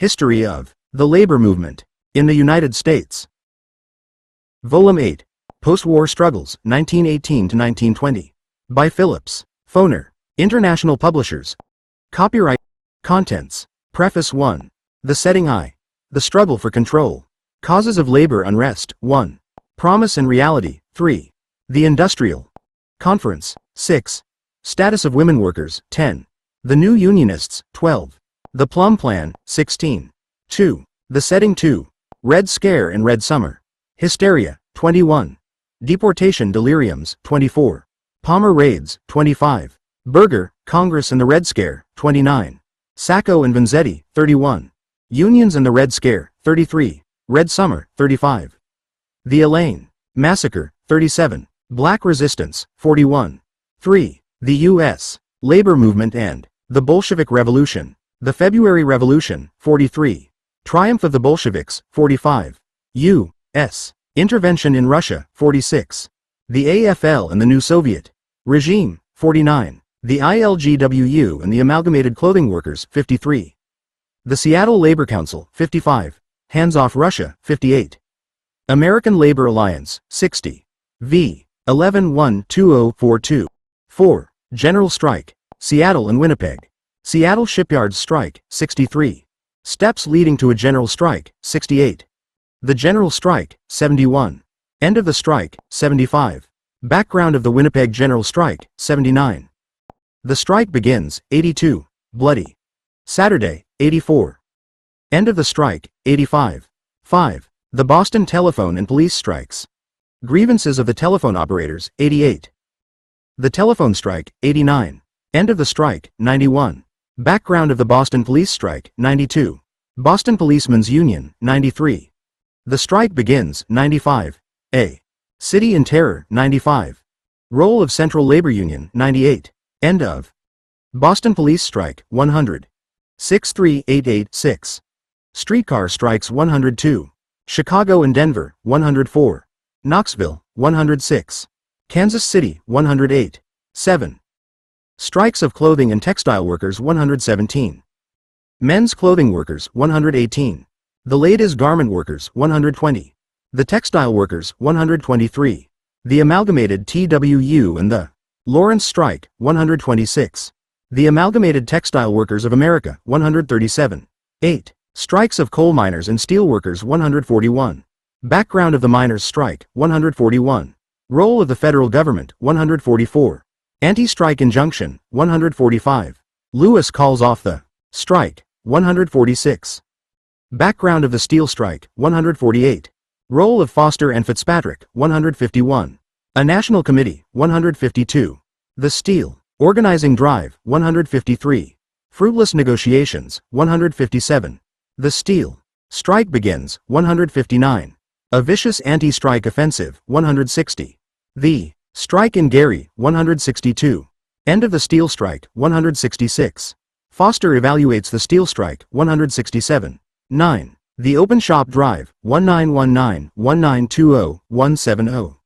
History of the Labor Movement in the United States. Volume 8. Postwar Struggles, 1918 to 1920. By Phillips. Foner. International Publishers. Copyright. Contents. Preface 1. The Setting I. The Struggle for Control. Causes of Labor Unrest, 1. Promise and Reality, 3. The Industrial Conference, 6. Status of Women Workers, 10. The New Unionists, 12. The Plum Plan, 16. 2. The Setting 2. Red Scare and Red Summer. Hysteria, 21. Deportation Deliriums, 24. Palmer Raids, 25. Berger, Congress and the Red Scare, 29. Sacco and Vanzetti, 31. Unions and the Red Scare, 33. Red Summer, 35. The Elaine Massacre, 37. Black Resistance, 41. 3. The U.S. Labor Movement and the Bolshevik Revolution. The February Revolution, 43. Triumph of the Bolsheviks, 45. U.S. Intervention in Russia, 46. The AFL and the New Soviet Regime, 49. The ILGWU and the Amalgamated Clothing Workers, 53. The Seattle Labor Council, 55. Hands Off Russia, 58. American Labor Alliance, 60. V. 11-1-2042. 4. General Strike, Seattle and Winnipeg. Seattle Shipyards Strike, 63. Steps leading to a general strike, 68. The General Strike, 71. End of the strike, 75. Background of the Winnipeg General Strike, 79. The strike begins, 82. Bloody Saturday, 84. End of the strike, 85. 5. The Boston Telephone and Police Strikes. Grievances of the telephone operators, 88. The Telephone Strike, 89. End of the strike, 91. Background of the Boston Police Strike, 92. Boston Policemen's Union, 93. The strike begins, 95. A. City in Terror, 95. Role of Central Labor Union, 98. End of Boston Police Strike, 100. 63886. Streetcar Strikes, 102. Chicago and Denver, 104. Knoxville, 106. Kansas City, 108. 7. Strikes of Clothing and Textile Workers, 117. Men's Clothing Workers, 118. The Ladies Garment Workers, 120. The Textile Workers, 123. The Amalgamated TWU and the Lawrence Strike, 126. The Amalgamated Textile Workers of America, 137. 8. Strikes of Coal Miners and Steel Workers, 141. Background of the Miners' Strike, 141. Role of the Federal Government, 144. Anti-Strike Injunction, 145. Lewis calls off the strike, 146. Background of the Steel Strike, 148. Role of Foster and Fitzpatrick, 151. A National Committee, 152. The Steel Organizing Drive, 153. Fruitless Negotiations, 157. The Steel Strike Begins, 159. A Vicious Anti-Strike Offensive, 160. The Strike in Gary, 162. End of the Steel Strike, 166. Foster evaluates the Steel Strike, 167. 9. The Open Shop Drive, 1919-1920-170.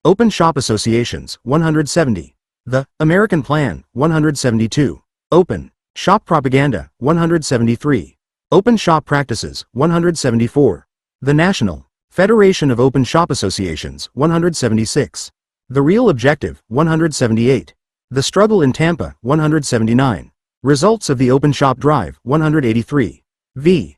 Open Shop Associations, 170. The American Plan, 172. Open Shop Propaganda, 173. Open Shop Practices, 174. The National Federation of Open Shop Associations, 176. The Real Objective, 178. The Struggle in Tampa, 179. Results of the Open Shop Drive, 183. V.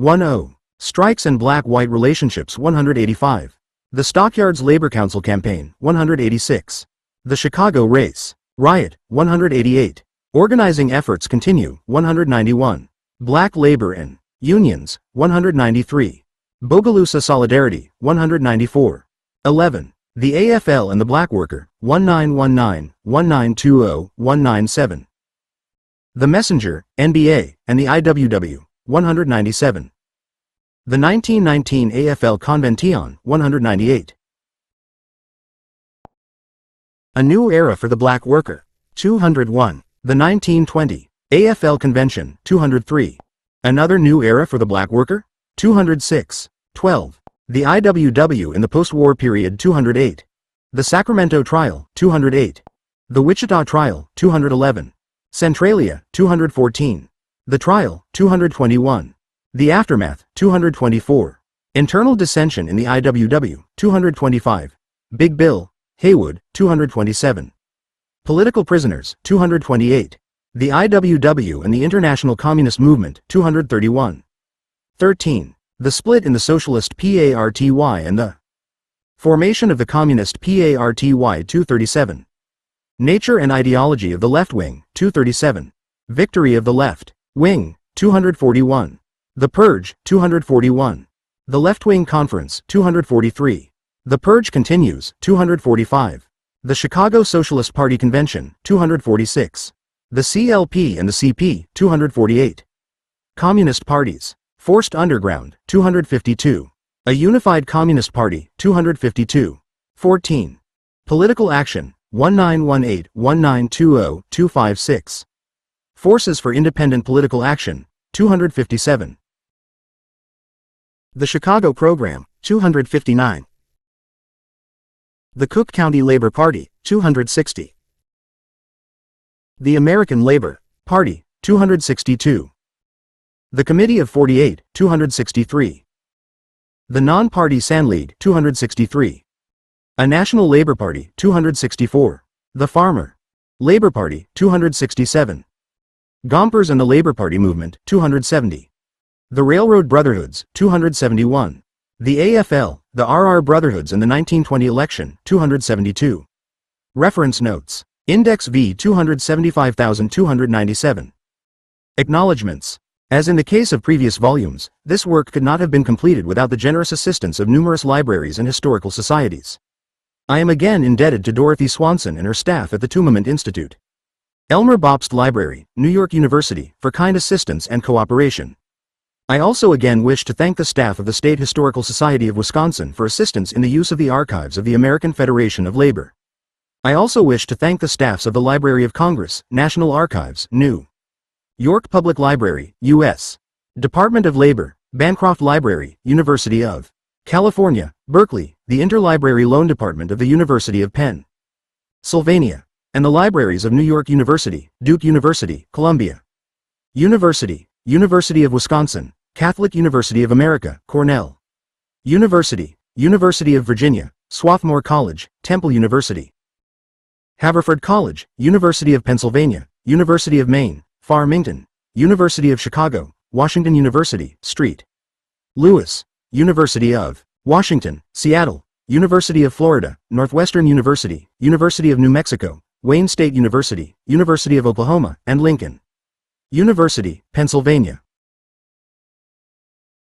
10. Strikes and Black-White Relationships, 185. The Stockyards Labor Council Campaign, 186. The Chicago Race Riot, 188. Organizing Efforts Continue, 191. Black Labor and Unions, 193. Bogalusa Solidarity, 194. 11. The AFL and the Black Worker, 1919-1920-197. The Messenger, NBA, and the IWW, 197. The 1919 AFL Convention, 198. A New Era for the Black Worker, 201. The 1920 AFL Convention, 203. Another New Era for the Black Worker, 206. 12. The IWW in the Post-War Period, 208. The Sacramento Trial, 208. The Wichita Trial, 211. Centralia, 214. The Trial, 221. The Aftermath, 224. Internal Dissension in the IWW, 225. Big Bill, Haywood, 227. Political Prisoners, 228. The IWW and the International Communist Movement, 231. 13. The Split in the Socialist Party and the Formation of the Communist Party, 237. Nature and Ideology of the Left Wing, 237. Victory of the Left Wing, 241. The Purge, 241. The Left-Wing Conference, 243. The Purge Continues, 245. The Chicago Socialist Party Convention, 246. The CLP and the CP, 248. Communist Parties. Forced Underground, 252. A Unified Communist Party, 252. 14. Political Action, 1918-1920-256. Forces for Independent Political Action, 257. The Chicago Program, 259. The Cook County Labor Party, 260. The American Labor Party, 262. The Committee of 48, 263. The Non-Party Sand League, 263. A National Labor Party, 264. The Farmer Labor Party, 267. Gompers and the Labor Party Movement, 270. The Railroad Brotherhoods, 271. The AFL, the RR Brotherhoods in the 1920 election, 272. Reference Notes. Index V 275,297. Acknowledgements. As in the case of previous volumes, this work could not have been completed without the generous assistance of numerous libraries and historical societies. I am again indebted to Dorothy Swanson and her staff at the Tumament Institute. Elmer Bobst Library, New York University, for kind assistance and cooperation. I also again wish to thank the staff of the State Historical Society of Wisconsin for assistance in the use of the archives of the American Federation of Labor. I also wish to thank the staffs of the Library of Congress, National Archives, New York Public Library, U.S. Department of Labor, Bancroft Library, University of California, Berkeley, the Interlibrary Loan Department of the University of Pennsylvania, and the libraries of New York University, Duke University, Columbia University, University of Wisconsin, Catholic University of America, Cornell University, University of Virginia, Swarthmore College, Temple University, Haverford College, University of Pennsylvania, University of Maine, Farmington, University of Chicago, Washington University, St. Louis, University of Washington, Seattle, University of Florida, Northwestern University, University of New Mexico, Wayne State University, University of Oklahoma, and Lincoln University, Pennsylvania.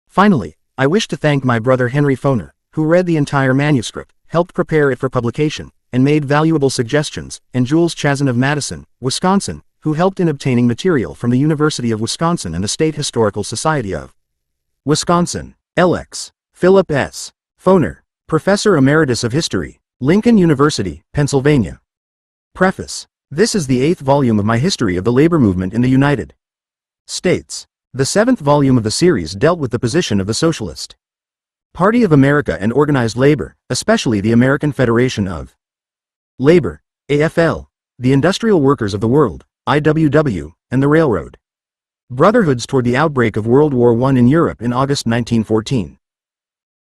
Finally, I wish to thank my brother Henry Foner, who read the entire manuscript, helped prepare it for publication, and made valuable suggestions, and Jules Chazin of Madison, Wisconsin, who helped in obtaining material from the University of Wisconsin and the State Historical Society of Wisconsin. L.X. Philip S. Foner, Professor Emeritus of History, Lincoln University, Pennsylvania. Preface. This is the 8th volume of my history of the labor movement in the United States. The 7th volume of the series dealt with the position of the Socialist Party of America and organized labor, especially the American Federation of Labor, AFL, the Industrial Workers of the World, IWW, and the Railroad Brotherhoods toward the outbreak of World War I in Europe in August 1914.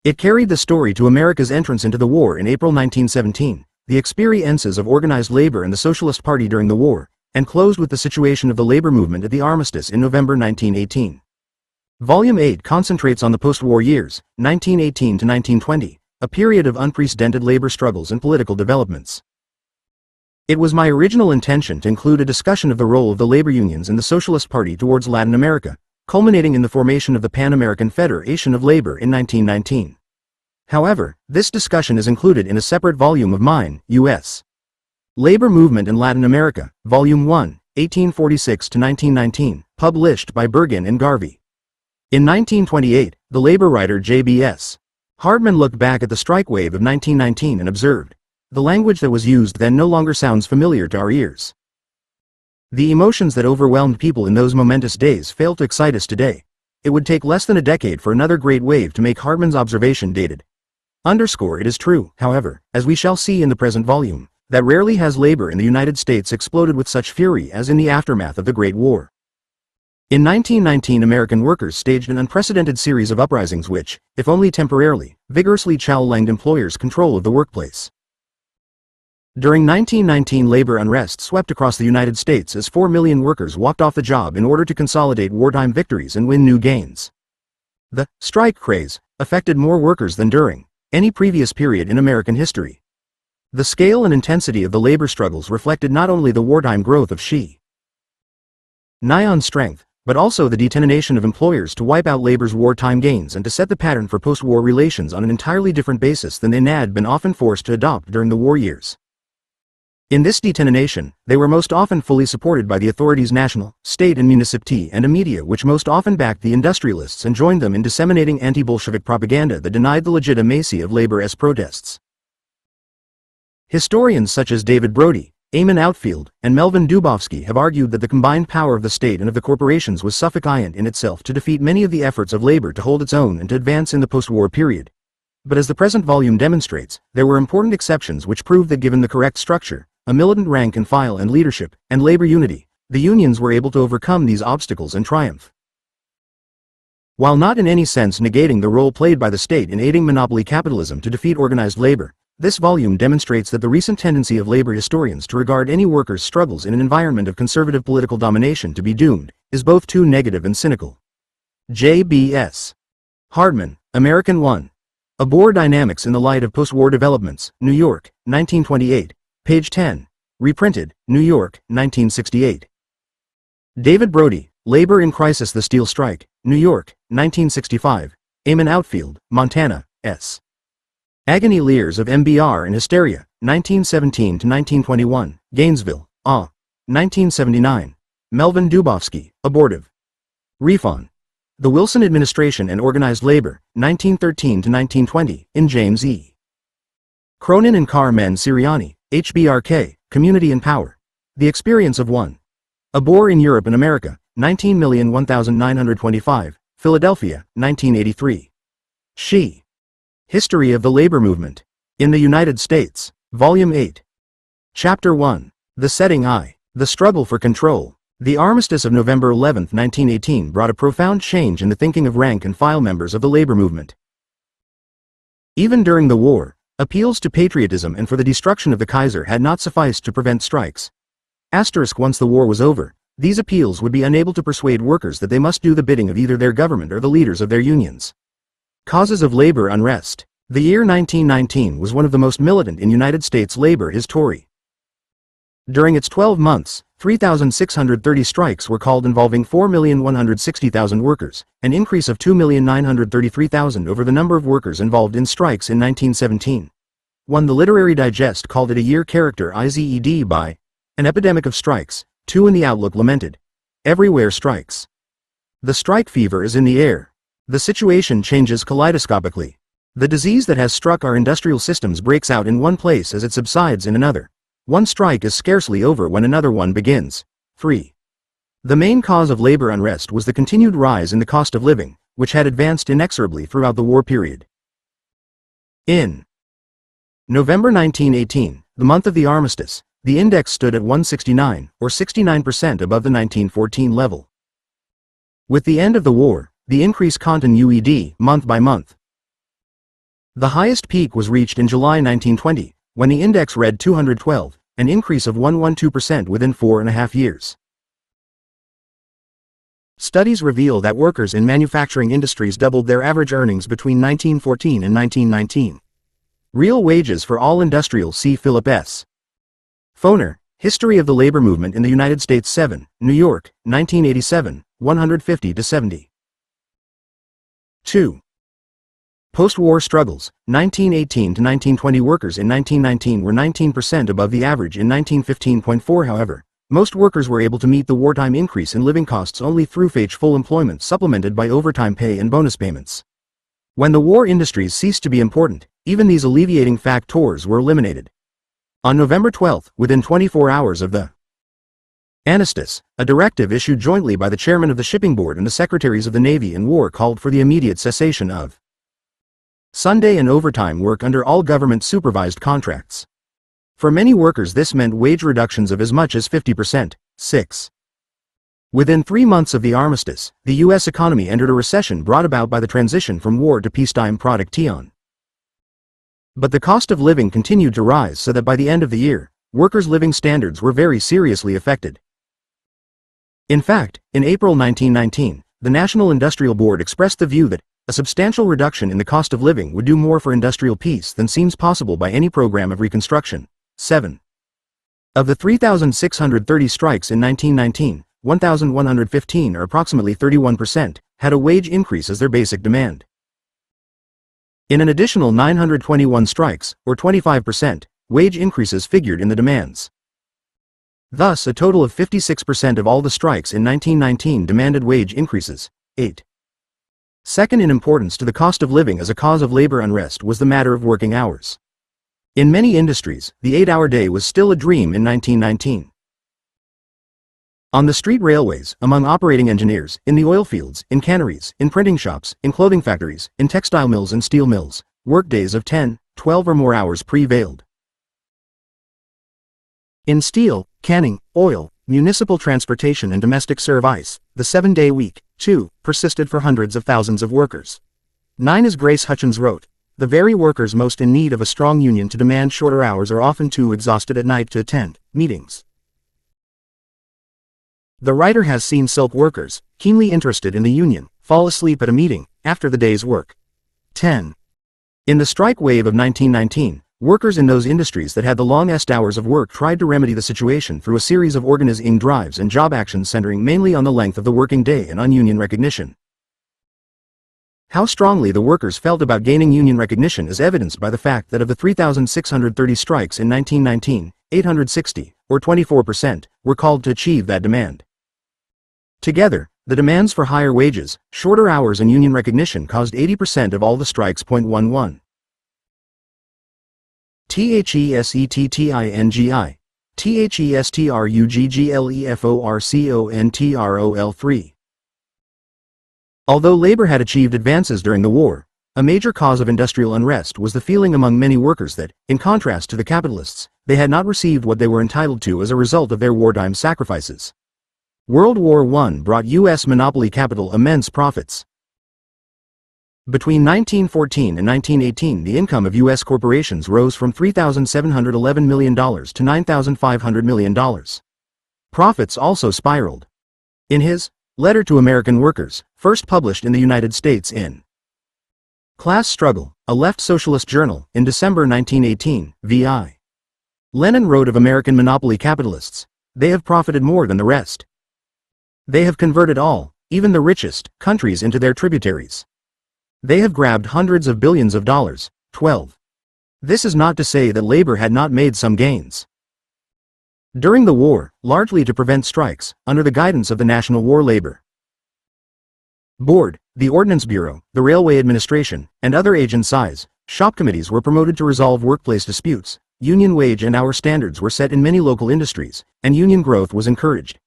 It carried the story to America's entrance into the war in April 1917, the experiences of organized labor and the Socialist Party during the war, and closed with the situation of the labor movement at the armistice in November 1918. Volume 8 concentrates on the post-war years, 1918 to 1920, a period of unprecedented labor struggles and political developments. It was my original intention to include a discussion of the role of the labor unions and the Socialist Party towards Latin America, culminating in the formation of the Pan-American Federation of Labor in 1919. However, this discussion is included in a separate volume of mine, U.S. Labor Movement in Latin America, Volume 1, 1846 to 1919, published by Bergin and Garvey. In 1928, the labor writer J.B.S. Hartman looked back at the strike wave of 1919 and observed, "The language that was used then no longer sounds familiar to our ears. The emotions that overwhelmed people in those momentous days fail to excite us today. It would take less than a decade for another great wave to make Hartman's observation dated. It is true, however, as we shall see in the present volume, that rarely has labor in the United States exploded with such fury as in the aftermath of the Great War. In 1919, American workers staged an unprecedented series of uprisings which, if only temporarily, vigorously challenged employers' control of the workplace. During 1919, labor unrest swept across the United States as 4 million workers walked off the job in order to consolidate wartime victories and win new gains. The strike craze affected more workers than during any previous period in American history. The scale and intensity of the labor struggles reflected not only the wartime growth of Nihon strength, but also the determination of employers to wipe out labor's wartime gains and to set the pattern for post-war relations on an entirely different basis than they had been often forced to adopt during the war years. In this determination, they were most often fully supported by the authorities, national, state and municipality, and a media which most often backed the industrialists and joined them in disseminating anti-Bolshevik propaganda that denied the legitimacy of labor's protests. Historians such as David Brody, Eamon Outfield, and Melvin Dubofsky have argued that the combined power of the state and of the corporations was sufficient in itself to defeat many of the efforts of labor to hold its own and to advance in the post-war period. But as the present volume demonstrates, there were important exceptions which proved that given the correct structure, a militant rank and file and leadership, and labor unity, the unions were able to overcome these obstacles and triumph. While not in any sense negating the role played by the state in aiding monopoly capitalism to defeat organized labor, this volume demonstrates that the recent tendency of labor historians to regard any workers' struggles in an environment of conservative political domination to be doomed is both too negative and cynical. J.B.S. Hardman, American 1. A Boer Dynamics in the Light of Post-War Developments, New York, 1928, page 10. Reprinted, New York, 1968. David Brody, Labor in Crisis: The Steel Strike, New York, 1965, Eamon Outfield, Montana, S. Agony Lears of MBR and Hysteria, 1917-1921, Gainesville, 1979. Melvin Dubofsky, Abortive. Refon. The Wilson Administration and Organized Labor, 1913-1920, in James E. Cronin and Carmen Siriani, HBRK, Community and Power. The Experience of One. A Boer in Europe and America, 19,001,925, Philadelphia, 1983. History of the Labor Movement. In the United States. Volume 8. Chapter 1. The Setting Eye. The Struggle for Control. The armistice of November 11, 1918 brought a profound change in the thinking of rank and file members of the labor movement. Even during the war, appeals to patriotism and for the destruction of the Kaiser had not sufficed to prevent strikes. Once the war was over, these appeals would be unable to persuade workers that they must do the bidding of either their government or the leaders of their unions. Causes of labor unrest. The year 1919 was one of the most militant in United States labor history. During its 12 months, 3,630 strikes were called involving 4,160,000 workers, an increase of 2,933,000 over the number of workers involved in strikes in 1917. The Literary Digest called it a year characterized by an epidemic of strikes. In the Outlook lamented, everywhere strikes. The strike fever is in the air. The situation changes kaleidoscopically. The disease that has struck our industrial systems breaks out in one place as it subsides in another. One strike is scarcely over when another one begins. 3. The main cause of labor unrest was the continued rise in the cost of living, which had advanced inexorably throughout the war period. In November 1918, the month of the armistice, the index stood at 169, or 69% above the 1914 level. With the end of the war, the increase continued month by month. The highest peak was reached in July 1920, when the index read 212, an increase of 112% within 4.5 years. Studies reveal that workers in manufacturing industries doubled their average earnings between 1914 and 1919. Real wages for all industrials. See Philip S. Foner, History of the Labor Movement in the United States 7, New York, 1987, 150-70. 2. Post-war struggles. 1918-1920 workers in 1919 were 19% above the average in 1915.4. However, most workers were able to meet the wartime increase in living costs only through full employment supplemented by overtime pay and bonus payments. When the war industries ceased to be important, even these alleviating factors were eliminated. On November 12, within 24 hours of the armistice, a directive issued jointly by the chairman of the Shipping Board and the secretaries of the Navy and War called for the immediate cessation of Sunday and overtime work under all government-supervised contracts. For many workers this meant wage reductions of as much as 50%. 6. Within 3 months of the armistice, the U.S. economy entered a recession brought about by the transition from war to peacetime production. But the cost of living continued to rise so that by the end of the year, workers' living standards were very seriously affected. In fact, in April 1919, the National Industrial Board expressed the view that a substantial reduction in the cost of living would do more for industrial peace than seems possible by any program of reconstruction. 7. Of the 3,630 strikes in 1919, 1,115, or approximately 31%, had a wage increase as their basic demand. In an additional 921 strikes, or 25%, wage increases figured in the demands. Thus, a total of 56% of all the strikes in 1919 demanded wage increases. 8. Second in importance to the cost of living as a cause of labor unrest was the matter of working hours. In many industries, the 8-hour day was still a dream in 1919. On the street railways, among operating engineers, in the oil fields, in canneries, in printing shops, in clothing factories, in textile mills and steel mills, workdays of 10, 12 or more hours prevailed. In steel, canning, oil, municipal transportation and domestic service, the 7-day week, too, persisted for hundreds of thousands of workers. 9. As Grace Hutchins wrote, the very workers most in need of a strong union to demand shorter hours are often too exhausted at night to attend meetings. The writer has seen silk workers, keenly interested in the union, fall asleep at a meeting, after the day's work. 10. In the strike wave of 1919, workers in those industries that had the longest hours of work tried to remedy the situation through a series of organizing drives and job actions centering mainly on the length of the working day and on union recognition. How strongly the workers felt about gaining union recognition is evidenced by the fact that of the 3,630 strikes in 1919, 860, or 24%, were called to achieve that demand. Together, the demands for higher wages, shorter hours and union recognition caused 80% of all the strikes. 11. THESETTINGI. THESTRUGGLEFORCONTROL3. Although labor had achieved advances during the war, a major cause of industrial unrest was the feeling among many workers that, in contrast to the capitalists, they had not received what they were entitled to as a result of their wartime sacrifices. World War I brought U.S. monopoly capital immense profits. Between 1914 and 1918, the income of U.S. corporations rose from $3,711 million to $9,500 million. Profits also spiraled. In his Letter to American Workers, first published in the United States in Class Struggle, a left socialist journal, in December 1918, V.I. Lenin wrote of American monopoly capitalists, "They have profited more than the rest. They have converted all, even the richest, countries into their tributaries. They have grabbed hundreds of billions of dollars." 12. This is not to say that labor had not made some gains. During the war, largely to prevent strikes, under the guidance of the National War Labor Board, the Ordnance Bureau, the Railway Administration, and other agencies, shop committees were promoted to resolve workplace disputes, union wage and hour standards were set in many local industries, and union growth was encouraged.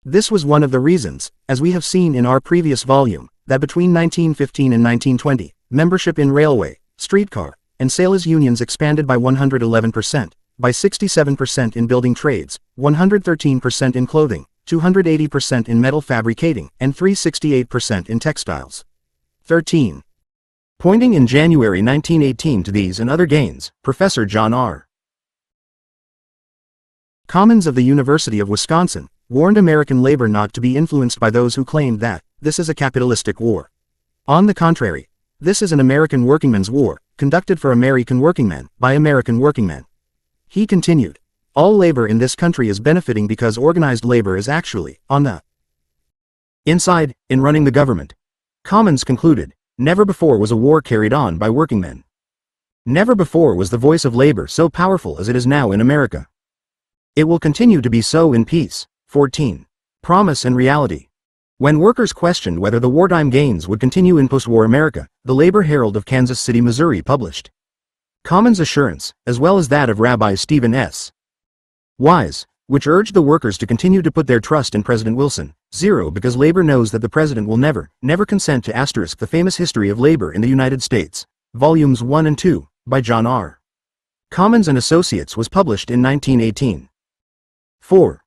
This was one of the reasons, as we have seen in our previous volume, that between 1915 and 1920, membership in railway, streetcar, and sailors unions expanded by 111%, by 67% in building trades, 113% in clothing, 280% in metal fabricating, and 368% in textiles. 13. Pointing in January 1918 to these and other gains, Professor John R. Commons of the University of Wisconsin warned American labor not to be influenced by those who claimed that this is a capitalistic war. On the contrary, this is an American workingmen's war, conducted for American workingmen, by American workingmen. He continued, all labor in this country is benefiting because organized labor is actually on the inside, in running the government. Commons concluded, never before was a war carried on by workingmen. Never before was the voice of labor so powerful as it is now in America. It will continue to be so in peace. 14. Promise and reality. When workers questioned whether the wartime gains would continue in post-war America, the Labor Herald of Kansas City, Missouri published Commons' assurance, as well as that of Rabbi Stephen S. Wise, which urged the workers to continue to put their trust in President Wilson. 0. Because labor knows that the president will never consent to ** the famous history of labor in the United States, volumes 1 and 2, by John R. Commons and Associates was published in 1918. 4.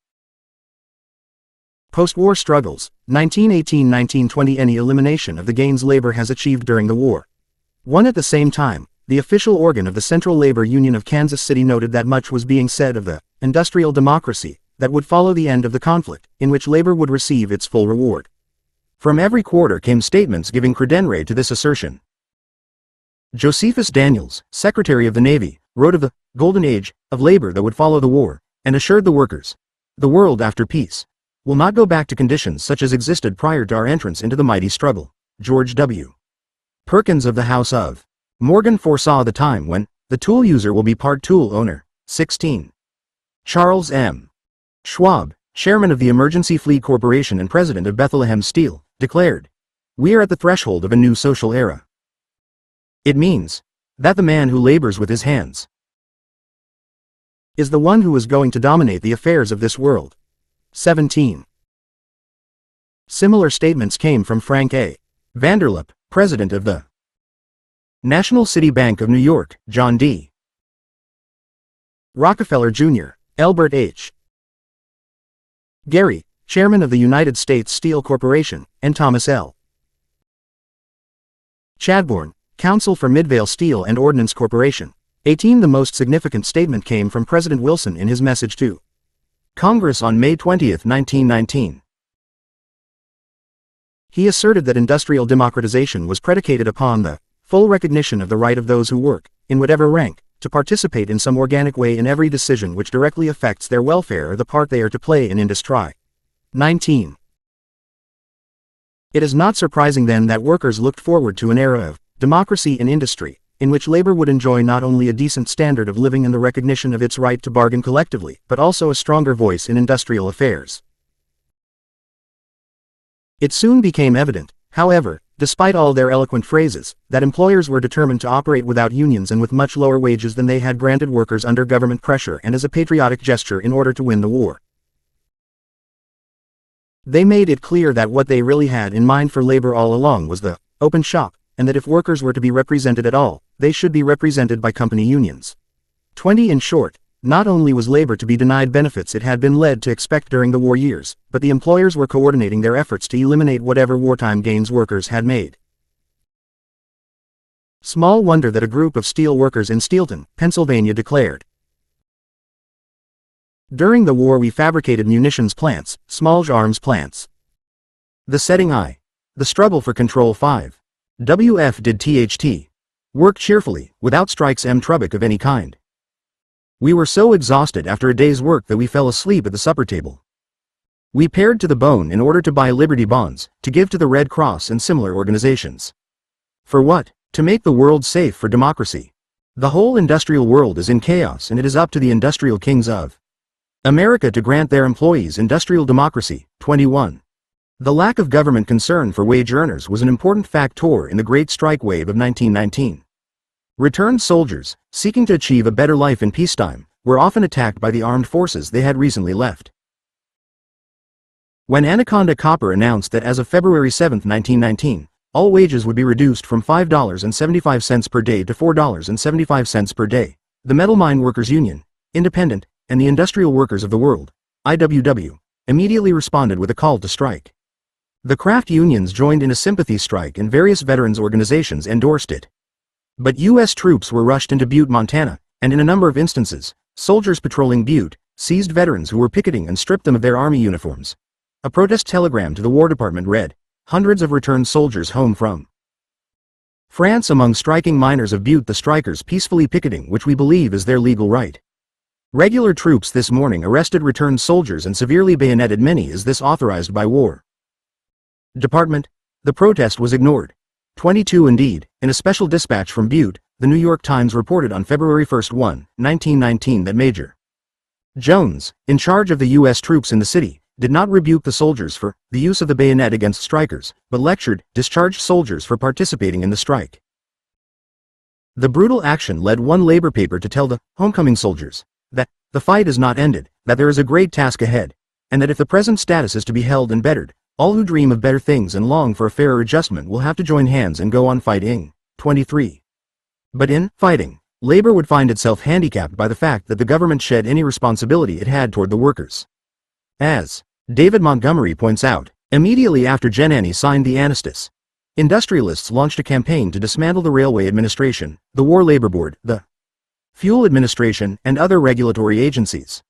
Postwar Struggles, 1918–1920. Any elimination of the gains labor has achieved during the war. One at the same time, the official organ of the Central Labor Union of Kansas City noted that much was being said of the industrial democracy that would follow the end of the conflict, in which labor would receive its full reward. From every quarter came statements giving credence to this assertion. Josephus Daniels, Secretary of the Navy, wrote of the golden age of labor that would follow the war, and assured the workers, "The world after peace will not go back to conditions such as existed prior to our entrance into the mighty struggle." George W. Perkins of the House of Morgan foresaw the time when the tool user will be part tool owner. 16. Charles M. Schwab, chairman of the Emergency Fleet Corporation and president of Bethlehem Steel, declared, "We are at the threshold of a new social era. It means that the man who labors with his hands is the one who is going to dominate the affairs of this world." 17. Similar statements came from Frank A. Vanderlip, president of the National City Bank of New York, John D. Rockefeller Jr., Elbert H. Gary, chairman of the United States Steel Corporation, and Thomas L. Chadbourne, counsel for Midvale Steel and Ordnance Corporation. 18. The most significant statement came from President Wilson in his message to Congress on May 20, 1919. He asserted that industrial democratization was predicated upon the full recognition of the right of those who work, in whatever rank, to participate in some organic way in every decision which directly affects their welfare or the part they are to play in industry. 19. It is not surprising then that workers looked forward to an era of democracy in industry, in which labor would enjoy not only a decent standard of living and the recognition of its right to bargain collectively, but also a stronger voice in industrial affairs. It soon became evident, however, despite all their eloquent phrases, that employers were determined to operate without unions and with much lower wages than they had granted workers under government pressure and as a patriotic gesture in order to win the war. They made it clear that what they really had in mind for labor all along was the open shop, and that if workers were to be represented at all, they should be represented by company unions. 20. In short, not only was labor to be denied benefits it had been led to expect during the war years, but the employers were coordinating their efforts to eliminate whatever wartime gains workers had made. Small wonder that a group of steel workers in Steelton, Pennsylvania declared, "During the war we fabricated munitions plants, small arms plants. The setting I. The struggle for control 5. WF did THT. Work cheerfully, without strikes trubbic of any kind. We were so exhausted after a day's work that we fell asleep at the supper table. We pared to the bone in order to buy Liberty bonds, to give to the Red Cross and similar organizations. For what? To make the world safe for democracy. The whole industrial world is in chaos and it is up to the industrial kings of America to grant their employees industrial democracy." 21. The lack of government concern for wage earners was an important factor in the Great Strike Wave of 1919. Returned soldiers, seeking to achieve a better life in peacetime, were often attacked by the armed forces they had recently left. When Anaconda Copper announced that as of February 7, 1919, all wages would be reduced from $5.75 per day to $4.75 per day, the Metal Mine Workers Union, Independent, and the Industrial Workers of the World, IWW, immediately responded with a call to strike. The craft unions joined in a sympathy strike and various veterans organizations endorsed it. But U.S. troops were rushed into Butte, Montana, and in a number of instances, soldiers patrolling Butte seized veterans who were picketing and stripped them of their army uniforms. A protest telegram to the War Department read, "Hundreds of returned soldiers home from France among striking miners of Butte, the strikers peacefully picketing, which we believe is their legal right. Regular troops this morning arrested returned soldiers and severely bayoneted many. Is this authorized by War Department?" The protest was ignored. 22. Indeed, in a special dispatch from Butte, the New York Times reported on February 1, 1919 that Major Jones, in charge of the U.S. troops in the city, did not rebuke the soldiers for the use of the bayonet against strikers, but lectured, discharged soldiers for participating in the strike. The brutal action led one labor paper to tell the homecoming soldiers that the fight is not ended, that there is a great task ahead, and that if the present status is to be held and bettered, all who dream of better things and long for a fairer adjustment will have to join hands and go on fighting. 23. But in fighting, labor would find itself handicapped by the fact that the government shed any responsibility it had toward the workers. As David Montgomery points out, immediately after Jennany signed the armistice, industrialists launched a campaign to dismantle the Railway Administration, the War Labor Board, the Fuel Administration, and other regulatory agencies.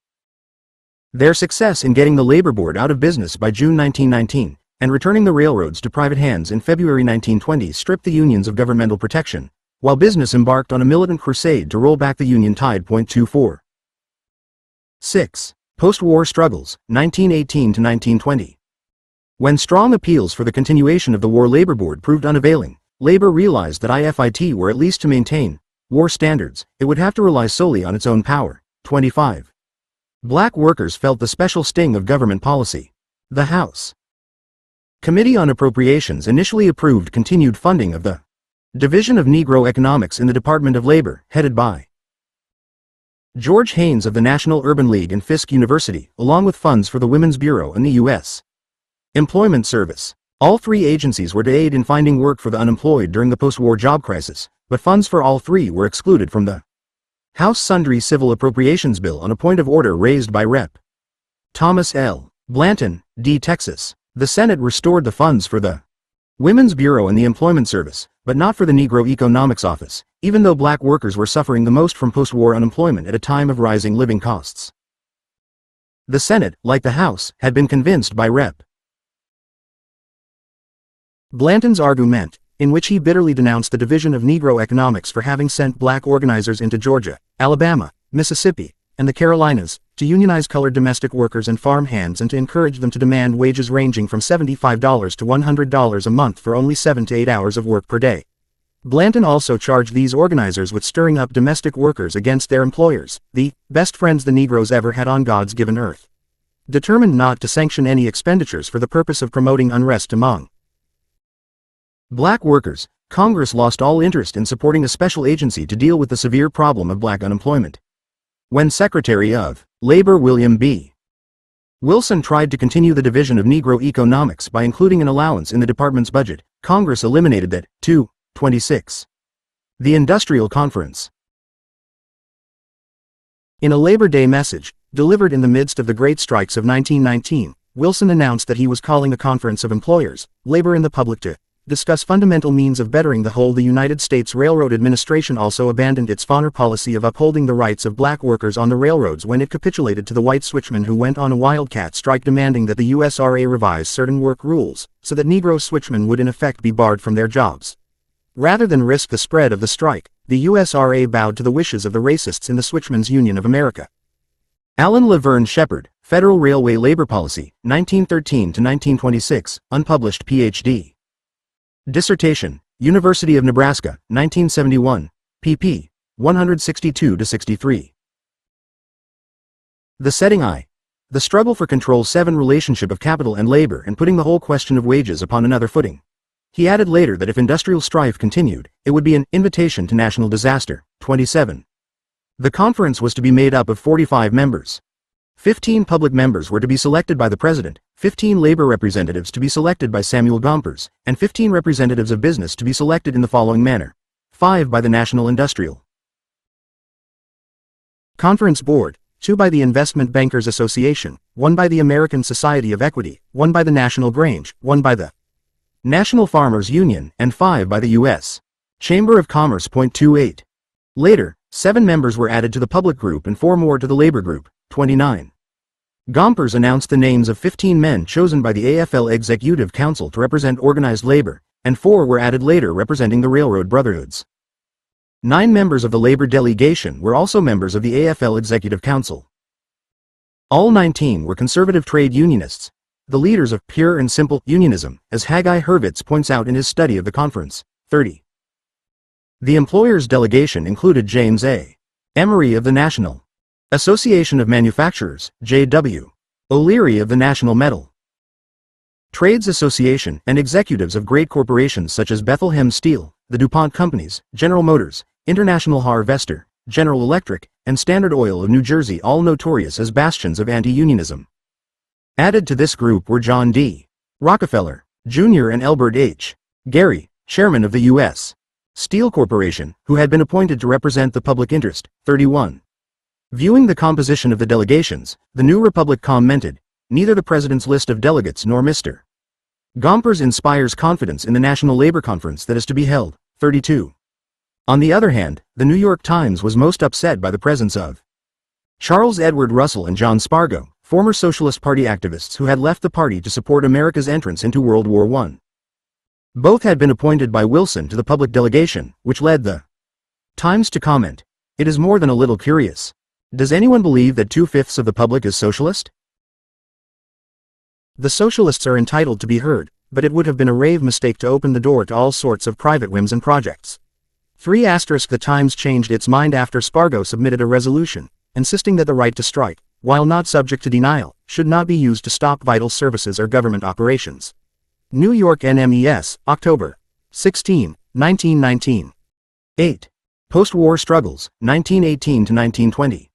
Their success in getting the Labor Board out of business by June 1919, and returning the railroads to private hands in February 1920 stripped the unions of governmental protection, while business embarked on a militant crusade to roll back the Union tide. 24. 6. Post-war struggles, 1918 to 1920. When strong appeals for the continuation of the War Labor Board proved unavailing, labor realized that if it were at least to maintain war standards, it would have to rely solely on its own power. 25. Black workers felt the special sting of government policy. The House Committee on Appropriations initially approved continued funding of the Division of Negro Economics in the Department of Labor, headed by George Haynes of the National Urban League and Fisk University, along with funds for the Women's Bureau and the U.S. Employment Service. All three agencies were to aid in finding work for the unemployed during the post-war job crisis, but funds for all three were excluded from the House Sundry Civil Appropriations Bill on a point of order raised by Rep. Thomas L. Blanton, D. Texas. The Senate restored the funds for the Women's Bureau and the Employment Service, but not for the Negro Economics Office, even though black workers were suffering the most from post-war unemployment at a time of rising living costs. The Senate, like the House, had been convinced by Rep. Blanton's argument, in which he bitterly denounced the Division of Negro Economics for having sent black organizers into Georgia, Alabama, Mississippi, and the Carolinas, to unionize colored domestic workers and farm hands and to encourage them to demand wages ranging from $75 to $100 a month for only 7 to 8 hours of work per day. Blanton also charged these organizers with stirring up domestic workers against their employers, the best friends the Negroes ever had on God's given earth. Determined not to sanction any expenditures for the purpose of promoting unrest among black workers, Congress lost all interest in supporting a special agency to deal with the severe problem of black unemployment. When Secretary of Labor William B. Wilson tried to continue the Division of Negro Economics by including an allowance in the department's budget, Congress eliminated that. 26. The Industrial Conference. In a Labor Day message, delivered in the midst of the great strikes of 1919, Wilson announced that he was calling a conference of employers, labor and the public to discuss fundamental means of bettering the whole. The United States Railroad Administration also abandoned its Foner policy of upholding the rights of black workers on the railroads when it capitulated to the white switchmen who went on a wildcat strike demanding that the USRA revise certain work rules, so that Negro switchmen would in effect be barred from their jobs. Rather than risk the spread of the strike, the USRA bowed to the wishes of the racists in the Switchmen's Union of America. Allen Laverne Shepard, Federal Railway Labor Policy, 1913 to 1926, unpublished Ph.D. Dissertation, University of Nebraska, 1971, pp. 162-63. The Setting I. The Struggle for Control 7 Relationship of Capital and Labor and Putting the Whole Question of Wages upon Another Footing. He added later that if industrial strife continued, it would be an invitation to national disaster. 27. The conference was to be made up of 45 members. 15 public members were to be selected by the President, 15 labor representatives to be selected by Samuel Gompers, and 15 representatives of business to be selected in the following manner. 5 by the National Industrial Conference Board, 2 by the Investment Bankers Association, 1 by the American Society of Equity, 1 by the National Grange, 1 by the National Farmers Union, and 5 by the U.S. Chamber of Commerce. 28. Later, 7 members were added to the public group and 4 more to the labor group. 29. Gompers announced the names of 15 men chosen by the AFL Executive Council to represent organized labor, and 4 were added later representing the railroad brotherhoods. 9 members of the labor delegation were also members of the AFL Executive Council. All 19 were conservative trade unionists, the leaders of pure and simple unionism, as Haggai Hurwitz points out in his study of the conference. 30. The employers' delegation included James A. Emery of the National Association of Manufacturers, J.W. O'Leary of the National Metal Trades Association, and executives of great corporations such as Bethlehem Steel, the DuPont Companies, General Motors, International Harvester, General Electric, and Standard Oil of New Jersey, all notorious as bastions of anti-unionism. Added to this group were John D. Rockefeller, Jr. and Elbert H. Gary, chairman of the U.S. Steel Corporation, who had been appointed to represent the public interest. 31. Viewing the composition of the delegations, the New Republic commented, neither the president's list of delegates nor Mr. Gompers inspires confidence in the National Labor Conference that is to be held. 32. On the other hand, the New York Times was most upset by the presence of Charles Edward Russell and John Spargo, former Socialist Party activists who had left the party to support America's entrance into World War I. Both had been appointed by Wilson to the public delegation, which led the Times to comment, "It is more than a little curious. Does anyone believe that 2/5 of the public is socialist? The socialists are entitled to be heard, but it would have been a grave mistake to open the door to all sorts of private whims and projects." 3 The Times changed its mind after Spargo submitted a resolution, insisting that the right to strike, while not subject to denial, should not be used to stop vital services or government operations. New York NMES, October 16, 1919. 8. Postwar Struggles, 1918 to 1920.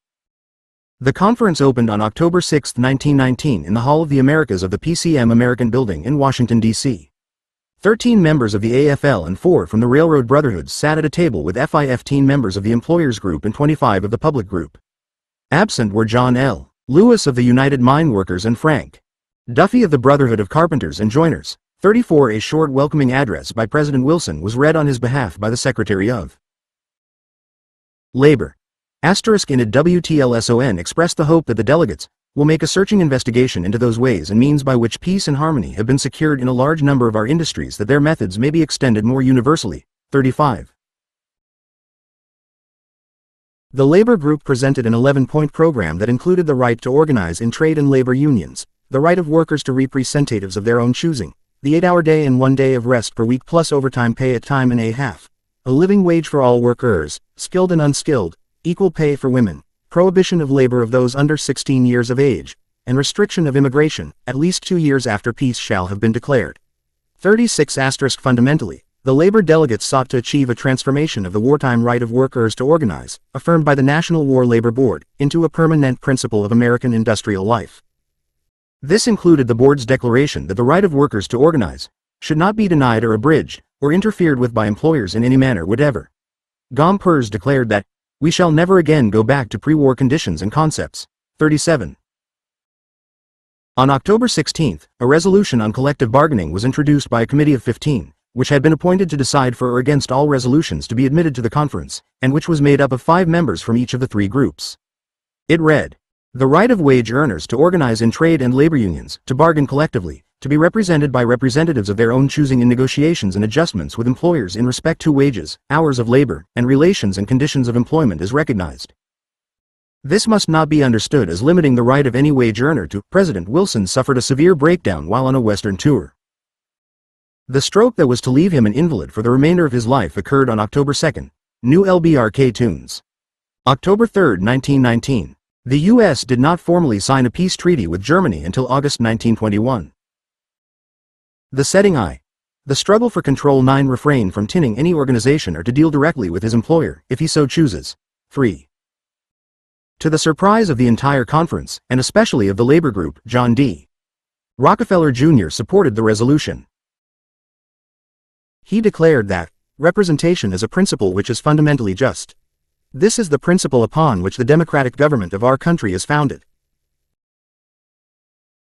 The conference opened on October 6, 1919 in the Hall of the Americas of the PCM American Building in Washington, D.C. 13 members of the AFL and 4 from the Railroad Brotherhoods sat at a table with 15 members of the Employers Group and 25 of the Public Group. Absent were John L. Lewis of the United Mine Workers and Frank Duffy of the Brotherhood of Carpenters and Joiners. 34. A short welcoming address by President Wilson was read on his behalf by the Secretary of Labor. In it WTLSON expressed the hope that the delegates will make a searching investigation into those ways and means by which peace and harmony have been secured in a large number of our industries, that their methods may be extended more universally. 35. The Labor Group presented an 11-point program that included the right to organize in trade and labor unions, the right of workers to representatives of their own choosing, the 8-hour day and 1 day of rest per week plus overtime pay at time and a half, a living wage for all workers, skilled and unskilled, equal pay for women, prohibition of labor of those under 16 years of age, and restriction of immigration, at least 2 years after peace shall have been declared. 36. Fundamentally, the labor delegates sought to achieve a transformation of the wartime right of workers to organize, affirmed by the National War Labor Board, into a permanent principle of American industrial life. This included the board's declaration that the right of workers to organize should not be denied or abridged, or interfered with by employers in any manner whatever. Gompers declared that, "We shall never again go back to pre-war conditions and concepts." 37. On October 16, a resolution on collective bargaining was introduced by a committee of 15, which had been appointed to decide for or against all resolutions to be admitted to the conference, and which was made up of 5 members from each of the 3 groups. It read, "The right of wage earners to organize in trade and labor unions, to bargain collectively, to be represented by representatives of their own choosing in negotiations and adjustments with employers in respect to wages, hours of labor, and relations and conditions of employment is recognized." This must not be understood as limiting the right of any wage earner to. President Wilson suffered a severe breakdown while on a Western tour. The stroke that was to leave him an invalid for the remainder of his life occurred on October 2. New LBRK tunes. October 3, 1919. The U.S. did not formally sign a peace treaty with Germany until August 1921. The setting I. The struggle for control. 9. Refrain from tinning any organization or to deal directly with his employer, if he so chooses. 3. To the surprise of the entire conference, and especially of the labor group, John D. Rockefeller Jr. supported the resolution. He declared that, "Representation is a principle which is fundamentally just. This is the principle upon which the democratic government of our country is founded.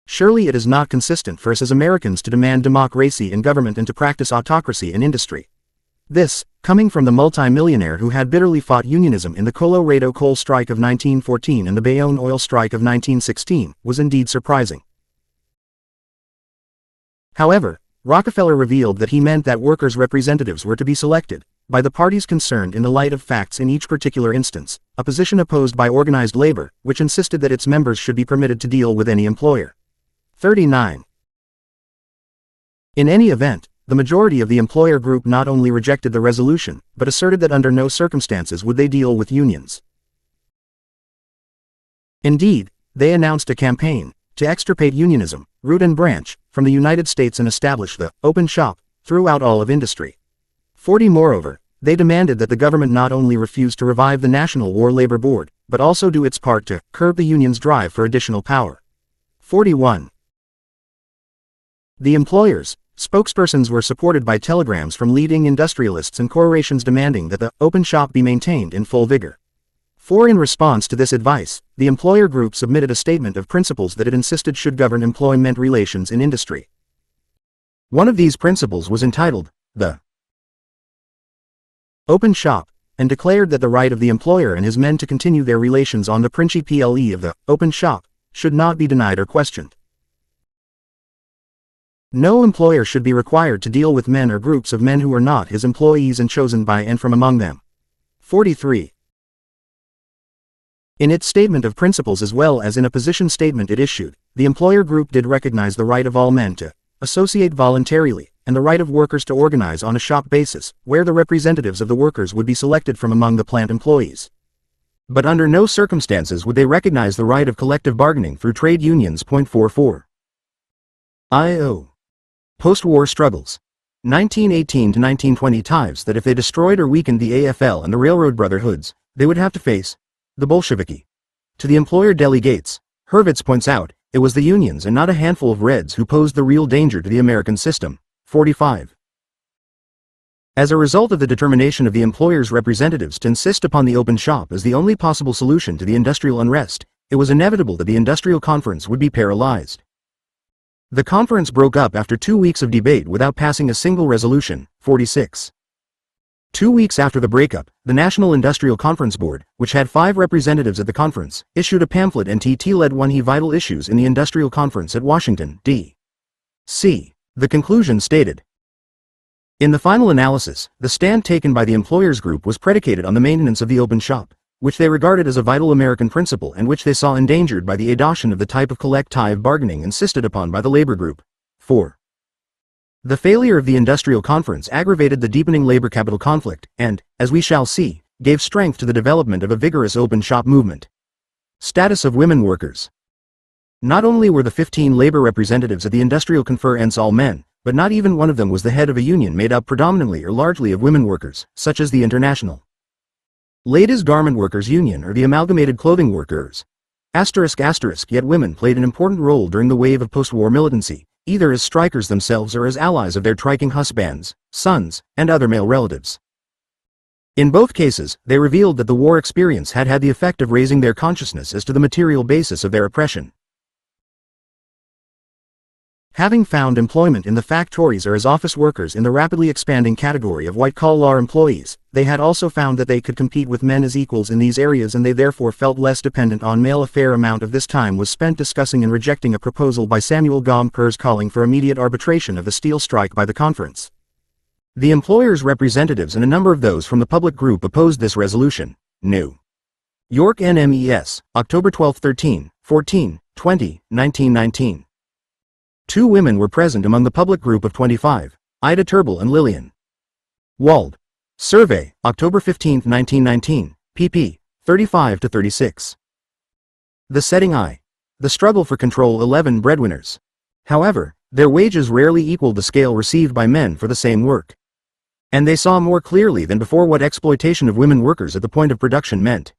Surely it is not consistent for us as Americans to demand democracy in government and to practice autocracy in industry." This, coming from the multi-millionaire who had bitterly fought unionism in the Colorado coal strike of 1914 and the Bayonne oil strike of 1916, was indeed surprising. However, Rockefeller revealed that he meant that workers' representatives were to be selected by the parties concerned in the light of facts in each particular instance, a position opposed by organized labor, which insisted that its members should be permitted to deal with any employer. 39. In any event, the majority of the employer group not only rejected the resolution, but asserted that under no circumstances would they deal with unions. Indeed, they announced a campaign to extirpate unionism, root and branch, from the United States and establish the open shop throughout all of industry. 40. Moreover, they demanded that the government not only refuse to revive the National War Labor Board, but also do its part to curb the union's drive for additional power. 41. The employers' spokespersons were supported by telegrams from leading industrialists and corporations demanding that the open shop be maintained in full vigor. In response to this advice, the employer group submitted a statement of principles that it insisted should govern employment relations in industry. One of these principles was entitled, the Open Shop, and declared that the right of the employer and his men to continue their relations on the principle of the open shop should not be denied or questioned. No employer should be required to deal with men or groups of men who are not his employees and chosen by and from among them. 43. In its statement of principles as well as in a position statement it issued, the employer group did recognize the right of all men to associate voluntarily, and the right of workers to organize on a shop basis, where the representatives of the workers would be selected from among the plant employees. But under no circumstances would they recognize the right of collective bargaining through trade unions. 44. I.O. Postwar Struggles. 1918 to 1920 tives that if they destroyed or weakened the AFL and the railroad brotherhoods, they would have to face the Bolsheviki. To the employer delegates, Hurwitz points out, it was the unions and not a handful of Reds who posed the real danger to the American system. 45. As a result of the determination of the employer's representatives to insist upon the open shop as the only possible solution to the industrial unrest, it was inevitable that the industrial conference would be paralyzed. The conference broke up after 2 weeks of debate without passing a single resolution. 46. 2 weeks after the breakup, the National Industrial Conference Board, which had 5 representatives at the conference, issued a pamphlet entitled "One He Vital Issues in the Industrial Conference at Washington, D.C." The conclusion stated, in the final analysis, the stand taken by the employers group was predicated on the maintenance of the open shop, which they regarded as a vital American principle and which they saw endangered by the adoption of the type of collective bargaining insisted upon by the labor group. 4. The failure of the industrial conference aggravated the deepening labor-capital conflict and, as we shall see, gave strength to the development of a vigorous open shop movement. Status of women workers. Not only were the 15 labor representatives at the industrial conference all men, but not even one of them was the head of a union made up predominantly or largely of women workers, such as the International Ladies Garment Workers Union or the Amalgamated Clothing Workers. Yet women played an important role during the wave of post-war militancy, either as strikers themselves or as allies of their striking husbands, sons, and other male relatives. In both cases, they revealed that the war experience had had the effect of raising their consciousness as to the material basis of their oppression. Having found employment in the factories or as office workers in the rapidly expanding category of white-collar employees, they had also found that they could compete with men as equals in these areas and they therefore felt less dependent on male. A fair amount of this time was spent discussing and rejecting a proposal by Samuel Gompers calling for immediate arbitration of the steel strike by the conference. The employers' representatives and a number of those from the public group opposed this resolution. New York NMES, October 12, 13, 14, 20, 1919. 2 women were present among the public group of 25, Ida Turnbull and Lillian Wald. Survey, October 15, 1919, pp. 35-36. The setting I. The struggle for control. 11 breadwinners. However, their wages rarely equaled the scale received by men for the same work. And they saw more clearly than before what exploitation of women workers at the point of production meant.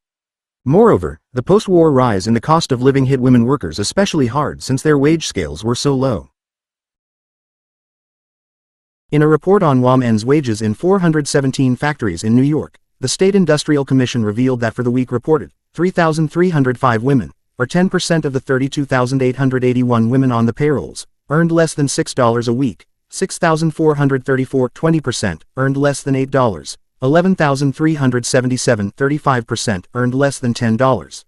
Moreover, the post-war rise in the cost of living hit women workers especially hard since their wage scales were so low. In a report on women's wages in 417 factories in New York, the State Industrial Commission revealed that for the week reported, 3,305 women, or 10% of the 32,881 women on the payrolls, earned less than $6 a week, 6,434, 20%, earned less than $8. 11,377, 35%, earned less than $10.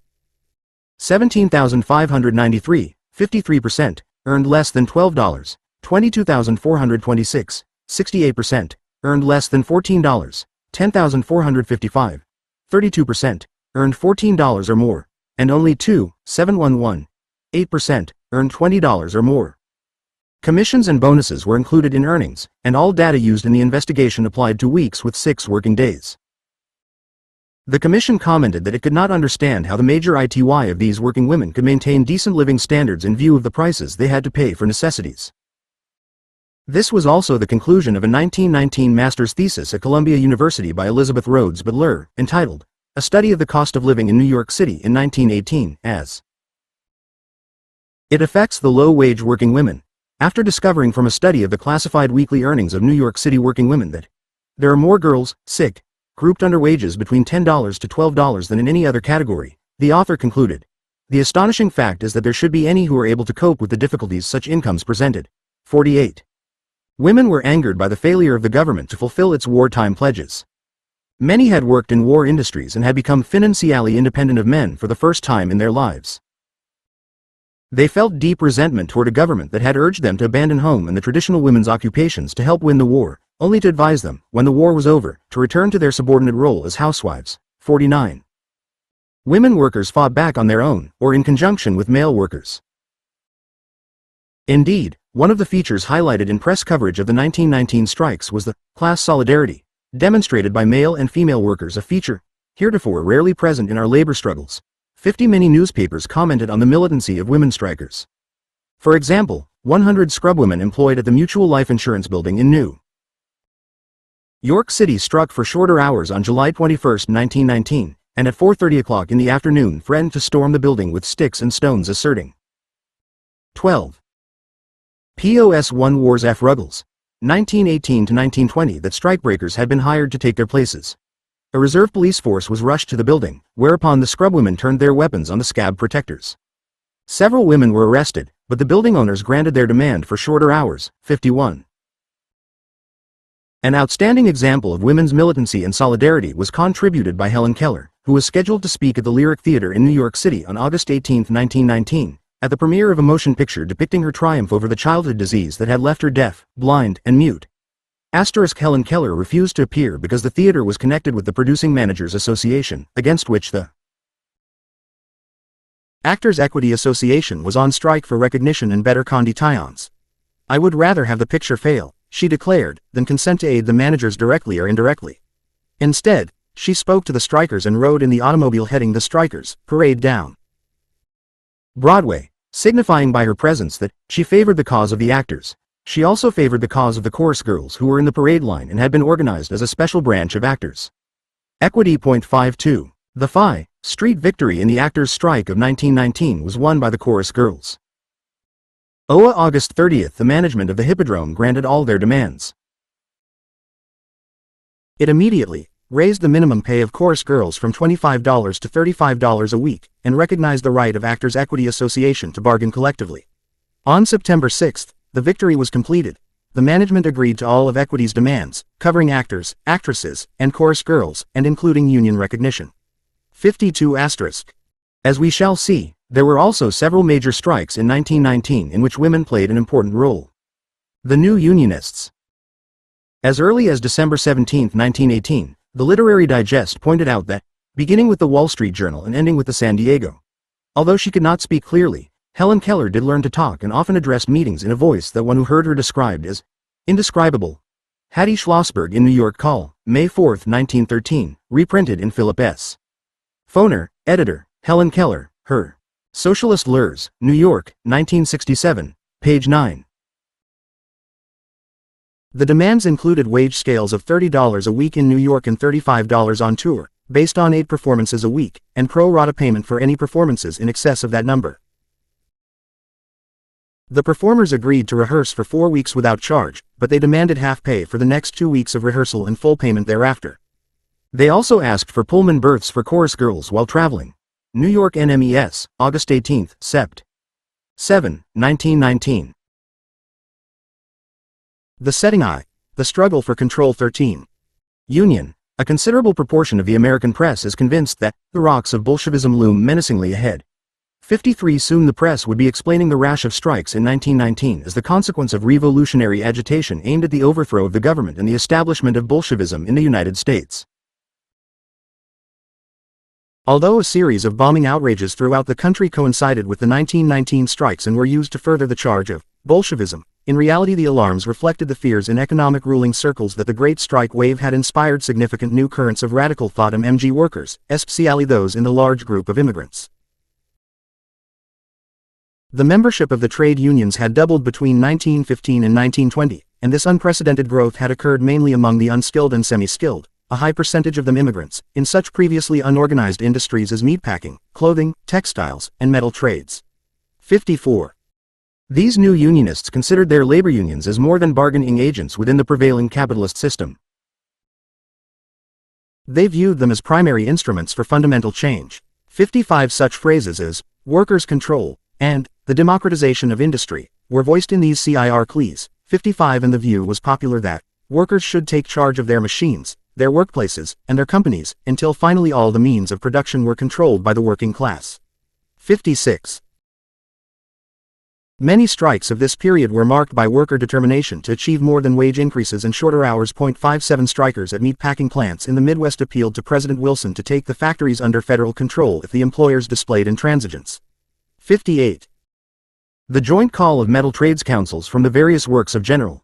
17,593, 53%, earned less than $12. 22,426, 68%, earned less than $14. 10,455, 32%, earned $14 or more, and only 2,711, 8%, earned $20 or more. Commissions and bonuses were included in earnings, and all data used in the investigation applied to weeks with 6 working days. The Commission commented that it could not understand how the major ITY of these working women could maintain decent living standards in view of the prices they had to pay for necessities. This was also the conclusion of a 1919 master's thesis at Columbia University by Elizabeth Rhodes Butler, entitled, A Study of the Cost of Living in New York City in 1918, as it affects the low-wage working women. After discovering from a study of the classified weekly earnings of New York City working women that there are more girls sick grouped under wages between $10 to $12 than in any other category, the author concluded. The astonishing fact is that there should be any who are able to cope with the difficulties such incomes presented. 48. Women were angered by the failure of the government to fulfill its wartime pledges. Many had worked in war industries and had become financially independent of men for the first time in their lives. They felt deep resentment toward a government that had urged them to abandon home and the traditional women's occupations to help win the war, only to advise them, when the war was over, to return to their subordinate role as housewives. 49. Women workers fought back on their own, or in conjunction with male workers. Indeed, one of the features highlighted in press coverage of the 1919 strikes was the class solidarity demonstrated by male and female workers, a feature heretofore rarely present in our labor struggles. 50 many newspapers commented on the militancy of women strikers. For example, 100 scrubwomen employed at the Mutual Life Insurance Building in New York City struck for shorter hours on July 21, 1919, and at 4:30 in the afternoon threatened to storm the building with sticks and stones, asserting. 12. Postwar Wars F. Ruggles, 1918 to 1920, that strikebreakers had been hired to take their places. A reserve police force was rushed to the building, whereupon the scrubwomen turned their weapons on the scab protectors. Several women were arrested, but the building owners granted their demand for shorter hours. 51. An outstanding example of women's militancy and solidarity was contributed by Helen Keller, who was scheduled to speak at the Lyric Theater in New York City on August 18, 1919, at the premiere of a motion picture depicting her triumph over the childhood disease that had left her deaf, blind, and mute. Helen Keller refused to appear because the theater was connected with the Producing Managers Association, against which the Actors' Equity Association was on strike for recognition and better conditions. "I would rather have the picture fail," she declared, "than consent to aid the managers directly or indirectly." Instead, she spoke to the strikers and rode in the automobile heading the strikers' parade down Broadway, signifying by her presence that she favored the cause of the actors. She also favored the cause of the chorus girls who were in the parade line and had been organized as a special branch of actors. Equity. 52. The Phi Street victory in the actors' strike of 1919 was won by the chorus girls. August 30, the management of the Hippodrome granted all their demands. It immediately raised the minimum pay of chorus girls from $25 to $35 a week, and recognized the right of Actors' Equity Association to bargain collectively. On September 6, the victory was completed. The management agreed to all of Equity's demands, covering actors, actresses, and chorus girls, and including union recognition. 52 asterisk. As we shall see, there were also several major strikes in 1919 in which women played an important role. The New Unionists. As early as December 17, 1918, the Literary Digest pointed out that, beginning with the Wall Street Journal and ending with the San Diego. Although she could not speak clearly, Helen Keller did learn to talk and often addressed meetings in a voice that one who heard her described as indescribable. Hattie Schlossberg in New York Call, May 4, 1913, reprinted in Philip S. Foner, editor, Helen Keller, her. Socialist Lures, New York, 1967, page 9. The demands included wage scales of $30 a week in New York and $35 on tour, based on 8 performances a week, and pro rata payment for any performances in excess of that number. The performers agreed to rehearse for 4 weeks without charge, but they demanded half pay for the next 2 weeks of rehearsal and full payment thereafter. They also asked for Pullman berths for chorus girls while traveling. New York NMES, August 18, Sept. 7, 1919. The Setting Eye. The Struggle for Control. 13. Union. A considerable proportion of the American press is convinced that the rocks of Bolshevism loom menacingly ahead. 53. Soon the press would be explaining the rash of strikes in 1919 as the consequence of revolutionary agitation aimed at the overthrow of the government and the establishment of Bolshevism in the United States. Although a series of bombing outrages throughout the country coincided with the 1919 strikes and were used to further the charge of Bolshevism, in reality the alarms reflected the fears in economic ruling circles that the Great Strike wave had inspired significant new currents of radical thought among workers, especially those in the large group of immigrants. The membership of the trade unions had doubled between 1915 and 1920, and this unprecedented growth had occurred mainly among the unskilled and semi-skilled, a high percentage of them immigrants, in such previously unorganized industries as meatpacking, clothing, textiles, and metal trades. 54. These new unionists considered their labor unions as more than bargaining agents within the prevailing capitalist system. They viewed them as primary instruments for fundamental change. 55 such phrases as workers' control and the democratization of industry were voiced in these CIR CLEs. 55 and the view was popular that workers should take charge of their machines, their workplaces, and their companies, until finally all the means of production were controlled by the working class. 56. Many strikes of this period were marked by worker determination to achieve more than wage increases and shorter hours. 57 Strikers at meatpacking plants in the Midwest appealed to President Wilson to take the factories under federal control if the employers displayed intransigence. 58. The joint call of metal trades councils from the various works of General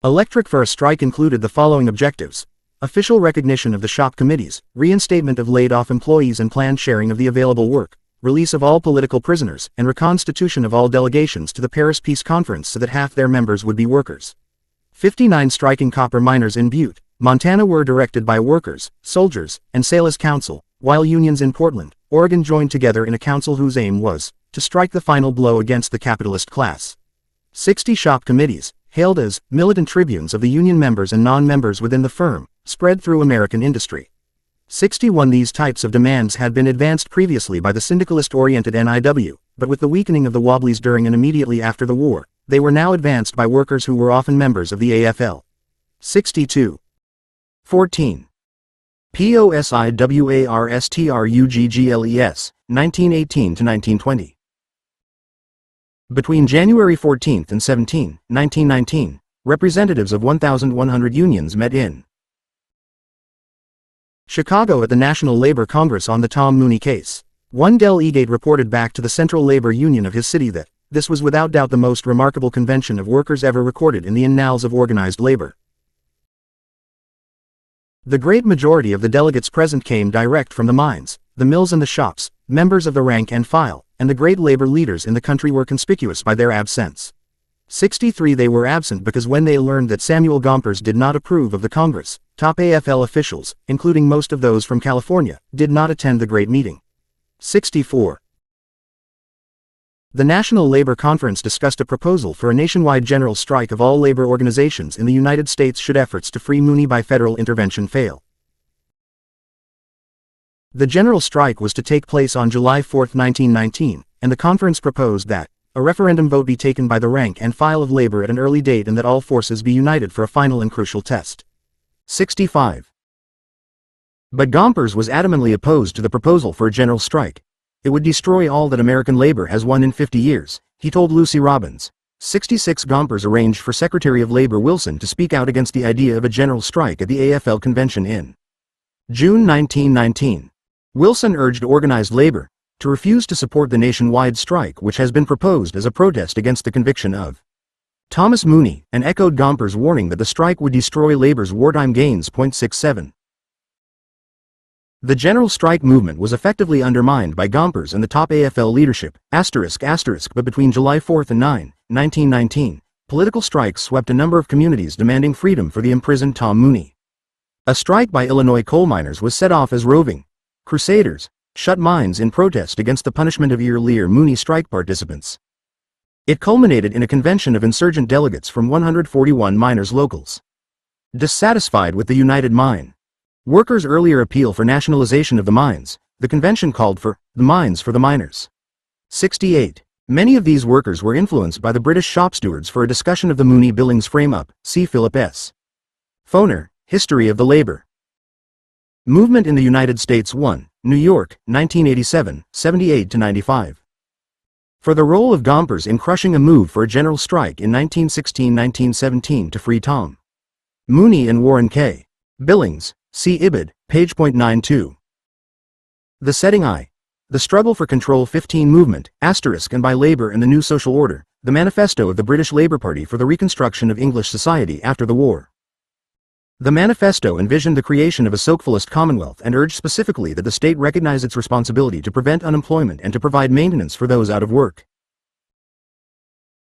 Electric for a strike included the following objectives: official recognition of the shop committees, reinstatement of laid-off employees and planned sharing of the available work, release of all political prisoners, and reconstitution of all delegations to the Paris Peace Conference so that half their members would be workers. 59 Striking copper miners in Butte, Montana were directed by workers, soldiers, and sailors' council, while unions in Portland, Oregon joined together in a council whose aim was to strike the final blow against the capitalist class. 60 Shop committees, hailed as militant tribunes of the union members and non-members within the firm, spread through American industry. 61 These types of demands had been advanced previously by the syndicalist-oriented NIW, but with the weakening of the Wobblies during and immediately after the war, they were now advanced by workers who were often members of the AFL. 62. 14. POSIWARSTRUGGLES, 1918 to 1920. Between January 14 and 17, 1919, representatives of 1,100 unions met in Chicago at the National Labor Congress on the Tom Mooney case. One delegate reported back to the Central Labor Union of his city that this was without doubt the most remarkable convention of workers ever recorded in the annals of organized labor. The great majority of the delegates present came direct from the mines, the mills and the shops. Members of the rank and file, and the great labor leaders in the country were conspicuous by their absence. 63 They were absent because when they learned that Samuel Gompers did not approve of the Congress, top AFL officials, including most of those from California, did not attend the great meeting. 64. The National Labor Conference discussed a proposal for a nationwide general strike of all labor organizations in the United States should efforts to free Mooney by federal intervention fail. The general strike was to take place on July 4, 1919, and the conference proposed that a referendum vote be taken by the rank and file of labor at an early date and that all forces be united for a final and crucial test. 65. But Gompers was adamantly opposed to the proposal for a general strike. It would destroy all that American labor has won in 50 years, he told Lucy Robbins. 66 Gompers arranged for Secretary of Labor Wilson to speak out against the idea of a general strike at the AFL convention in June 1919. Wilson urged organized labor to refuse to support the nationwide strike which has been proposed as a protest against the conviction of Thomas Mooney, and echoed Gompers' warning that the strike would destroy labor's wartime gains. 67. The general strike movement was effectively undermined by Gompers and the top AFL leadership, but between July 4 and 9, 1919, political strikes swept a number of communities demanding freedom for the imprisoned Tom Mooney. A strike by Illinois coal miners was set off as roving crusaders shut mines in protest against the punishment of earlier Mooney strike participants. It culminated in a convention of insurgent delegates from 141 miners locals. Dissatisfied with the United Mine Workers' earlier appeal for nationalization of the mines, the convention called for the mines for the miners. 68. Many of these workers were influenced by the British shop stewards for a discussion of the Mooney-Billings frame-up, see Philip S. Foner, History of the Labor Movement in the United States 1, New York, 1987, 78-95. For the role of Gompers in crushing a move for a general strike in 1916-1917 to free Tom Mooney and Warren K. Billings, see Ibid, page .92. The Setting I. The Struggle for Control 15 Movement, and by Labor and the New Social Order, the Manifesto of the British Labour Party for the Reconstruction of English Society after the War. The manifesto envisioned the creation of a socialist commonwealth and urged specifically that the state recognize its responsibility to prevent unemployment and to provide maintenance for those out of work.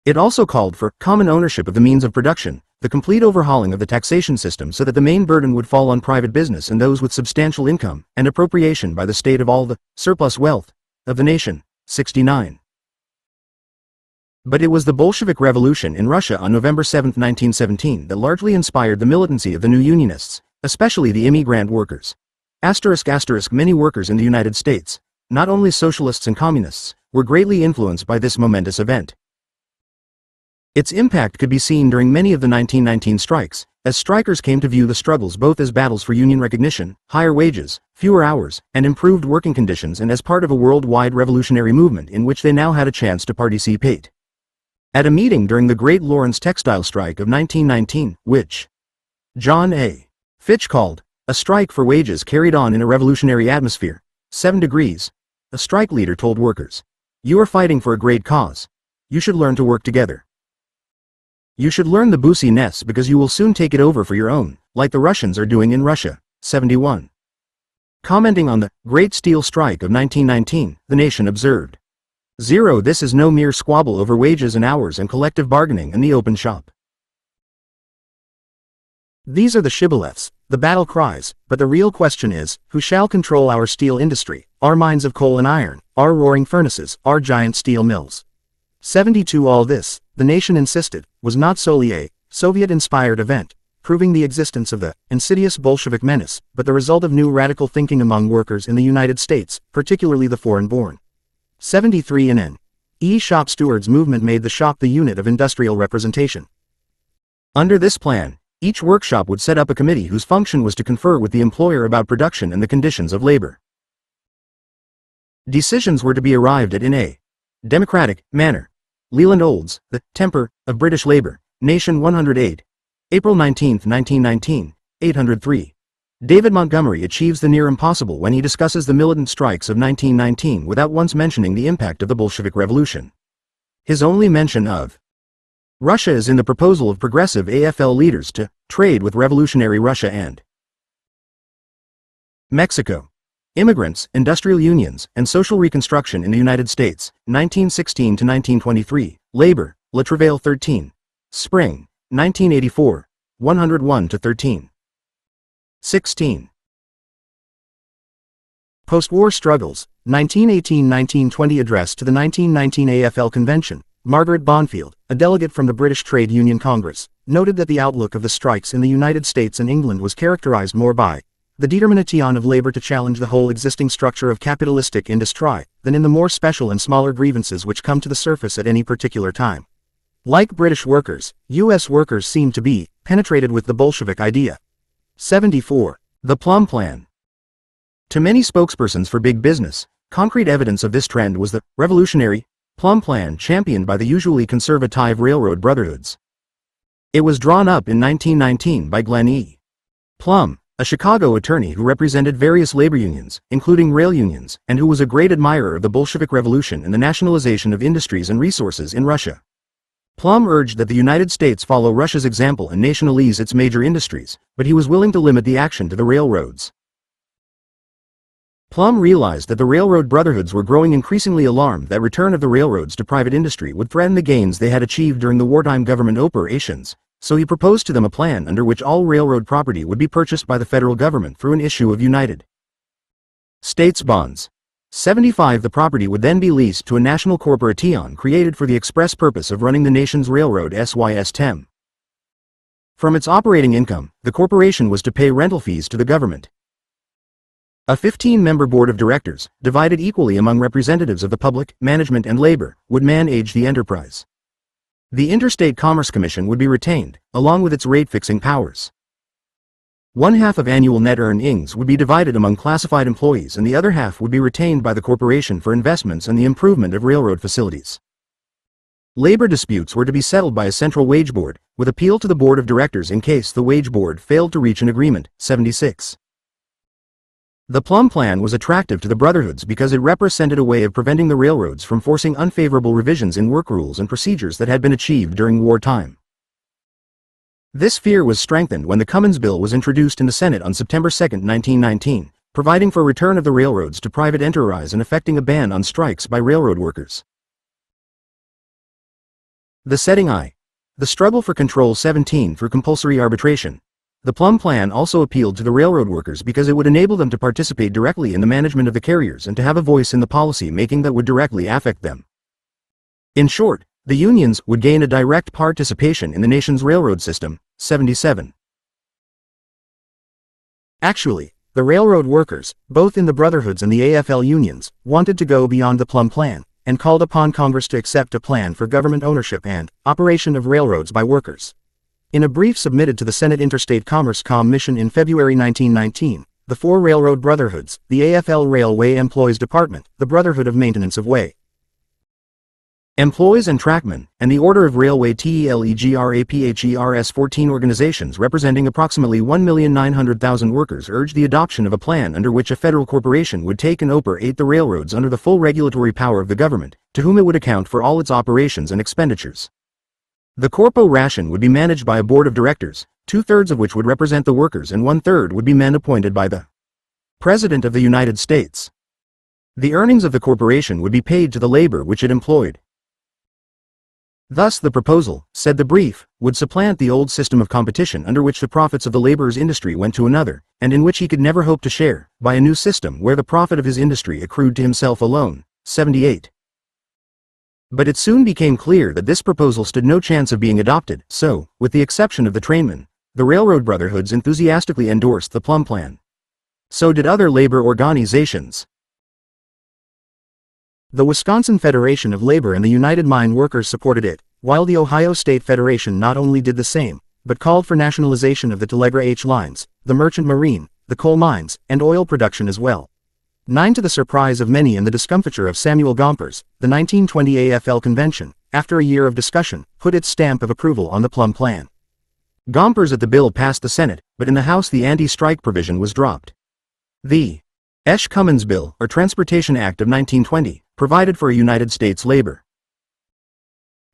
It also called for common ownership of the means of production, the complete overhauling of the taxation system so that the main burden would fall on private business and those with substantial income, and appropriation by the state of all the surplus wealth of the nation. 69. But it was the Bolshevik Revolution in Russia on November 7, 1917 that largely inspired the militancy of the new Unionists, especially the immigrant workers. Many workers in the United States, not only socialists and communists, were greatly influenced by this momentous event. Its impact could be seen during many of the 1919 strikes, as strikers came to view the struggles both as battles for union recognition, higher wages, fewer hours, and improved working conditions, and as part of a worldwide revolutionary movement in which they now had a chance to participate. At a meeting during the Great Lawrence Textile Strike of 1919, which John A. Fitch called a strike for wages carried on in a revolutionary atmosphere, 7 degrees, a strike leader told workers, "You are fighting for a great cause. You should learn to work together. You should learn the business because you will soon take it over for your own, like the Russians are doing in Russia." 71. Commenting on the Great Steel Strike of 1919, The Nation observed, This is no mere squabble over wages and hours and collective bargaining in the open shop. These are the shibboleths, the battle cries, but the real question is, who shall control our steel industry, our mines of coal and iron, our roaring furnaces, our giant steel mills? 72. All this, The Nation insisted, was not solely a Soviet-inspired event, proving the existence of the insidious Bolshevik menace, but the result of new radical thinking among workers in the United States, particularly the foreign-born. 73. An N.E. shop stewards movement made the shop the unit of industrial representation. Under this plan, each workshop would set up a committee whose function was to confer with the employer about production and the conditions of labor. Decisions were to be arrived at in a democratic manner. Leland Olds, The Temper of British Labor, Nation 108, April 19, 1919, 803. David Montgomery achieves the near impossible when he discusses the militant strikes of 1919 without once mentioning the impact of the Bolshevik Revolution. His only mention of Russia is in the proposal of progressive AFL leaders to trade with revolutionary Russia and Mexico. Immigrants, Industrial Unions, and Social Reconstruction in the United States, 1916 to 1923, Labor, Le Travail 13. Spring, 1984, 101 to 13. 16. Postwar Struggles, 1918-1920 Address to the 1919 AFL Convention. Margaret Bonfield, a delegate from the British Trade Union Congress, noted that the outlook of the strikes in the United States and England was characterized more by the determination of labor to challenge the whole existing structure of capitalistic industry, than in the more special and smaller grievances which come to the surface at any particular time. Like British workers, U.S. workers seemed to be penetrated with the Bolshevik idea. 74. The Plum Plan. To many spokespersons for big business, concrete evidence of this trend was the revolutionary Plum Plan championed by the usually conservative railroad brotherhoods. It was drawn up in 1919 by Glenn E. Plum, a Chicago attorney who represented various labor unions, including rail unions, and who was a great admirer of the Bolshevik Revolution and the nationalization of industries and resources in Russia. Plum urged that the United States follow Russia's example and nationalize its major industries, but he was willing to limit the action to the railroads. Plum realized that the railroad brotherhoods were growing increasingly alarmed that return of the railroads to private industry would threaten the gains they had achieved during the wartime government operations, so he proposed to them a plan under which all railroad property would be purchased by the federal government through an issue of United States bonds. 75. The property would then be leased to a national corporation created for the express purpose of running the nation's railroad system. From its operating income, the corporation was to pay rental fees to the government. A 15-member board of directors, divided equally among representatives of the public, management and labor, would manage the enterprise. The Interstate Commerce Commission would be retained, along with its rate-fixing powers. One half of annual net earnings would be divided among classified employees and the other half would be retained by the corporation for investments and the improvement of railroad facilities. Labor disputes were to be settled by a central wage board, with appeal to the board of directors in case the wage board failed to reach an agreement. 76. The Plum Plan was attractive to the brotherhoods because it represented a way of preventing the railroads from forcing unfavorable revisions in work rules and procedures that had been achieved during wartime. This fear was strengthened when the Cummins Bill was introduced in the Senate on September 2, 1919, providing for return of the railroads to private enterprise and effecting a ban on strikes by railroad workers. The setting I. The struggle for control 17 through compulsory arbitration. The Plum Plan also appealed to the railroad workers because it would enable them to participate directly in the management of the carriers and to have a voice in the policy making that would directly affect them. In short, The unions would gain a direct participation in the nation's railroad system. 77. Actually, the railroad workers, both in the brotherhoods and the AFL unions, wanted to go beyond the Plum Plan, and called upon Congress to accept a plan for government ownership and operation of railroads by workers. In a brief submitted to the Senate Interstate Commerce Commission in February 1919, the four railroad brotherhoods, the AFL Railway Employees Department, the Brotherhood of Maintenance of Way Employees and Trackmen, and the Order of Railway TELEGRAPHERS 14 organizations representing approximately 1,900,000 workers urged the adoption of a plan under which a federal corporation would take and operate the railroads under the full regulatory power of the government, to whom it would account for all its operations and expenditures. The corporation would be managed by a board of directors, 2/3 of which would represent the workers and 1/3 would be men appointed by the President of the United States. The earnings of the corporation would be paid to the labor which it employed. Thus the proposal, said the brief, would supplant the old system of competition under which the profits of the laborer's industry went to another, and in which he could never hope to share, by a new system where the profit of his industry accrued to himself alone. 78. But it soon became clear that this proposal stood no chance of being adopted, so, with the exception of the trainmen, the railroad brotherhoods enthusiastically endorsed the Plum Plan. So did other labor organizations. The Wisconsin Federation of Labor and the United Mine Workers supported it, while the Ohio State Federation not only did the same, but called for nationalization of the Telegra H lines, the merchant marine, the coal mines, and oil production as well. 9. To the surprise of many and the discomfiture of Samuel Gompers, the 1920 AFL Convention, after a year of discussion, put its stamp of approval on the Plum Plan. Gompers at the bill passed the Senate, but in the House the anti-strike provision was dropped. The Esch-Cummins Bill, or Transportation Act of 1920, provided for a United States labor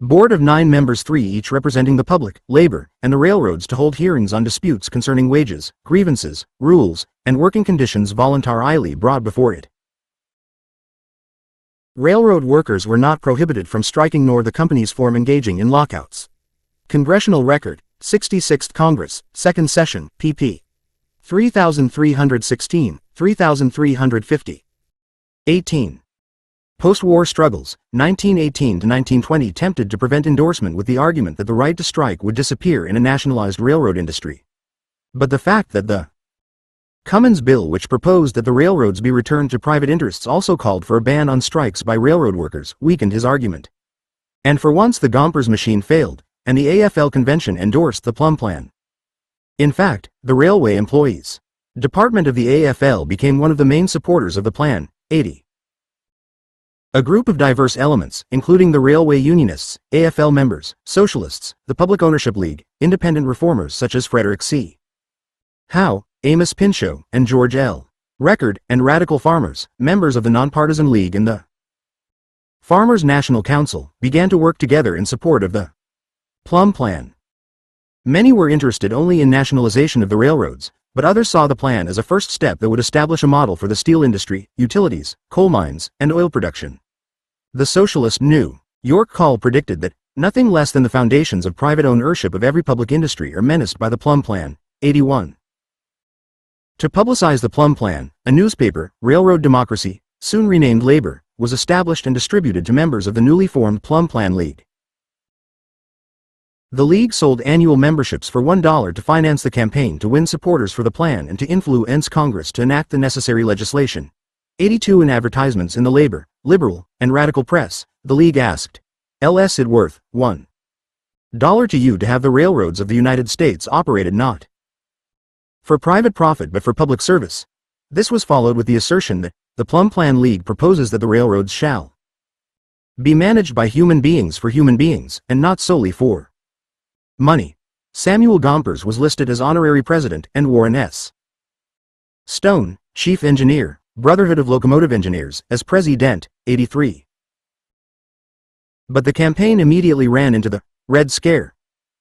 board of 9 members, 3 each representing the public, labor, and the railroads to hold hearings on disputes concerning wages, grievances, rules, and working conditions voluntarily brought before it. Railroad workers were not prohibited from striking nor the companies from engaging in lockouts. Congressional Record, 66th Congress, 2nd Session, pp. 3316, 3350. 18. Postwar Struggles, 1918 to 1920 tempted to prevent endorsement with the argument that the right to strike would disappear in a nationalized railroad industry. But the fact that the Cummins Bill, which proposed that the railroads be returned to private interests, also called for a ban on strikes by railroad workers, weakened his argument. And for once the Gompers machine failed, and the AFL convention endorsed the Plum Plan. In fact, the Railway Employees Department of the AFL became one of the main supporters of the plan. 80. A group of diverse elements, including the railway unionists, AFL members, socialists, the Public Ownership League, independent reformers such as Frederick C. Howe, Amos Pinchot, and George L. Record, and radical farmers, members of the Nonpartisan League and the Farmers' National Council, began to work together in support of the Plum Plan. Many were interested only in nationalization of the railroads, but others saw the plan as a first step that would establish a model for the steel industry, utilities, coal mines, and oil production. The socialist New York Call predicted that nothing less than the foundations of private ownership of every public industry are menaced by the Plum Plan. 81. To publicize the Plum Plan, a newspaper, Railroad Democracy, soon renamed Labor, was established and distributed to members of the newly formed Plum Plan League. The League sold annual memberships for $1 to finance the campaign to win supporters for the plan and to influence Congress to enact the necessary legislation. 82. In advertisements in the labor, liberal, and radical press, the League asked, "Is it worth $1 to you to have the railroads of the United States operated not for private profit but for public service?" This was followed with the assertion that the Plum Plan League proposes that the railroads shall be managed by human beings for human beings, and not solely for money. Samuel Gompers was listed as honorary president, and Warren S. Stone, chief engineer, Brotherhood of Locomotive Engineers, as president. 83. But the campaign immediately ran into the Red Scare.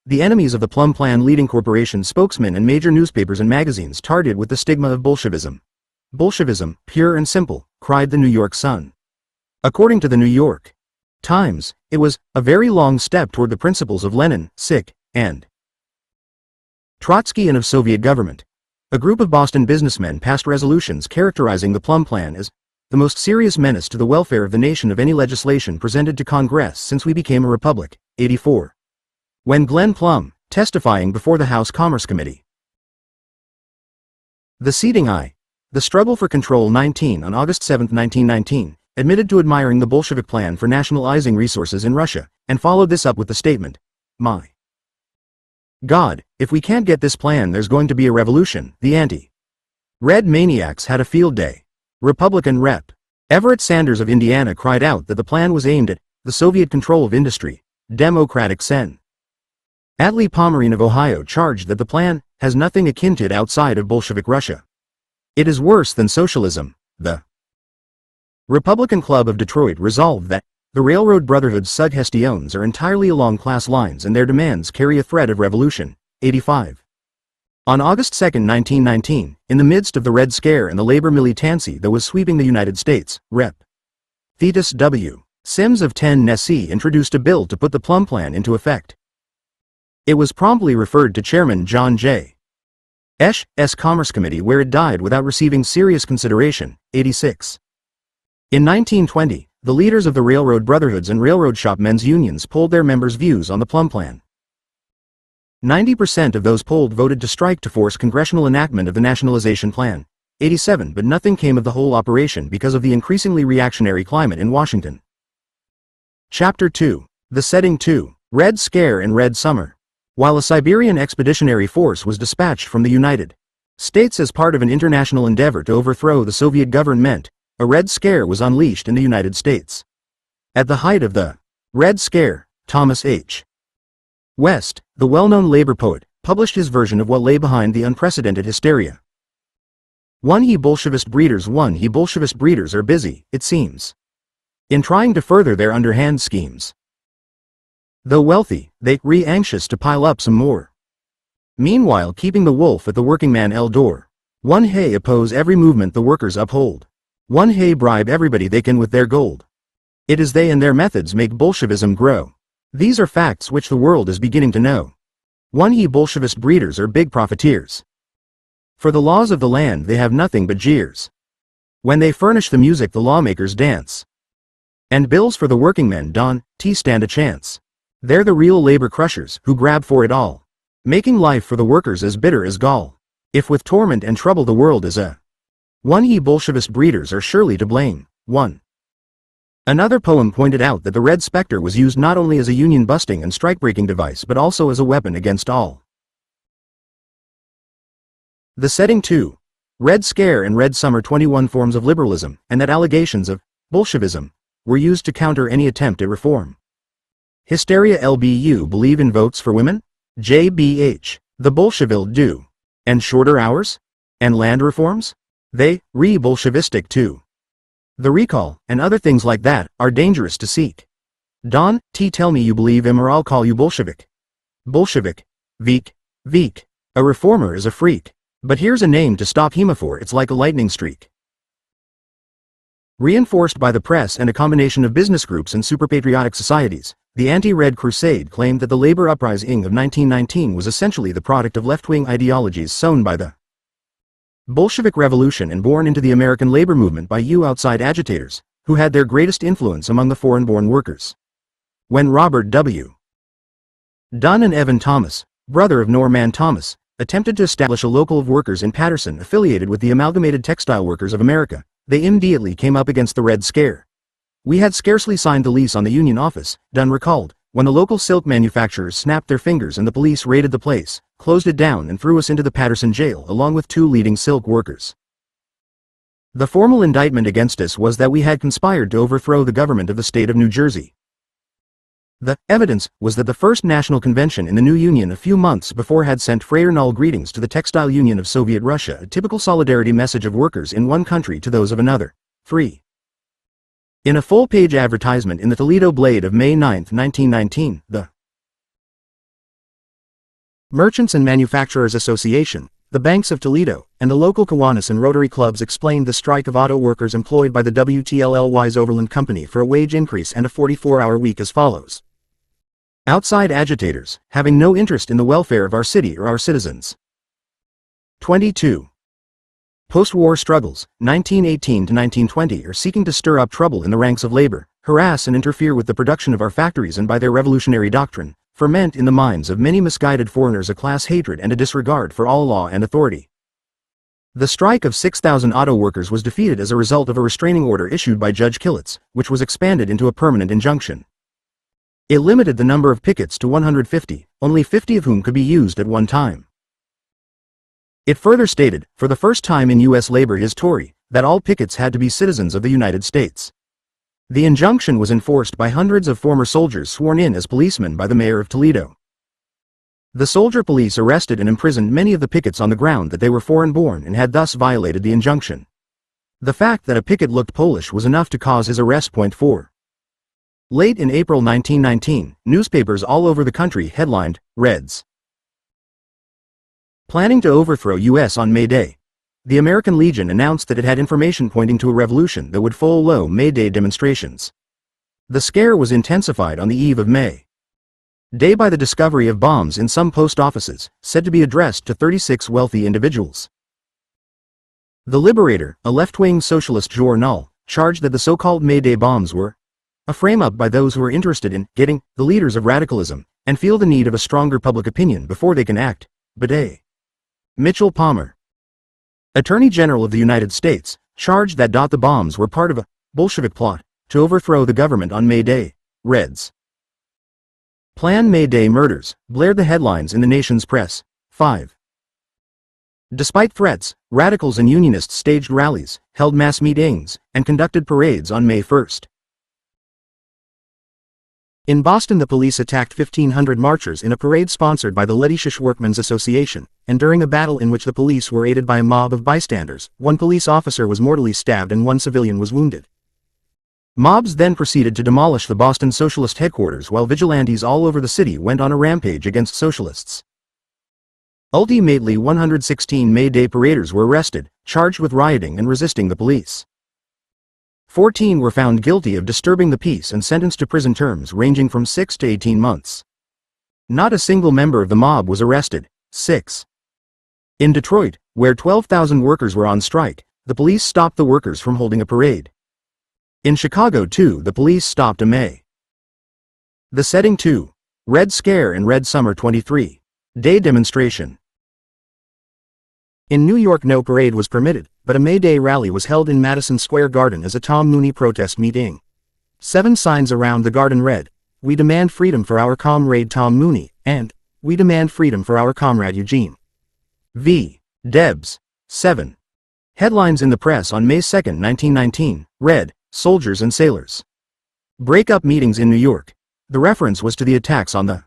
The enemies of the Plum Plan, leading corporation spokesmen and major newspapers and magazines, targeted with the stigma of Bolshevism. "Bolshevism, pure and simple," cried the New York Sun. According to the New York Times, it was a very long step toward the principles of Lenin, and Trotsky and of Soviet government. A group of Boston businessmen passed resolutions characterizing the Plum Plan as the most serious menace to the welfare of the nation of any legislation presented to Congress since we became a republic, 84. When Glenn Plum, testifying before the House Commerce Committee. The Seating Eye. The Struggle for Control 19 on August 7, 1919, admitted to admiring the Bolshevik plan for nationalizing resources in Russia, and followed this up with the statement, "My God, if we can't get this plan there's going to be a revolution." The anti-Red maniacs had a field day. Republican Rep. Everett Sanders of Indiana cried out that the plan was aimed at the Soviet control of industry. Democratic Sen. Atlee Pomerine of Ohio charged that the plan has nothing akin to it outside of Bolshevik Russia. It is worse than socialism. The Republican Club of Detroit resolved that the Railroad Brotherhood's suggestions are entirely along class lines and their demands carry a threat of revolution. 85. On August 2, 1919, in the midst of the Red Scare and the labor militancy that was sweeping the United States, Rep. Thetis W. Sims of Tennessee introduced a bill to put the Plum Plan into effect. It was promptly referred to Chairman John J. Esch's Commerce Committee where it died without receiving serious consideration. 86. In 1920, the leaders of the Railroad Brotherhoods and Railroad Shopmen's unions polled their members' views on the Plum Plan. 90% of those polled voted to strike to force congressional enactment of the nationalization plan. 87. But nothing came of the whole operation because of the increasingly reactionary climate in Washington. Chapter 2. The Setting 2. Red Scare and Red Summer. While a Siberian expeditionary force was dispatched from the United States as part of an international endeavor to overthrow the Soviet government, a Red Scare was unleashed in the United States. At the height of the Red Scare, Thomas H. West, the well-known labor poet, published his version of what lay behind the unprecedented hysteria. One he Bolshevist breeders are busy, it seems, in trying to further their underhand schemes. Though wealthy, they anxious to pile up some more. Meanwhile keeping the wolf at the working man door. One hey oppose every movement the workers uphold. One hey bribe everybody they can with their gold. It is they and their methods make Bolshevism grow. These are facts which the world is beginning to know. One he Bolshevist breeders are big profiteers. For the laws of the land they have nothing but jeers. When they furnish the music the lawmakers dance. And bills for the working men don't stand a chance. They're the real labor crushers who grab for it all, making life for the workers as bitter as gall. If with torment and trouble the world is a one he Bolshevist breeders are surely to blame. 1. Another poem pointed out that the Red Spectre was used not only as a union-busting and strike-breaking device but also as a weapon against all. The Setting 2. Red Scare and Red Summer. 21 forms of liberalism, and that allegations of Bolshevism were used to counter any attempt at reform. Hysteria. LBU believe in votes for women? JBH. The Bolshevils do. And shorter hours? And land reforms? They re-Bolshevistic too. The recall, and other things like that, are dangerous to seek. Don tell me you believe him or I'll call you Bolshevik. Bolshevik. Veek. A reformer is a freak. But here's a name to stop him for, it's like a lightning streak. Reinforced by the press and a combination of business groups and super-patriotic societies, the anti-Red Crusade claimed that the labor uprising of 1919 was essentially the product of left-wing ideologies sown by the Bolshevik Revolution and born into the American labor movement by outside agitators, who had their greatest influence among the foreign-born workers. When Robert W. Dunn and Evan Thomas, brother of Norman Thomas, attempted to establish a local of workers in Paterson affiliated with the Amalgamated Textile Workers of America, they immediately came up against the Red Scare. We had scarcely signed the lease on the union office, Dunn recalled, when the local silk manufacturers snapped their fingers and the police raided the place, closed it down and threw us into the Paterson jail along with 2 leading silk workers. The formal indictment against us was that we had conspired to overthrow the government of the state of New Jersey. The evidence was that the first national convention in the new union a few months before had sent fraternal greetings to the Textile Union of Soviet Russia, a typical solidarity message of workers in one country to those of another. 3. In a full-page advertisement in the Toledo Blade of May 9, 1919, the Merchants and Manufacturers Association, the Banks of Toledo, and the local Kiwanis and Rotary Clubs explained the strike of auto workers employed by the WTLLY's Overland Company for a wage increase and a 44-hour week as follows. Outside agitators, having no interest in the welfare of our city or our citizens. 22. Postwar Struggles, 1918 to 1920 are seeking to stir up trouble in the ranks of labor, harass and interfere with the production of our factories, and by their revolutionary doctrine, ferment in the minds of many misguided foreigners a class hatred and a disregard for all law and authority. The strike of 6,000 auto workers was defeated as a result of a restraining order issued by Judge Killitz, which was expanded into a permanent injunction. It limited the number of pickets to 150, only 50 of whom could be used at one time. It further stated, for the first time in U.S. labor history, that all pickets had to be citizens of the United States. The injunction was enforced by hundreds of former soldiers sworn in as policemen by the mayor of Toledo. The soldier police arrested and imprisoned many of the pickets on the ground that they were foreign-born and had thus violated the injunction. The fact that a picket looked Polish was enough to cause his arrest. 4. Late in April 1919, newspapers all over the country headlined, Reds planning to overthrow U.S. on May Day. The American Legion announced that it had information pointing to a revolution that would follow May Day demonstrations. The scare was intensified on the eve of May Day by the discovery of bombs in some post offices, said to be addressed to 36 wealthy individuals. The Liberator, a left-wing socialist journal, charged that the so-called May Day bombs were a frame-up by those who are interested in getting the leaders of radicalism and feel the need of a stronger public opinion before they can act. Bidet. Mitchell Palmer, Attorney General of the United States, charged that the bombs were part of a Bolshevik plot to overthrow the government on May Day. Reds plan May Day murders, blared the headlines in the nation's press. 5. Despite threats, radicals and unionists staged rallies, held mass meetings, and conducted parades on May 1. In Boston, the police attacked 1,500 marchers in a parade sponsored by the Lettish Workmen's Association, and during a battle in which the police were aided by a mob of bystanders, one police officer was mortally stabbed and one civilian was wounded. Mobs then proceeded to demolish the Boston Socialist headquarters while vigilantes all over the city went on a rampage against socialists. Ultimately 116 May Day paraders were arrested, charged with rioting and resisting the police. 14 were found guilty of disturbing the peace and sentenced to prison terms ranging from 6 to 18 months. Not a single member of the mob was arrested. 6. In Detroit, where 12,000 workers were on strike, the police stopped the workers from holding a parade. In Chicago, too, the police stopped a May the setting 2. Red Scare and Red Summer 23 Day demonstration. In New York, no parade was permitted, but a May Day rally was held in Madison Square Garden as a Tom Mooney protest meeting. 7 signs around the garden read, "We demand freedom for our comrade Tom Mooney," and "We demand freedom for our comrade Eugene V. Debs." 7. Headlines in the press on May 2, 1919, read, "Soldiers and Sailors break up meetings in New York." The reference was to the attacks on the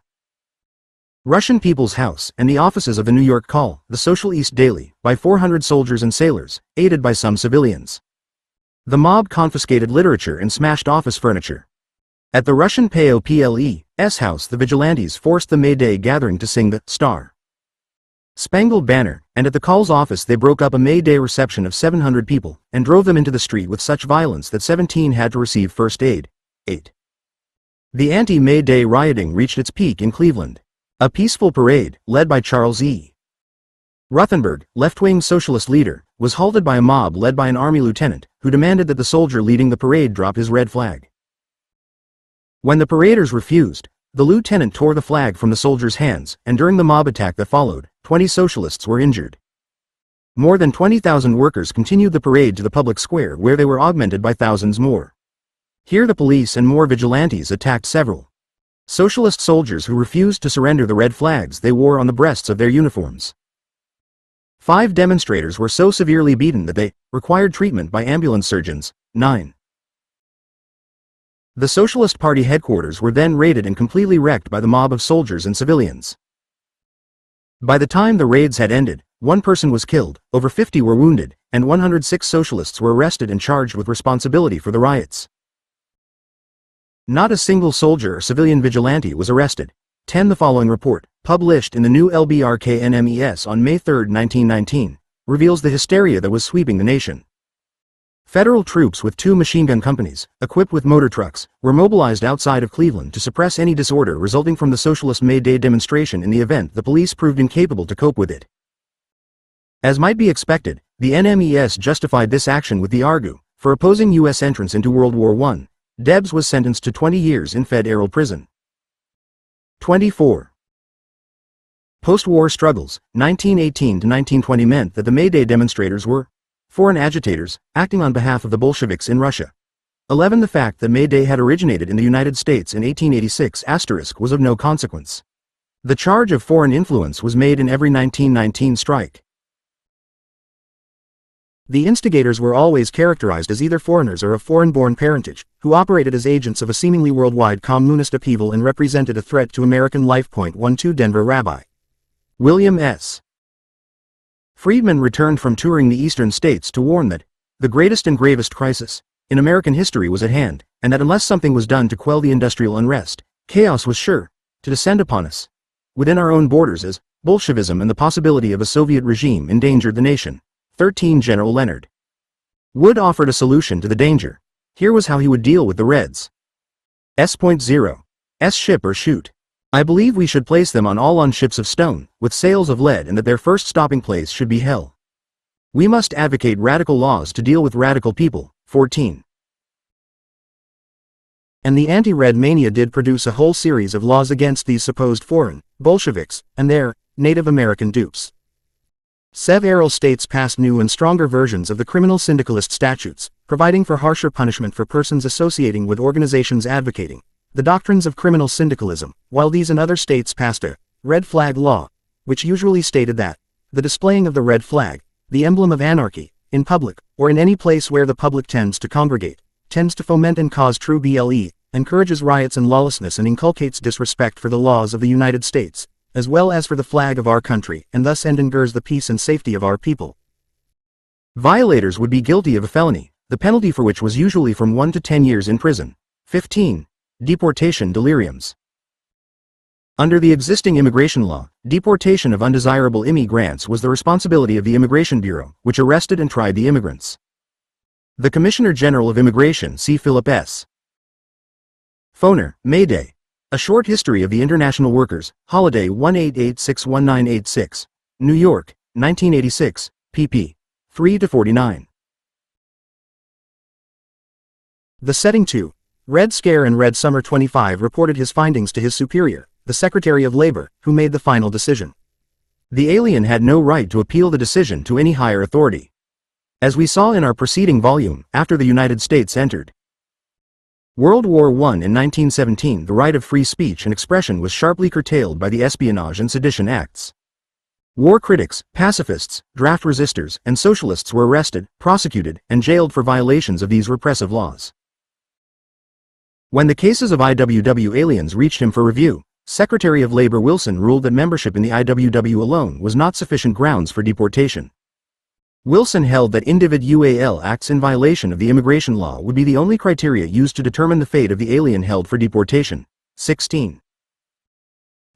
Russian People's House and the offices of the New York Call, the Social East Daily, by 400 soldiers and sailors, aided by some civilians. The mob confiscated literature and smashed office furniture. At the Russian Pople's house, the vigilantes forced the May Day gathering to sing the Star Spangled Banner, and at the Call's office they broke up a May Day reception of 700 people and drove them into the street with such violence that 17 had to receive first aid. 8. The anti-May Day rioting reached its peak in Cleveland. A peaceful parade, led by Charles E. Ruthenberg, left-wing socialist leader, was halted by a mob led by an army lieutenant, who demanded that the soldier leading the parade drop his red flag. When the paraders refused, the lieutenant tore the flag from the soldier's hands, and during the mob attack that followed, 20 socialists were injured. More than 20,000 workers continued the parade to the public square, where they were augmented by thousands more. Here the police and more vigilantes attacked several socialist soldiers who refused to surrender the red flags they wore on the breasts of their uniforms. 5 demonstrators were so severely beaten that they required treatment by ambulance surgeons. 9. The Socialist Party headquarters were then raided and completely wrecked by the mob of soldiers and civilians. By the time the raids had ended, 1 person was killed, over 50 were wounded, and 106 socialists were arrested and charged with responsibility for the riots. Not a single soldier or civilian vigilante was arrested. 10. The following report, published in the new LBRKNMES on May 3, 1919, reveals the hysteria that was sweeping the nation. Federal troops with 2 machine gun companies, equipped with motor trucks, were mobilized outside of Cleveland to suppress any disorder resulting from the Socialist May Day demonstration in the event the police proved incapable to cope with it. As might be expected, The NMES justified this action with the argue, for opposing U.S. entrance into World War I. Debs was sentenced to 20 years in federal prison. 24. Post-war struggles, 1918 to 1920 meant that the May Day demonstrators were foreign agitators, acting on behalf of the Bolsheviks in Russia. 11. The fact that May Day had originated in the United States in 1886 was of no consequence. The charge of foreign influence was made in every 1919 strike. The instigators were always characterized as either foreigners or of foreign-born parentage, who operated as agents of a seemingly worldwide communist upheaval and represented a threat to American life. 12 Denver Rabbi William S. Friedman returned from touring the eastern states to warn that the greatest and gravest crisis in American history was at hand, and that unless something was done to quell the industrial unrest, chaos was sure to descend upon us. Within our own borders, as Bolshevism and the possibility of a Soviet regime endangered the nation. 13 General Leonard Wood offered a solution to the danger. Here was how he would deal with the Reds. S.0. Ship or shoot. I believe we should place them all on ships of stone, with sails of lead, and that their first stopping place should be hell. We must advocate radical laws to deal with radical people. 14. And the anti-Red mania did produce a whole series of laws against these supposed foreign Bolsheviks and their Native American dupes. Several states passed new and stronger versions of the criminal syndicalist statutes, providing for harsher punishment for persons associating with organizations advocating the doctrines of criminal syndicalism, while these and other states passed a red flag law, which usually stated that the displaying of the red flag, the emblem of anarchy, in public, or in any place where the public tends to congregate, tends to foment and cause true BLE, encourages riots and lawlessness, and inculcates disrespect for the laws of the United States, as well as for the flag of our country, and thus endangers the peace and safety of our people. Violators would be guilty of a felony, the penalty for which was usually from 1 to 10 years in prison. 15. Deportation deliriums. Under the existing immigration law, deportation of undesirable immigrants was the responsibility of the Immigration Bureau, which arrested and tried the immigrants. The Commissioner General of Immigration, C. Philip S. Foner, May Day. A Short History of the International Workers, Holiday 188-61986, New York, 1986, pp. 3-49. The Setting 2. Red Scare and Red Summer 25 reported his findings to his superior, the Secretary of Labor, who made the final decision. The alien had no right to appeal the decision to any higher authority. As we saw in our preceding volume, after the United States entered World War I in 1917, the right of free speech and expression was sharply curtailed by the Espionage and Sedition Acts. War critics, pacifists, draft resistors, and socialists were arrested, prosecuted, and jailed for violations of these repressive laws. When the cases of IWW aliens reached him for review, Secretary of Labor Wilson ruled that membership in the IWW alone was not sufficient grounds for deportation. Wilson held that individual acts in violation of the immigration law would be the only criteria used to determine the fate of the alien held for deportation. 16.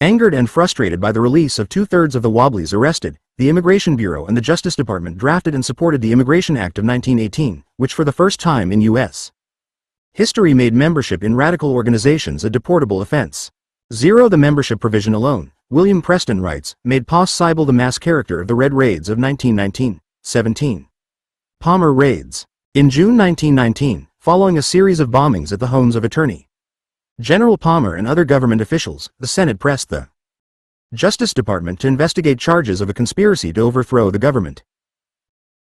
Angered and frustrated by the release of 2/3 of the Wobblies arrested, the Immigration Bureau and the Justice Department drafted and supported the Immigration Act of 1918, which for the first time in U.S. history made membership in radical organizations a deportable offense. 0. The membership provision alone, William Preston writes, made possible the mass character of the Red Raids of 1919. 17. Palmer Raids. In June 1919, following a series of bombings at the homes of Attorney General Palmer and other government officials, the Senate pressed the Justice Department to investigate charges of a conspiracy to overthrow the government.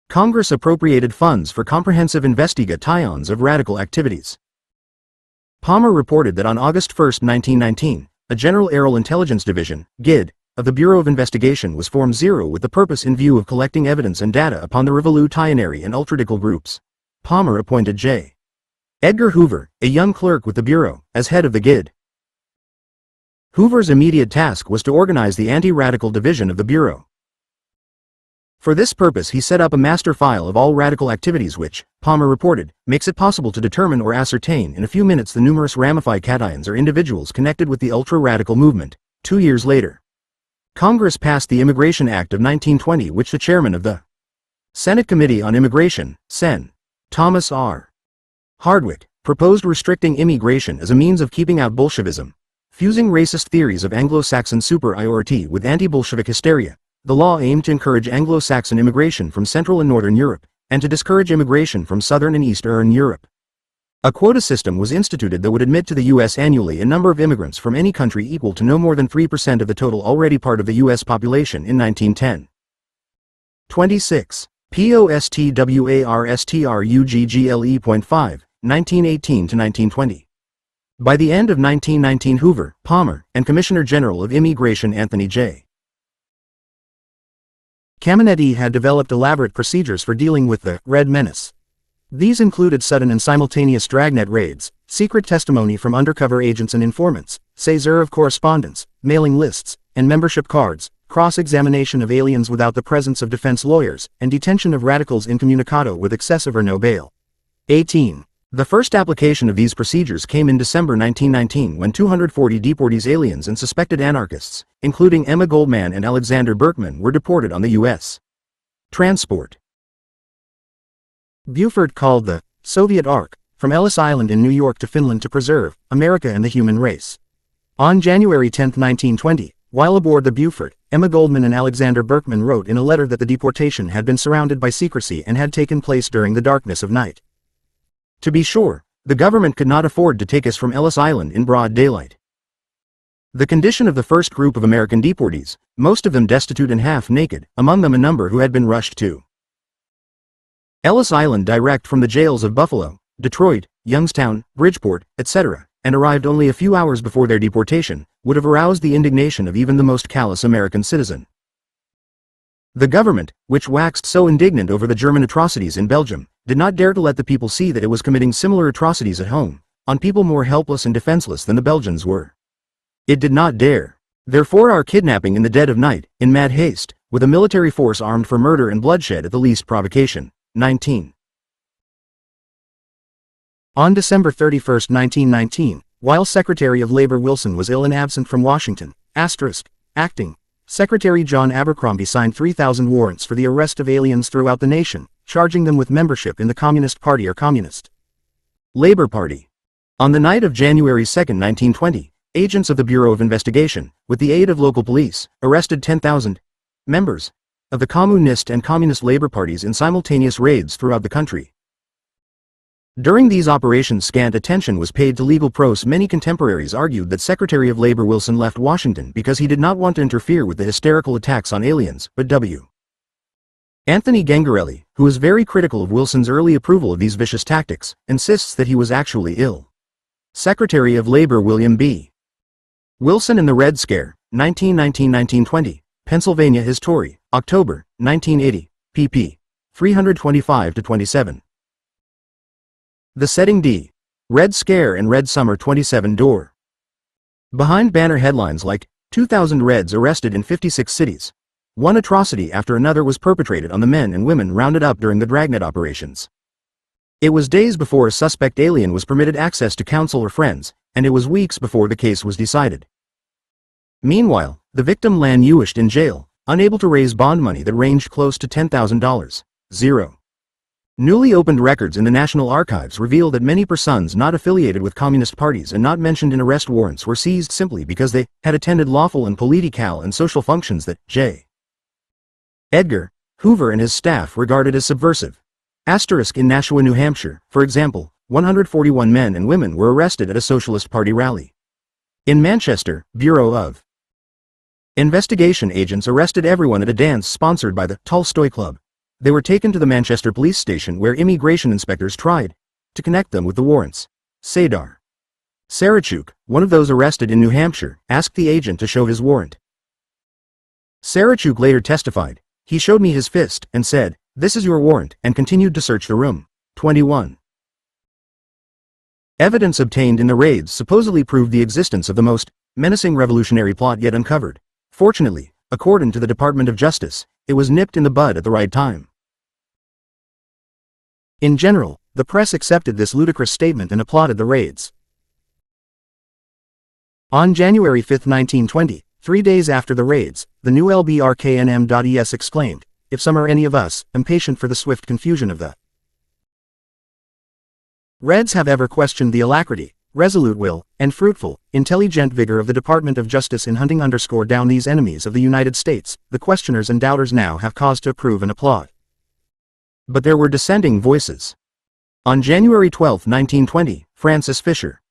Congress appropriated funds for comprehensive investigations of radical activities. Palmer reported that on August 1, 1919, a General Aerial Intelligence Division, GID, of the Bureau of Investigation was formed 0 with the purpose in view of collecting evidence and data upon the revolutionary and ultradical groups. Palmer appointed J. Edgar Hoover, a young clerk with the Bureau, as head of the GID. Hoover's immediate task was to organize the anti-radical division of the Bureau. For this purpose he set up a master file of all radical activities which, Palmer reported, makes it possible to determine or ascertain in a few minutes the numerous ramifications or individuals connected with the ultra-radical movement. 2 years later, Congress passed the Immigration Act of 1920, which the chairman of the Senate Committee on Immigration, Sen. Thomas R. Hardwick, proposed restricting immigration as a means of keeping out Bolshevism, fusing racist theories of Anglo-Saxon superiority with anti-Bolshevik hysteria. The law aimed to encourage Anglo-Saxon immigration from Central and Northern Europe, and to discourage immigration from Southern and Eastern Europe. A quota system was instituted that would admit to the U.S. annually a number of immigrants from any country equal to no more than 3% of the total already part of the U.S. population in 1910. 26. Postwar 1918 to 1920. By the end of 1919, Hoover, Palmer, and Commissioner General of Immigration Anthony J. Camenetti had developed elaborate procedures for dealing with the Red Menace. These included sudden and simultaneous dragnet raids, secret testimony from undercover agents and informants, seizure of correspondence, mailing lists, and membership cards, cross-examination of aliens without the presence of defense lawyers, and detention of radicals incommunicado with excessive or no bail. 18. The first application of these procedures came in December 1919 when 240 deportees, aliens and suspected anarchists, including Emma Goldman and Alexander Berkman, were deported on the U.S. transport. Buford called the Soviet Ark from Ellis Island in New York to Finland to preserve America and the human race. On January 10, 1920, while aboard the Buford, Emma Goldman and Alexander Berkman wrote in a letter that the deportation had been surrounded by secrecy and had taken place during the darkness of night. To be sure, the government could not afford to take us from Ellis Island in broad daylight. The condition of the first group of American deportees, most of them destitute and half naked, among them a number who had been rushed to Ellis Island direct from the jails of Buffalo, Detroit, Youngstown, Bridgeport, etc., and arrived only a few hours before their deportation, would have aroused the indignation of even the most callous American citizen. The government, which waxed so indignant over the German atrocities in Belgium, did not dare to let the people see that it was committing similar atrocities at home, on people more helpless and defenseless than the Belgians were. It did not dare. Therefore our kidnapping in the dead of night, in mad haste, with a military force armed for murder and bloodshed at the least provocation. 19. On December 31, 1919, while Secretary of Labor Wilson was ill and absent from Washington, acting Secretary John Abercrombie signed 3,000 warrants for the arrest of aliens throughout the nation, charging them with membership in the Communist Party or Communist Labor Party. On the night of January 2, 1920, agents of the Bureau of Investigation, with the aid of local police, arrested 10,000 members of the Communist and Communist Labor Parties in simultaneous raids throughout the country. During these operations scant attention was paid to legal prose. Many contemporaries argued that Secretary of Labor Wilson left Washington because he did not want to interfere with the hysterical attacks on aliens, but W. Anthony Gangarelli, who is very critical of Wilson's early approval of these vicious tactics, insists that he was actually ill. Secretary of Labor William B. Wilson and the Red Scare, 1919-1920, Pennsylvania History, October, 1980, pp. 325-27. The Setting D. Red Scare and Red Summer 27 door. Behind banner headlines like, 2,000 Reds arrested in 56 cities. One atrocity after another was perpetrated on the men and women rounded up during the dragnet operations. It was days before a suspect alien was permitted access to counsel or friends, and it was weeks before the case was decided. Meanwhile, the victim languished in jail, unable to raise bond money that ranged close to $10,000. 0. Newly opened records in the National Archives reveal that many persons not affiliated with communist parties and not mentioned in arrest warrants were seized simply because they had attended lawful and political and social functions that J. Edgar Hoover and his staff regarded as subversive. In Nashua, New Hampshire, for example, 141 men and women were arrested at a Socialist Party rally. In Manchester, Bureau of Investigation agents arrested everyone at a dance sponsored by the Tolstoy Club. They were taken to the Manchester police station where immigration inspectors tried to connect them with the warrants. Sadar Sarachuk, one of those arrested in New Hampshire, asked the agent to show his warrant. Sarachuk later testified, "He showed me his fist and said, 'This is your warrant,' and continued to search the room." 21. Evidence obtained in the raids supposedly proved the existence of the most menacing revolutionary plot yet uncovered. Fortunately, according to the Department of Justice, it was nipped in the bud at the right time. In general, the press accepted this ludicrous statement and applauded the raids. On January 5, 1920, 3 days after the raids, the new LBRKNM.es exclaimed, "If some or any of us, impatient for the swift confusion of the Reds have ever questioned the alacrity, resolute will, and fruitful, intelligent vigor of the Department of Justice in hunting down these enemies of the United States, the questioners and doubters now have cause to approve and applaud. But there were dissenting voices. On January 12, 1920, Francis Fisher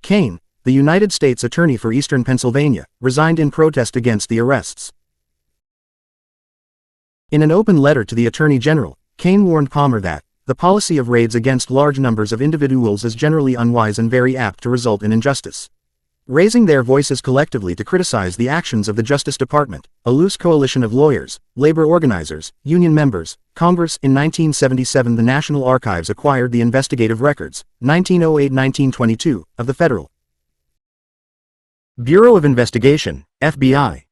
Kane, the United States Attorney for Eastern Pennsylvania, resigned in protest against the arrests. In an open letter to the Attorney General, Kane warned Palmer that the policy of raids against large numbers of individuals is generally unwise and very apt to result in injustice. Raising their voices collectively to criticize the actions of the Justice Department, a loose coalition of lawyers, labor organizers, union members, Congress. In 1977 the National Archives acquired the investigative records, 1908-1922, of the Federal Bureau of Investigation, FBI.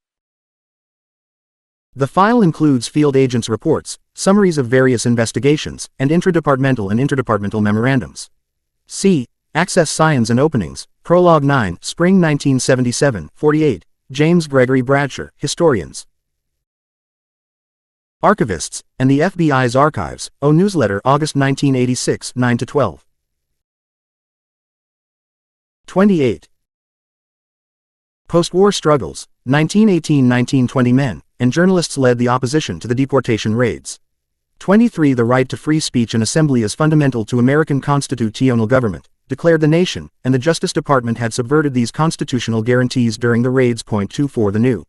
The file includes field agents' reports, summaries of various investigations, and intradepartmental and interdepartmental memorandums. C. Access Signs and Openings, Prologue 9, Spring 1977, 48, James Gregory Bradshaw, Historians, Archivists, and the FBI's Archives, O Newsletter, August 1986, 9-12. 28. Postwar Struggles, 1918-1920 men and journalists led the opposition to the deportation raids. 23. The right to free speech and assembly is fundamental to American constitutional government, declared the nation, and the Justice Department had subverted these constitutional guarantees during the raids. 24. The New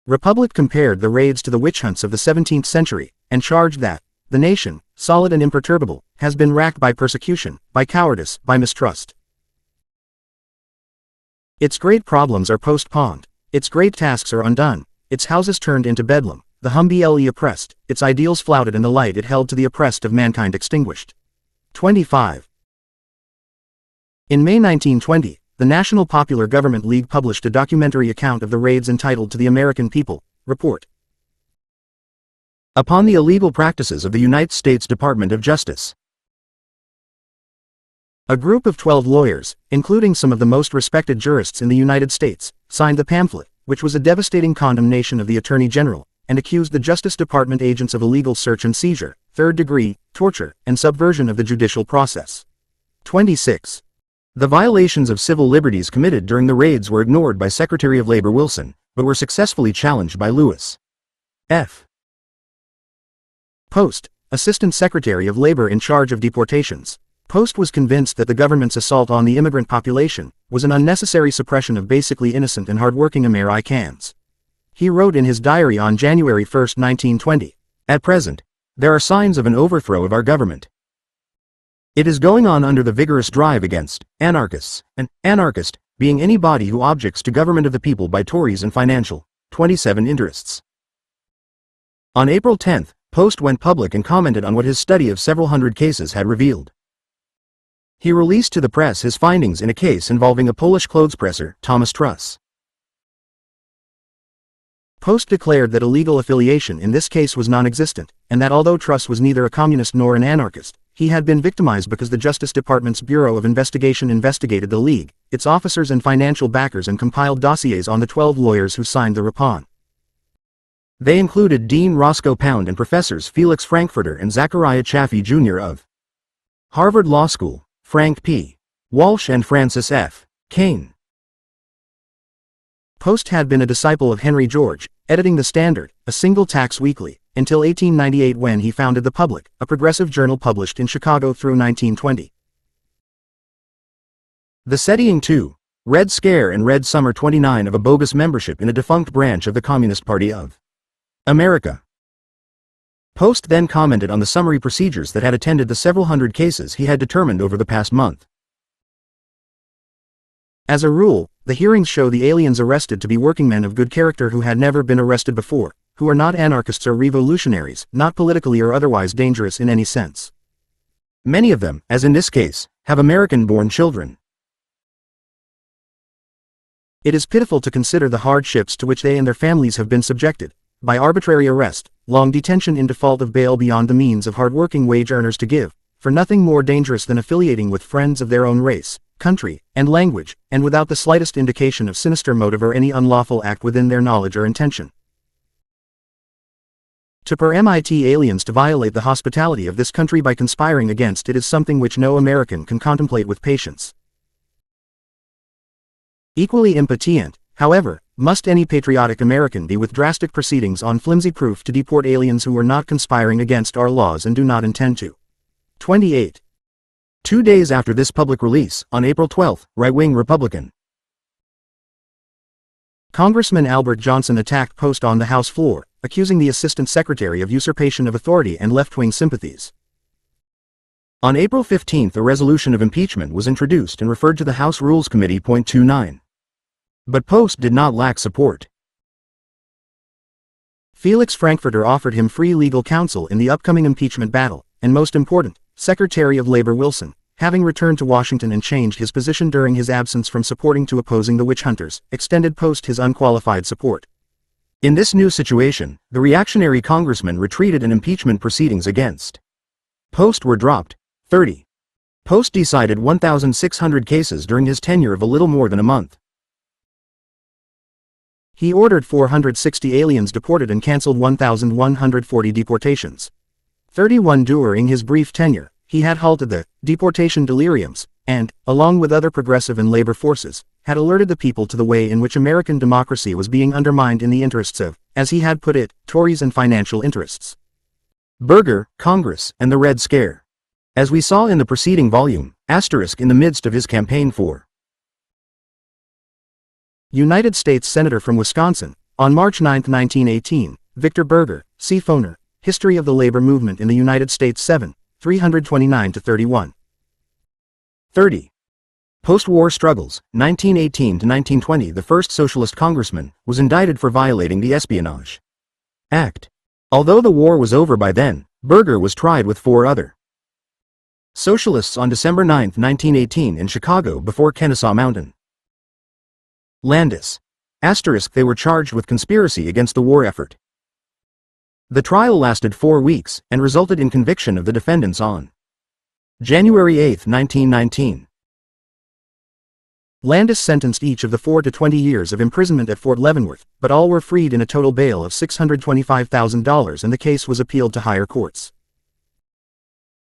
Republic compared the raids to the witch hunts of the 17th century, and charged that the nation, solid and imperturbable, has been racked by persecution, by cowardice, by mistrust. Its great problems are postponed. Its great tasks are undone, its houses turned into bedlam, the humbly oppressed, its ideals flouted and the light it held to the oppressed of mankind extinguished. 25. In May 1920, the National Popular Government League published a documentary account of the raids entitled To the American People, Report upon the illegal practices of the United States Department of Justice. A group of 12 lawyers, including some of the most respected jurists in the United States, signed the pamphlet, which was a devastating condemnation of the Attorney General, and accused the Justice Department agents of illegal search and seizure, third-degree, torture, and subversion of the judicial process. 26. The violations of civil liberties committed during the raids were ignored by Secretary of Labor Wilson, but were successfully challenged by Lewis F. Post, Assistant Secretary of Labor in charge of deportations. Post was convinced that the government's assault on the immigrant population was an unnecessary suppression of basically innocent and hardworking Americans. He wrote in his diary on January 1, 1920, "At present, there are signs of an overthrow of our government. It is going on under the vigorous drive against anarchists, an anarchist being any body who objects to government of the people by Tories and financial 27 interests." On April 10, Post went public and commented on what his study of several hundred cases had revealed. He released to the press his findings in a case involving a Polish clothespresser, Thomas Truss. Post declared that illegal affiliation in this case was non-existent, and that although Truss was neither a communist nor an anarchist, he had been victimized because the Justice Department's Bureau of Investigation investigated the League, its officers and financial backers and compiled dossiers on the 12 lawyers who signed the report. They included Dean Roscoe Pound and Professors Felix Frankfurter and Zachariah Chaffee Jr. of Harvard Law School, Frank P. Walsh and Francis F. Kane. Post had been a disciple of Henry George, editing The Standard, a single-tax weekly, until 1898 when he founded The Public, a progressive journal published in Chicago through 1920. The Setting II, Red Scare and Red Summer 29 of a bogus membership in a defunct branch of the Communist Party of America. Post then commented on the summary procedures that had attended the several hundred cases he had determined over the past month. As a rule, the hearings show the aliens arrested to be workingmen of good character who had never been arrested before, who are not anarchists or revolutionaries, not politically or otherwise dangerous in any sense. Many of them, as in this case, have American-born children. It is pitiful to consider the hardships to which they and their families have been subjected, by arbitrary arrest, long detention in default of bail beyond the means of hard-working wage earners to give, for nothing more dangerous than affiliating with friends of their own race, country, and language, and without the slightest indication of sinister motive or any unlawful act within their knowledge or intention. To permit aliens to violate the hospitality of this country by conspiring against it is something which no American can contemplate with patience. Equally impotent, however, must any patriotic American be with drastic proceedings on flimsy proof to deport aliens who are not conspiring against our laws and do not intend to. 28. 2 days after this public release, on April 12, right-wing Republican Congressman Albert Johnson attacked Post on the House floor, accusing the Assistant Secretary of usurpation of authority and left-wing sympathies. On April 15, a resolution of impeachment was introduced and referred to the House Rules Committee. 29. But Post did not lack support. Felix Frankfurter offered him free legal counsel in the upcoming impeachment battle, and most important, Secretary of Labor Wilson, having returned to Washington and changed his position during his absence from supporting to opposing the witch hunters, extended Post his unqualified support. In this new situation, the reactionary congressman retreated and impeachment proceedings against Post were dropped. 30. Post decided 1,600 cases during his tenure of a little more than a month. He ordered 460 aliens deported and canceled 1,140 deportations. 31 during his brief tenure, he had halted the deportation deliriums, and, along with other progressive and labor forces, had alerted the people to the way in which American democracy was being undermined in the interests of, as he had put it, Tories and financial interests. Burger, Congress, and the Red Scare. As we saw in the preceding volume, in the midst of his campaign for United States Senator from Wisconsin, on March 9, 1918, Victor Berger, see Foner, History of the Labor Movement in the United States 7, 329-31. 30. Postwar Struggles, 1918-1920. The first socialist congressman was indicted for violating the Espionage Act. Although the war was over by then, Berger was tried with 4 other socialists on December 9, 1918 in Chicago before Kennesaw Mountain Landis. They were charged with conspiracy against the war effort. The trial lasted 4 weeks and resulted in conviction of the defendants on January 8, 1919. Landis sentenced each of the 4 to 20 years of imprisonment at Fort Leavenworth, but all were freed in a total bail of $625,000 and the case was appealed to higher courts.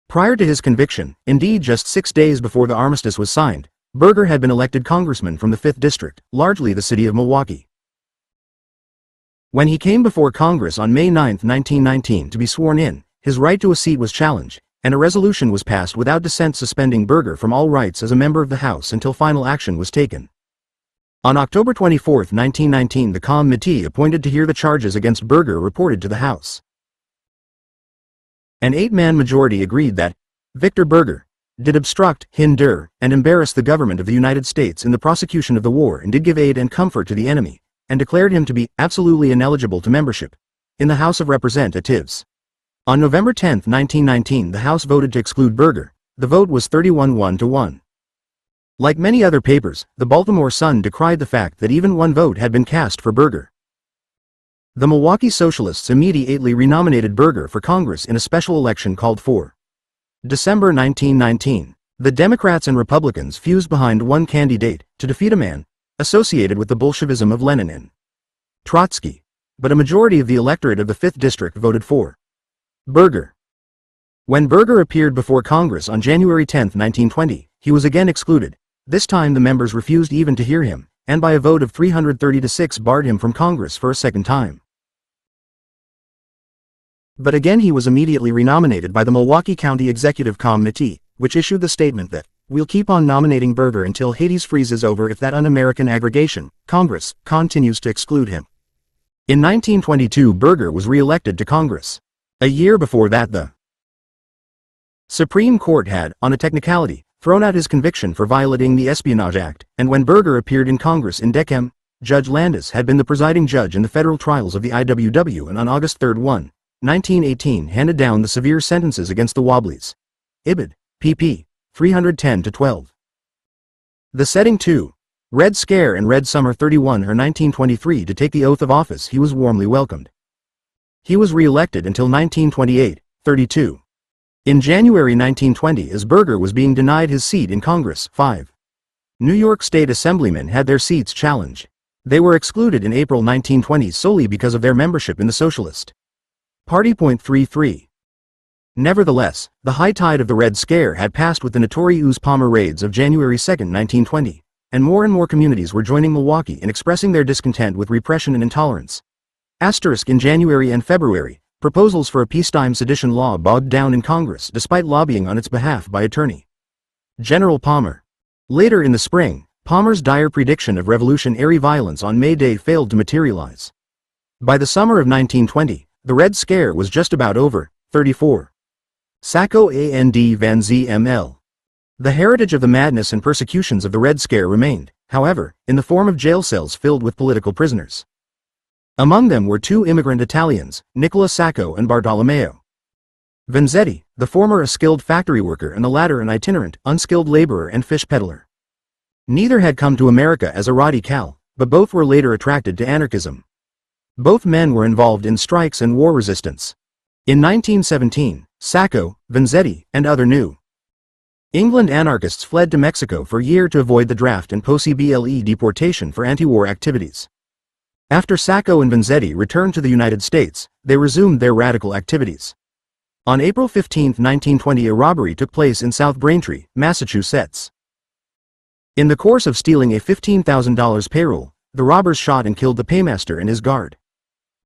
Prior to his conviction, indeed just 6 days before the armistice was signed, Berger had been elected congressman from the 5th District, largely the city of Milwaukee. When he came before Congress on May 9, 1919 to be sworn in, his right to a seat was challenged, and a resolution was passed without dissent suspending Berger from all rights as a member of the House until final action was taken. On October 24, 1919 the committee appointed to hear the charges against Berger reported to the House. An 8-man majority agreed that Victor Berger did obstruct, hinder, and embarrass the government of the United States in the prosecution of the war and did give aid and comfort to the enemy, and declared him to be absolutely ineligible to membership in the House of Representatives. On November 10, 1919 the House voted to exclude Berger. The vote was 31-1. Like many other papers, the Baltimore Sun decried the fact that even 1 vote had been cast for Berger. The Milwaukee Socialists immediately renominated Berger for Congress in a special election called for December 1919. The Democrats and Republicans fused behind one candidate to defeat a man associated with the Bolshevism of Lenin and Trotsky, but a majority of the electorate of the 5th District voted for Berger. When Berger appeared before Congress on January 10, 1920, he was again excluded. This time the members refused even to hear him, and by a vote of 330-6 barred him from Congress for a second time. But again he was immediately renominated by the Milwaukee County Executive Committee, which issued the statement that, "We'll keep on nominating Berger until Hades freezes over if that un-American aggregation, Congress, continues to exclude him." In 1922 Berger was re-elected to Congress. A year before that the Supreme Court had, on a technicality, thrown out his conviction for violating the Espionage Act, and when Berger appeared in Congress in Decem, Judge Landis had been the presiding judge in the federal trials of the IWW and on August 3, 1918 handed down the severe sentences against the Wobblies. Ibid. pp. 310-12. The setting 2. Red Scare and Red Summer 31 or 1923 to take the oath of office he was warmly welcomed. He was re-elected until 1928, 32. In January 1920 as Berger was being denied his seat in Congress, 5 New York State Assemblymen had their seats challenged. They were excluded in April 1920 solely because of their membership in the Socialist Party.33. Nevertheless, the high tide of the Red Scare had passed with the notorious Palmer raids of January 2, 1920, and more communities were joining Milwaukee in expressing their discontent with repression and intolerance. In January and February, proposals for a peacetime sedition law bogged down in Congress despite lobbying on its behalf by Attorney General Palmer. Later in the spring, Palmer's dire prediction of revolutionary violence on May Day failed to materialize. By the summer of 1920, the Red Scare was just about over. 34. Sacco and van ZML. The heritage of the madness and persecutions of the Red Scare remained, however, in the form of jail cells filled with political prisoners. Among them were two immigrant Italians, Nicola Sacco and Bartolomeo Vanzetti, the former a skilled factory worker and the latter an itinerant, unskilled laborer and fish peddler. Neither had come to America as a radical, but both were later attracted to anarchism. Both men were involved in strikes and war resistance. In 1917, Sacco, Vanzetti, and other New England anarchists fled to Mexico for a year to avoid the draft and possible deportation for anti-war activities. After Sacco and Vanzetti returned to the United States, they resumed their radical activities. On April 15, 1920, a robbery took place in South Braintree, Massachusetts. In the course of stealing a $15,000 payroll, the robbers shot and killed the paymaster and his guard.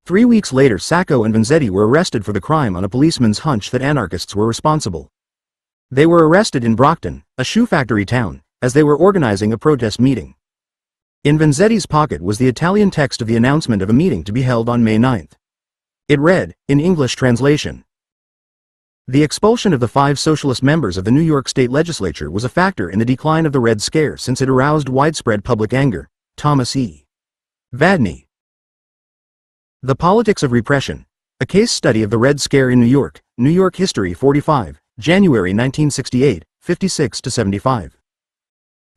3 weeks later, Sacco and Vanzetti were arrested for the crime on a policeman's hunch that anarchists were responsible. They were arrested in Brockton, a shoe factory town, as they were organizing a protest meeting. In Vanzetti's pocket was the Italian text of the announcement of a meeting to be held on May 9. It read, in English translation: "The expulsion of the 5 socialist members of the New York State Legislature was a factor in the decline of the Red Scare since it aroused widespread public anger. Thomas E. Vadney. The Politics of Repression. A Case Study of the Red Scare in New York, New York History 45, January 1968, 56-75.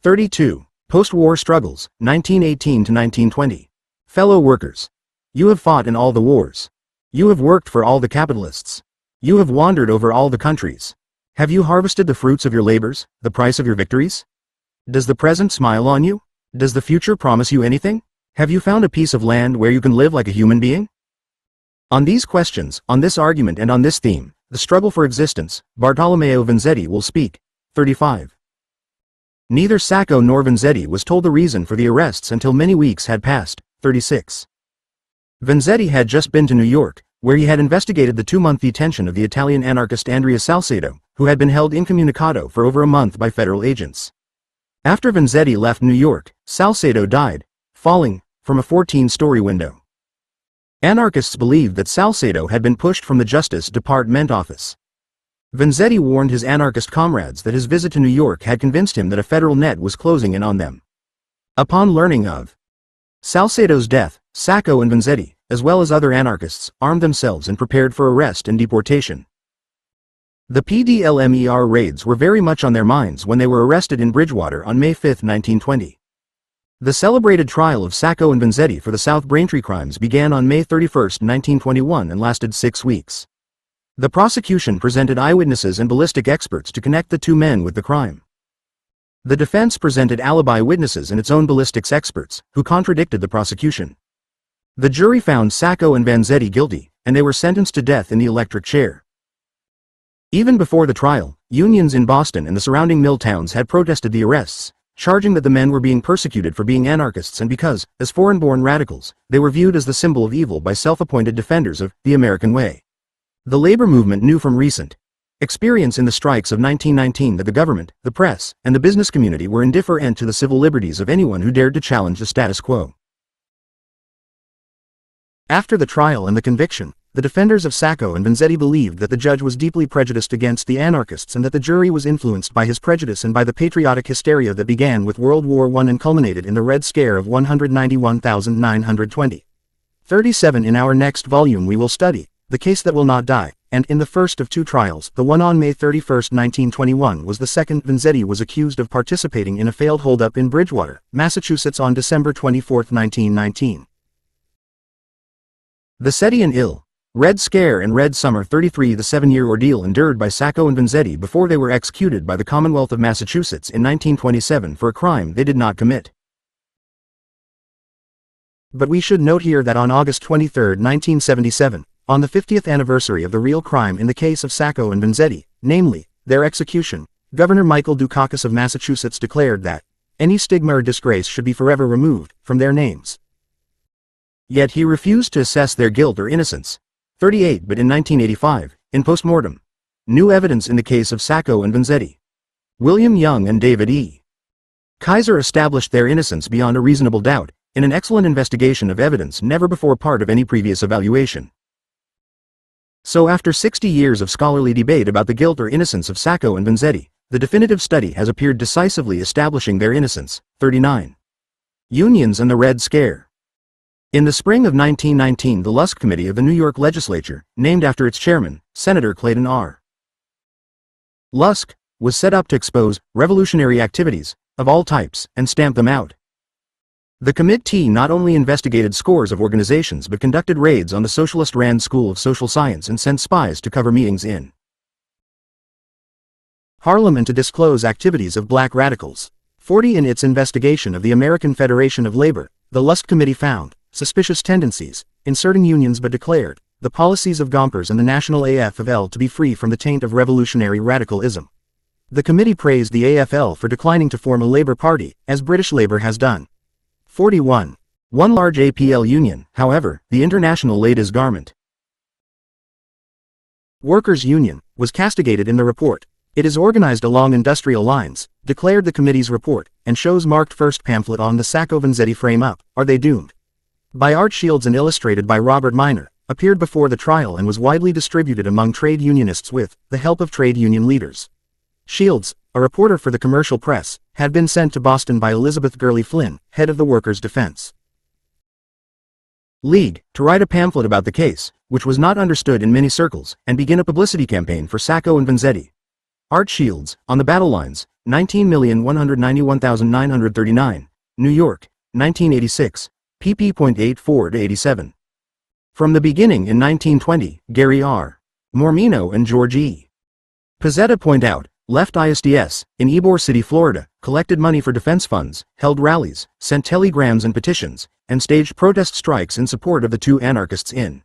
32. Postwar Struggles, 1918-1920. Fellow workers. You have fought in all the wars. You have worked for all the capitalists. You have wandered over all the countries. Have you harvested the fruits of your labors, the price of your victories? Does the present smile on you? Does the future promise you anything? Have you found a piece of land where you can live like a human being? On these questions, on this argument and on this theme, the struggle for existence, Bartolomeo Vanzetti will speak. 35. Neither Sacco nor Vanzetti was told the reason for the arrests until many weeks had passed. 36. Vanzetti had just been to New York, where he had investigated the 2-month detention of the Italian anarchist Andrea Salcedo, who had been held incommunicado for over a month by federal agents. After Vanzetti left New York, Salcedo died, falling from a 14-story window. Anarchists believed that Salcedo had been pushed from the Justice Department office. Vanzetti warned his anarchist comrades that his visit to New York had convinced him that a federal net was closing in on them. Upon learning of Salcedo's death, Sacco and Vanzetti, as well as other anarchists, armed themselves and prepared for arrest and deportation. The PDLMER raids were very much on their minds when they were arrested in Bridgewater on May 5, 1920. The celebrated trial of Sacco and Vanzetti for the South Braintree crimes began on May 31, 1921 and lasted 6 weeks. The prosecution presented eyewitnesses and ballistic experts to connect the two men with the crime. The defense presented alibi witnesses and its own ballistics experts, who contradicted the prosecution. The jury found Sacco and Vanzetti guilty, and they were sentenced to death in the electric chair. Even before the trial, unions in Boston and the surrounding mill towns had protested the arrests, charging that the men were being persecuted for being anarchists and because, as foreign-born radicals, they were viewed as the symbol of evil by self-appointed defenders of the American way. The labor movement knew from recent experience in the strikes of 1919 that the government, the press, and the business community were indifferent to the civil liberties of anyone who dared to challenge the status quo. After the trial and the conviction, the defenders of Sacco and Vanzetti believed that the judge was deeply prejudiced against the anarchists and that the jury was influenced by his prejudice and by the patriotic hysteria that began with World War I and culminated in the Red Scare of 191,920. 37. In our next volume we will study The Case That Will Not Die, and in the first of 2 trials, the one on May 31, 1921 was the second. Vanzetti was accused of participating in a failed holdup in Bridgewater, Massachusetts on December 24, 1919. The Vanzetti and Ill. Red Scare and Red Summer 33. The 7-year ordeal endured by Sacco and Vanzetti before they were executed by the Commonwealth of Massachusetts in 1927 for a crime they did not commit. But we should note here that on August 23, 1977, On the 50th anniversary of the real crime in the case of Sacco and Vanzetti, namely, their execution, Governor Michael Dukakis of Massachusetts declared that any stigma or disgrace should be forever removed from their names. Yet he refused to assess their guilt or innocence. 38. But in 1985, in postmortem, new evidence in the case of Sacco and Vanzetti, William Young and David E. Kaiser established their innocence beyond a reasonable doubt, in an excellent investigation of evidence never before part of any previous evaluation. So after 60 years of scholarly debate about the guilt or innocence of Sacco and Vanzetti, the definitive study has appeared decisively establishing their innocence. 39. Unions and the Red Scare. In the spring of 1919, the Lusk Committee of the New York Legislature, named after its chairman, Senator Clayton R. Lusk, was set up to expose revolutionary activities of all types and stamp them out. The committee not only investigated scores of organizations but conducted raids on the Socialist Rand School of Social Science and sent spies to cover meetings in Harlem and to disclose activities of black radicals. 40. In its investigation of the American Federation of Labor, the Lusk Committee found suspicious tendencies in certain unions but declared the policies of Gompers and the National AFL to be free from the taint of revolutionary radicalism. The committee praised the AFL for declining to form a labor party, as British Labour has done. 41. One large APL union, however, the International Ladies' Garment Workers' Union, was castigated in the report. It is organized along industrial lines, declared the committee's report, and shows marked first pamphlet on the Sacco-Vanzetti frame-up, Are They Doomed? By Art Shields and illustrated by Robert Minor, appeared before the trial and was widely distributed among trade unionists with the help of trade union leaders. Shields, a reporter for the commercial press, had been sent to Boston by Elizabeth Gurley Flynn, head of the Workers' Defense League, to write a pamphlet about the case, which was not understood in many circles, and begin a publicity campaign for Sacco and Vanzetti. Art Shields, On the Battle Lines, 19,191,939, New York, 1986, pp.84-87. From the beginning in 1920, Gary R. Mormino and George E. Pizzetta point out, left ISDS, in Ybor City, Florida, collected money for defense funds, held rallies, sent telegrams and petitions, and staged protest strikes in support of the two anarchists in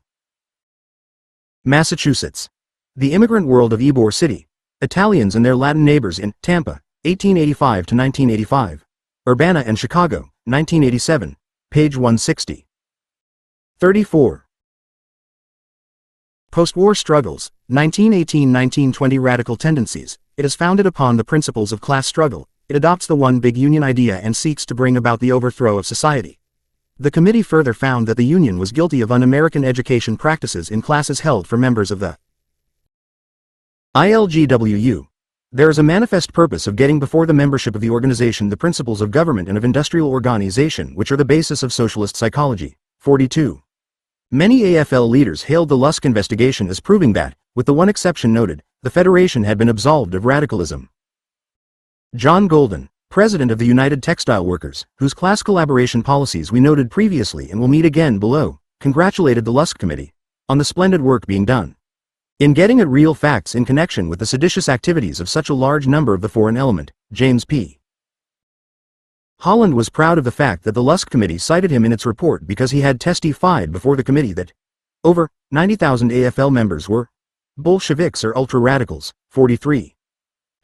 Massachusetts. The Immigrant World of Ybor City. Italians and their Latin neighbors in Tampa, 1885 to 1985. Urbana and Chicago, 1987, page 160. 34. Postwar Struggles, 1918-1920 Radical Tendencies. It is founded upon the principles of class struggle. It adopts the one big union idea and seeks to bring about the overthrow of society. The committee further found that the union was guilty of un-American education practices in classes held for members of the ILGWU. There is a manifest purpose of getting before the membership of the organization the principles of government and of industrial organization which are the basis of socialist psychology. 42. Many AFL leaders hailed the Lusk investigation as proving that, with the one exception noted, the Federation had been absolved of radicalism. John Golden, president of the United Textile Workers, whose class collaboration policies we noted previously and will meet again below, congratulated the Lusk Committee on the splendid work being done in getting at real facts in connection with the seditious activities of such a large number of the foreign element. James P. Holland was proud of the fact that the Lusk Committee cited him in its report because he had testified before the committee that over 90,000 AFL members were Bolsheviks or ultra-radicals. 43.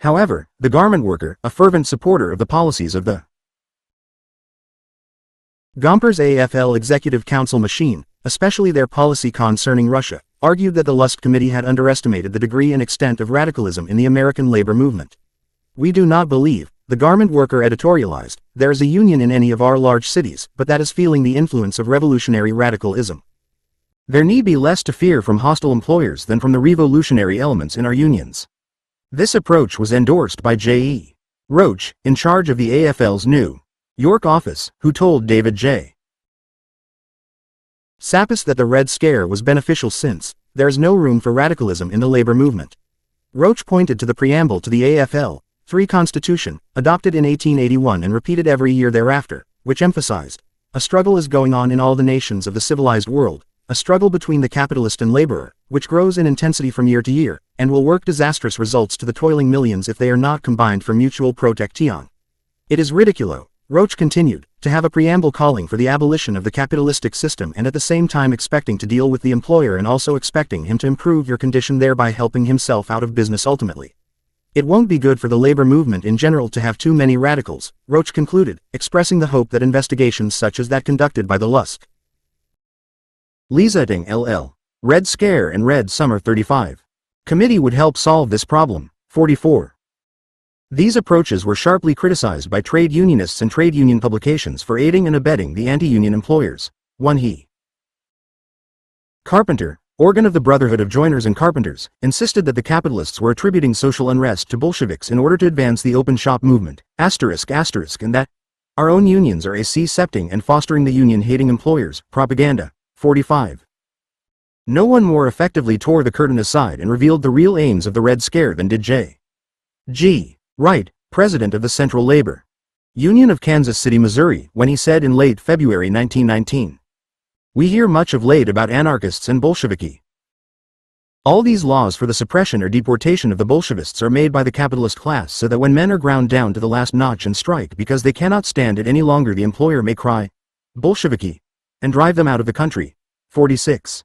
However, the garment worker, a fervent supporter of the policies of the Gompers AFL Executive Council machine, especially their policy concerning Russia, argued that the Lusk Committee had underestimated the degree and extent of radicalism in the American labor movement. We do not believe, the garment worker editorialized, there is a union in any of our large cities, but that is feeling the influence of revolutionary radicalism. There need be less to fear from hostile employers than from the revolutionary elements in our unions. This approach was endorsed by J.E. Roach, in charge of the AFL's New York office, who told David J. Sappis that the Red Scare was beneficial since there is no room for radicalism in the labor movement. Roach pointed to the preamble to the AFL 3 Constitution, adopted in 1881 and repeated every year thereafter, which emphasized, a struggle is going on in all the nations of the civilized world, a struggle between the capitalist and laborer, which grows in intensity from year to year, and will work disastrous results to the toiling millions if they are not combined for mutual protection. It is ridiculous Roach continued, to have a preamble calling for the abolition of the capitalistic system and at the same time expecting to deal with the employer and also expecting him to improve your condition, thereby helping himself out of business ultimately. It won't be good for the labor movement in general to have too many radicals, Roach concluded, expressing the hope that investigations such as that conducted by the Lusk Leasetting LL. Red Scare and Red Summer 35. Committee would help solve this problem. 44. These approaches were sharply criticized by trade unionists and trade union publications for aiding and abetting the anti-union employers. 1 He. Carpenter, organ of the Brotherhood of Joiners and Carpenters, insisted that the capitalists were attributing social unrest to Bolsheviks in order to advance the open shop movement, and that our own unions are accepting and fostering the union-hating employers, propaganda. 45. No one more effectively tore the curtain aside and revealed the real aims of the Red Scare than did J.G. Wright, president of the Central Labor Union of Kansas City, Missouri, when he said in late February 1919, "We hear much of late about anarchists and Bolsheviki. All these laws for the suppression or deportation of the Bolshevists are made by the capitalist class so that when men are ground down to the last notch and strike because they cannot stand it any longer, the employer may cry, 'Bolsheviki,' and drive them out of the country." 46.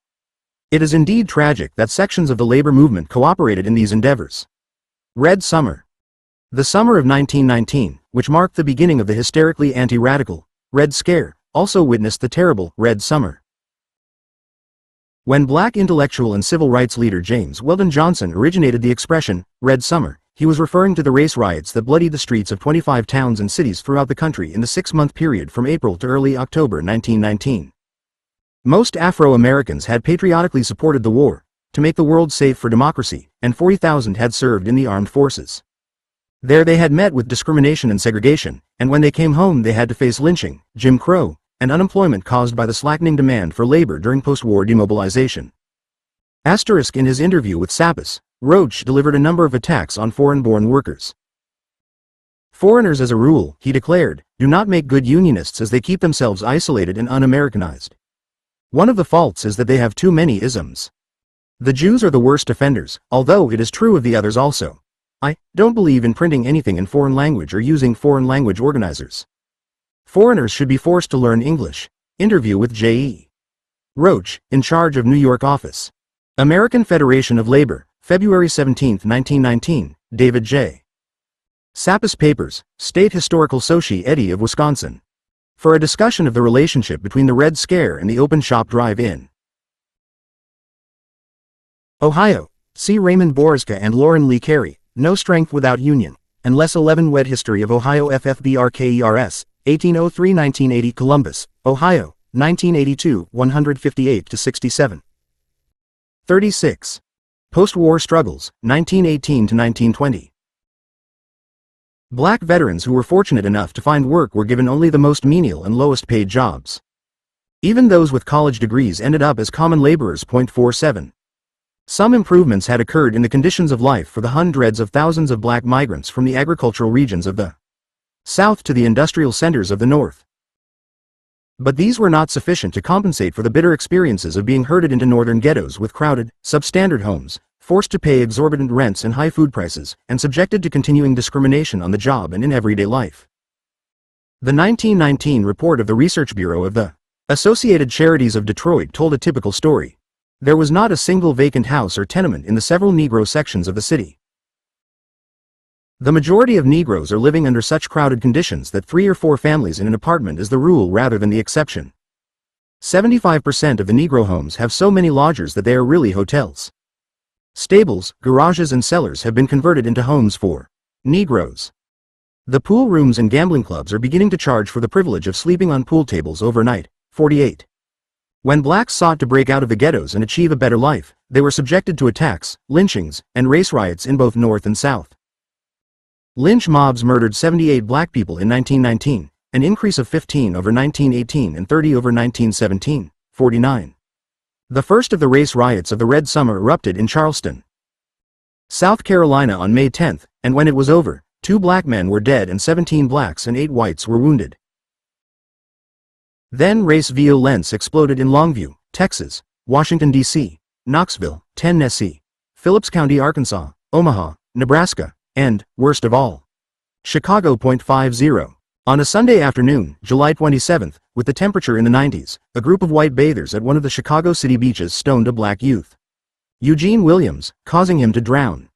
It is indeed tragic that sections of the labor movement cooperated in these endeavors. Red Summer. The summer of 1919, which marked the beginning of the hysterically anti-radical Red Scare, also witnessed the terrible Red Summer. When black intellectual and civil rights leader James Weldon Johnson originated the expression, Red Summer, he was referring to the race riots that bloodied the streets of 25 towns and cities throughout the country in the 6-month period from April to early October 1919. Most Afro-Americans had patriotically supported the war, to make the world safe for democracy, and 40,000 had served in the armed forces. There they had met with discrimination and segregation, and when they came home they had to face lynching, Jim Crow, and unemployment caused by the slackening demand for labor during post-war demobilization. In his interview with Sapis, Roach delivered a number of attacks on foreign-born workers. Foreigners as a rule, he declared, do not make good unionists as they keep themselves isolated and un-Americanized. One of the faults is that they have too many isms. The Jews are the worst offenders, although it is true of the others also. I don't believe in printing anything in foreign language or using foreign language organizers. Foreigners should be forced to learn English. Interview with J.E. Roach, in charge of New York office. American Federation of Labor, February 17, 1919, David J. Sapis Papers, State Historical Society of Wisconsin. For a discussion of the relationship between the Red Scare and the open shop drive-in. Ohio. See Raymond Borska and Lauren Lee Carey, No Strength Without Union, and Les 11 Wed History of Ohio FFBRKERS, 1803-1980 Columbus, Ohio, 1982, 158-67. 36. Postwar Struggles, 1918-1920. Black veterans who were fortunate enough to find work were given only the most menial and lowest paid jobs. Even those with college degrees ended up as common laborers. 47. Some improvements had occurred in the conditions of life for the hundreds of thousands of black migrants from the agricultural regions of the South to the industrial centers of the North. But these were not sufficient to compensate for the bitter experiences of being herded into northern ghettos with crowded, substandard homes, forced to pay exorbitant rents and high food prices, and subjected to continuing discrimination on the job and in everyday life. The 1919 report of the Research Bureau of the Associated Charities of Detroit told a typical story. There was not a single vacant house or tenement in the several Negro sections of the city. The majority of Negroes are living under such crowded conditions that 3 or 4 families in an apartment is the rule rather than the exception. 75% of the Negro homes have so many lodgers that they are really hotels. Stables, garages and cellars have been converted into homes for Negroes. The pool rooms and gambling clubs are beginning to charge for the privilege of sleeping on pool tables overnight. 48. When blacks sought to break out of the ghettos and achieve a better life, they were subjected to attacks, lynchings, and race riots in both North and South. Lynch mobs murdered 78 black people in 1919, an increase of 15 over 1918 and 30 over 1917. 49. The first of the race riots of the Red Summer erupted in Charleston, South Carolina on May 10, and when it was over, 2 black men were dead and 17 blacks and 8 whites were wounded. Then race violence exploded in Longview, Texas, Washington, D.C., Knoxville, Tennessee, Phillips County, Arkansas, Omaha, Nebraska, and, worst of all, Chicago. 50. On a Sunday afternoon, July 27th, with the temperature in the 90s, a group of white bathers at one of the Chicago city beaches stoned a black youth, Eugene Williams, causing him to drown.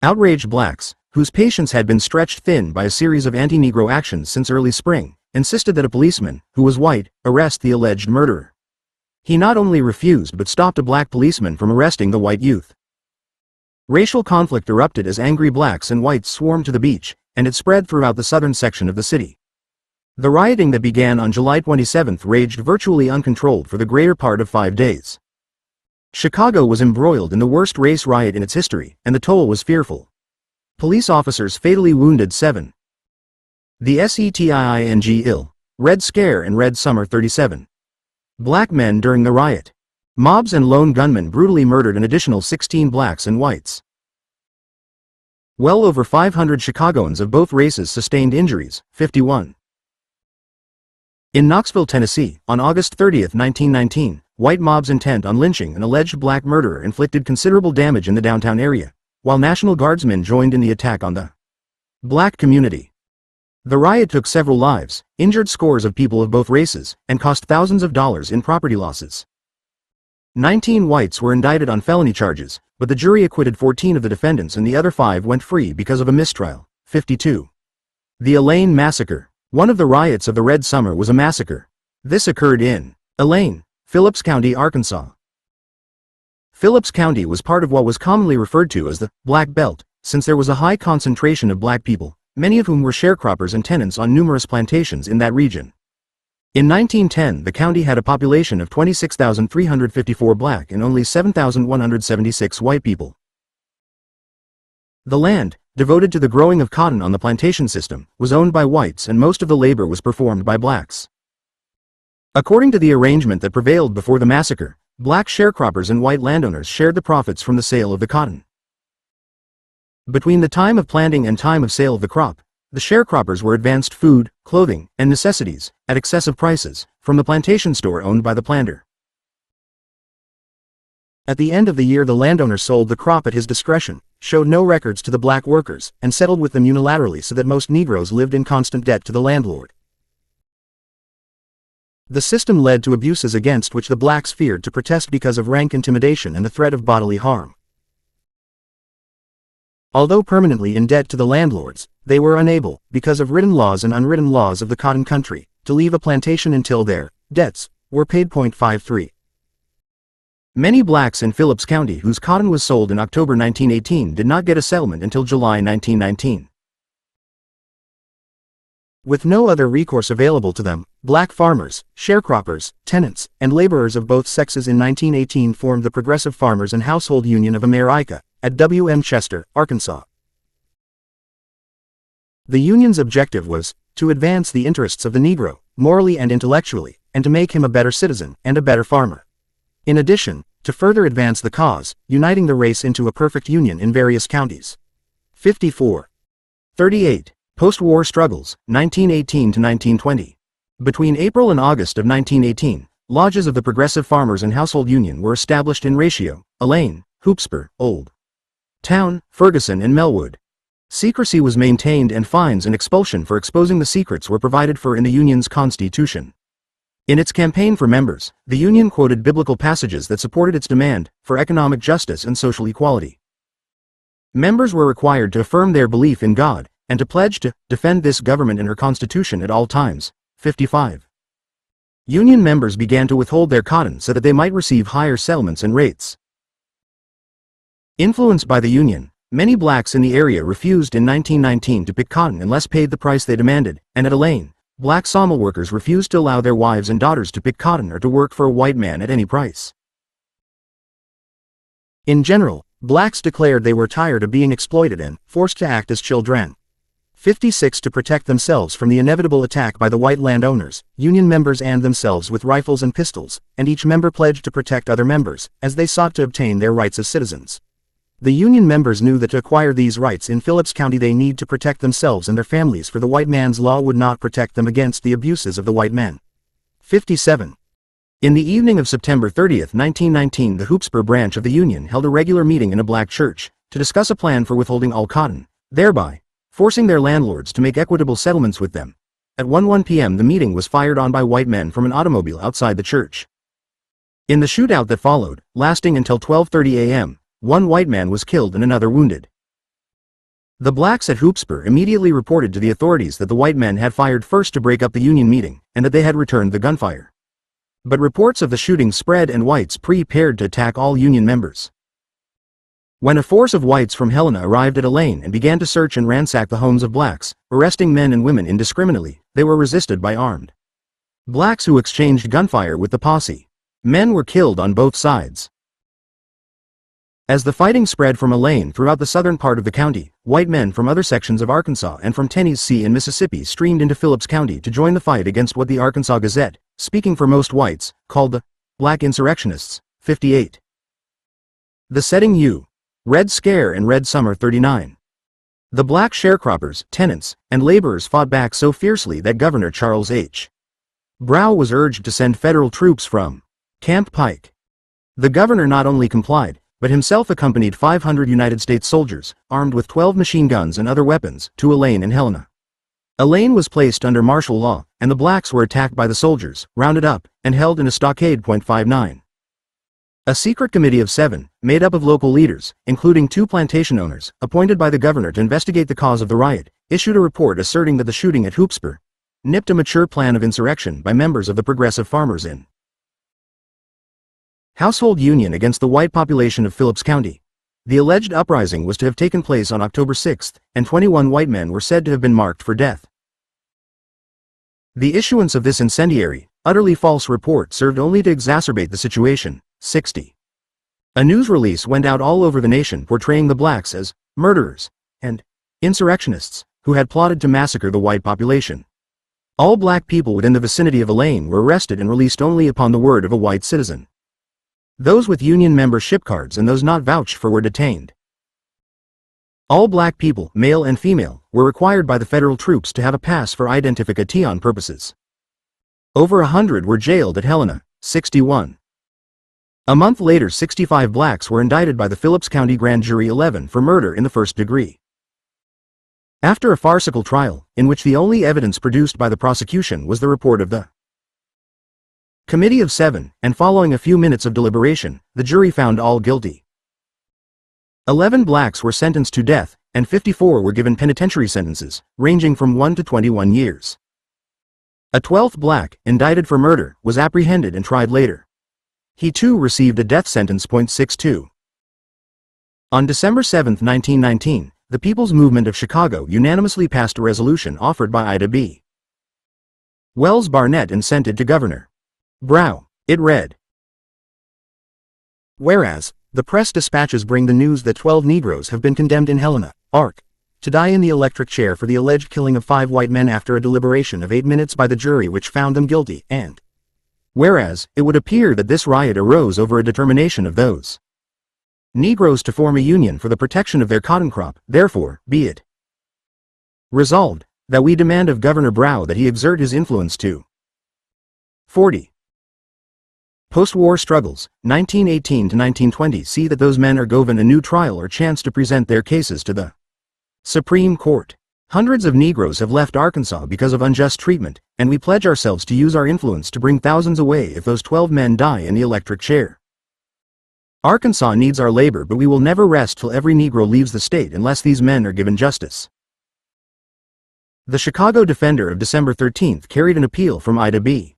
Outraged blacks, whose patience had been stretched thin by a series of anti-Negro actions since early spring, insisted that a policeman, who was white, arrest the alleged murderer. He not only refused but stopped a black policeman from arresting the white youth. Racial conflict erupted as angry blacks and whites swarmed to the beach, and it spread throughout the southern section of the city. The rioting that began on July 27 raged virtually uncontrolled for the greater part of 5 days. Chicago was embroiled in the worst race riot in its history, and the toll was fearful. Police officers fatally wounded 7. The Seting ill. Red Scare and Red Summer 37. Black men during the riot. Mobs and lone gunmen brutally murdered an additional 16 blacks and whites. Well over 500 Chicagoans of both races sustained injuries, 51. In Knoxville, Tennessee, on August 30, 1919, white mobs intent on lynching an alleged black murderer inflicted considerable damage in the downtown area, while National Guardsmen joined in the attack on the black community. The riot took several lives, injured scores of people of both races, and cost thousands of dollars in property losses. 19 whites were indicted on felony charges, but the jury acquitted 14 of the defendants and the other 5 went free because of a mistrial, 52. The Elaine Massacre. One of the riots of the Red Summer was a massacre. This occurred in Elaine, Phillips County, Arkansas. Phillips County was part of what was commonly referred to as the Black Belt, since there was a high concentration of black people, many of whom were sharecroppers and tenants on numerous plantations in that region. In 1910, the county had a population of 26,354 black and only 7,176 white people. The land, devoted to the growing of cotton on the plantation system, was owned by whites and most of the labor was performed by blacks. According to the arrangement that prevailed before the massacre, black sharecroppers and white landowners shared the profits from the sale of the cotton. Between the time of planting and time of sale of the crop, the sharecroppers were advanced food, clothing, and necessities, at excessive prices, from the plantation store owned by the planter. At the end of the year the landowner sold the crop at his discretion, showed no records to the black workers, and settled with them unilaterally so that most Negroes lived in constant debt to the landlord. The system led to abuses against which the blacks feared to protest because of rank intimidation and the threat of bodily harm. Although permanently in debt to the landlords, they were unable, because of written laws and unwritten laws of the cotton country, to leave a plantation until their debts were paid. 53. Many blacks in Phillips County whose cotton was sold in October 1918 did not get a settlement until July 1919. With no other recourse available to them, black farmers, sharecroppers, tenants, and laborers of both sexes in 1918 formed the Progressive Farmers and Household Union of America, at W.M. Chester, Arkansas. The union's objective was to advance the interests of the Negro, morally and intellectually, and to make him a better citizen and a better farmer. In addition, to further advance the cause, uniting the race into a perfect union in various counties. 54. 38. Postwar Struggles, 1918 to 1920. Between April and August of 1918, lodges of the Progressive Farmers and Household Union were established in Ratio, Elaine, Hoopspur, Old Town, Ferguson and Melwood. Secrecy was maintained and fines and expulsion for exposing the secrets were provided for in the union's constitution. In its campaign for members, the union quoted biblical passages that supported its demand for economic justice and social equality. Members were required to affirm their belief in God, and to pledge to defend this government and her constitution at all times. 55. Union members began to withhold their cotton so that they might receive higher settlements and rates. Influenced by the union, many blacks in the area refused in 1919 to pick cotton unless paid the price they demanded, and at Elaine, black sawmill workers refused to allow their wives and daughters to pick cotton or to work for a white man at any price. In general, blacks declared they were tired of being exploited and forced to act as children. 56. To protect themselves from the inevitable attack by the white landowners, union members armed themselves with rifles and pistols, and each member pledged to protect other members, as they sought to obtain their rights as citizens. The union members knew that to acquire these rights in Phillips County they need to protect themselves and their families, for the white man's law would not protect them against the abuses of the white men. 57. In the evening of September 30, 1919, the Hoopspur branch of the union held a regular meeting in a black church, to discuss a plan for withholding all cotton, thereby forcing their landlords to make equitable settlements with them. At 1:01 p.m. the meeting was fired on by white men from an automobile outside the church. In the shootout that followed, lasting until 12:30 a.m., one white man was killed and another wounded. The blacks at Hoopspur immediately reported to the authorities that the white men had fired first to break up the Union meeting, and that they had returned the gunfire. But reports of the shooting spread and whites prepared to attack all Union members. When a force of whites from Helena arrived at Elaine and began to search and ransack the homes of blacks, arresting men and women indiscriminately, they were resisted by armed blacks who exchanged gunfire with the posse. Men were killed on both sides. As the fighting spread from Elaine throughout the southern part of the county, white men from other sections of Arkansas and from Tennessee and Mississippi streamed into Phillips County to join the fight against what the Arkansas Gazette, speaking for most whites, called the Black Insurrectionists, 58. The setting U. Red Scare and Red Summer 39. The black sharecroppers, tenants, and laborers fought back so fiercely that Governor Charles H. Brough was urged to send federal troops from Camp Pike. The governor not only complied, but himself accompanied 500 United States soldiers, armed with 12 machine guns and other weapons, to Elaine and Helena. Elaine was placed under martial law, and the blacks were attacked by the soldiers, rounded up, and held in a stockade. 59. A secret committee of 7, made up of local leaders, including 2 plantation owners, appointed by the governor to investigate the cause of the riot, issued a report asserting that the shooting at Hoopspur nipped a mature plan of insurrection by members of the Progressive Farmers in Household Union against the white population of Phillips County. The alleged uprising was to have taken place on October 6, and 21 white men were said to have been marked for death. The issuance of this incendiary, utterly false report served only to exacerbate the situation. 60. A news release went out all over the nation portraying the blacks as murderers and insurrectionists who had plotted to massacre the white population. All black people within the vicinity of Elaine were arrested and released only upon the word of a white citizen. Those with Union membership cards and those not vouched for were detained. All black people, male and female, were required by the federal troops to have a pass for identification purposes. Over 100 were jailed at Helena. 61. A month later 65 blacks were indicted by the Phillips County Grand Jury 11 for murder in the first degree. After a farcical trial, in which the only evidence produced by the prosecution was the report of the Committee of 7, and following a few minutes of deliberation, the jury found all guilty. 11 blacks were sentenced to death, and 54 were given penitentiary sentences, ranging from 1 to 21 years. A 12th black, indicted for murder, was apprehended and tried later. He too received a death sentence. 62. On December 7, 1919, the People's Movement of Chicago unanimously passed a resolution offered by Ida B. Wells Barnett and sent it to Governor Brough. It read, "Whereas, the press dispatches bring the news that 12 Negroes have been condemned in Helena, Ark, to die in the electric chair for the alleged killing of 5 white men after a deliberation of 8 minutes by the jury which found them guilty, and whereas, it would appear that this riot arose over a determination of those Negroes to form a union for the protection of their cotton crop, therefore, be it resolved, that we demand of Governor Brough that he exert his influence to 40. Postwar Struggles, 1918 to 1920 see that those men are given a new trial or chance to present their cases to the Supreme Court. Hundreds of Negroes have left Arkansas because of unjust treatment, and we pledge ourselves to use our influence to bring thousands away if those 12 men die in the electric chair. Arkansas needs our labor, but we will never rest till every Negro leaves the state unless these men are given justice." The Chicago Defender of December 13 carried an appeal from Ida B.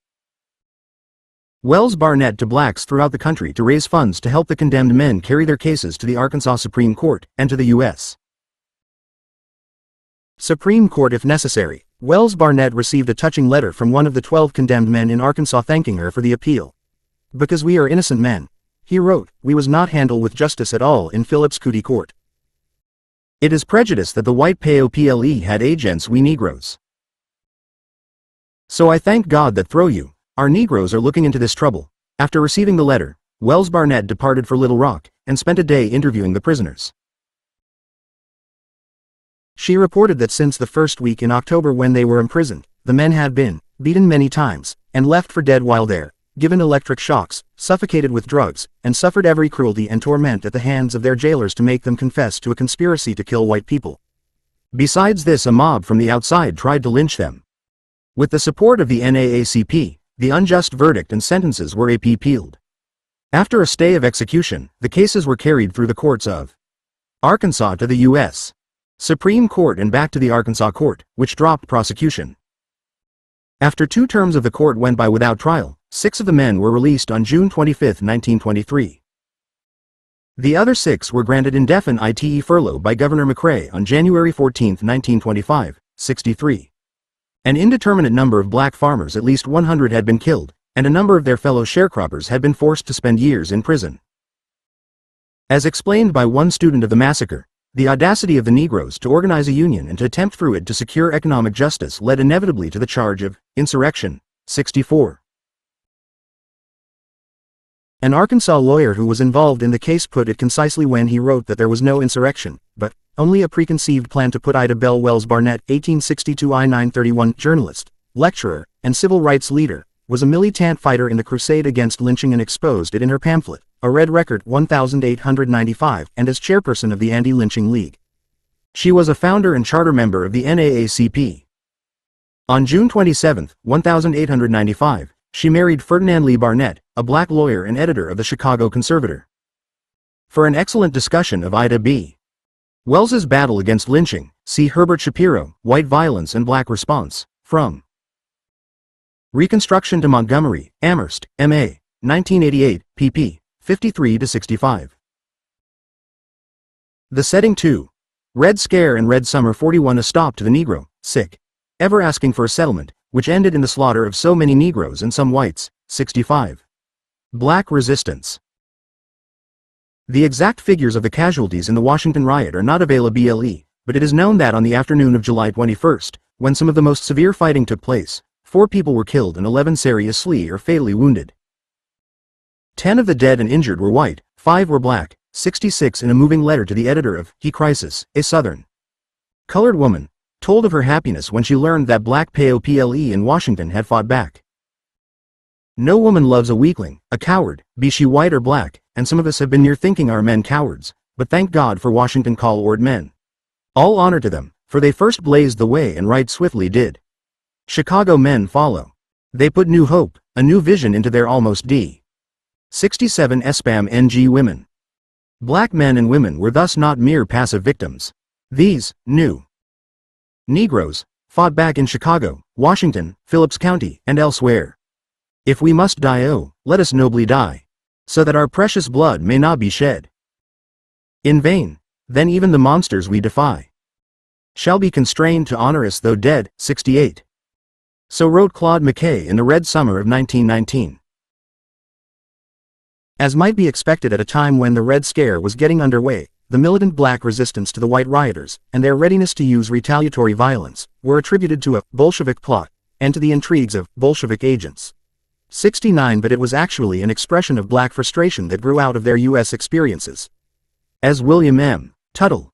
Wells Barnett to blacks throughout the country to raise funds to help the condemned men carry their cases to the Arkansas Supreme Court, and to the U.S. Supreme Court if necessary. Wells Barnett received a touching letter from one of the 12 condemned men in Arkansas thanking her for the appeal. "Because we are innocent men," he wrote, "we was not handled with justice at all in Phillips County Court. It is prejudice that the white POPLE had agents we Negroes. So I thank God that through you, our Negroes are looking into this trouble." After receiving the letter, Wells Barnett departed for Little Rock, and spent a day interviewing the prisoners. She reported that since the first week in October when they were imprisoned, the men had been beaten many times, and left for dead while there, given electric shocks, suffocated with drugs, and suffered every cruelty and torment at the hands of their jailers to make them confess to a conspiracy to kill white people. Besides this, a mob from the outside tried to lynch them. With the support of the NAACP, the unjust verdict and sentences were appealed. After a stay of execution, the cases were carried through the courts of Arkansas to the U.S. Supreme Court and back to the Arkansas court, which dropped prosecution. After 2 terms of the court went by without trial, 6 of the men were released on June 25, 1923. The other 6 were granted indefinite furlough by Governor McRae on January 14, 1925, 63. An indeterminate number of black farmers, at least 100, had been killed, and a number of their fellow sharecroppers had been forced to spend years in prison. As explained by one student of the massacre, the audacity of the Negroes to organize a union and to attempt through it to secure economic justice led inevitably to the charge of insurrection. 64. An Arkansas lawyer who was involved in the case put it concisely when he wrote that there was no insurrection, but only a preconceived plan to put Ida Bell Wells Barnett, 1862 I-931, journalist, lecturer, and civil rights leader, was a militant fighter in the crusade against lynching and exposed it in her pamphlet, A Red Record 1895, and as chairperson of the Anti-Lynching League. She was a founder and charter member of the NAACP. On June 27, 1895, she married Ferdinand Lee Barnett, a black lawyer and editor of the Chicago Conservator. For an excellent discussion of Ida B. Wells's battle against lynching, see Herbert Shapiro, White Violence and Black Response, from Reconstruction to Montgomery, Amherst, M.A., 1988, pp. 53-65. The setting 2. Red Scare and Red Summer 41. A stop to the Negro, sick, ever asking for a settlement, which ended in the slaughter of so many Negroes and some whites, 65. Black Resistance. The exact figures of the casualties in the Washington riot are not available, but it is known that on the afternoon of July 21, when some of the most severe fighting took place, 4 people were killed and 11 seriously or fatally wounded. 10 of the dead and injured were white, 5 were black, 66. In a moving letter to the editor of He Crisis, a Southern colored woman told of her happiness when she learned that black people in Washington had fought back. No woman loves a weakling, a coward, be she white or black, and some of us have been near thinking our men cowards, but thank God for Washington colored men. All honor to them, for they first blazed the way and right swiftly did. Chicago men follow. They put new hope, a new vision into their almost d. 67 SPAM NG women. Black men and women were thus not mere passive victims. These, new Negroes, fought back in Chicago, Washington, Phillips County, and elsewhere. If we must die, oh, let us nobly die, so that our precious blood may not be shed in vain. Then even the monsters we defy shall be constrained to honor us though dead. 68. So wrote Claude McKay in the Red Summer of 1919. As might be expected at a time when the Red Scare was getting underway, the militant black resistance to the white rioters, and their readiness to use retaliatory violence, were attributed to a Bolshevik plot, and to the intrigues of Bolshevik agents. 69. But it was actually an expression of black frustration that grew out of their U.S. experiences. As William M. Tuttle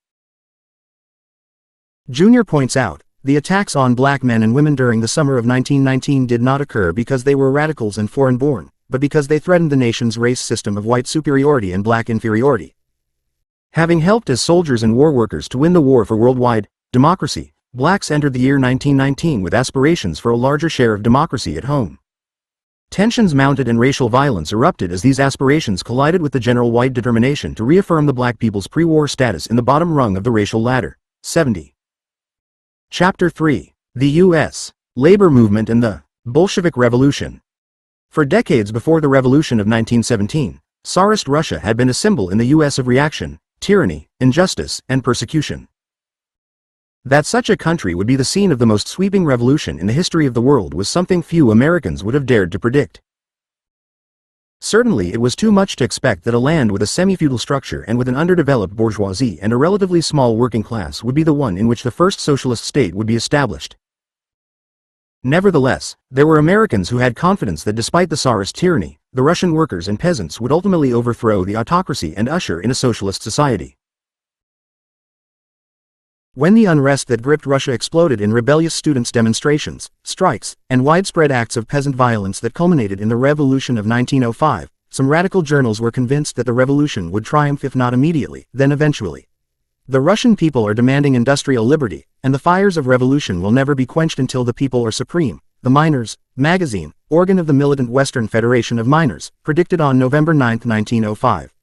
Jr. points out, the attacks on black men and women during the summer of 1919 did not occur because they were radicals and foreign-born, but because they threatened the nation's race system of white superiority and black inferiority. Having helped as soldiers and war workers to win the war for worldwide democracy, blacks entered the year 1919 with aspirations for a larger share of democracy at home. Tensions mounted and racial violence erupted as these aspirations collided with the general white determination to reaffirm the black people's pre-war status in the bottom rung of the racial ladder. 70. Chapter 3. The U.S. Labor Movement and the Bolshevik Revolution. For decades before the Revolution of 1917, Tsarist Russia had been a symbol in the U.S. of reaction, tyranny, injustice, and persecution. That such a country would be the scene of the most sweeping revolution in the history of the world was something few Americans would have dared to predict. Certainly it was too much to expect that a land with a semi-feudal structure and with an underdeveloped bourgeoisie and a relatively small working class would be the one in which the first socialist state would be established. Nevertheless, there were Americans who had confidence that despite the Tsarist tyranny, the Russian workers and peasants would ultimately overthrow the autocracy and usher in a socialist society. When the unrest that gripped Russia exploded in rebellious students' demonstrations, strikes, and widespread acts of peasant violence that culminated in the Revolution of 1905, some radical journals were convinced that the revolution would triumph if not immediately, then eventually. The Russian people are demanding industrial liberty, and the fires of revolution will never be quenched until the people are supreme, The Miners, magazine, organ of the militant Western Federation of Miners, predicted on November 9, 1905.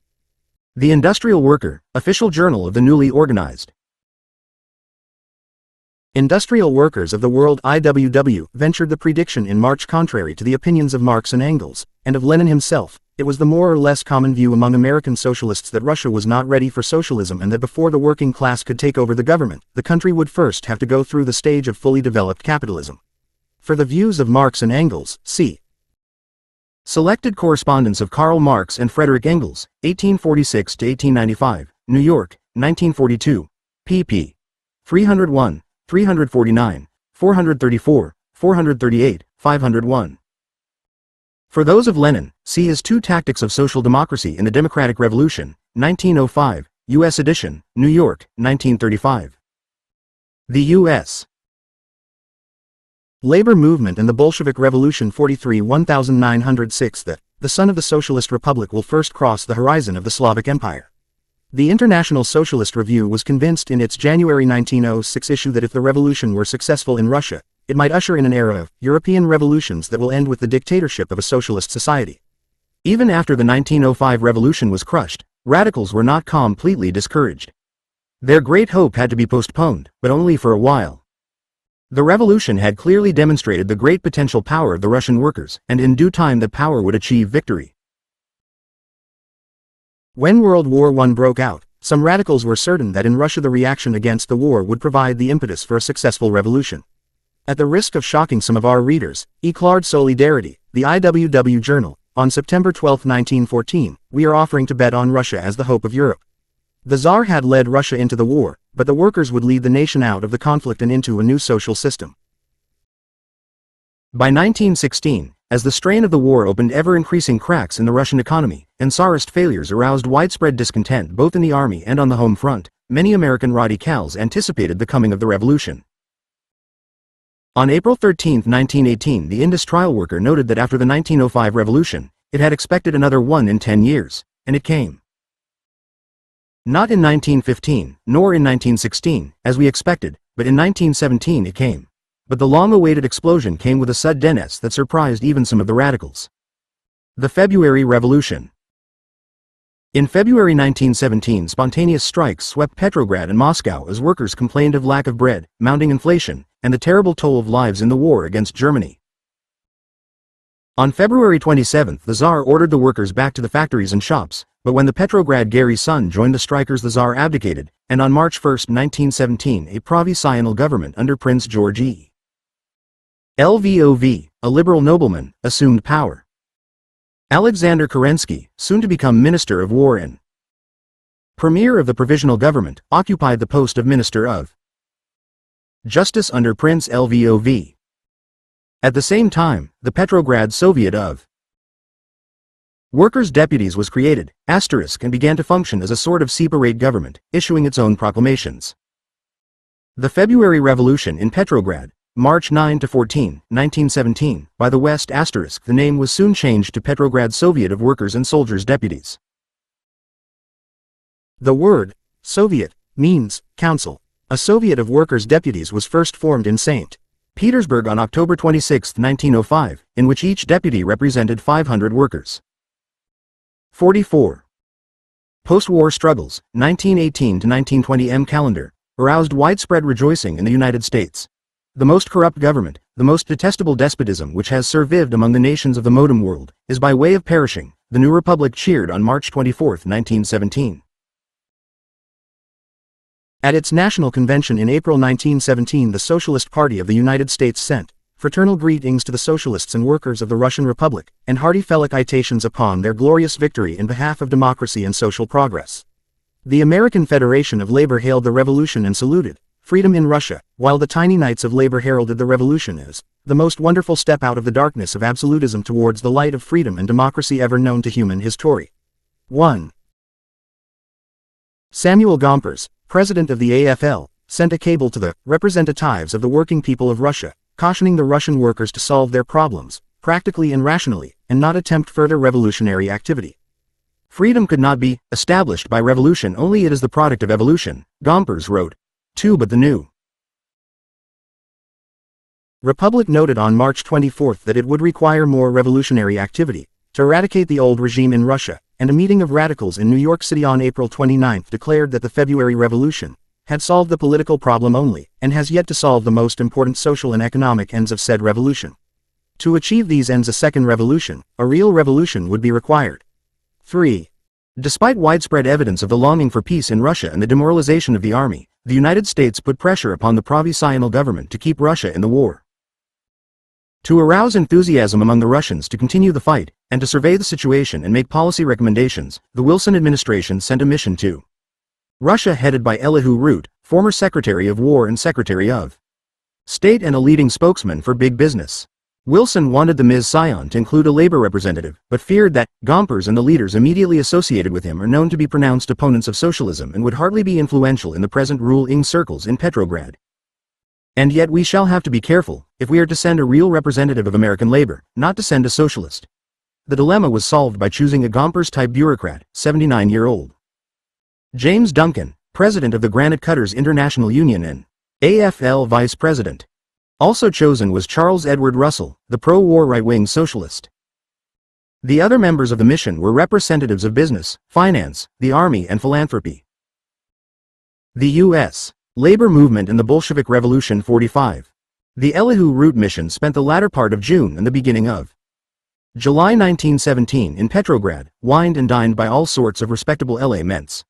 The Industrial Worker, official journal of the newly organized Industrial Workers of the World IWW, ventured the prediction in March. Contrary to the opinions of Marx and Engels, and of Lenin himself, it was the more or less common view among American socialists that Russia was not ready for socialism and that before the working class could take over the government, the country would first have to go through the stage of fully developed capitalism. For the views of Marx and Engels, see Selected Correspondence of Karl Marx and Frederick Engels, 1846–1895, New York, 1942, pp. 301, 349, 434, 438, 501. For those of Lenin, see his Two Tactics of Social Democracy in the Democratic Revolution, 1905, U.S. edition, New York, 1935. The U.S. Labor Movement and the Bolshevik Revolution 43 1906 that, the son of the Socialist Republic will first cross the horizon of the Slavic Empire. The International Socialist Review was convinced in its January 1906 issue that if the revolution were successful in Russia, it might usher in an era of European revolutions that will end with the dictatorship of a socialist society. Even after the 1905 revolution was crushed, radicals were not completely discouraged. Their great hope had to be postponed, but only for a while. The revolution had clearly demonstrated the great potential power of the Russian workers, and in due time that power would achieve victory. When World War I broke out, some radicals were certain that in Russia the reaction against the war would provide the impetus for a successful revolution. At the risk of shocking some of our readers, Eclard Solidarity, the IWW journal, on September 12, 1914, we are offering to bet on Russia as the hope of Europe. The Tsar had led Russia into the war, but the workers would lead the nation out of the conflict and into a new social system. By 1916, as the strain of the war opened ever-increasing cracks in the Russian economy, and Tsarist failures aroused widespread discontent both in the army and on the home front, many American radicals anticipated the coming of the revolution. On April 13, 1918, the Industrial Worker noted that after the 1905 revolution, it had expected another one in 10 years, and it came. Not in 1915, nor in 1916, as we expected, but in 1917 it came. But the long-awaited explosion came with a suddenness that surprised even some of the radicals. The February Revolution. In February 1917, spontaneous strikes swept Petrograd and Moscow as workers complained of lack of bread, mounting inflation, and the terrible toll of lives in the war against Germany. On February 27, the Tsar ordered the workers back to the factories and shops, but when the Petrograd Gary's son joined the strikers, the Tsar abdicated, and on March 1, 1917, a provisional government under Prince George E. Lvov, a liberal nobleman, assumed power. Alexander Kerensky, soon to become Minister of War and Premier of the Provisional Government, occupied the post of Minister of Justice under Prince Lvov. At the same time, the Petrograd Soviet of Workers' Deputies was created, and began to function as a sort of separate government, issuing its own proclamations. The February Revolution in Petrograd, March 9–14, 1917, by the West *, the name was soon changed to Petrograd Soviet of Workers' and Soldiers' Deputies. The word Soviet means council. A Soviet of Workers' Deputies was first formed in St. Petersburg on October 26, 1905, in which each deputy represented 500 workers. 44. Postwar Struggles, 1918–1920 M calendar, aroused widespread rejoicing in the United States. The most corrupt government, the most detestable despotism which has survived among the nations of the modern world, is by way of perishing, the new republic cheered on March 24, 1917. At its national convention in April 1917, the Socialist Party of the United States sent fraternal greetings to the socialists and workers of the Russian Republic, and hearty felicitations upon their glorious victory in behalf of democracy and social progress. The American Federation of Labor hailed the revolution and saluted freedom in Russia, while the tiny Knights of Labor heralded the revolution as the most wonderful step out of the darkness of absolutism towards the light of freedom and democracy ever known to human history. 1. Samuel Gompers, president of the AFL, sent a cable to the representatives of the working people of Russia, cautioning the Russian workers to solve their problems, practically and rationally, and not attempt further revolutionary activity. Freedom could not be established by revolution, only it is the product of evolution, Gompers wrote. 2. But the new Republic noted on March 24 that it would require more revolutionary activity to eradicate the old regime in Russia, and a meeting of radicals in New York City on April 29 declared that the February Revolution had solved the political problem only, and has yet to solve the most important social and economic ends of said revolution. To achieve these ends, a second revolution, a real revolution, would be required. 3. Despite widespread evidence of the longing for peace in Russia and the demoralization of the army, the United States put pressure upon the provisional government to keep Russia in the war. To arouse enthusiasm among the Russians to continue the fight, and to survey the situation and make policy recommendations, the Wilson administration sent a mission to Russia headed by Elihu Root, former Secretary of War and Secretary of State and a leading spokesman for big business. Wilson wanted the Ms. Sion to include a labor representative, but feared that Gompers and the leaders immediately associated with him are known to be pronounced opponents of socialism and would hardly be influential in the present ruling circles in Petrograd. And yet we shall have to be careful, if we are to send a real representative of American labor, not to send a socialist. The dilemma was solved by choosing a Gompers-type bureaucrat, 79-year-old James Duncan, president of the Granite Cutters International Union and AFL vice president. Also chosen was Charles Edward Russell, the pro-war right-wing socialist. The other members of the mission were representatives of business, finance, the army and philanthropy. The U.S. Labor Movement and the Bolshevik Revolution 45. The Elihu Root mission spent the latter part of June and the beginning of July 1917 in Petrograd, wined and dined by all sorts of respectable LA ments.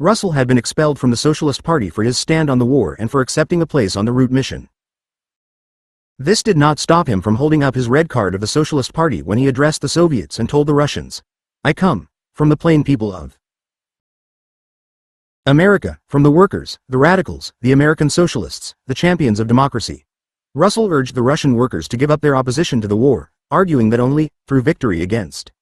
Russell had been expelled from the Socialist Party for his stand on the war and for accepting a place on the Root mission. This did not stop him from holding up his red card of the Socialist Party when he addressed the Soviets and told the Russians, "I come from the plain people of America, from the workers, the radicals, the American socialists, the champions of democracy." Russell urged the Russian workers to give up their opposition to the war, arguing that only through victory against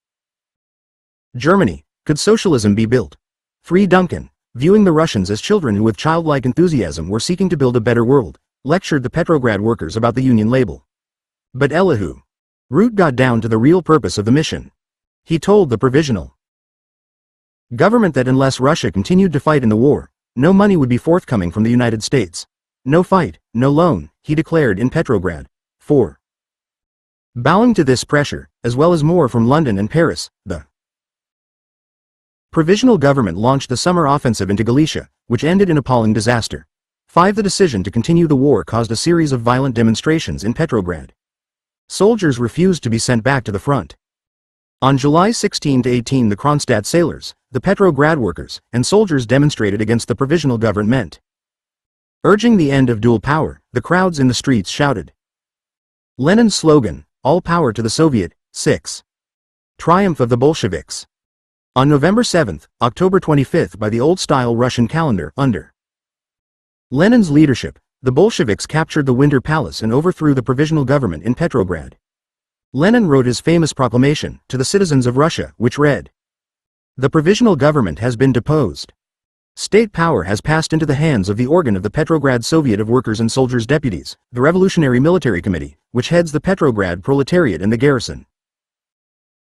Germany could socialism be built. Free Duncan, viewing the Russians as children who with childlike enthusiasm were seeking to build a better world, lectured the Petrograd workers about the Union label. But Elihu Root got down to the real purpose of the mission. He told the provisional government that unless Russia continued to fight in the war, no money would be forthcoming from the United States. No fight, no loan, he declared in Petrograd. 4. Bowing to this pressure, as well as more from London and Paris, the provisional government launched the summer offensive into Galicia, which ended in appalling disaster. 5. The decision to continue the war caused a series of violent demonstrations in Petrograd. Soldiers refused to be sent back to the front. On July 16–18, the Kronstadt sailors, the Petrograd workers, and soldiers demonstrated against the provisional government. Urging the end of dual power, the crowds in the streets shouted Lenin's slogan, "All power to the Soviet." 6. Triumph of the Bolsheviks. On November 7, October 25 by the old-style Russian calendar, under Lenin's leadership, the Bolsheviks captured the Winter Palace and overthrew the provisional government in Petrograd. Lenin wrote his famous proclamation to the citizens of Russia, which read, "The provisional government has been deposed. State power has passed into the hands of the organ of the Petrograd Soviet of Workers' and Soldiers' Deputies, the Revolutionary Military Committee, which heads the Petrograd proletariat and the garrison.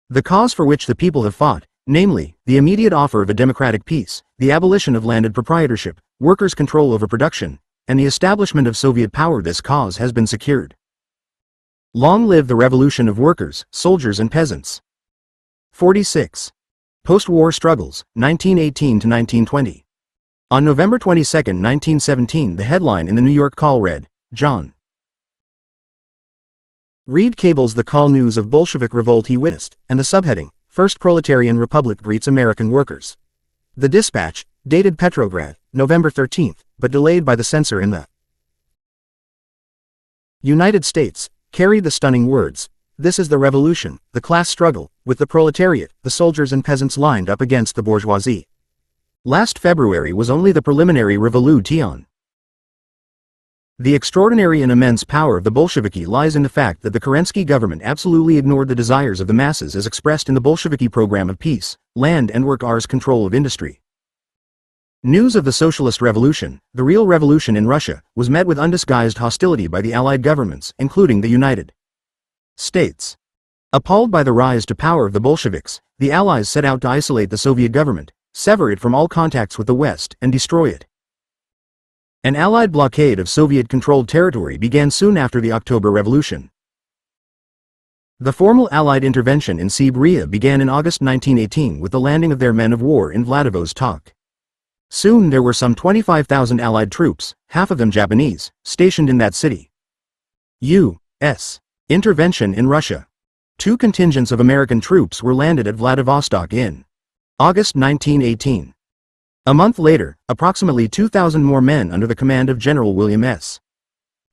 The cause for which the people have fought, namely, the immediate offer of a democratic peace, the abolition of landed proprietorship, workers' control over production, and the establishment of Soviet power, this cause has been secured. Long live the revolution of workers, soldiers and peasants." 46. Postwar Struggles, 1918–1920. On November 22, 1917, the headline in the New York Call read, "John Reed cables the Call news of Bolshevik revolt he witnessed," and the subheading, "First Proletarian Republic greets American workers." The dispatch, dated Petrograd, November 13, but delayed by the censor in the United States, carried the stunning words, "This is the revolution, the class struggle, with the proletariat, the soldiers and peasants lined up against the bourgeoisie." Last February was only the preliminary revolution. The extraordinary and immense power of the Bolsheviki lies in the fact that the Kerensky government absolutely ignored the desires of the masses as expressed in the Bolsheviki program of peace, land and workers' control of industry. News of the socialist revolution, the real revolution in Russia, was met with undisguised hostility by the Allied governments, including the United States. Appalled by the rise to power of the Bolsheviks, the Allies set out to isolate the Soviet government, sever it from all contacts with the West, and destroy it. An Allied blockade of Soviet-controlled territory began soon after the October Revolution. The formal Allied intervention in Siberia began in August 1918 with the landing of their men of war in Vladivostok. Soon there were some 25,000 Allied troops, half of them Japanese, stationed in that city. U.S. intervention in Russia. 2 contingents of American troops were landed at Vladivostok in August 1918. A month later, approximately 2,000 more men under the command of General William S.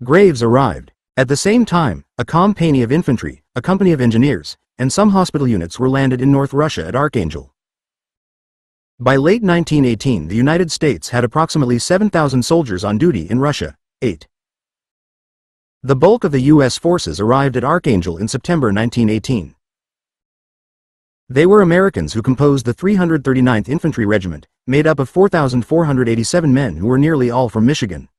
Graves arrived. At the same time, a company of infantry, a company of engineers, and some hospital units were landed in North Russia at Archangel. By late 1918, the United States had approximately 7,000 soldiers on duty in Russia. 8. The bulk of the U.S. forces arrived at Archangel in September 1918. They were Americans who composed the 339th Infantry Regiment, made up of 4,487 men who were nearly all from Michigan.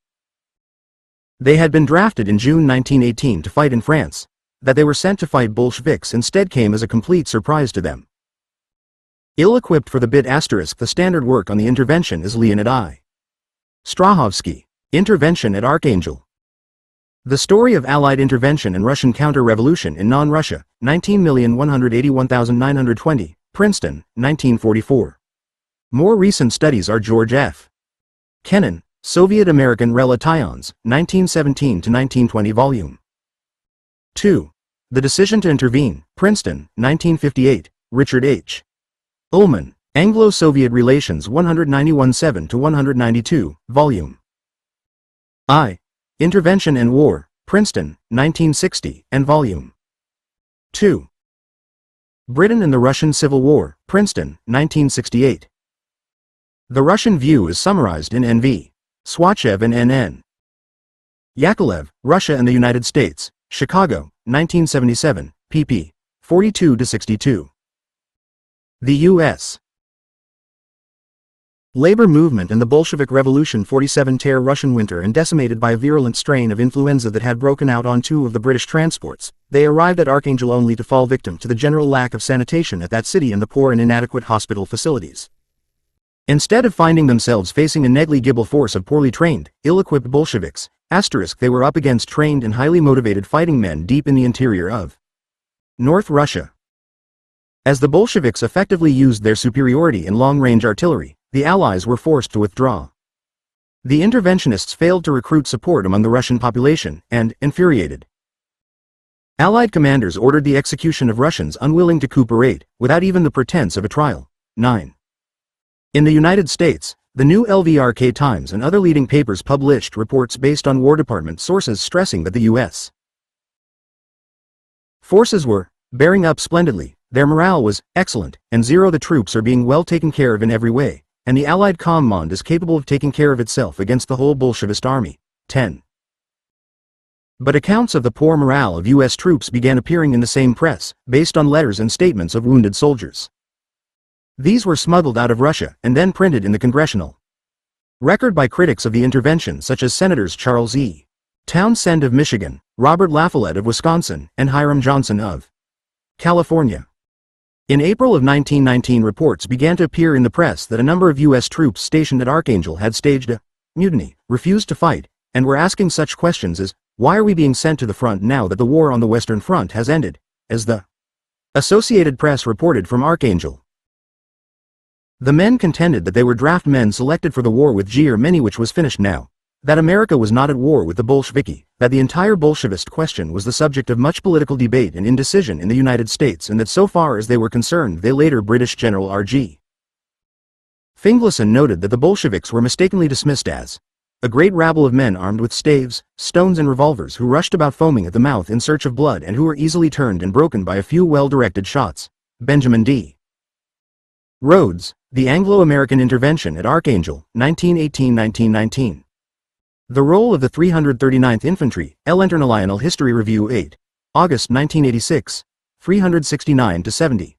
They had been drafted in June 1918 to fight in France. That they were sent to fight Bolsheviks instead came as a complete surprise to them. Ill-equipped for the bit asterisk, the standard work on the intervention is Leonid I. Strahovski. Intervention at Archangel. The story of Allied intervention and Russian counter-revolution in non-Russia, 19,181,920, Princeton, 1944. More recent studies are George F. Kennan, Soviet-American Relations, 1917-1920 Volume 2. The Decision to Intervene, Princeton, 1958, Richard H. Ullman, Anglo-Soviet Relations 191-7-192, Volume I. Intervention and War, Princeton, 1960, and Volume 2. Britain and the Russian Civil War, Princeton, 1968. The Russian View is summarized in N.V. Swachev and N.N. Yakovlev, Russia and the United States, Chicago, 1977, pp. 42-62. The U.S. labor movement and the Bolshevik Revolution. 47 tear Russian winter and decimated by a virulent strain of influenza that had broken out on 2 of the British transports, they arrived at Archangel only to fall victim to the general lack of sanitation at that city and the poor and inadequate hospital facilities. Instead of finding themselves facing a negligible force of poorly trained, ill-equipped Bolsheviks, they were up against trained and highly motivated fighting men deep in the interior of North Russia. As the Bolsheviks effectively used their superiority in long-range artillery, the Allies were forced to withdraw. The interventionists failed to recruit support among the Russian population, and, infuriated, Allied commanders ordered the execution of Russians unwilling to cooperate, without even the pretense of a trial. 9. In the United States, the New LVRK Times and other leading papers published reports based on War Department sources stressing that the U.S. forces were bearing up splendidly, their morale was excellent, and the troops are being well taken care of in every way, and the Allied command is capable of taking care of itself against the whole Bolshevist army. 10. But accounts of the poor morale of U.S. troops began appearing in the same press, based on letters and statements of wounded soldiers. These were smuggled out of Russia and then printed in the Congressional Record by critics of the intervention such as Senators Charles E. Townsend of Michigan, Robert LaFollette of Wisconsin, and Hiram Johnson of California. In April of 1919, reports began to appear in the press that a number of U.S. troops stationed at Archangel had staged a mutiny, refused to fight, and were asking such questions as, "Why are we being sent to the front now that the war on the Western Front has ended?" as the Associated Press reported from Archangel. The men contended that they were draft men selected for the war with Germany, which was finished now, that America was not at war with the Bolsheviki, that the entire Bolshevist question was the subject of much political debate and indecision in the United States, and that so far as they were concerned, they later British General R.G. Finlayson noted that the Bolsheviks were mistakenly dismissed as a great rabble of men armed with staves, stones and revolvers who rushed about foaming at the mouth in search of blood and who were easily turned and broken by a few well-directed shots. Benjamin D. Rhodes, The Anglo-American Intervention at Archangel, 1918-1919. The Role of the 339th Infantry, International History Review 8. August 1986, 369-70.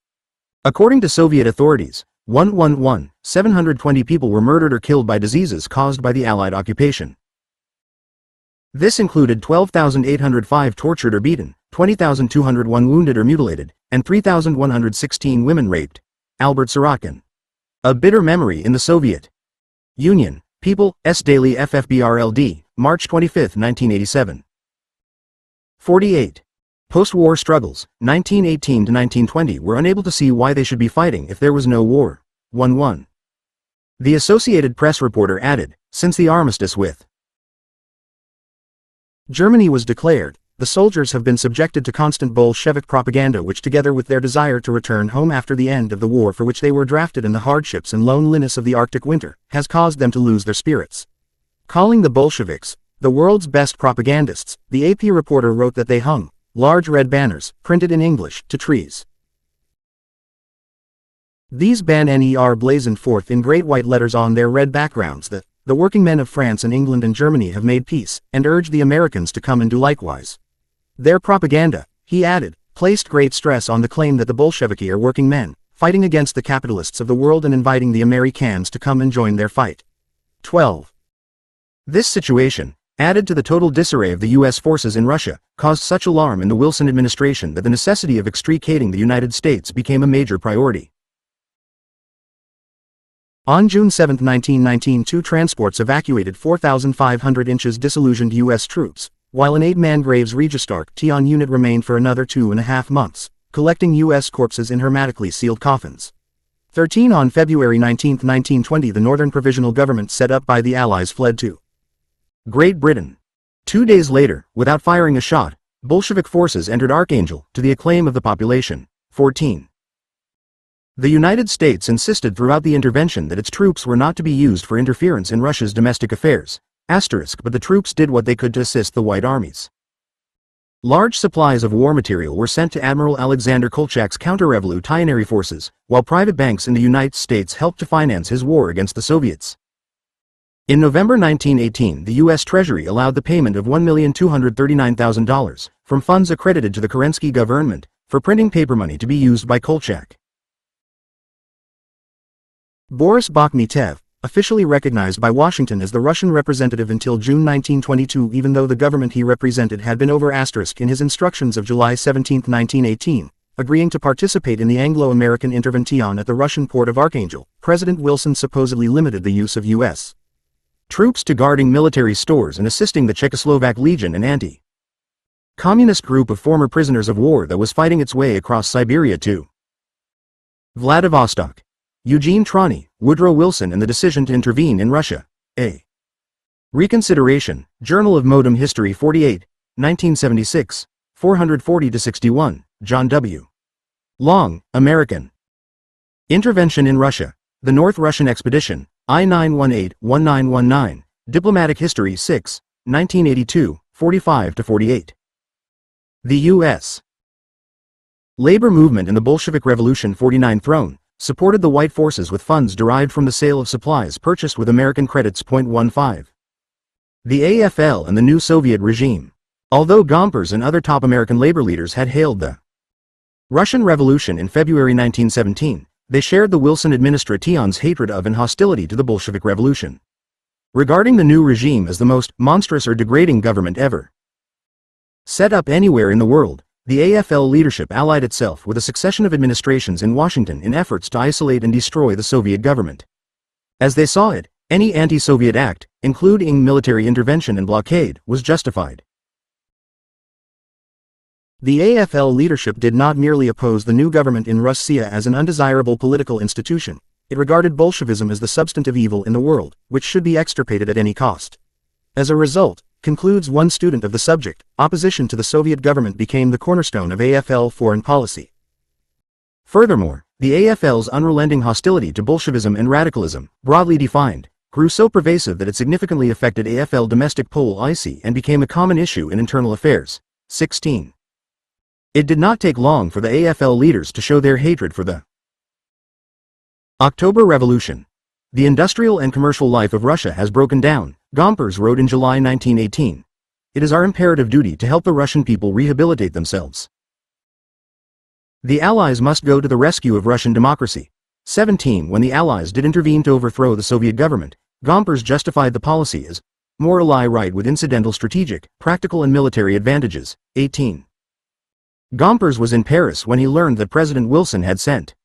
According to Soviet authorities, 720 people were murdered or killed by diseases caused by the Allied occupation. This included 12,805 tortured or beaten, 20,201 wounded or mutilated, and 3,116 women raped. Albert Sirotkin. A Bitter Memory in the Soviet Union, People, S. Daily FFBRLD, March 25, 1987. 48. Post-war struggles, 1918 to 1920 were unable to see why they should be fighting if there was no war. 1-1. The Associated Press reporter added, since the armistice with Germany was declared, the soldiers have been subjected to constant Bolshevik propaganda which together with their desire to return home after the end of the war for which they were drafted and the hardships and loneliness of the Arctic winter, has caused them to lose their spirits. Calling the Bolsheviks the world's best propagandists, the AP reporter wrote that they hung large red banners, printed in English, to trees. These banners blazoned forth in great white letters on their red backgrounds that the working men of France and England and Germany have made peace, and urged the Americans to come and do likewise. Their propaganda, he added, placed great stress on the claim that the Bolsheviki are working men, fighting against the capitalists of the world and inviting the Americans to come and join their fight. 12. This situation, added to the total disarray of the U.S. forces in Russia, caused such alarm in the Wilson administration that the necessity of extricating the United States became a major priority. On June 7, 1919, two transports evacuated 4,500 disillusioned U.S. troops, while an 8-man Graves Registark Tion unit remained for another 2.5 months, collecting U.S. corpses in hermetically sealed coffins. 13 On February 19, 1920 the Northern Provisional Government set up by the Allies fled to Great Britain. 2 days later, without firing a shot, Bolshevik forces entered Archangel, to the acclaim of the population. 14. The United States insisted throughout the intervention that its troops were not to be used for interference in Russia's domestic affairs. But the troops did what they could to assist the White armies. Large supplies of war material were sent to Admiral Alexander Kolchak's counter-revolutionary forces, while private banks in the United States helped to finance his war against the Soviets. In November 1918, the U.S. Treasury allowed the payment of $1,239,000 from funds accredited to the Kerensky government for printing paper money to be used by Kolchak. Boris Bakhmitev, officially recognized by Washington as the Russian representative until June 1922 even though the government he represented had been over * in his instructions of July 17, 1918, agreeing to participate in the Anglo-American intervention at the Russian port of Archangel, President Wilson supposedly limited the use of U.S. troops to guarding military stores and assisting the Czechoslovak Legion, an anti-communist group of former prisoners of war that was fighting its way across Siberia to Vladivostok. Eugene Trani, Woodrow Wilson and the decision to intervene in Russia. A. Reconsideration, Journal of Modem History 48, 1976, 440-61, John W. Long, American. Intervention in Russia, the North Russian Expedition, I-918-1919, Diplomatic History 6, 1982, 45-48. The U.S. labor movement in the Bolshevik Revolution 49 throne, supported the white forces with funds derived from the sale of supplies purchased with American credits. 15. The AFL and the new Soviet regime. Although Gompers and other top American labor leaders had hailed the Russian Revolution in February 1917, they shared the Wilson administration's hatred of and hostility to the Bolshevik Revolution, regarding the new regime as the most monstrous or degrading government ever set up anywhere in the world. The AFL leadership allied itself with a succession of administrations in Washington in efforts to isolate and destroy the Soviet government. As they saw it, any anti-Soviet act, including military intervention and blockade, was justified. The AFL leadership did not merely oppose the new government in Russia as an undesirable political institution, it regarded Bolshevism as the substantive evil in the world, which should be extirpated at any cost. As a result, concludes one student of the subject, opposition to the Soviet government became the cornerstone of AFL foreign policy. Furthermore, the AFL's unrelenting hostility to Bolshevism and radicalism, broadly defined, grew so pervasive that it significantly affected AFL domestic policy and became a common issue in internal affairs. 16. It did not take long for the AFL leaders to show their hatred for the October Revolution. The industrial and commercial life of Russia has broken down, Gompers wrote in July 1918. It is our imperative duty to help the Russian people rehabilitate themselves. The Allies must go to the rescue of Russian democracy. 17. When the Allies did intervene to overthrow the Soviet government, Gompers justified the policy as morally right with incidental strategic, practical and military advantages. 18. Gompers was in Paris when he learned that President Wilson had sent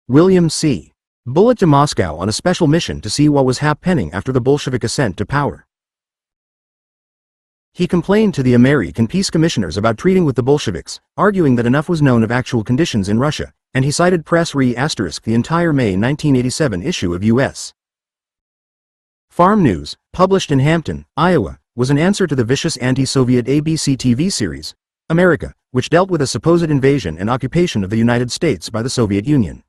William C. Bullet to Moscow on a special mission to see what was happening after the Bolshevik ascent to power. He complained to the American peace commissioners about treating with the Bolsheviks, arguing that enough was known of actual conditions in Russia, and he cited Press Re*** the entire May 1987 issue of U.S. Farm News, published in Hampton, Iowa, was an answer to the vicious anti-Soviet ABC TV series, America, which dealt with a supposed invasion and occupation of the United States by the Soviet Union.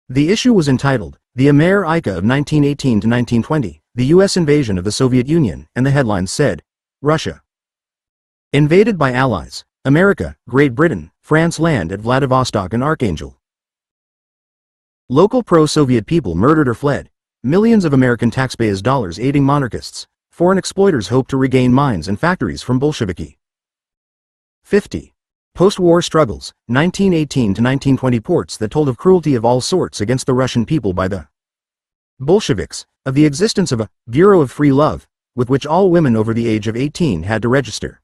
The issue was entitled, The America of 1918 to 1920, the U.S. Invasion of the Soviet Union, and the headline said, Russia invaded by Allies, America, Great Britain, France land at Vladivostok and Archangel. Local pro-Soviet people murdered or fled. Millions of American taxpayers' dollars aiding monarchists. Foreign exploiters hope to regain mines and factories from Bolsheviki. 50. Post-war struggles, 1918 to 1920 reports that told of cruelty of all sorts against the Russian people by the Bolsheviks, of the existence of a Bureau of Free Love, with which all women over the age of 18 had to register.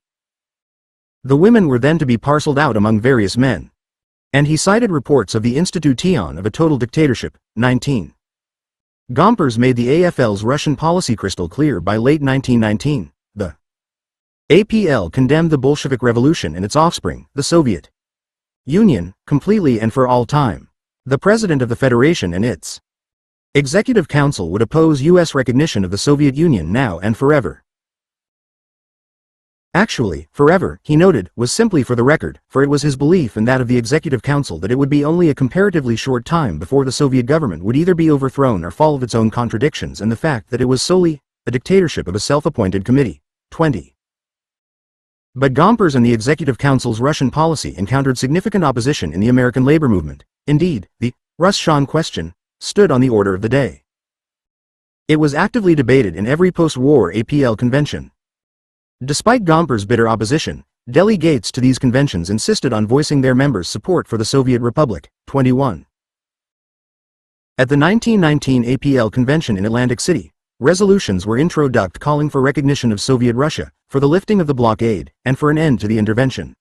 The women were then to be parceled out among various men. And he cited reports of the institution of a total dictatorship. 19. Gompers made the AFL's Russian policy crystal clear by late 1919. The APL condemned the Bolshevik Revolution and its offspring, the Soviet Union, completely and for all time. The President of the Federation and its Executive Council would oppose U.S. recognition of the Soviet Union now and forever. Actually, forever, he noted, was simply for the record, for it was his belief and that of the Executive Council that it would be only a comparatively short time before the Soviet government would either be overthrown or fall of its own contradictions, and the fact that it was solely a dictatorship of a self-appointed committee. 20. But Gompers and the Executive Council's Russian policy encountered significant opposition in the American labor movement. Indeed, the Russian question stood on the order of the day. It was actively debated in every post-war APL convention. Despite Gompers' bitter opposition, delegates to these conventions insisted on voicing their members' support for the Soviet Republic. 21. At the 1919 APL convention in Atlantic City, resolutions were introduced calling for recognition of Soviet Russia, for the lifting of the blockade, and for an end to the intervention.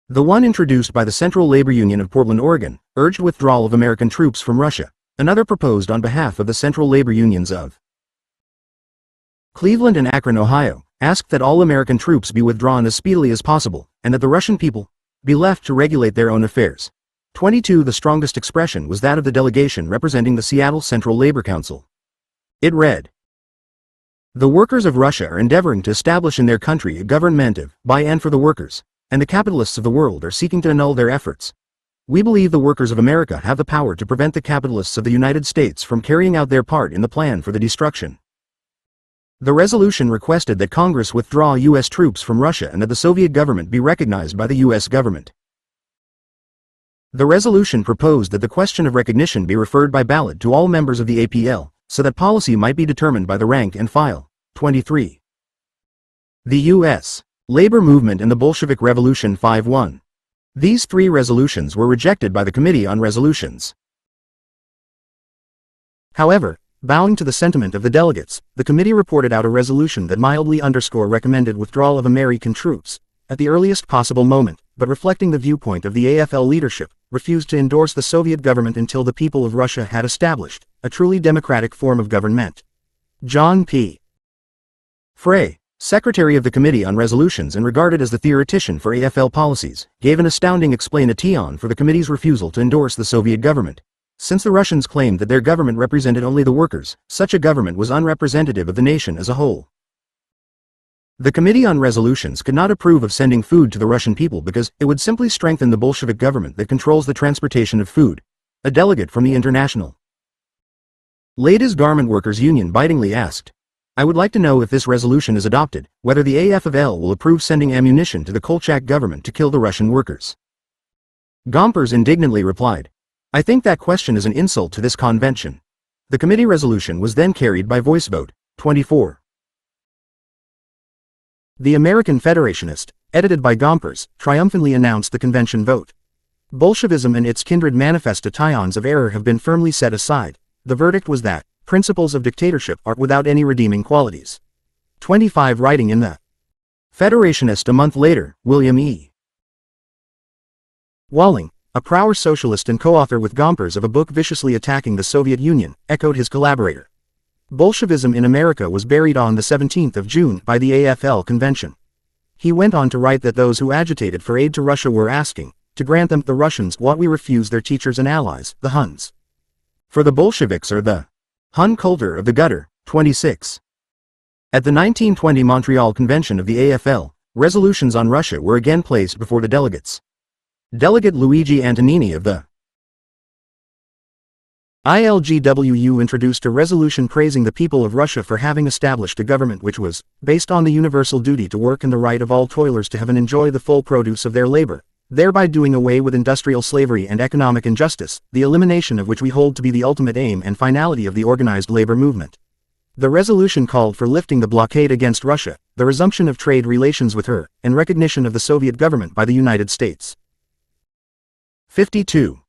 The one introduced by the Central Labor Union of Portland, Oregon, urged withdrawal of American troops from Russia. Another proposed on behalf of the Central Labor Unions of Cleveland and Akron, Ohio, asked that all American troops be withdrawn as speedily as possible, and that the Russian people be left to regulate their own affairs. 22. The strongest expression was that of the delegation representing the Seattle Central Labor Council. It read, The workers of Russia are endeavoring to establish in their country a government of, by and for the workers, and the capitalists of the world are seeking to annul their efforts. We believe the workers of America have the power to prevent the capitalists of the United States from carrying out their part in the plan for the destruction. The resolution requested that Congress withdraw U.S. troops from Russia and that the Soviet government be recognized by the U.S. government. The resolution proposed that the question of recognition be referred by ballot to all members of the APL, so that policy might be determined by the rank and file. 23. The U.S. labor movement and the Bolshevik Revolution. 5-1. These three resolutions were rejected by the Committee on Resolutions. However, bowing to the sentiment of the delegates, the committee reported out a resolution that mildly recommended withdrawal of American troops at the earliest possible moment, but reflecting the viewpoint of the AFL leadership, refused to endorse the Soviet government until the people of Russia had established a truly democratic form of government. John P. Frey, secretary of the Committee on Resolutions and regarded as the theoretician for AFL policies, gave an astounding explanation for the committee's refusal to endorse the Soviet government. Since the Russians claimed that their government represented only the workers, such a government was unrepresentative of the nation as a whole. The Committee on Resolutions could not approve of sending food to the Russian people because it would simply strengthen the Bolshevik government that controls the transportation of food. A delegate from the International Ladies Garment Workers Union bitingly asked, I would like to know if this resolution is adopted, whether the AFL will approve sending ammunition to the Kolchak government to kill the Russian workers. Gompers indignantly replied, I think that question is an insult to this convention. The committee resolution was then carried by voice vote. 24. The American Federationist, edited by Gompers, triumphantly announced the convention vote. Bolshevism and its kindred manifestations of error have been firmly set aside. The verdict was that principles of dictatorship are without any redeeming qualities. 25. Writing in the Federationist a month later, William E. Walling, a proud socialist and co-author with Gompers of a book viciously attacking the Soviet Union, echoed his collaborator. Bolshevism in America was buried on the 17th of June by the AFL convention. He went on to write that those who agitated for aid to Russia were asking to grant them, the Russians, what we refuse their teachers and allies, the Huns. For the Bolsheviks are the Hun Kultur of the gutter. 26. At the 1920 Montreal Convention of the AFL, resolutions on Russia were again placed before the delegates. Delegate Luigi Antonini of the ILGWU introduced a resolution praising the people of Russia for having established a government which was based on the universal duty to work and the right of all toilers to have and enjoy the full produce of their labor, thereby doing away with industrial slavery and economic injustice, the elimination of which we hold to be the ultimate aim and finality of the organized labor movement. The resolution called for lifting the blockade against Russia, the resumption of trade relations with her, and recognition of the Soviet government by the United States. 52.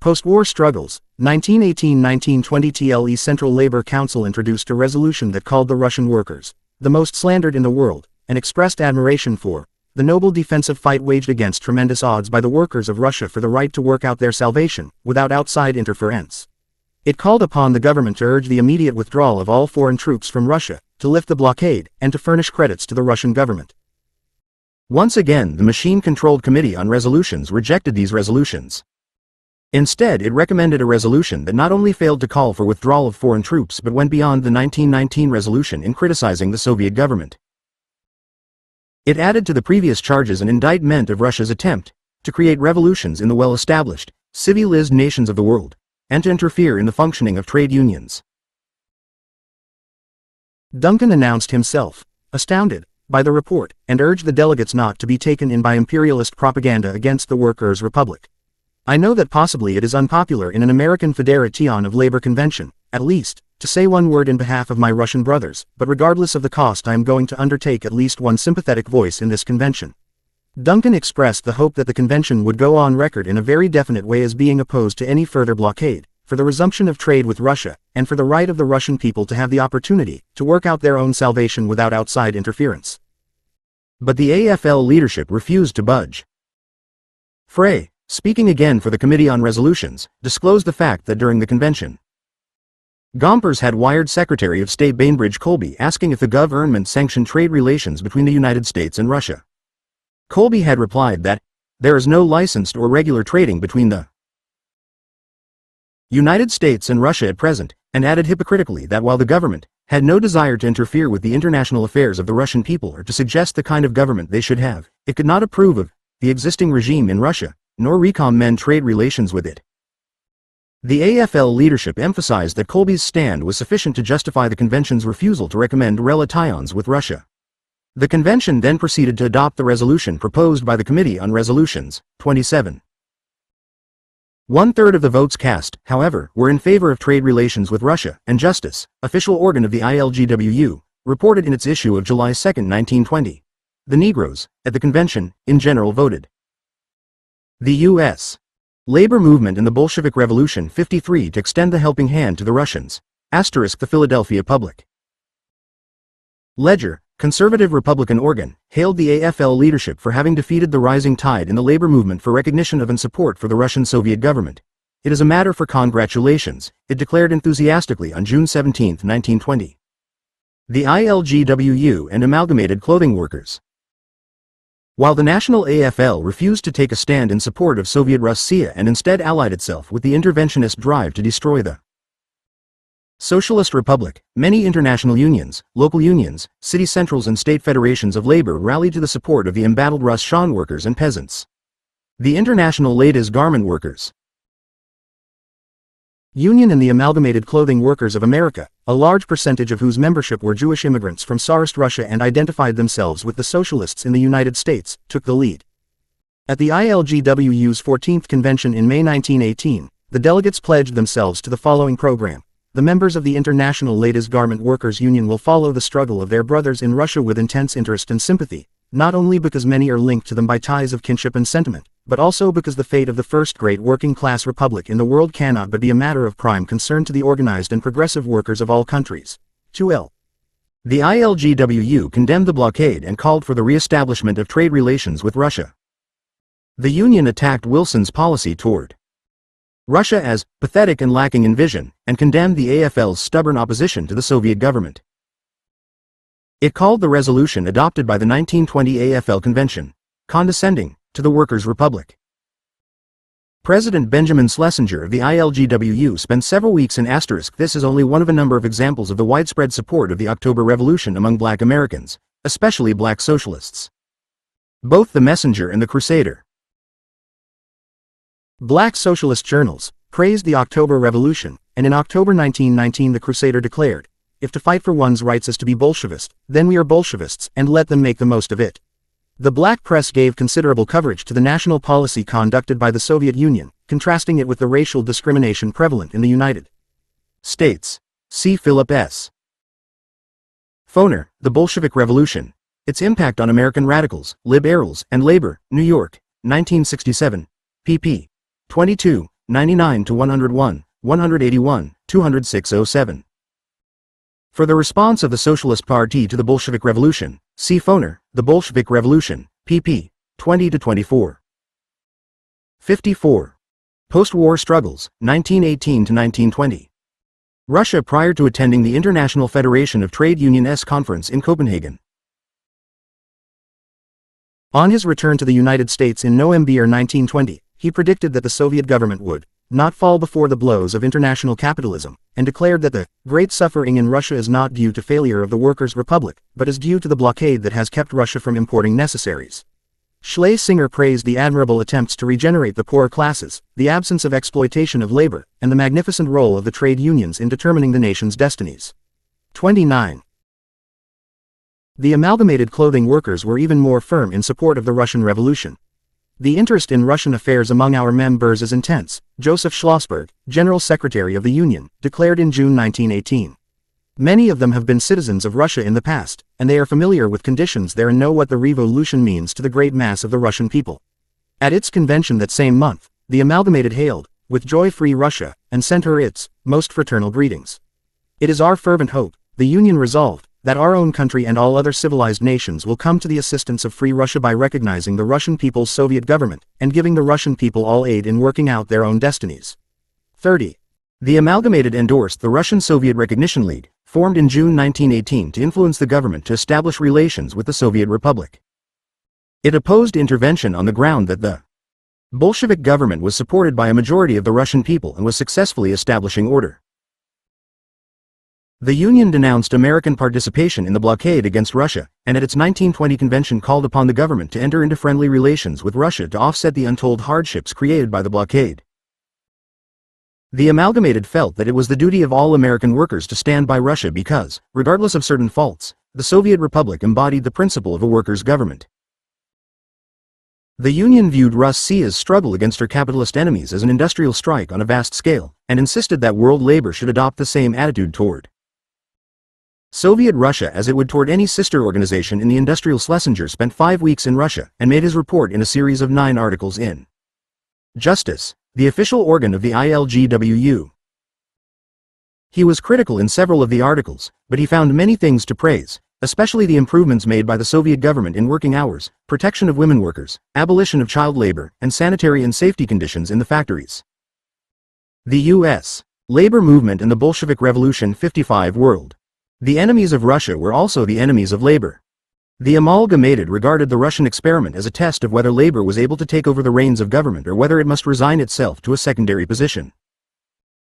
Postwar Struggles, 1918-1920 TLE Central Labor Council introduced a resolution that called the Russian workers the most slandered in the world, and expressed admiration for the noble defensive fight waged against tremendous odds by the workers of Russia for the right to work out their salvation, without outside interference. It called upon the government to urge the immediate withdrawal of all foreign troops from Russia, to lift the blockade, and to furnish credits to the Russian government. Once again, the machine-controlled Committee on Resolutions rejected these resolutions. Instead, it recommended a resolution that not only failed to call for withdrawal of foreign troops but went beyond the 1919 resolution in criticizing the Soviet government. It added to the previous charges an indictment of Russia's attempt to create revolutions in the well-established, civilized nations of the world, and to interfere in the functioning of trade unions. Duncan announced himself astounded by the report, and urged the delegates not to be taken in by imperialist propaganda against the Workers' Republic. I know that possibly it is unpopular in an American Federation of Labor convention, at least, to say one word in behalf of my Russian brothers, but regardless of the cost I am going to undertake at least one sympathetic voice in this convention. Duncan expressed the hope that the convention would go on record in a very definite way as being opposed to any further blockade, for the resumption of trade with Russia, and for the right of the Russian people to have the opportunity to work out their own salvation without outside interference. But the AFL leadership refused to budge. Frey, speaking again for the Committee on Resolutions, disclosed the fact that during the convention, Gompers had wired Secretary of State Bainbridge Colby asking if the government sanctioned trade relations between the United States and Russia. Colby had replied that there is no licensed or regular trading between the United States and Russia at present, and added hypocritically that while the government had no desire to interfere with the international affairs of the Russian people or to suggest the kind of government they should have, it could not approve of the existing regime in Russia, nor recommend trade relations with it. The AFL leadership emphasized that Colby's stand was sufficient to justify the convention's refusal to recommend relations with Russia. The convention then proceeded to adopt the resolution proposed by the Committee on Resolutions, 27. One-third of the votes cast, however, were in favor of trade relations with Russia, and Justice, official organ of the ILGWU, reported in its issue of July 2, 1920. The Negroes, at the convention, in general voted. The U.S. labor movement in the Bolshevik Revolution 53 to extend the helping hand to the Russians. Asterisk the Philadelphia Public Ledger, conservative Republican organ, hailed the AFL leadership for having defeated the rising tide in the labor movement for recognition of and support for the Russian Soviet government. It is a matter for congratulations, it declared enthusiastically on June 17, 1920. The ILGWU and Amalgamated Clothing Workers. While the national AFL refused to take a stand in support of Soviet Russia and instead allied itself with the interventionist drive to destroy the Socialist Republic, many international unions, local unions, city centrals and state federations of labor rallied to the support of the embattled Russian workers and peasants. The International Ladies Garment Workers Union and the Amalgamated Clothing Workers of America, a large percentage of whose membership were Jewish immigrants from Tsarist Russia and identified themselves with the socialists in the United States, took the lead. At the ILGWU's 14th convention in May 1918, the delegates pledged themselves to the following program. The members of the International Ladies Garment Workers Union will follow the struggle of their brothers in Russia with intense interest and sympathy, not only because many are linked to them by ties of kinship and sentiment, but also because the fate of the first great working-class republic in the world cannot but be a matter of prime concern to the organized and progressive workers of all countries. 2L. The ILGWU condemned the blockade and called for the re-establishment of trade relations with Russia. The Union attacked Wilson's policy toward Russia as pathetic and lacking in vision, and condemned the AFL's stubborn opposition to the Soviet government. It called the resolution adopted by the 1920 AFL Convention condescending to the Workers' Republic. President Benjamin Schlesinger of the ILGWU spent several weeks in *. This is only one of a number of examples of the widespread support of the October Revolution among Black Americans, especially Black socialists. Both the Messenger and the Crusader. Black socialist journals praised the October Revolution, and in October 1919 the Crusader declared, "If to fight for one's rights is to be Bolshevist, then we are Bolshevists, and let them make the most of it." The black press gave considerable coverage to the national policy conducted by the Soviet Union, contrasting it with the racial discrimination prevalent in the United States. See Philip S. Foner, The Bolshevik Revolution, Its Impact on American Radicals, Liberals, and Labor, New York, 1967, pp. 22, 99-101, 181, 206-07. For the response of the Socialist Party to the Bolshevik Revolution, see Foner, The Bolshevik Revolution, pp. 20-24. 54. Postwar Struggles, 1918-1920. Russia prior to attending the International Federation of Trade Unions conference in Copenhagen. On his return to the United States in November 1920, he predicted that the Soviet government would not fall before the blows of international capitalism, and declared that the great suffering in Russia is not due to failure of the Workers' Republic, but is due to the blockade that has kept Russia from importing necessaries. Schlesinger praised the admirable attempts to regenerate the poorer classes, the absence of exploitation of labor, and the magnificent role of the trade unions in determining the nation's destinies. 29. The amalgamated clothing workers were even more firm in support of the Russian Revolution. The interest in Russian affairs among our members is intense, Joseph Schlossberg, General Secretary of the Union, declared in June 1918. Many of them have been citizens of Russia in the past, and they are familiar with conditions there and know what the revolution means to the great mass of the Russian people. At its convention that same month, the amalgamated hailed, with joy, free Russia, and sent her its most fraternal greetings. It is our fervent hope, the Union resolved, that our own country and all other civilized nations will come to the assistance of free Russia by recognizing the Russian people's Soviet government, and giving the Russian people all aid in working out their own destinies. 30. The amalgamated endorsed the Russian-Soviet Recognition League, formed in June 1918 to influence the government to establish relations with the Soviet Republic. It opposed intervention on the ground that the Bolshevik government was supported by a majority of the Russian people and was successfully establishing order. The Union denounced American participation in the blockade against Russia, and at its 1920 convention called upon the government to enter into friendly relations with Russia to offset the untold hardships created by the blockade. The amalgamated felt that it was the duty of all American workers to stand by Russia because, regardless of certain faults, the Soviet Republic embodied the principle of a workers' government. The Union viewed Russia's struggle against her capitalist enemies as an industrial strike on a vast scale, and insisted that world labor should adopt the same attitude toward Soviet Russia as it would toward any sister organization in the industrial. Schlesinger spent 5 weeks in Russia and made his report in a series of 9 articles in Justice, the official organ of the ILGWU. He was critical in several of the articles, but he found many things to praise, especially the improvements made by the Soviet government in working hours, protection of women workers, abolition of child labor, and sanitary and safety conditions in the factories. The U.S. labor movement and the Bolshevik Revolution. 55 World. The enemies of Russia were also the enemies of labor. The amalgamated regarded the Russian experiment as a test of whether labor was able to take over the reins of government or whether it must resign itself to a secondary position.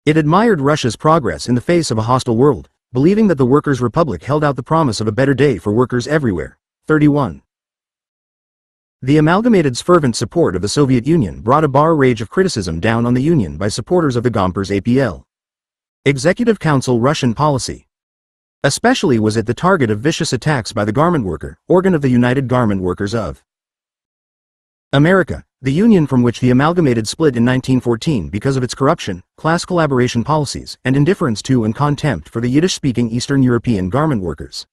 It admired Russia's progress in the face of a hostile world, believing that the Workers' Republic held out the promise of a better day for workers everywhere. 31. The amalgamated's fervent support of the Soviet Union brought a barrage of criticism down on the Union by supporters of the Gompers APL. Executive Council Russian policy. Especially was it the target of vicious attacks by the Garment Worker, organ of the United Garment Workers of America, the union from which the amalgamated split in 1914 because of its corruption, class collaboration policies, and indifference to and contempt for the Yiddish-speaking Eastern European garment workers.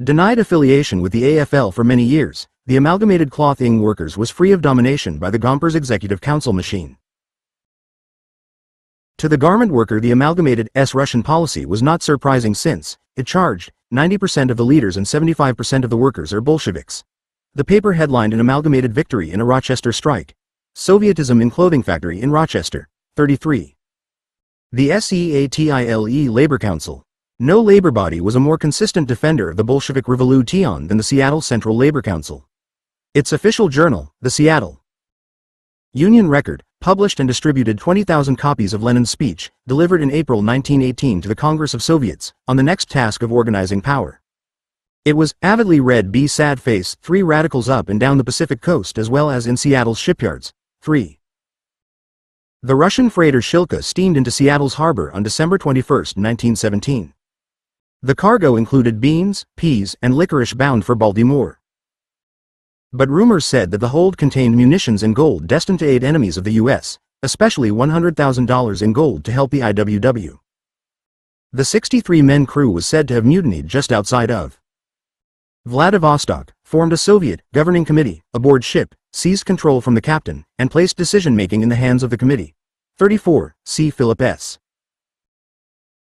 Denied affiliation with the AFL for many years, the amalgamated clothing workers was free of domination by the Gompers Executive Council machine. To the garment worker, the amalgamated's Russian policy was not surprising since, it charged, 90% of the leaders and 75% of the workers are Bolsheviks. The paper headlined an amalgamated victory in a Rochester strike. Sovietism in clothing factory in Rochester. 33. The SEATILE Labor Council. No labor body was a more consistent defender of the Bolshevik Revolution than the Seattle Central Labor Council. Its official journal, the Seattle Union Record, published and distributed 20,000 copies of Lenin's speech, delivered in April 1918 to the Congress of Soviets, on the next task of organizing power. It was avidly read by sad face 3 radicals up and down the Pacific coast as well as in Seattle's shipyards. 3. The Russian freighter Shilka steamed into Seattle's harbor on December 21, 1917. The cargo included beans, peas, and licorice bound for Baltimore. But rumors said that the hold contained munitions and gold destined to aid enemies of the U.S., especially $100,000 in gold to help the IWW. The 63-man crew was said to have mutinied just outside of Vladivostok, formed a Soviet governing committee aboard ship, seized control from the captain, and placed decision-making in the hands of the committee. 34. See Philip S.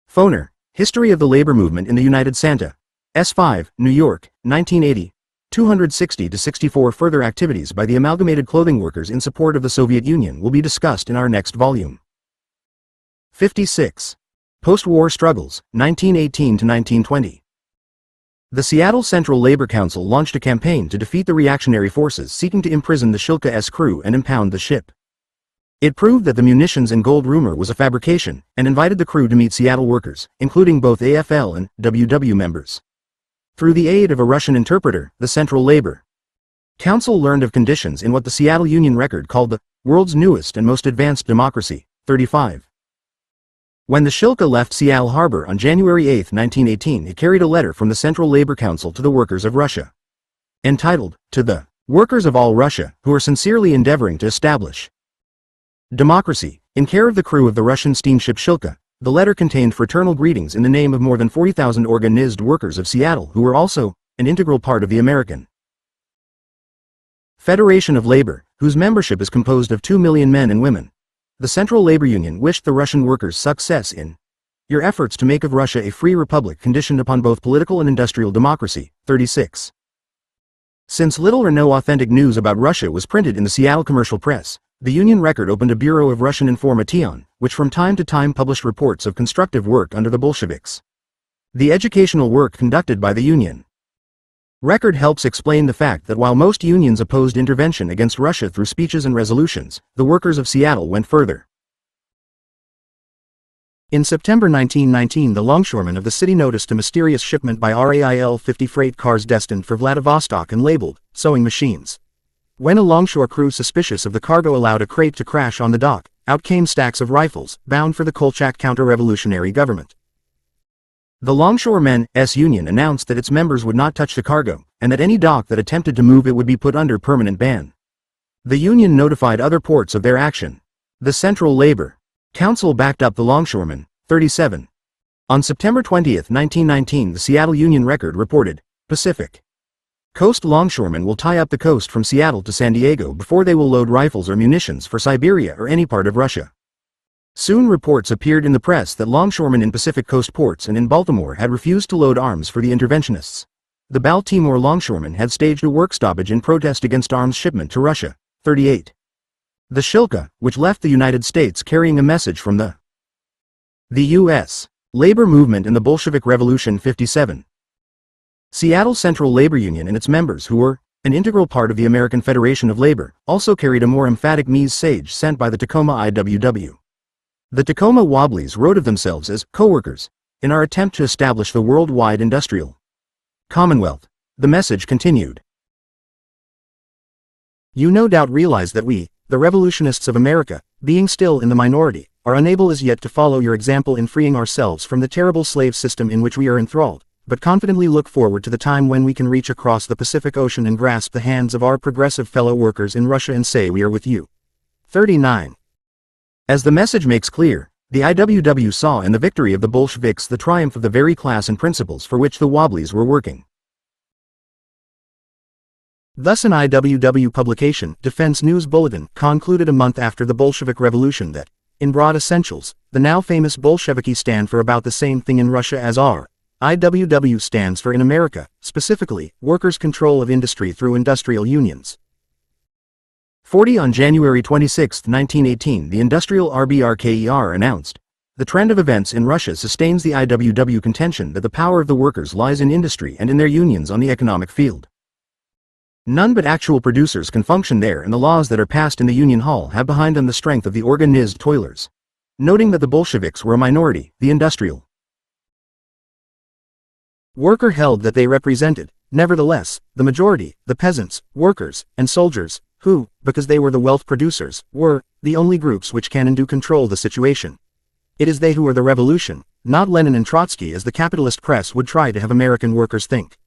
Foner, History of the Labor Movement in the United Santa. S5, New York, 1980. 260-64 Further activities by the amalgamated clothing workers in support of the Soviet Union will be discussed in our next volume. 56. Post-War Struggles, 1918-1920. The Seattle Central Labor Council launched a campaign to defeat the reactionary forces seeking to imprison the Shilka's crew and impound the ship. It proved that the munitions and gold rumor was a fabrication, and invited the crew to meet Seattle workers, including both AFL and WW members. Through the aid of a Russian interpreter, the Central Labor Council learned of conditions in what the Seattle Union Record called the world's newest and most advanced democracy. 35. When the Shilka left Seattle Harbor on January 8, 1918, it carried a letter from the Central Labor Council to the workers of Russia, entitled, "To the workers of all Russia, who are sincerely endeavoring to establish democracy," in care of the crew of the Russian steamship Shilka. The letter contained fraternal greetings in the name of more than 40,000 organized workers of Seattle who were also an integral part of the American Federation of Labor, whose membership is composed of 2 million men and women. The Central Labor Union wished the Russian workers success in your efforts to make of Russia a free republic conditioned upon both political and industrial democracy. 36. Since little or no authentic news about Russia was printed in the Seattle commercial press, the Union Record opened a Bureau of Russian Information, which from time to time published reports of constructive work under the Bolsheviks. The educational work conducted by the Union Record helps explain the fact that while most unions opposed intervention against Russia through speeches and resolutions, the workers of Seattle went further. In September 1919, the longshoremen of the city noticed a mysterious shipment by RAIL 50 freight cars destined for Vladivostok and labeled sewing machines. When a longshore crew suspicious of the cargo allowed a crate to crash on the dock, out came stacks of rifles, bound for the Kolchak counter-revolutionary government. The Longshoremen's Union announced that its members would not touch the cargo, and that any dock that attempted to move it would be put under permanent ban. The Union notified other ports of their action. The Central Labor Council backed up the longshoremen. 37. On September 20, 1919, the Seattle Union Record reported, Pacific Coast longshoremen will tie up the coast from Seattle to San Diego before they will load rifles or munitions for Siberia or any part of Russia. Soon reports appeared in the press that longshoremen in Pacific Coast ports and in Baltimore had refused to load arms for the interventionists. The Baltimore longshoremen had staged a work stoppage in protest against arms shipment to Russia. 38. The Shilka, which left the United States carrying a message from the U.S. labor movement in the Bolshevik Revolution. 57. Seattle Central Labor Union and its members, who were an integral part of the American Federation of Labor, also carried a more emphatic message sent by the Tacoma IWW. The Tacoma Wobblies wrote of themselves as co-workers in our attempt to establish the worldwide industrial commonwealth. The message continued. You no doubt realize that we, the revolutionists of America, being still in the minority, are unable as yet to follow your example in freeing ourselves from the terrible slave system in which we are enthralled, but confidently look forward to the time when we can reach across the Pacific Ocean and grasp the hands of our progressive fellow workers in Russia and say we are with you. 39. As the message makes clear, the IWW saw in the victory of the Bolsheviks the triumph of the very class and principles for which the Wobblies were working. Thus an IWW publication, Defense News Bulletin, concluded a month after the Bolshevik Revolution that, in broad essentials, the now famous Bolsheviki stand for about the same thing in Russia as our IWW stands for In America, specifically, Workers' Control of Industry through Industrial Unions. 40 On January 26, 1918, the industrial RBRKER announced, "The trend of events in Russia sustains the IWW contention that the power of the workers lies in industry and in their unions on the economic field. None but actual producers can function there, and the laws that are passed in the Union Hall have behind them the strength of the organized toilers." Noting that the Bolsheviks were a minority, the industrial worker held that they represented, nevertheless, the majority, the peasants, workers, and soldiers, who, because they were the wealth producers, were the only groups which can and do control the situation. It is they who are the revolution, not Lenin and Trotsky as the capitalist press would try to have American workers think.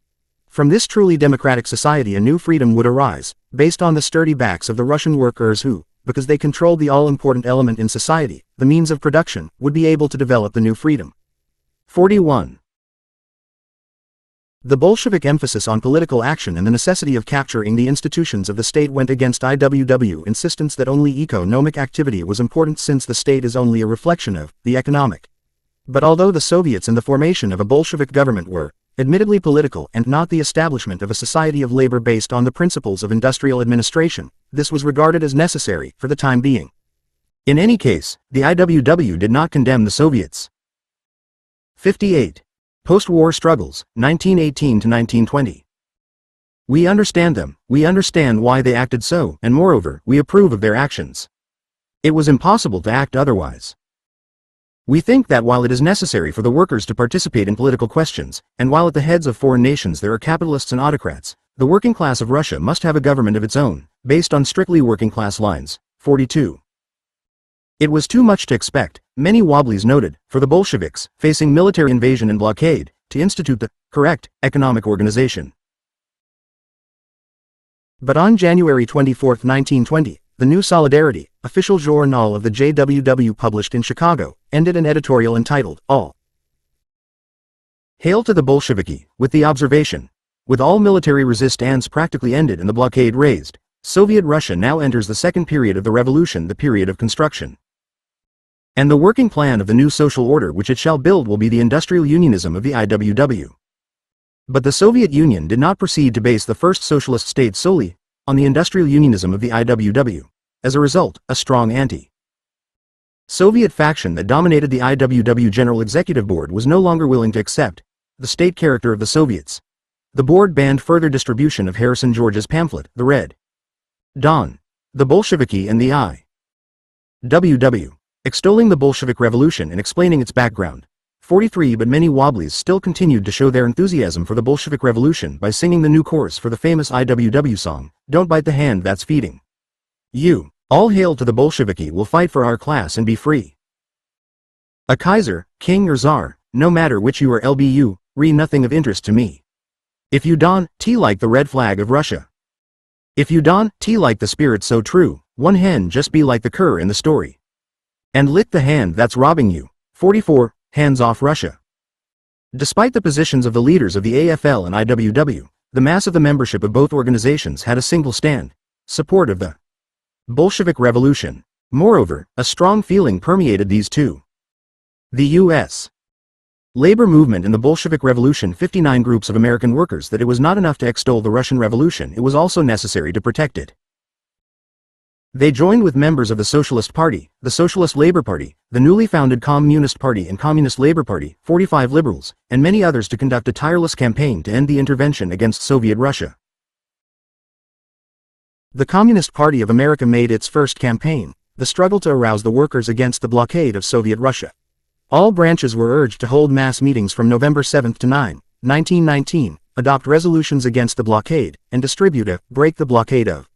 From this truly democratic society a new freedom would arise, based on the sturdy backs of the Russian workers who, because they controlled the all-important element in society, the means of production, would be able to develop the new freedom. 41. The Bolshevik emphasis on political action and the necessity of capturing the institutions of the state went against IWW insistence that only economic activity was important, since the state is only a reflection of the economic. But although the Soviets and the formation of a Bolshevik government were, admittedly political and not the establishment of a society of labor based on the principles of industrial administration, this was regarded as necessary for the time being. In any case, the IWW did not condemn the Soviets. 58. Post-war struggles, 1918 to 1920. We understand them, we understand why they acted so, and moreover, we approve of their actions. It was impossible to act otherwise. We think that while it is necessary for the workers to participate in political questions, and while at the heads of foreign nations there are capitalists and autocrats, the working class of Russia must have a government of its own, based on strictly working class lines. 42. It was too much to expect, many Wobblies noted, for the Bolsheviks, facing military invasion and blockade, to institute the correct economic organization. But on January 24, 1920, the New Solidarity, official journal of the JWW published in Chicago, ended an editorial entitled, All Hail to the Bolsheviki, with the observation, with all military resistance practically ended and the blockade raised, Soviet Russia now enters the second period of the revolution, the period of construction. And the working plan of the new social order which it shall build will be the industrial unionism of the IWW. But the Soviet Union did not proceed to base the first socialist state solely on the industrial unionism of the IWW. As a result, a strong anti-Soviet faction that dominated the IWW General Executive Board was no longer willing to accept the state character of the Soviets. The board banned further distribution of Harrison George's pamphlet, The Red Dawn, the Bolsheviki and the IWW, extolling the Bolshevik Revolution and explaining its background. 43 But many Wobblies still continued to show their enthusiasm for the Bolshevik Revolution by singing the new chorus for the famous IWW song, Don't Bite the Hand That's Feeding You. All hail to the Bolsheviki, will fight for our class and be free. A Kaiser, king or czar, no matter which you are LBU, nothing of interest to me. If you don T like the red flag of Russia. If you don T like the spirit so true, one hen just be like the cur in the story. And lick the hand that's robbing you. 44, Hands off Russia. Despite the positions of the leaders of the AFL and IWW, the mass of the membership of both organizations had a single stand, support of the Bolshevik Revolution. Moreover, a strong feeling permeated these two. The U.S. labor movement in the Bolshevik Revolution 59 groups of American workers that it was not enough to extol the Russian Revolution, it was also necessary to protect it. They joined with members of the Socialist Party, the Socialist Labor Party, the newly founded Communist Party and Communist Labor Party, 45 liberals, and many others to conduct a tireless campaign to end the intervention against Soviet Russia. The Communist Party of America made its first campaign, the struggle to arouse the workers against the blockade of Soviet Russia. All branches were urged to hold mass meetings from November 7 to 9, 1919, adopt resolutions against the blockade, and distribute a Break the Blockade of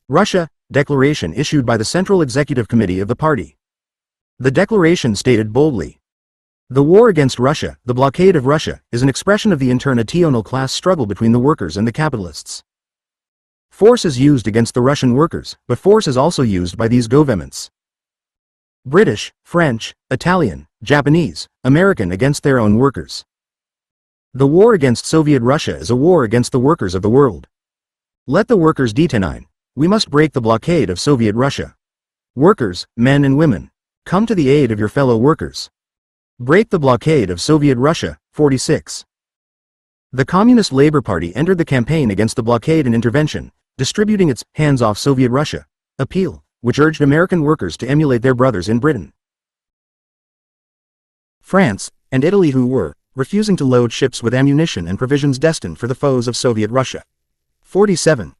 Russia declaration issued by the Central Executive Committee of the party. The declaration stated boldly, "The war against Russia, the blockade of Russia, is an expression of the international class struggle between the workers and the capitalists. Force is used against the Russian workers, but force is also used by these governments. British, French, Italian, Japanese, American against their own workers. The war against Soviet Russia is a war against the workers of the world. Let the workers detonine. We must break the blockade of Soviet Russia. Workers, men and women, come to the aid of your fellow workers. Break the blockade of Soviet Russia, 46. The Communist Labour Party entered the campaign against the blockade and intervention, distributing its hands-off Soviet Russia appeal, which urged American workers to emulate their brothers in Britain, France, and Italy, who were refusing to load ships with ammunition and provisions destined for the foes of Soviet Russia. 47.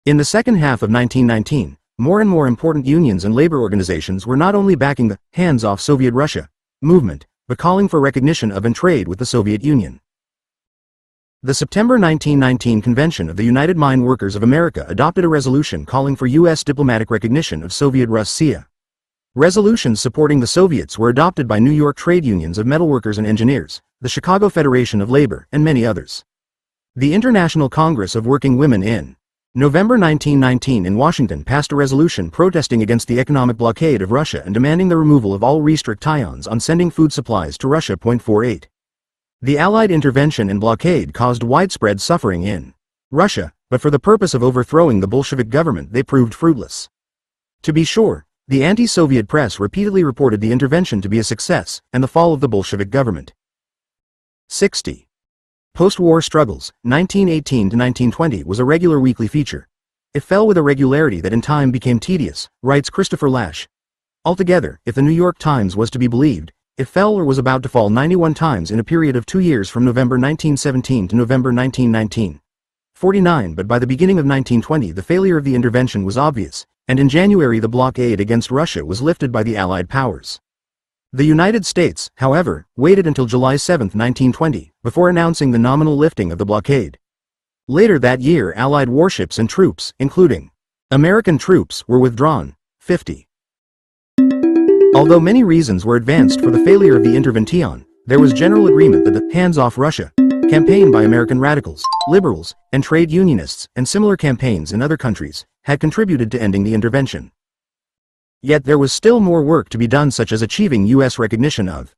In the second half of 1919, more and more important unions and labor organizations were not only backing the hands-off Soviet Russia movement, but calling for recognition of and trade with the Soviet Union. The September 1919 Convention of the United Mine Workers of America adopted a resolution calling for U.S. diplomatic recognition of Soviet Russia. Resolutions supporting the Soviets were adopted by New York trade unions of metalworkers and engineers, the Chicago Federation of Labor, and many others. The International Congress of Working Women in November 1919 in Washington passed a resolution protesting against the economic blockade of Russia and demanding the removal of all restrictions on sending food supplies to Russia. 48. The Allied intervention and blockade caused widespread suffering in Russia, but for the purpose of overthrowing the Bolshevik government they proved fruitless. To be sure, the anti-Soviet press repeatedly reported the intervention to be a success and the fall of the Bolshevik government. 60. Postwar Struggles, 1918-1920 was a regular weekly feature. It fell with a regularity that in time became tedious, writes Christopher Lasch. Altogether, if the New York Times was to be believed, it fell or was about to fall 91 times in a period of 2 years from November 1917 to November 1919. 49. But by the beginning of 1920 the failure of the intervention was obvious, and in January the blockade against Russia was lifted by the Allied powers. The United States, however, waited until July 7, 1920, before announcing the nominal lifting of the blockade. Later that year Allied warships and troops, including American troops, were withdrawn. 50. Although many reasons were advanced for the failure of the intervention, there was general agreement that the hands-off Russia campaign by American radicals, liberals, and trade unionists, and similar campaigns in other countries, had contributed to ending the intervention. Yet there was still more work to be done, such as achieving U.S. recognition of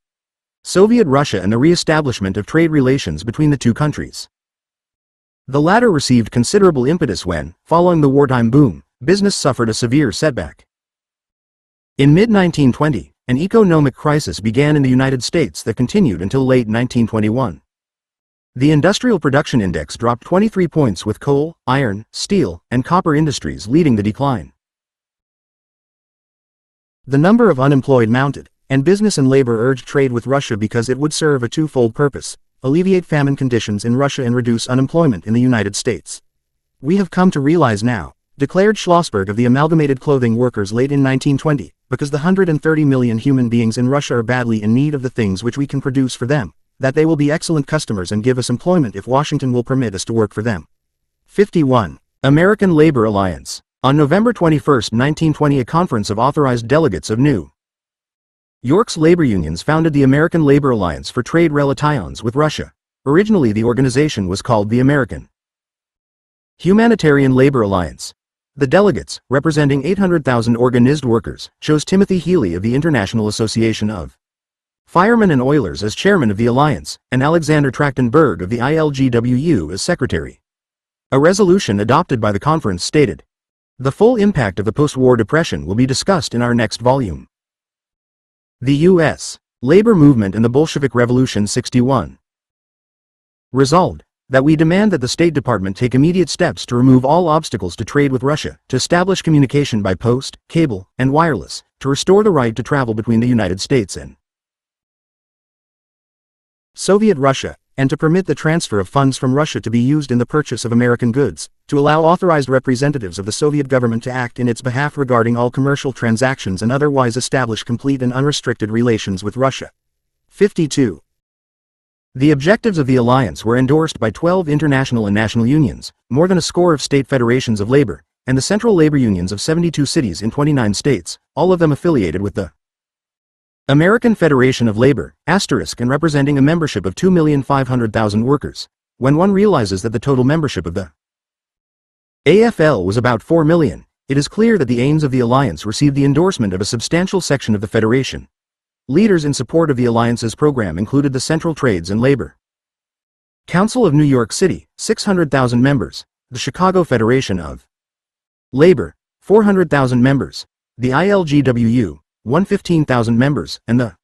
Soviet Russia and the re-establishment of trade relations between the two countries. The latter received considerable impetus when, following the wartime boom, business suffered a severe setback. In mid-1920, an economic crisis began in the United States that continued until late 1921. The Industrial Production Index dropped 23 points, with coal, iron, steel, and copper industries leading the decline. The number of unemployed mounted, and business and labor urged trade with Russia because it would serve a twofold purpose: alleviate famine conditions in Russia and reduce unemployment in the United States. "We have come to realize now," declared Schlossberg of the Amalgamated Clothing Workers late in 1920, "because the 130 million human beings in Russia are badly in need of the things which we can produce for them, that they will be excellent customers and give us employment if Washington will permit us to work for them." 51. American Labor Alliance. On November 21, 1920, a conference of authorized delegates of New York's labor unions founded the American Labor Alliance for Trade Relations with Russia. Originally the organization was called the American Humanitarian Labor Alliance. The delegates, representing 800,000 organized workers, chose Timothy Healy of the International Association of Firemen and Oilers as chairman of the alliance, and Alexander Trachtenberg of the ILGWU as secretary. A resolution adopted by the conference stated, "The full impact of the post-war depression will be discussed in our next volume." The U.S. Labor Movement and the Bolshevik Revolution. 61. Resolved, that we demand that the State Department take immediate steps to remove all obstacles to trade with Russia, to establish communication by post, cable, and wireless, to restore the right to travel between the United States and Soviet Russia, and to permit the transfer of funds from Russia to be used in the purchase of American goods, to allow authorized representatives of the Soviet government to act in its behalf regarding all commercial transactions and otherwise establish complete and unrestricted relations with Russia. 52. The objectives of the alliance were endorsed by 12 international and national unions, more than a score of state federations of labor, and the central labor unions of 72 cities in 29 states, all of them affiliated with the American Federation of Labor, and representing a membership of 2,500,000 workers. When one realizes that the total membership of the AFL was about 4 million, it is clear that the aims of the alliance received the endorsement of a substantial section of the federation. Leaders in support of the alliance's program included the Central Trades and Labor Council of New York City, 600,000 members, the Chicago Federation of Labor, 400,000 members, the ILGWU, 115,000 members, and the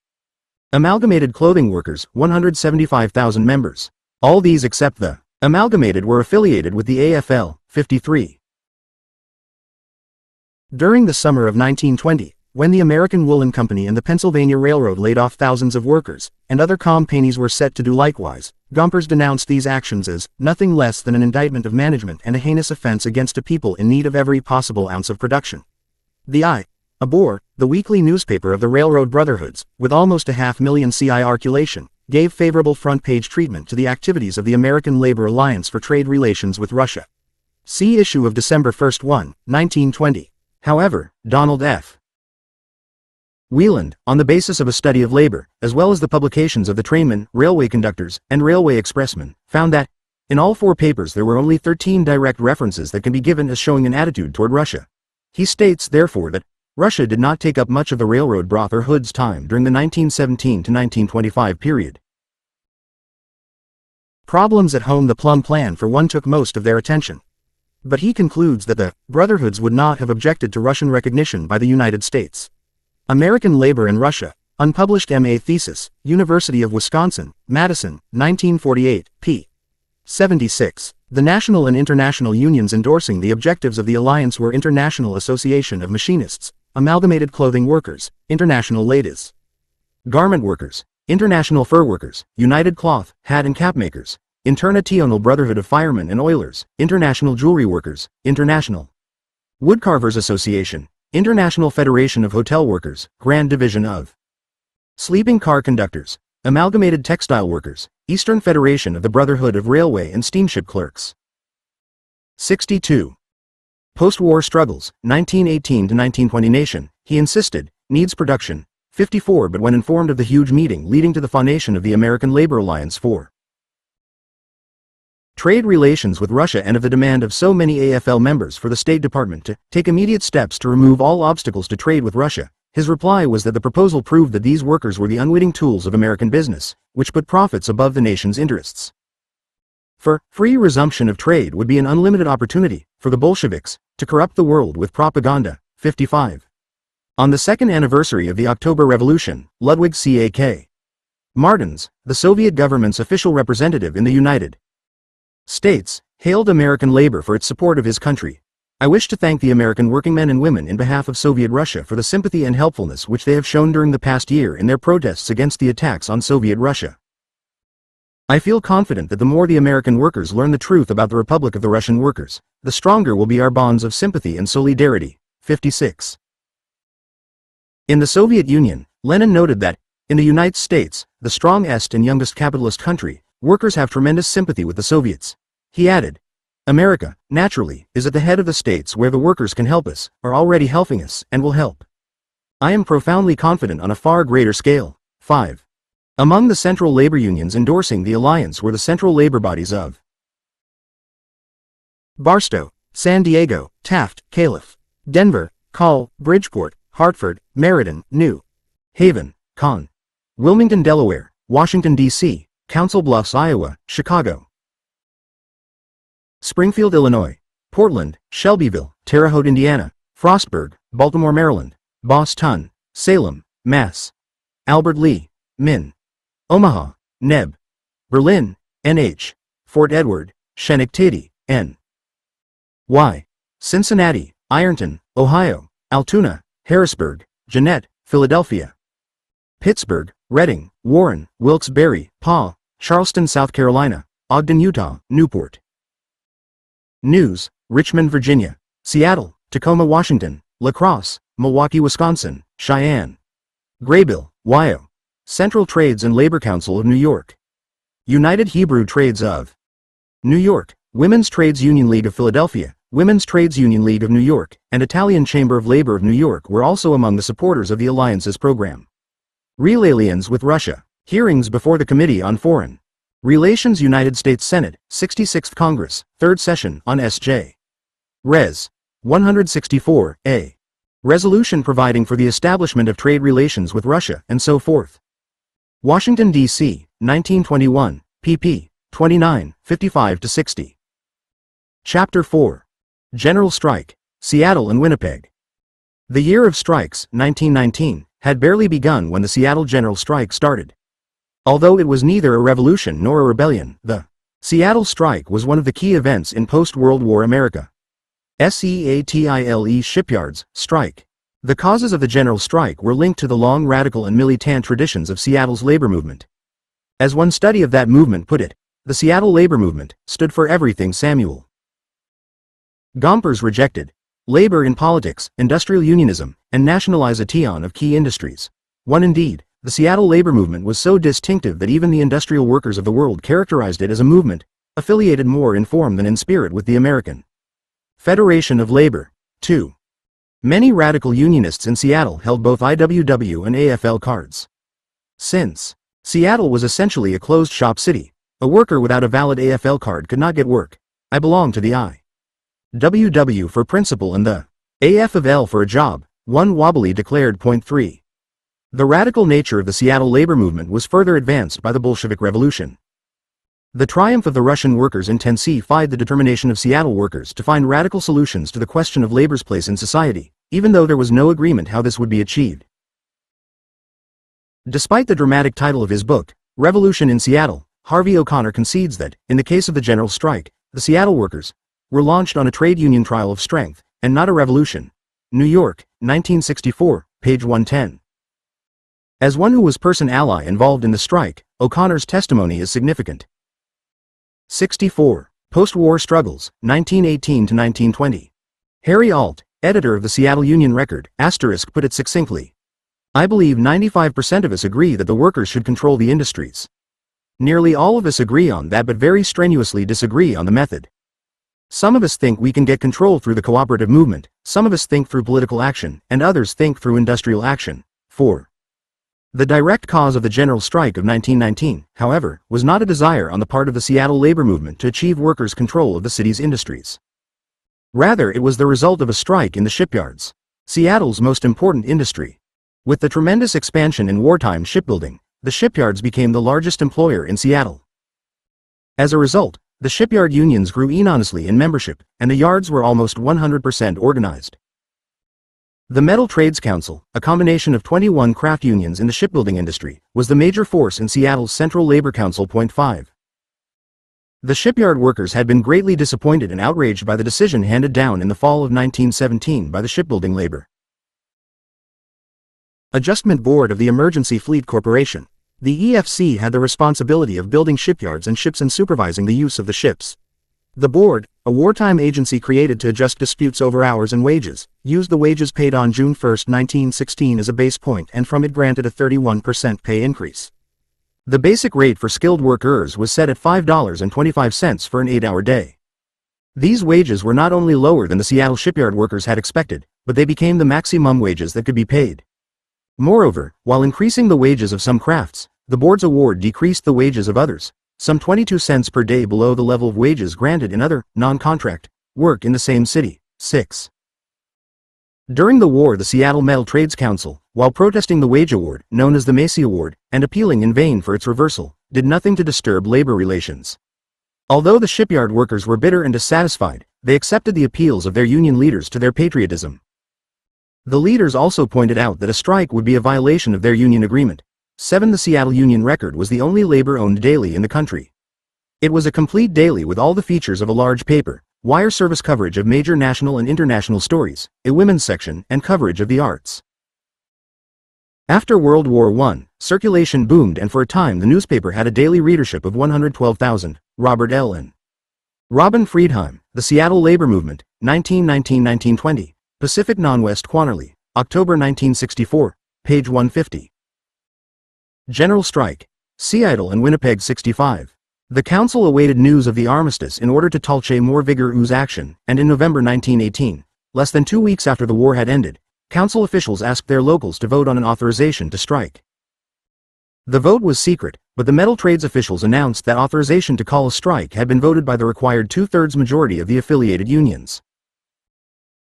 Amalgamated Clothing Workers, 175,000 members. All these except the Amalgamated were affiliated with the AFL, 53. During the summer of 1920, when the American Woolen Company and the Pennsylvania Railroad laid off thousands of workers, and other companies were set to do likewise, Gompers denounced these actions as nothing less than an indictment of management and a heinous offense against a people in need of every possible ounce of production. The Abor, the weekly newspaper of the Railroad Brotherhoods, with almost 500,000 circulation, gave favorable front-page treatment to the activities of the American Labor Alliance for Trade Relations with Russia. See issue of December 1, 1920. However, Donald F. Wieland, on the basis of a study of labor, as well as the publications of the trainmen, railway conductors, and railway expressmen, found that, in all 4 papers there were only 13 direct references that can be given as showing an attitude toward Russia. He states, therefore, that Russia did not take up much of the railroad brotherhood's time during the 1917 to 1925 period. Problems at home. The Plum Plan for one took most of their attention. But he concludes that the brotherhoods would not have objected to Russian recognition by the United States. American Labor in Russia, unpublished M.A. thesis, University of Wisconsin, Madison, 1948, p. 76. The national and international unions endorsing the objectives of the alliance were International Association of Machinists, Amalgamated Clothing Workers, International Ladies, Garment Workers, International Fur Workers, United Cloth, Hat and Cap Makers, International Brotherhood of Firemen and Oilers, International Jewelry Workers, International Woodcarvers Association, International Federation of Hotel Workers, Grand Division of Sleeping Car Conductors, Amalgamated Textile Workers, Eastern Federation of the Brotherhood of Railway and Steamship Clerks. 62. Postwar Struggles, 1918 to 1920. Nation, he insisted, needs production. 54. But when informed of the huge meeting leading to the foundation of the American Labor Alliance for Trade Relations with Russia and of the demand of so many AFL members for the State Department to take immediate steps to remove all obstacles to trade with Russia, his reply was that the proposal proved that these workers were the unwitting tools of American business, which put profits above the nation's interests. For free resumption of trade would be an unlimited opportunity for the Bolsheviks to corrupt the world with propaganda. 55. On the second anniversary of the October Revolution, Ludwig C.A.K. Martins, the Soviet government's official representative in the United States, hailed American labor for its support of his country. I wish to thank the American workingmen and women in behalf of Soviet Russia for the sympathy and helpfulness which they have shown during the past year in their protests against the attacks on Soviet Russia. I feel confident that the more the American workers learn the truth about the Republic of the Russian workers, the stronger will be our bonds of sympathy and solidarity. 56. In the Soviet Union, Lenin noted that, in the United States, the strongest and youngest capitalist country, workers have tremendous sympathy with the Soviets. He added, America, naturally, is at the head of the states where the workers can help us, are already helping us, and will help. I am profoundly confident on a far greater scale. 5. Among the central labor unions endorsing the alliance were the central labor bodies of Barstow, San Diego, Taft, Calif, Denver, Call, Bridgeport, Hartford, Meriden, New Haven, Con, Wilmington, Delaware, Washington, D.C., Council Bluffs, Iowa, Chicago, Springfield, Illinois, Portland, Shelbyville, Terre Haute, Indiana, Frostburg, Baltimore, Maryland, Boston, Salem, Mass, Albert Lee, Min, Omaha, Neb, Berlin, NH, Fort Edward, Schenectady, N.Y., Cincinnati, Ironton, Ohio, Altoona, Harrisburg, Jeanette, Philadelphia, Pittsburgh, Reading, Warren, Wilkes-Barre, Pa, Charleston, South Carolina, Ogden, Utah, Newport News, Richmond, Virginia, Seattle, Tacoma, Washington, La Crosse, Milwaukee, Wisconsin, Cheyenne, Graybill, Ohio, Central Trades and Labor Council of New York, United Hebrew Trades of New York, Women's Trades Union League of Philadelphia, Women's Trades Union League of New York, and Italian Chamber of Labor of New York were also among the supporters of the alliance's program. Relations with Russia, hearings before the Committee on Foreign Relations, United States Senate, 66th Congress, 3rd Session, on S.J. Res. 164, A. Resolution providing for the establishment of trade relations with Russia, and so forth. Washington, D.C., 1921, pp. 29, 55-60. Chapter 4. General Strike, Seattle and Winnipeg. The year of strikes, 1919, had barely begun when the Seattle General Strike started. Although it was neither a revolution nor a rebellion, the Seattle Strike was one of the key events in post-World War America. SEATILE Shipyards Strike. The causes of the General Strike were linked to the long radical and militant traditions of Seattle's labor movement. As one study of that movement put it, the Seattle labor movement stood for everything Samuel Gompers rejected: labor in politics, industrial unionism, and nationalization of key industries. One indeed, the Seattle labor movement was so distinctive that even the industrial workers of the world characterized it as a movement, affiliated more in form than in spirit with the American Federation of Labor. 2. Many radical unionists in Seattle held both IWW and AFL cards. Since Seattle was essentially a closed-shop city, a worker without a valid AFL card could not get work. I belonged to the IWW for principle and the AF of L for a job, one wobbly declared. Point 3. The radical nature of the Seattle labor movement was further advanced by the Bolshevik Revolution. The triumph of the Russian workers intensified the determination of Seattle workers to find radical solutions to the question of labor's place in society, even though there was no agreement how this would be achieved. Despite the dramatic title of his book, Revolution in Seattle, Harvey O'Connor concedes that, in the case of the General Strike, the Seattle workers were launched on a trade union trial of strength, and not a revolution. New York, 1964, page 110. As one who was person ally involved in the strike, O'Connor's testimony is significant. 64. Postwar Struggles, 1918–1920. Harry Alt, editor of the Seattle Union Record, *, put it succinctly. I believe 95% of us agree that the workers should control the industries. Nearly all of us agree on that but very strenuously disagree on the method. Some of us think we can get control through the cooperative movement, some of us think through political action, and others think through industrial action. 4. The direct cause of the General Strike of 1919, however, was not a desire on the part of the Seattle labor movement to achieve workers' control of the city's industries. Rather, it was the result of a strike in the shipyards, Seattle's most important industry. With the tremendous expansion in wartime shipbuilding, the shipyards became the largest employer in Seattle. As a result, the shipyard unions grew enormously in membership, and the yards were almost 100% organized. The Metal Trades Council, a combination of 21 craft unions in the shipbuilding industry, was the major force in Seattle's Central Labor Council. Point 5. The shipyard workers had been greatly disappointed and outraged by the decision handed down in the fall of 1917 by the Shipbuilding Labor Adjustment Board of the Emergency Fleet Corporation. The EFC had the responsibility of building shipyards and ships and supervising the use of the ships. The board, a wartime agency created to adjust disputes over hours and wages, used the wages paid on June 1, 1916 as a base point and from it granted a 31% pay increase. The basic rate for skilled workers was set at $5.25 for an 8-hour day. These wages were not only lower than the Seattle shipyard workers had expected, but they became the maximum wages that could be paid. Moreover, while increasing the wages of some crafts, the board's award decreased the wages of others, some 22 cents per day below the level of wages granted in other, non-contract, work in the same city. 6. During the war, the Seattle Metal Trades Council, while protesting the wage award, known as the Macy Award, and appealing in vain for its reversal, did nothing to disturb labor relations. Although the shipyard workers were bitter and dissatisfied, they accepted the appeals of their union leaders to their patriotism. The leaders also pointed out that a strike would be a violation of their union agreement. 7. The Seattle Union Record was the only labor-owned daily in the country. It was a complete daily with all the features of a large paper, wire service coverage of major national and international stories, a women's section, and coverage of the arts. After World War I, circulation boomed and for a time the newspaper had a daily readership of 112,000. Robert L. and Robin Friedheim, The Seattle Labor Movement, 1919–1920, Pacific Non-West Quarterly, October 1964, page 150. General Strike, Seattle and Winnipeg 65. The council awaited news of the armistice in order to touche more vigorous action, and in November 1918, less than 2 weeks after the war had ended, council officials asked their locals to vote on an authorization to strike. The vote was secret, but the metal trades officials announced that authorization to call a strike had been voted by the required 2/3 majority of the affiliated unions.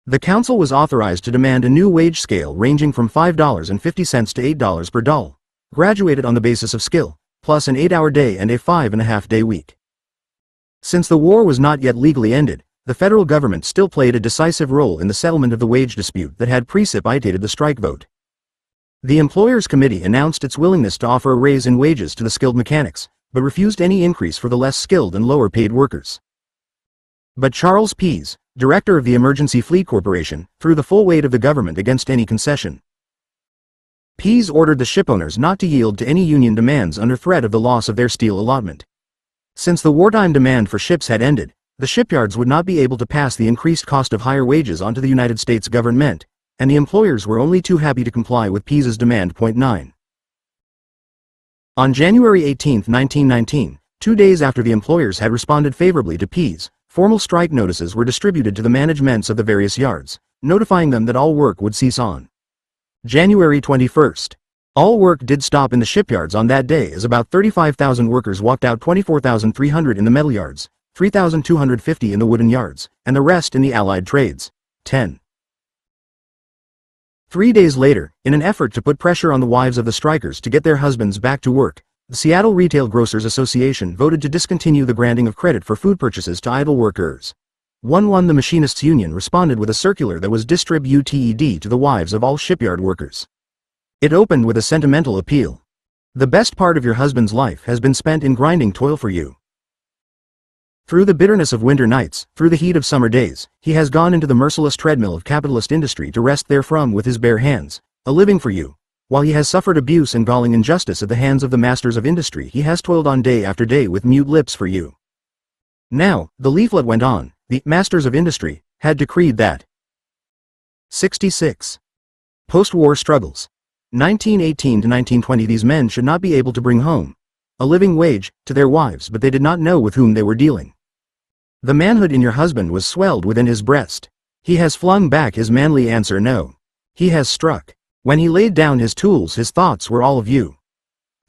The council was authorized to demand a new wage scale ranging from $5.50 to $8 per doll, graduated on the basis of skill, plus an 8-hour day and a 5.5-day week. Since the war was not yet legally ended, the federal government still played a decisive role in the settlement of the wage dispute that had precipitated the strike vote. The employers' committee announced its willingness to offer a raise in wages to the skilled mechanics, but refused any increase for the less skilled and lower-paid workers. But Charles Pease, director of the Emergency Fleet Corporation, threw the full weight of the government against any concession. Pease ordered the shipowners not to yield to any union demands under threat of the loss of their steel allotment. Since the wartime demand for ships had ended, the shipyards would not be able to pass the increased cost of higher wages onto the United States government, and the employers were only too happy to comply with Pease's demand. 9. On January 18, 1919, 2 days after the employers had responded favorably to Pease, formal strike notices were distributed to the managements of the various yards, notifying them that all work would cease on January 21. All work did stop in the shipyards on that day as about 35,000 workers walked out, 24,300 in the metal yards, 3,250 in the wooden yards, and the rest in the allied trades. 10. 3 days later, in an effort to put pressure on the wives of the strikers to get their husbands back to work, the Seattle Retail Grocers Association voted to discontinue the granting of credit for food purchases to idle workers. 1. The Machinists' Union responded with a circular that was distributed to the wives of all shipyard workers. It opened with a sentimental appeal. The best part of your husband's life has been spent in grinding toil for you. Through the bitterness of winter nights, through the heat of summer days, he has gone into the merciless treadmill of capitalist industry to wrest therefrom with his bare hands a living for you. While he has suffered abuse and galling injustice at the hands of the masters of industry, he has toiled on day after day with mute lips for you. Now, the leaflet went on, the masters of industry had decreed that 66. Post-war struggles. 1918 to 1920. These men should not be able to bring home a living wage to their wives, but they did not know with whom they were dealing. The manhood in your husband was swelled within his breast. He has flung back his manly answer no. He has struck. When he laid down his tools, his thoughts were all of you.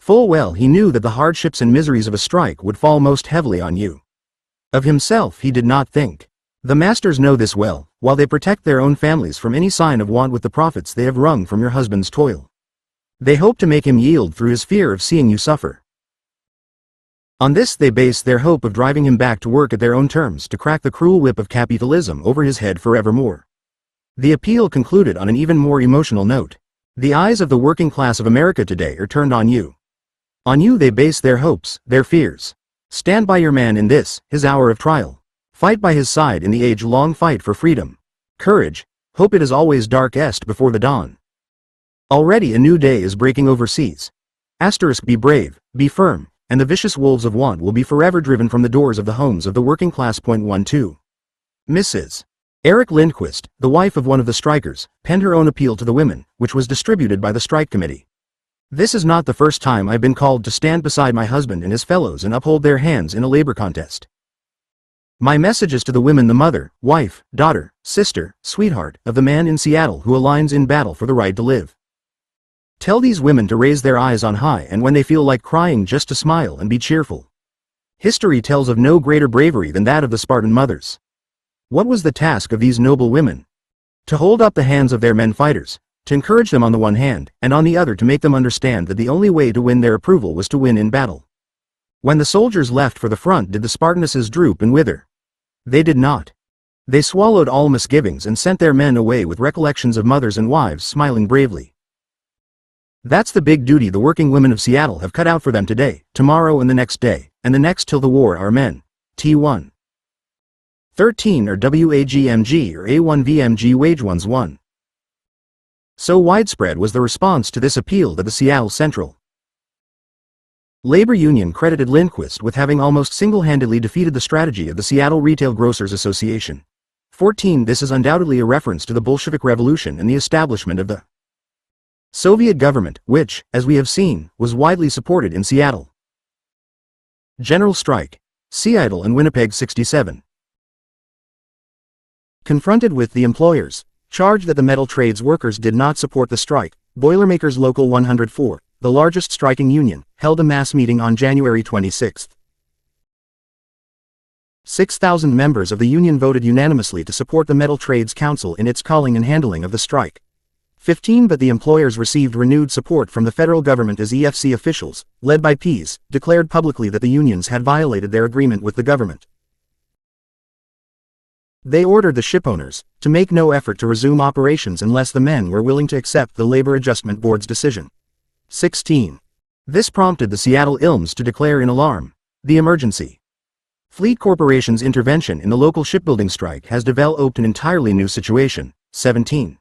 Full well he knew that the hardships and miseries of a strike would fall most heavily on you. Of himself he did not think. The masters know this well, while they protect their own families from any sign of want with the profits they have wrung from your husband's toil. They hope to make him yield through his fear of seeing you suffer. On this they base their hope of driving him back to work at their own terms to crack the cruel whip of capitalism over his head forevermore. The appeal concluded on an even more emotional note. The eyes of the working class of America today are turned on you. On you they base their hopes, their fears. Stand by your man in this, his hour of trial. Fight by his side in the age-long fight for freedom. Courage, hope it is always darkest before the dawn. Already a new day is breaking overseas. Be brave, be firm, and the vicious wolves of want will be forever driven from the doors of the homes of the working class. 12. Mrs. Eric Lindquist, the wife of one of the strikers, penned her own appeal to the women, which was distributed by the strike committee. This is not the first time I've been called to stand beside my husband and his fellows and uphold their hands in a labor contest. My message is to the women, the mother, wife, daughter, sister, sweetheart of the man in Seattle who aligns in battle for the right to live. Tell these women to raise their eyes on high, and when they feel like crying, just to smile and be cheerful. History tells of no greater bravery than that of the Spartan mothers. What was the task of these noble women? To hold up the hands of their men fighters, to encourage them on the one hand, and on the other to make them understand that the only way to win their approval was to win in battle. When the soldiers left for the front, did the Spartanesses droop and wither? They did not. They swallowed all misgivings and sent their men away with recollections of mothers and wives smiling bravely. That's the big duty the working women of Seattle have cut out for them today, tomorrow, and the next day, and the next till the war. Our men. T1. 13 or WAGMG or A1VMG wage ones 1. So widespread was the response to this appeal that the Seattle Central Labor Union credited Lindquist with having almost single-handedly defeated the strategy of the Seattle Retail Grocers Association. 14. This is undoubtedly a reference to the Bolshevik Revolution and the establishment of the Soviet government, which, as we have seen, was widely supported in Seattle. General strike. Seattle and Winnipeg. 67. Confronted with the employers, charged that the metal trades workers did not support the strike, Boilermakers Local 104, the largest striking union, held a mass meeting on January 26. 6,000 members of the union voted unanimously to support the Metal Trades Council in its calling and handling of the strike. 15. But the employers received renewed support from the federal government as EFC officials, led by Pease, declared publicly that the unions had violated their agreement with the government. They ordered the shipowners to make no effort to resume operations unless the men were willing to accept the Labor Adjustment Board's decision. 16. This prompted the Seattle ILMs to declare in alarm the emergency. Fleet Corporation's intervention in the local shipbuilding strike has developed an entirely new situation. 17.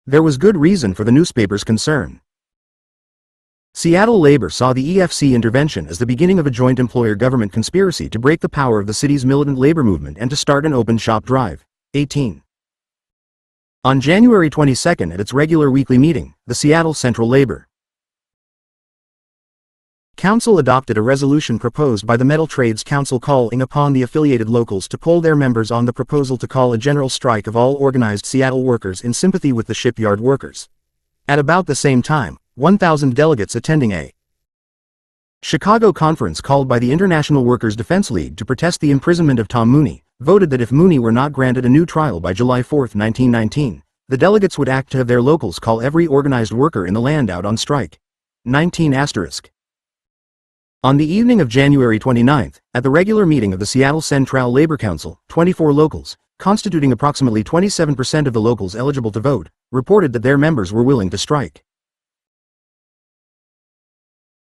There was good reason for the newspaper's concern. Seattle labor saw the EFC intervention as the beginning of a joint employer-government conspiracy to break the power of the city's militant labor movement and to start an open shop drive. 18. On January 22 at its regular weekly meeting, the Seattle Central Labor Council adopted a resolution proposed by the Metal Trades Council calling upon the affiliated locals to poll their members on the proposal to call a general strike of all organized Seattle workers in sympathy with the shipyard workers. At about the same time, 1,000 delegates attending a Chicago conference called by the International Workers' Defense League to protest the imprisonment of Tom Mooney, voted that if Mooney were not granted a new trial by July 4, 1919, the delegates would act to have their locals call every organized worker in the land out on strike. 19 *. On the evening of January 29, at the regular meeting of the Seattle Central Labor Council, 24 locals, constituting approximately 27% of the locals eligible to vote, reported that their members were willing to strike.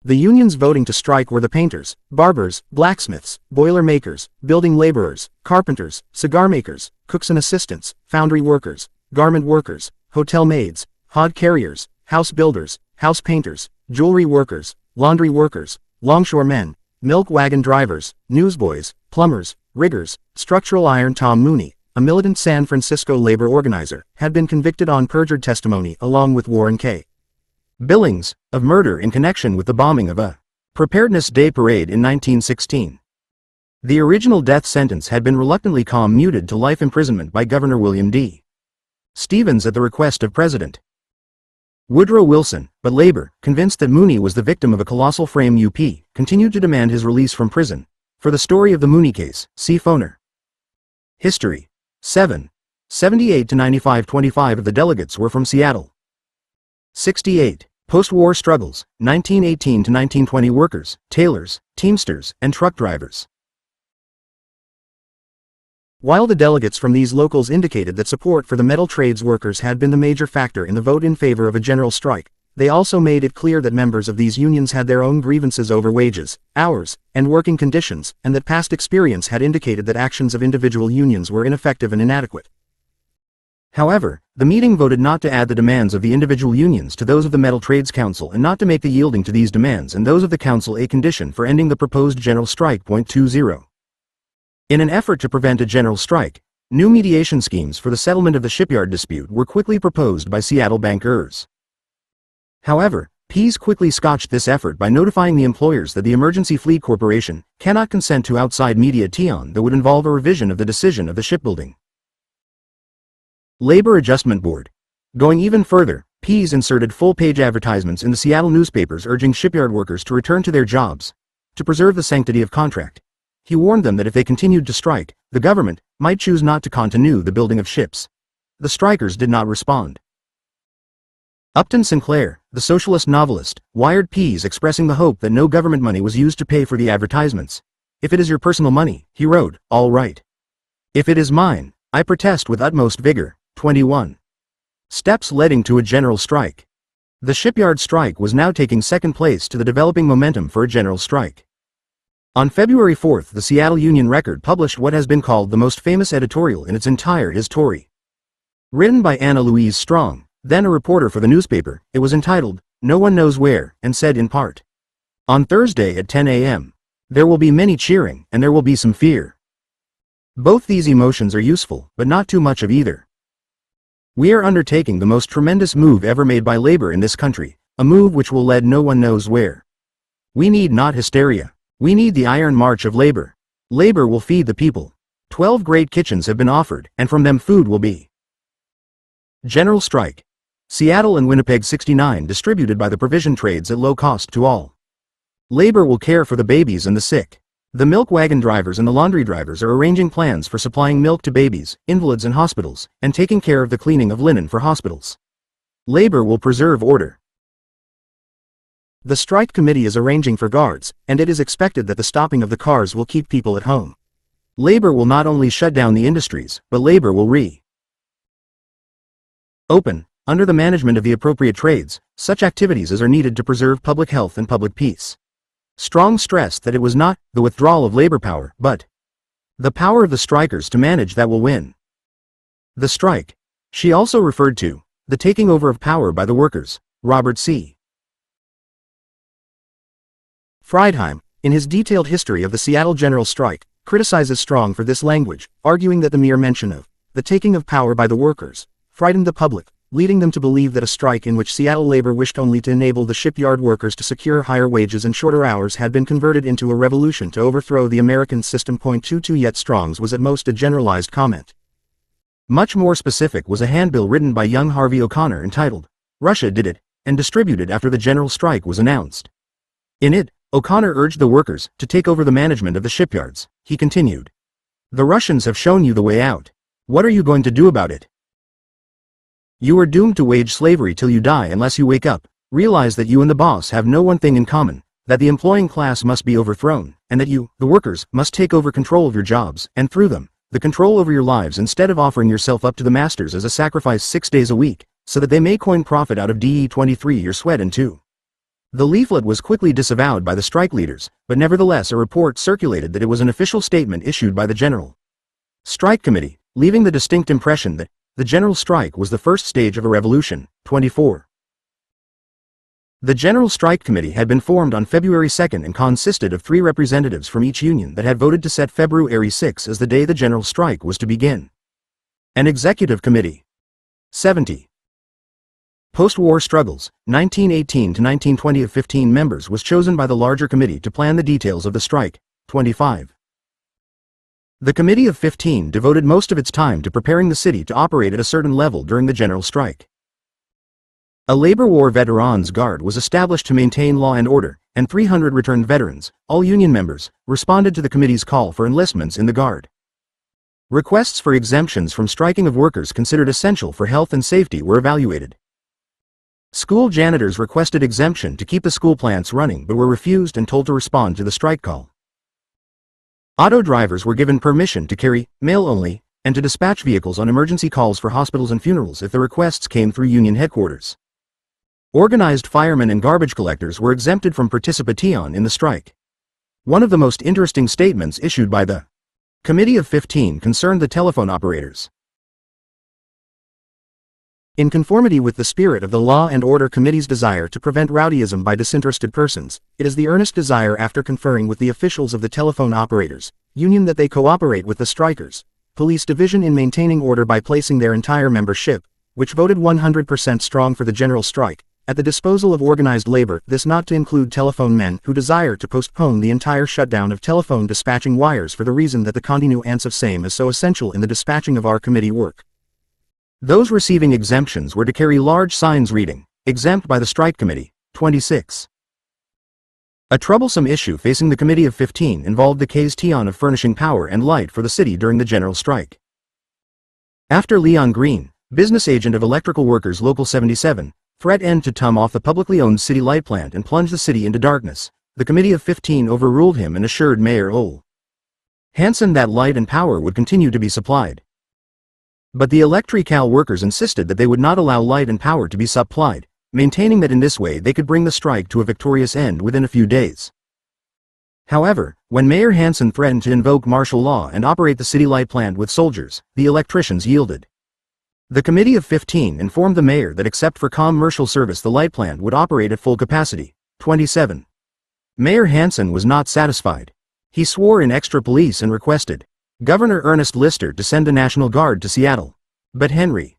The unions voting to strike were the painters, barbers, blacksmiths, boiler makers, building laborers, carpenters, cigar makers, cooks and assistants, foundry workers, garment workers, hotel maids, hod carriers, house builders, house painters, jewelry workers, laundry workers, longshoremen, milk wagon drivers, newsboys, plumbers, riggers, structural iron. Tom Mooney, a militant San Francisco labor organizer, had been convicted on perjured testimony along with Warren K. Billings, of murder in connection with the bombing of a Preparedness Day parade in 1916. The original death sentence had been reluctantly commuted to life imprisonment by Governor William D. Stevens at the request of President Woodrow Wilson, but labor, convinced that Mooney was the victim of a colossal frame UP, continued to demand his release from prison. For the story of the Mooney case, see Foner. History. 7. 78 to 95. 25 of the delegates were from Seattle. 68. Postwar Struggles, 1918 to 1920. Workers, tailors, teamsters, and truck drivers. While the delegates from these locals indicated that support for the metal trades workers had been the major factor in the vote in favor of a general strike, they also made it clear that members of these unions had their own grievances over wages, hours, and working conditions, and that past experience had indicated that actions of individual unions were ineffective and inadequate. However, the meeting voted not to add the demands of the individual unions to those of the Metal Trades Council and not to make the yielding to these demands and those of the Council a condition for ending the proposed general strike. 20. In an effort to prevent a general strike, new mediation schemes for the settlement of the shipyard dispute were quickly proposed by Seattle bankers. However, Pease quickly scotched this effort by notifying the employers that the Emergency Fleet Corporation cannot consent to outside mediation that would involve a revision of the decision of the shipbuilding Labor Adjustment Board. Going even further, Pease inserted full-page advertisements in the Seattle newspapers urging shipyard workers to return to their jobs, to preserve the sanctity of contract. He warned them that if they continued to strike, the government might choose not to continue the building of ships. The strikers did not respond. Upton Sinclair, the socialist novelist, wired Pease expressing the hope that no government money was used to pay for the advertisements. If it is your personal money, he wrote, all right. If it is mine, I protest with utmost vigor. 21. Steps leading to a general strike. The shipyard strike was now taking second place to the developing momentum for a general strike. On February 4, the Seattle Union Record published what has been called the most famous editorial in its entire history. Written by Anna Louise Strong, then a reporter for the newspaper, it was entitled, No One Knows Where, and said in part, on Thursday at 10 a.m., there will be many cheering and there will be some fear. Both these emotions are useful, but not too much of either. We are undertaking the most tremendous move ever made by labor in this country, a move which will lead no one knows where. We need not hysteria. We need the iron march of labor. Labor will feed the people. 12 great kitchens have been offered, and from them food will be. General strike. Seattle and Winnipeg 69 distributed by the provision trades at low cost to all. Labor will care for the babies and the sick. The milk wagon drivers and the laundry drivers are arranging plans for supplying milk to babies, invalids and hospitals, and taking care of the cleaning of linen for hospitals. Labor will preserve order. The strike committee is arranging for guards, and it is expected that the stopping of the cars will keep people at home. Labor will not only shut down the industries, but labor will open, under the management of the appropriate trades, such activities as are needed to preserve public health and public peace. Strong stressed that it was not the withdrawal of labor power, but the power of the strikers to manage that will win the strike. She also referred to the taking over of power by the workers. Robert C. Friedheim, in his detailed history of the Seattle General Strike, criticizes Strong for this language, arguing that the mere mention of the taking of power by the workers frightened the public, leading them to believe that a strike in which Seattle labor wished only to enable the shipyard workers to secure higher wages and shorter hours had been converted into a revolution to overthrow the American system. 22 Yet Strong's was at most a generalized comment. Much more specific was a handbill written by young Harvey O'Connor entitled, "Russia Did It," and distributed after the general strike was announced. In it, O'Connor urged the workers to take over the management of the shipyards. He continued, "The Russians have shown you the way out. What are you going to do about it? You are doomed to wage slavery till you die unless you wake up, realize that you and the boss have no one thing in common, that the employing class must be overthrown, and that you, the workers, must take over control of your jobs, and through them, the control over your lives instead of offering yourself up to the masters as a sacrifice 6 days a week, so that they may coin profit out of DE23 your sweat and two." The leaflet was quickly disavowed by the strike leaders, but nevertheless a report circulated that it was an official statement issued by the General Strike Committee, leaving the distinct impression that the general strike was the first stage of a revolution. 24. The General Strike Committee had been formed on February 2 and consisted of 3 representatives from each union that had voted to set February 6 as the day the general strike was to begin. An executive committee. 70. Postwar Struggles, 1918 to 1920 of 15 members was chosen by the larger committee to plan the details of the strike. 25. The Committee of 15 devoted most of its time to preparing the city to operate at a certain level during the general strike. A labor war veterans guard was established to maintain law and order, and 300 returned veterans, all union members, responded to the committee's call for enlistments in the guard. Requests for exemptions from striking of workers considered essential for health and safety were evaluated. School janitors requested exemption to keep the school plants running but were refused and told to respond to the strike call. Auto drivers were given permission to carry mail only, and to dispatch vehicles on emergency calls for hospitals and funerals if the requests came through union headquarters. Organized firemen and garbage collectors were exempted from participation in the strike. One of the most interesting statements issued by the Committee of 15 concerned the telephone operators. In conformity with the spirit of the Law and Order Committee's desire to prevent rowdyism by disinterested persons, it is the earnest desire after conferring with the officials of the telephone operators union that they cooperate with the strikers police division in maintaining order by placing their entire membership, which voted 100% strong for the general strike, at the disposal of organized labor, this not to include telephone men who desire to postpone the entire shutdown of telephone dispatching wires for the reason that the continuance of same is so essential in the dispatching of our committee work. Those receiving exemptions were to carry large signs reading, "Exempt by the Strike Committee." 26. A troublesome issue facing the Committee of 15 involved the question of furnishing power and light for the city during the general strike. After Leon Green, business agent of Electrical Workers Local 77, threatened to turn off the publicly owned city light plant and plunge the city into darkness, the Committee of 15 overruled him and assured Mayor Ole Hansen that light and power would continue to be supplied. But the Electrical workers insisted that they would not allow light and power to be supplied, maintaining that in this way they could bring the strike to a victorious end within a few days. However, when Mayor Hansen threatened to invoke martial law and operate the city light plant with soldiers, the electricians yielded. The Committee of 15 informed the mayor that except for commercial service the light plant would operate at full capacity. 27. Mayor Hansen was not satisfied. He swore in extra police and requested Governor Ernest Lister to send a National Guard to Seattle. But Henry.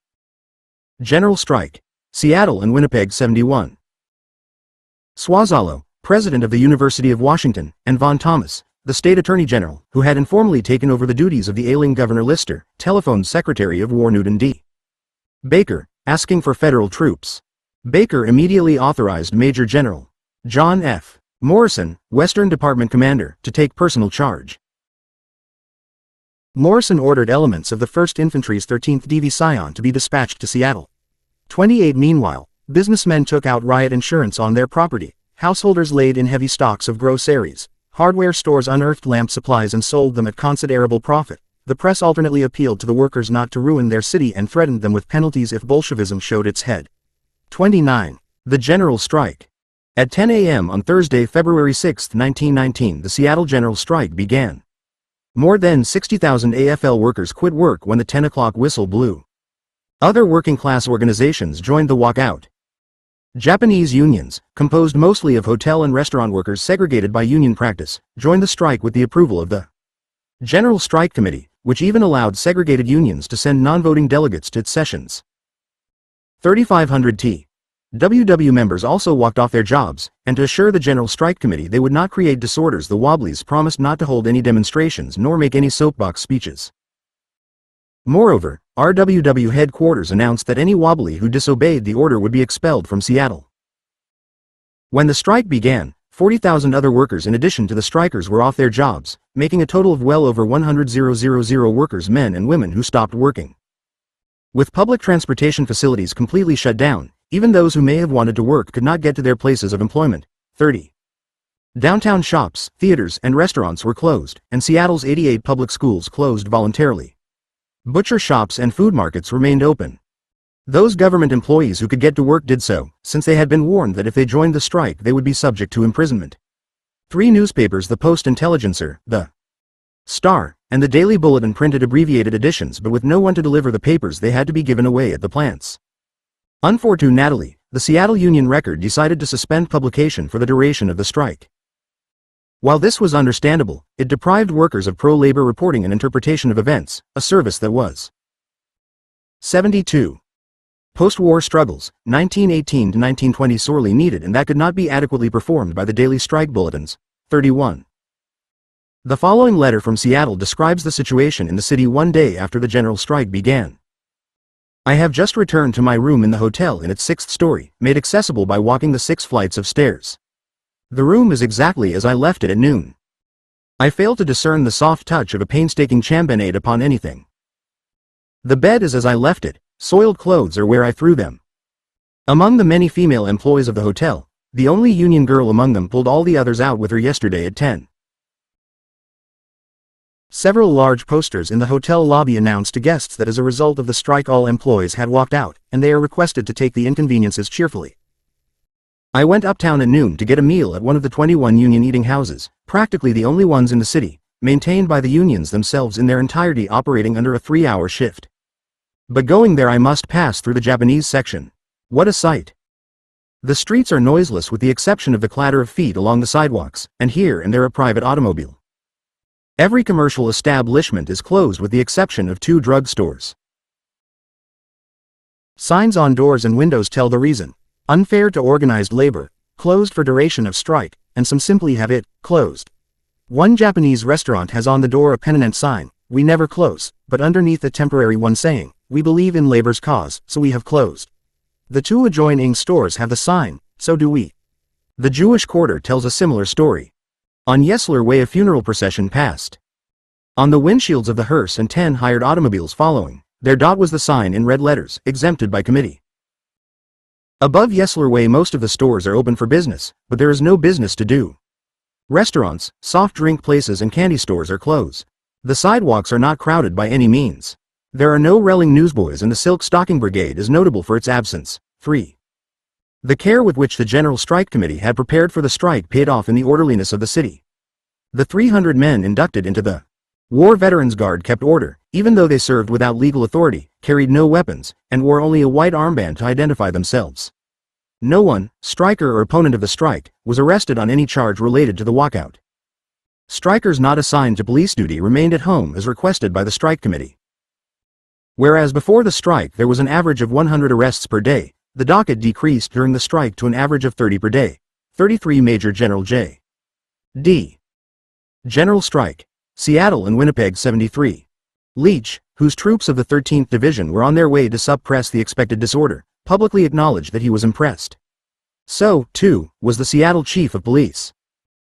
General Strike. Seattle and Winnipeg 71. Suazzalo, president of the University of Washington, and Von Thomas, the state attorney general, who had informally taken over the duties of the ailing Governor Lister, telephoned Secretary of War Newton D. Baker, asking for federal troops. Baker immediately authorized Major General John F. Morrison, Western Department commander, to take personal charge. Morrison ordered elements of the 1st Infantry's 13th Division to be dispatched to Seattle. 28. Meanwhile, businessmen took out riot insurance on their property, householders laid in heavy stocks of groceries, Hardware stores unearthed lamp supplies and sold them at considerable profit. The press alternately appealed to the workers not to ruin their city and threatened them with penalties if Bolshevism showed its head. 29. The General Strike. At 10 a.m. on Thursday, February 6, 1919, the Seattle General Strike began. More than 60,000 AFL workers quit work when the 10 o'clock whistle blew. Other working-class organizations joined the walkout. Japanese unions, composed mostly of hotel and restaurant workers segregated by union practice, joined the strike with the approval of the General Strike Committee, which even allowed segregated unions to send non-voting delegates to its sessions. 3,500 TWW members also walked off their jobs, and to assure the General Strike Committee they would not create disorders, the Wobblies promised not to hold any demonstrations nor make any soapbox speeches. Moreover, RWW headquarters announced that any Wobbly who disobeyed the order would be expelled from Seattle. When the strike began, 40,000 other workers in addition to the strikers were off their jobs, making a total of well over 100,000 workers, men and women, who stopped working. With public transportation facilities completely shut down, even those who may have wanted to work could not get to their places of employment. 30. Downtown shops, theaters, and restaurants were closed, and Seattle's 88 public schools closed voluntarily. Butcher shops and food markets remained open. Those government employees who could get to work did so, since they had been warned that if they joined the strike they would be subject to imprisonment. 3 newspapers, the Post-Intelligencer, the Star, and the Daily Bulletin, printed abbreviated editions, but with no one to deliver the papers they had to be given away at the plants. Unfortunately, the Seattle Union Record decided to suspend publication for the duration of the strike. While this was understandable, it deprived workers of pro-labor reporting and interpretation of events, a service that was 72. Postwar Struggles, 1918-1920, sorely needed and that could not be adequately performed by the daily strike bulletins. 31. The following letter from Seattle describes the situation in the city one day after the general strike began. I have just returned to my room in the hotel in its 6th story, made accessible by walking the 6 flights of stairs. The room is exactly as I left it at noon. I fail to discern the soft touch of a painstaking champanade upon anything. The bed is as I left it, soiled clothes are where I threw them. Among the many female employees of the hotel, the only union girl among them pulled all the others out with her yesterday at 10. Several large posters in the hotel lobby announced to guests that as a result of the strike all employees had walked out, and they are requested to take the inconveniences cheerfully. I went uptown at noon to get a meal at one of the 21 union eating houses, practically the only ones in the city, maintained by the unions themselves in their entirety, operating under a 3-hour shift. But going there I must pass through the Japanese section. What a sight! The streets are noiseless with the exception of the clatter of feet along the sidewalks, and here and there a private automobile. Every commercial establishment is closed with the exception of 2 drug stores. Signs on doors and windows tell the reason. Unfair to organized labor, closed for duration of strike, and some simply have it closed. One Japanese restaurant has on the door a pennant sign, "We never close," but underneath a temporary one saying, "We believe in labor's cause, so we have closed." The 2 adjoining stores have the sign, "So do we." The Jewish Quarter tells a similar story. On Yesler Way a funeral procession passed. On the windshields of the hearse and 10 hired automobiles following, their dot was the sign in red letters, "Exempted by committee." Above Yesler Way most of the stores are open for business, but there is no business to do. Restaurants, soft drink places and candy stores are closed. The sidewalks are not crowded by any means. There are no railing newsboys and the Silk Stocking Brigade is notable for its absence. 3. The care with which the General Strike Committee had prepared for the strike paid off in the orderliness of the city. The 300 men inducted into the War Veterans Guard kept order, even though they served without legal authority, carried no weapons, and wore only a white armband to identify themselves. No one, striker or opponent of the strike, was arrested on any charge related to the walkout. Strikers not assigned to police duty remained at home as requested by the strike committee. Whereas before the strike there was an average of 100 arrests per day, the docket decreased during the strike to an average of 30 per day. 33 Major General J. D. General Strike. Seattle and Winnipeg 73. Leach, whose troops of the 13th Division were on their way to suppress the expected disorder, publicly acknowledged that he was impressed. So, too, was the Seattle Chief of Police.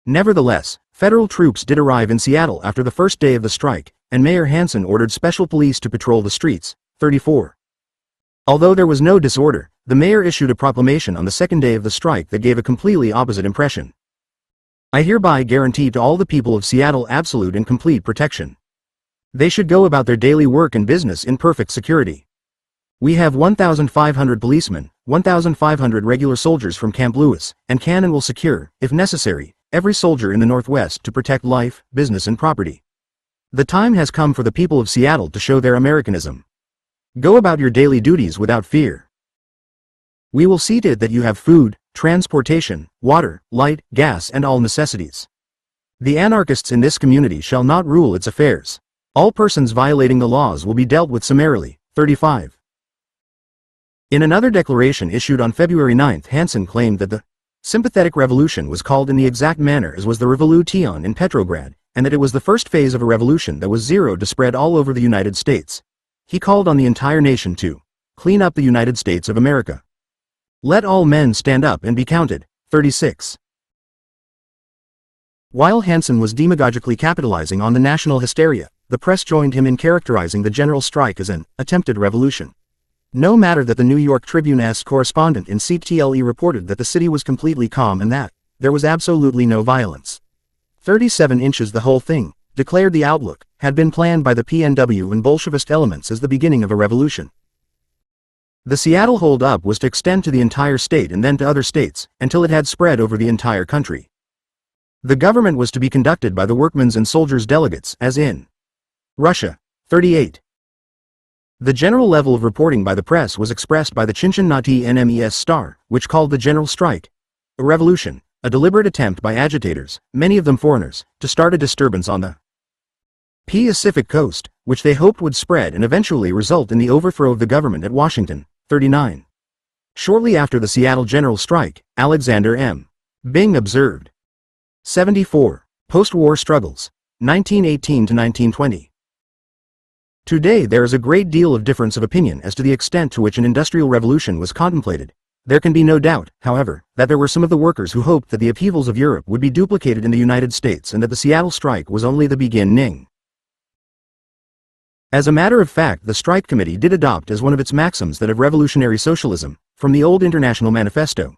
Nevertheless, federal troops did arrive in Seattle after the first day of the strike, and Mayor Hansen ordered special police to patrol the streets. 34. Although there was no disorder, the mayor issued a proclamation on the second day of the strike that gave a completely opposite impression. I hereby guarantee to all the people of Seattle absolute and complete protection. They should go about their daily work and business in perfect security. We have 1,500 policemen, 1,500 regular soldiers from Camp Lewis, and can and will secure, if necessary, every soldier in the Northwest to protect life, business and property. The time has come for the people of Seattle to show their Americanism. Go about your daily duties without fear. We will see to it that you have food, transportation, water, light, gas and all necessities. The anarchists in this community shall not rule its affairs. All persons violating the laws will be dealt with summarily. 35. In another declaration issued on February 9, Hansen claimed that the sympathetic revolution was called in the exact manner as was the revolution in Petrograd, and that it was the first phase of a revolution that was zeroed to spread all over the United States. He called on the entire nation to clean up the United States of America. Let all men stand up and be counted. 36. While Hansen was demagogically capitalizing on the national hysteria, the press joined him in characterizing the general strike as an attempted revolution. No matter that the New York Tribune's correspondent in CTLE reported that the city was completely calm and that there was absolutely no violence. 37 inches the whole thing, declared the Outlook, had been planned by the PNW and Bolshevist elements as the beginning of a revolution. The Seattle hold-up was to extend to the entire state and then to other states, until it had spread over the entire country. The government was to be conducted by the workmen's and soldiers' delegates, as in Russia. 38. The general level of reporting by the press was expressed by the Cincinnati NMES Star, which called the general strike a revolution, a deliberate attempt by agitators, many of them foreigners, to start a disturbance on the Pacific coast, which they hoped would spread and eventually result in the overthrow of the government at Washington. 39. Shortly after the Seattle general strike, Alexander M. Byng observed. 74. Postwar Struggles, 1918 to 1920. Today there is a great deal of difference of opinion as to the extent to which an industrial revolution was contemplated. There can be no doubt, however, that there were some of the workers who hoped that the upheavals of Europe would be duplicated in the United States and that the Seattle strike was only the beginning. As a matter of fact, the strike committee did adopt as one of its maxims that of revolutionary socialism, from the old International Manifesto.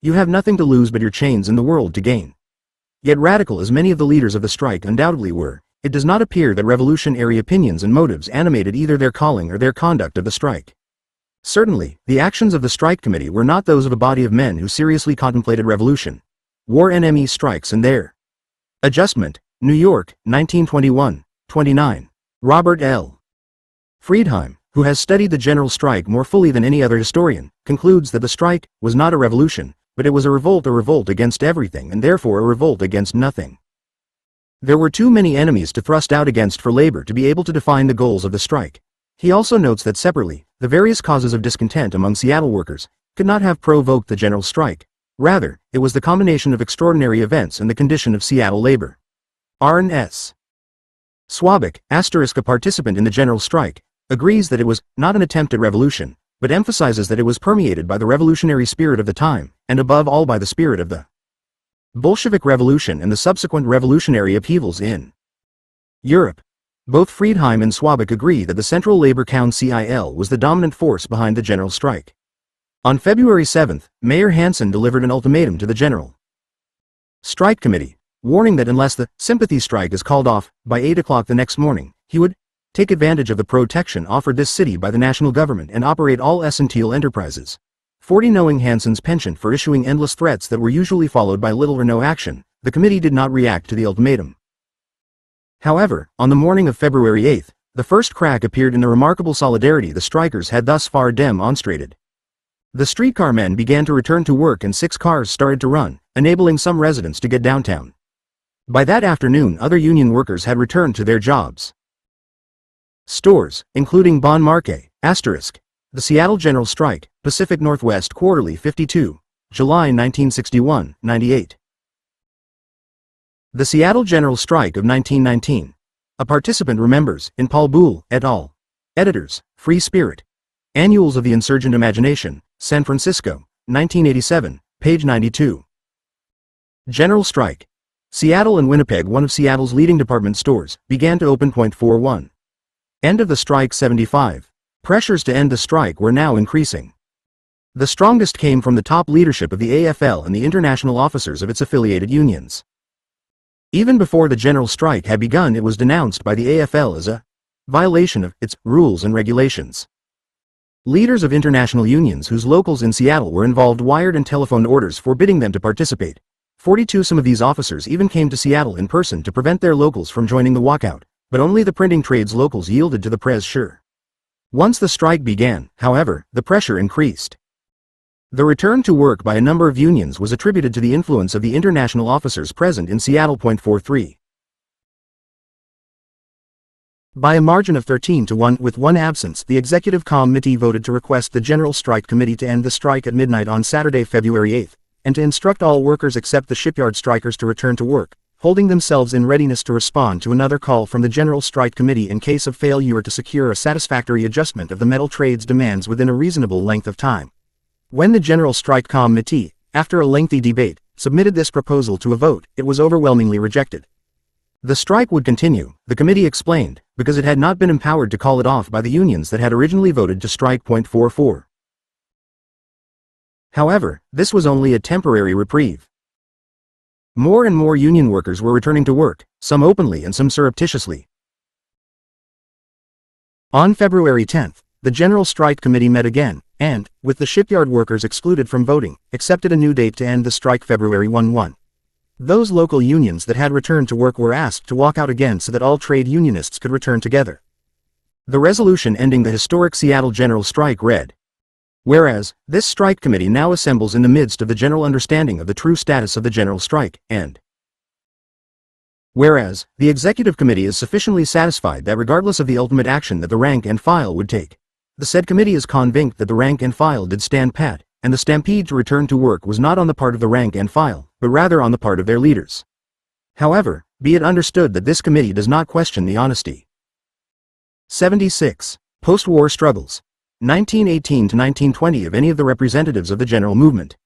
You have nothing to lose but your chains and the world to gain. Yet radical as many of the leaders of the strike undoubtedly were, it does not appear that revolutionary opinions and motives animated either their calling or their conduct of the strike. Certainly, the actions of the strike committee were not those of a body of men who seriously contemplated revolution. War NME Strikes and Their Adjustment, New York, 1921, 29. Robert L. Friedheim, who has studied the general strike more fully than any other historian, concludes that the strike was not a revolution, but it was a revolt against everything and therefore a revolt against nothing. There were too many enemies to thrust out against for labor to be able to define the goals of the strike. He also notes that separately, the various causes of discontent among Seattle workers could not have provoked the general strike. Rather, it was the combination of extraordinary events and the condition of Seattle labor. R.N.S. Swabick, a participant in the general strike, agrees that it was not an attempt at revolution, but emphasizes that it was permeated by the revolutionary spirit of the time, and above all by the spirit of the Bolshevik Revolution and the subsequent revolutionary upheavals in Europe. Both Friedheim and Swabick agree that the Central Labor Council was the dominant force behind the general strike. On February 7, Mayor Hansen delivered an ultimatum to the General Strike Committee, warning that unless the sympathy strike is called off by 8 o'clock the next morning, he would take advantage of the protection offered this city by the national government and operate all essential enterprises. 40. Knowing Hansen's penchant for issuing endless threats that were usually followed by little or no action, the committee did not react to the ultimatum. However, on the morning of February 8, the first crack appeared in the remarkable solidarity the strikers had thus far demonstrated. The streetcar men began to return to work and 6 cars started to run, enabling some residents to get downtown. By that afternoon, other union workers had returned to their jobs. Stores, including Bon Marché, The Seattle General Strike, Pacific Northwest Quarterly 52, July 1961, 98. The Seattle General Strike of 1919. A participant remembers, in Paul Boole, et al. Editors, Free Spirit. Annuals of the Insurgent Imagination, San Francisco, 1987, page 92. General Strike. Seattle and Winnipeg, one of Seattle's leading department stores, began to open. 41. End of the strike 75. Pressures to end the strike were now increasing. The strongest came from the top leadership of the AFL and the international officers of its affiliated unions. Even before the general strike had begun, it was denounced by the AFL as a violation of its rules and regulations. Leaders of international unions whose locals in Seattle were involved wired and telephoned orders forbidding them to participate. 42 Some of these officers even came to Seattle in person to prevent their locals from joining the walkout, but only the printing trades locals yielded to the pressure. Once the strike began, however, the pressure increased. The return to work by a number of unions was attributed to the influence of the international officers present in Seattle. 43. By a margin of 13-1 with one absence, the Executive Committee voted to request the General Strike Committee to end the strike at midnight on Saturday, February 8, and to instruct all workers except the shipyard strikers to return to work, holding themselves in readiness to respond to another call from the General Strike Committee in case of failure to secure a satisfactory adjustment of the metal trade's demands within a reasonable length of time. When the General Strike Committee, after a lengthy debate, submitted this proposal to a vote, it was overwhelmingly rejected. The strike would continue, the committee explained, because it had not been empowered to call it off by the unions that had originally voted to strike. 44. However, this was only a temporary reprieve. More and more union workers were returning to work, some openly and some surreptitiously. On February 10, the General Strike Committee met again, and, with the shipyard workers excluded from voting, accepted a new date to end the strike, February 1. Those local unions that had returned to work were asked to walk out again so that all trade unionists could return together. The resolution ending the historic Seattle General Strike read, "Whereas, this strike committee now assembles in the midst of the general understanding of the true status of the general strike, and whereas, the executive committee is sufficiently satisfied that regardless of the ultimate action that the rank and file would take, the said committee is convinced that the rank and file did stand pat, and the stampede to return to work was not on the part of the rank and file, but rather on the part of their leaders. However, be it understood that this committee does not question the honesty." 76. Post-war struggles. 1918 to 1920 of any of the representatives of the general movement.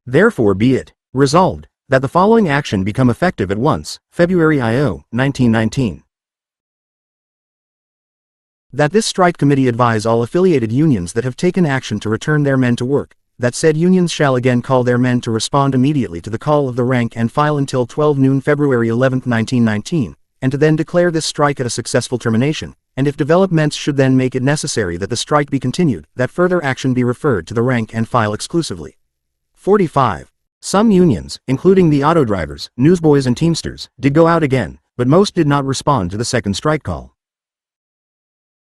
Therefore be it resolved that the following action become effective at once, February IO, 1919. That this strike committee advise all affiliated unions that have taken action to return their men to work, that said unions shall again call their men to respond immediately to the call of the rank and file until 12 noon February 11, 1919, and to then declare this strike at a successful termination, and if developments should then make it necessary that the strike be continued, that further action be referred to the rank and file exclusively. 45. Some unions, including the auto drivers, newsboys and teamsters, did go out again, but most did not respond to the second strike call.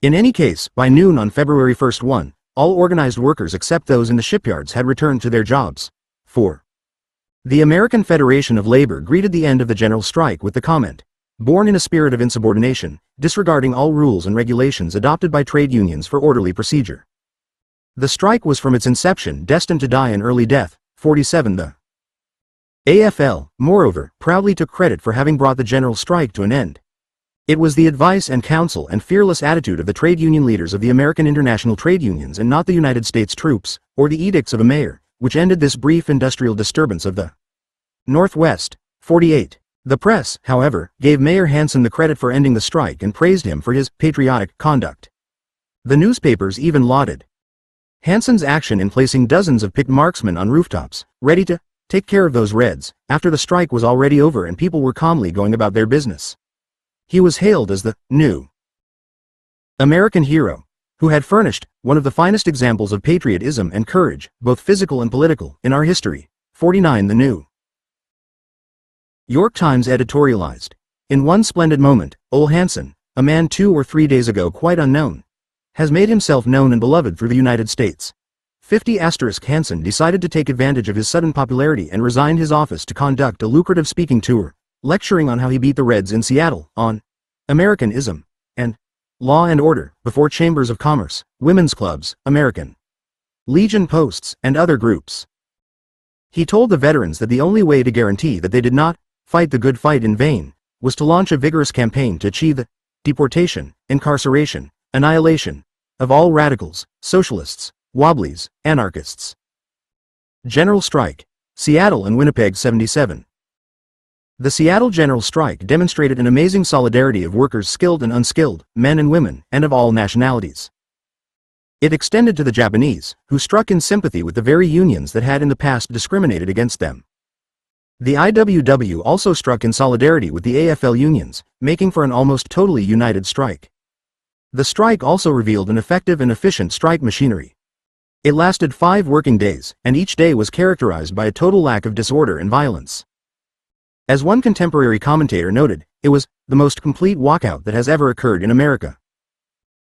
In any case, by noon on February 1, all organized workers except those in the shipyards had returned to their jobs. 4. The American Federation of Labor greeted the end of the general strike with the comment, "Born in a spirit of insubordination, disregarding all rules and regulations adopted by trade unions for orderly procedure." The strike was from its inception destined to die an early death. 47. The AFL, moreover, proudly took credit for having brought the general strike to an end. It was the advice and counsel and fearless attitude of the trade union leaders of the American International Trade Unions and not the United States troops, or the edicts of a mayor, which ended this brief industrial disturbance of the Northwest. 48. The press, however, gave Mayor Hansen the credit for ending the strike and praised him for his patriotic conduct. The newspapers even lauded Hansen's action in placing dozens of picked marksmen on rooftops, ready to take care of those Reds, after the strike was already over and people were calmly going about their business. He was hailed as the new American hero, who had furnished one of the finest examples of patriotism and courage, both physical and political, in our history. 49. The New York Times editorialized, "In one splendid moment, Ole Hansen, a man 2 or 3 days ago quite unknown, has made himself known and beloved through the United States." 50. Hansen decided to take advantage of his sudden popularity and resigned his office to conduct a lucrative speaking tour, lecturing on how he beat the Reds in Seattle, on Americanism and law and order, before chambers of commerce, women's clubs, American Legion posts, and other groups. He told the veterans that the only way to guarantee that they did not fight the good fight in vain was to launch a vigorous campaign to achieve the deportation, incarceration, annihilation of all radicals, socialists, wobblies, anarchists. General Strike, Seattle and Winnipeg. 77. The Seattle General Strike demonstrated an amazing solidarity of workers, skilled and unskilled, men and women, and of all nationalities. It extended to the Japanese, who struck in sympathy with the very unions that had in the past discriminated against them. The IWW also struck in solidarity with the AFL unions, making for an almost totally united strike. The strike also revealed an effective and efficient strike machinery. It lasted 5 working days, and each day was characterized by a total lack of disorder and violence. As one contemporary commentator noted, it was the most complete walkout that has ever occurred in America.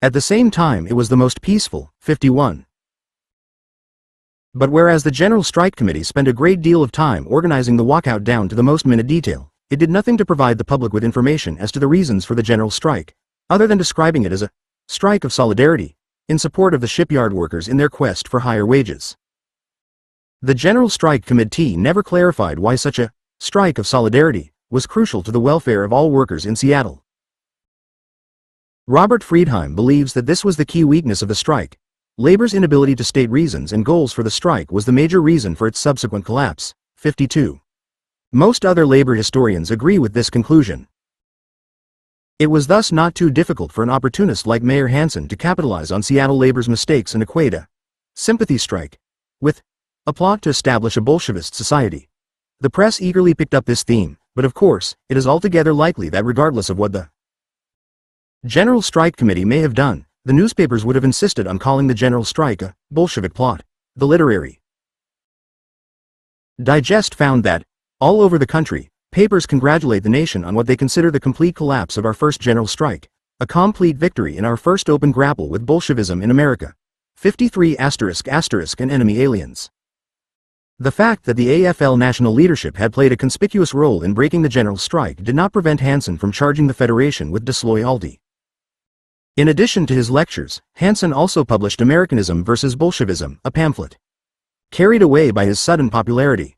At the same time, it was the most peaceful, 51. But whereas the General Strike Committee spent a great deal of time organizing the walkout down to the most minute detail, it did nothing to provide the public with information as to the reasons for the general strike, other than describing it as a strike of solidarity, in support of the shipyard workers in their quest for higher wages. The General Strike Committee never clarified why such a strike of solidarity was crucial to the welfare of all workers in Seattle. Robert Friedheim believes that this was the key weakness of the strike. Labor's inability to state reasons and goals for the strike was the major reason for its subsequent collapse. 52. Most other labor historians agree with this conclusion. It was thus not too difficult for an opportunist like Mayor Hansen to capitalize on Seattle labor's mistakes and equate a sympathy strike with a plot to establish a Bolshevist society. The press eagerly picked up this theme, but of course, it is altogether likely that regardless of what the General Strike Committee may have done, the newspapers would have insisted on calling the general strike a Bolshevik plot. The Literary Digest found that, all over the country, papers congratulate the nation on what they consider the complete collapse of our first general strike, a complete victory in our first open grapple with Bolshevism in America. 53 **** and enemy aliens. The fact that the AFL national leadership had played a conspicuous role in breaking the general strike did not prevent Hansen from charging the Federation with disloyalty. In addition to his lectures, Hansen also published Americanism versus Bolshevism, a pamphlet. Carried away by his sudden popularity,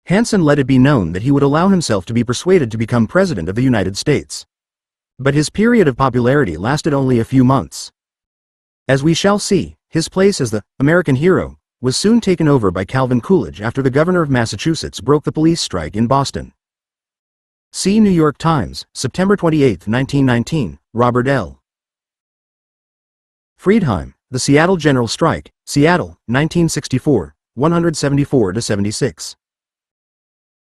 Hansen let it be known that he would allow himself to be persuaded to become President of the United States. But his period of popularity lasted only a few months. As we shall see, his place as the American hero was soon taken over by Calvin Coolidge after the governor of Massachusetts broke the police strike in Boston. See New York Times, September 28, 1919, Robert L. Friedheim, The Seattle General Strike, Seattle, 1964, 174-76.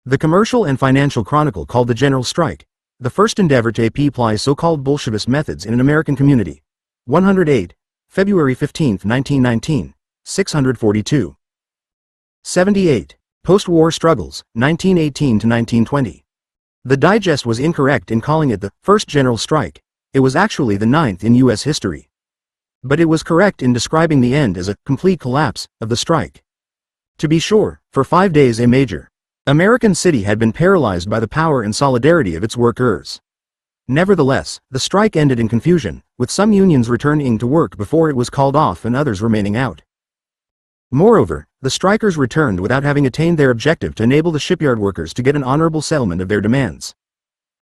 The Commercial and Financial Chronicle called the General Strike the first endeavor to apply so-called Bolshevist methods in an American community. 108, February 15, 1919, 642. 78. Postwar Struggles, 1918-1920. The Digest was incorrect in calling it the first general strike. It was actually the 9th in U.S. history. But it was correct in describing the end as a complete collapse of the strike. To be sure, for 5 days a major American city had been paralyzed by the power and solidarity of its workers. Nevertheless, the strike ended in confusion, with some unions returning to work before it was called off and others remaining out. Moreover, the strikers returned without having attained their objective to enable the shipyard workers to get an honorable settlement of their demands.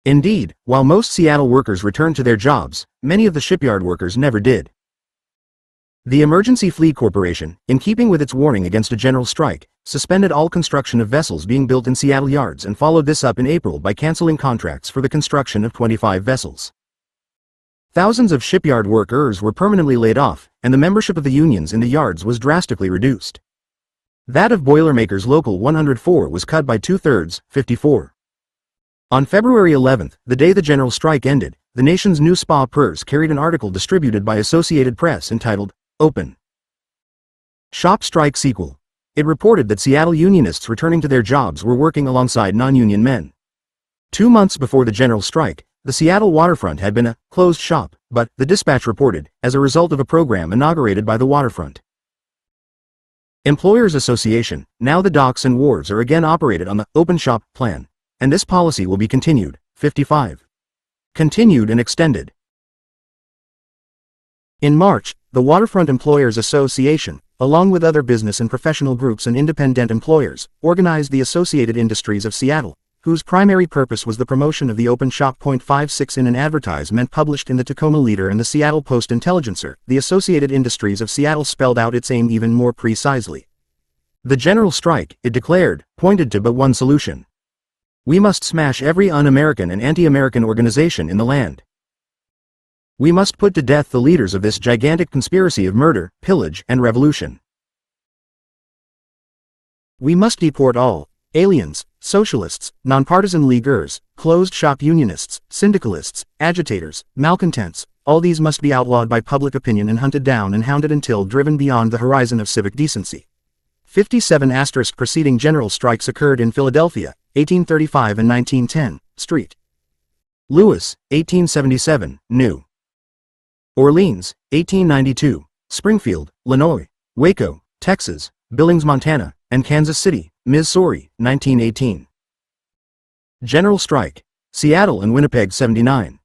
Indeed, while most Seattle workers returned to their jobs, many of the shipyard workers never did. The Emergency Fleet Corporation, in keeping with its warning against a general strike, suspended all construction of vessels being built in Seattle yards and followed this up in April by canceling contracts for the construction of 25 vessels. Thousands of shipyard workers were permanently laid off, and the membership of the unions in the yards was drastically reduced. That of Boilermakers Local 104 was cut by 2/3, 54. On February 11, the day the general strike ended, the nation's New Spa Pers carried an article distributed by Associated Press entitled, Open Shop Strike Sequel. It reported that Seattle unionists returning to their jobs were working alongside non-union men. 2 months before the general strike, the Seattle waterfront had been a closed shop, but, the Dispatch reported, as a result of a program inaugurated by the waterfront Employers Association, now the docks and wharves are again operated on the open shop plan, and this policy will be continued. 55. Continued and extended. In March, the Waterfront Employers Association, along with other business and professional groups and independent employers, organized the Associated Industries of Seattle, whose primary purpose was the promotion of the open shop. 56 In an advertisement published in the Tacoma Leader and the Seattle Post-Intelligencer, the Associated Industries of Seattle spelled out its aim even more precisely. The general strike, it declared, pointed to but one solution. We must smash every un-American and anti-American organization in the land. We must put to death the leaders of this gigantic conspiracy of murder, pillage, and revolution. We must deport all aliens, socialists, nonpartisan leaguers, closed-shop unionists, syndicalists, agitators, malcontents, all these must be outlawed by public opinion and hunted down and hounded until driven beyond the horizon of civic decency. 57 * preceding general strikes occurred in Philadelphia, 1835 and 1910, St. Louis, 1877, New Orleans, 1892, Springfield, Illinois, Waco, Texas, Billings, Montana, and Kansas City, Missouri, 1918. General strike, Seattle and Winnipeg, 79.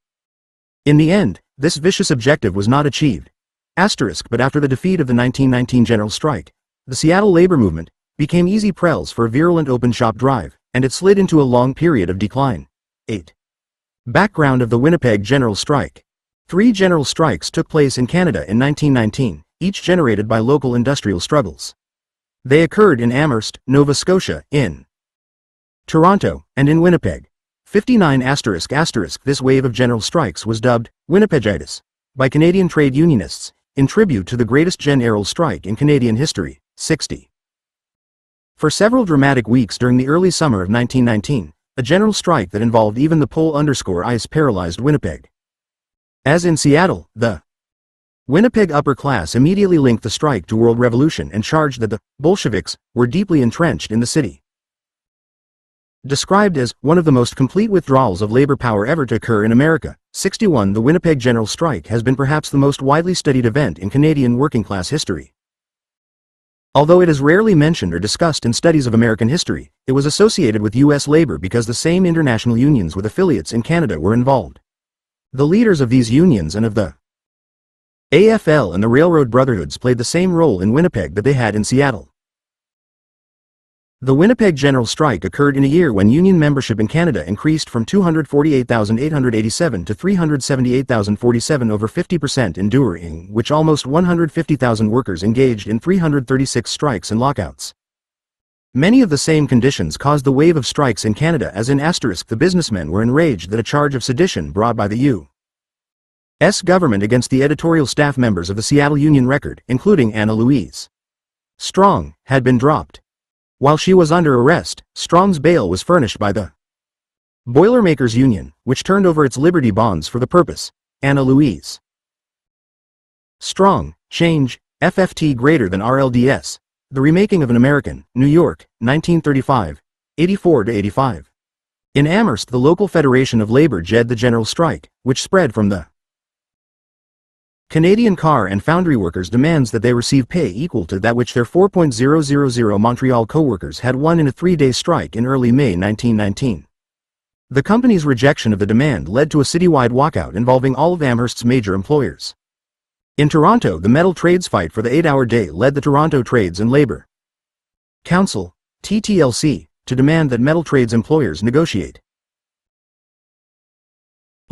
In the end, this vicious objective was not achieved. But after the defeat of the 1919 general strike, the Seattle labor movement became easy prey for a virulent open-shop drive, and it slid into a long period of decline. 8. Background of the Winnipeg general strike. 3 general strikes took place in Canada in 1919, each generated by local industrial struggles. They occurred in Amherst, Nova Scotia, in Toronto, and in Winnipeg. 59 ***. This wave of general strikes was dubbed Winnipegitis by Canadian trade unionists, in tribute to the greatest general strike in Canadian history. 60. For several dramatic weeks during the early summer of 1919, a general strike that involved even the pole_ice paralyzed Winnipeg. As in Seattle, the Winnipeg upper class immediately linked the strike to world revolution and charged that the Bolsheviks were deeply entrenched in the city. Described as one of the most complete withdrawals of labor power ever to occur in America, 61 The Winnipeg general strike has been perhaps the most widely studied event in Canadian working-class history. Although it is rarely mentioned or discussed in studies of American history, it was associated with U.S. labor because the same international unions with affiliates in Canada were involved. The leaders of these unions and of the AFL and the Railroad Brotherhoods played the same role in Winnipeg that they had in Seattle. The Winnipeg general strike occurred in a year when union membership in Canada increased from 248,887 to 378,047, over 50%, enduring which almost 150,000 workers engaged in 336 strikes and lockouts. Many of the same conditions caused the wave of strikes in Canada as in ***. The businessmen were enraged that a charge of sedition brought by the U.S. government against the editorial staff members of the Seattle Union Record, including Anna Louise Strong, had been dropped. While she was under arrest, Strong's bail was furnished by the Boilermakers Union, which turned over its Liberty bonds for the purpose. Anna Louise Strong, change, FFT greater than RLDS, The Remaking of an American, New York, 1935, 84-85. In Amherst, the local Federation of Labor led the general strike, which spread from the Canadian car and foundry workers' demands that they receive pay equal to that which their 4,000 Montreal co-workers had won in a 3-day strike in early May 1919. The company's rejection of the demand led to a citywide walkout involving all of Amherst's major employers. In Toronto, the metal trades fight for the 8-hour day led the Toronto Trades and Labor Council, TTLC, to demand that metal trades employers negotiate.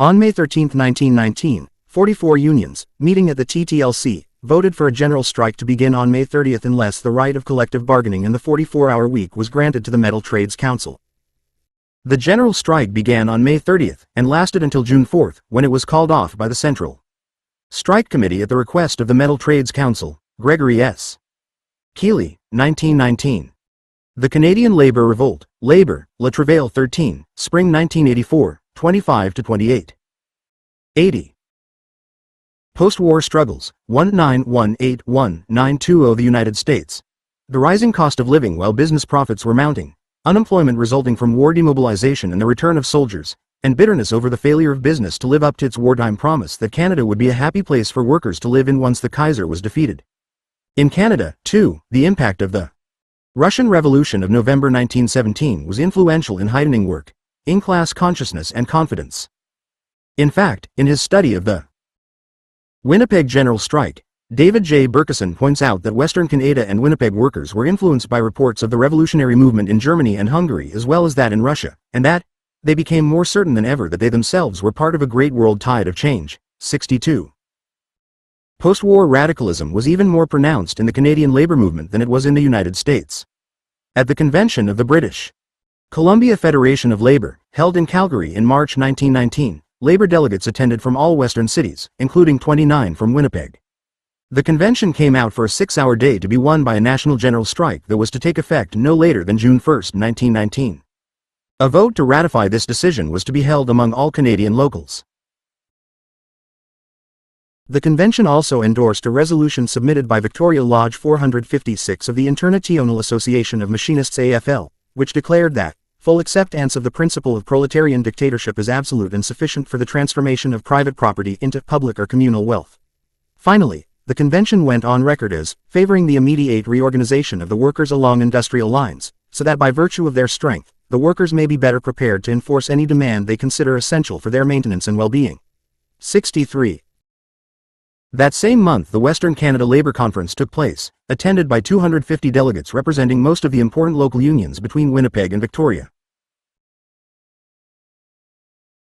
On May 13, 1919, 44 unions, meeting at the TTLC, voted for a general strike to begin on May 30 unless the right of collective bargaining in the 44-hour week was granted to the Metal Trades Council. The general strike began on May 30 and lasted until June 4, when it was called off by the Central Strike Committee at the request of the Metal Trades Council, Gregory S. Keeley, 1919. The Canadian Labour Revolt, Labour, Le Travail 13, Spring 1984, 25-28. 80. Postwar Struggles, 1918-1920. The United States. The rising cost of living while business profits were mounting, unemployment resulting from war demobilization and the return of soldiers, and bitterness over the failure of business to live up to its wartime promise that Canada would be a happy place for workers to live in once the Kaiser was defeated. In Canada, too, the impact of the Russian Revolution of November 1917 was influential in heightening working-class consciousness and confidence. In fact, in his study of the Winnipeg general strike, David J. Berkeson points out that Western Canada and Winnipeg workers were influenced by reports of the revolutionary movement in Germany and Hungary as well as that in Russia, and that they became more certain than ever that they themselves were part of a great world tide of change. 62. Post-war radicalism was even more pronounced in the Canadian labor movement than it was in the United States. At the convention of the British Columbia Federation of Labor, held in Calgary in March 1919, labor delegates attended from all western cities, including 29 from Winnipeg. The convention came out for a 6-hour day to be won by a national general strike that was to take effect no later than June 1, 1919. A vote to ratify this decision was to be held among all Canadian locals. The convention also endorsed a resolution submitted by Victoria Lodge 456 of the International Association of Machinists AFL, which declared that full acceptance of the principle of proletarian dictatorship is absolute and sufficient for the transformation of private property into public or communal wealth. Finally, the convention went on record as favoring the immediate reorganization of the workers along industrial lines, so that by virtue of their strength, the workers may be better prepared to enforce any demand they consider essential for their maintenance and well-being. 63. That same month the Western Canada Labour Conference took place, attended by 250 delegates representing most of the important local unions between Winnipeg and Victoria.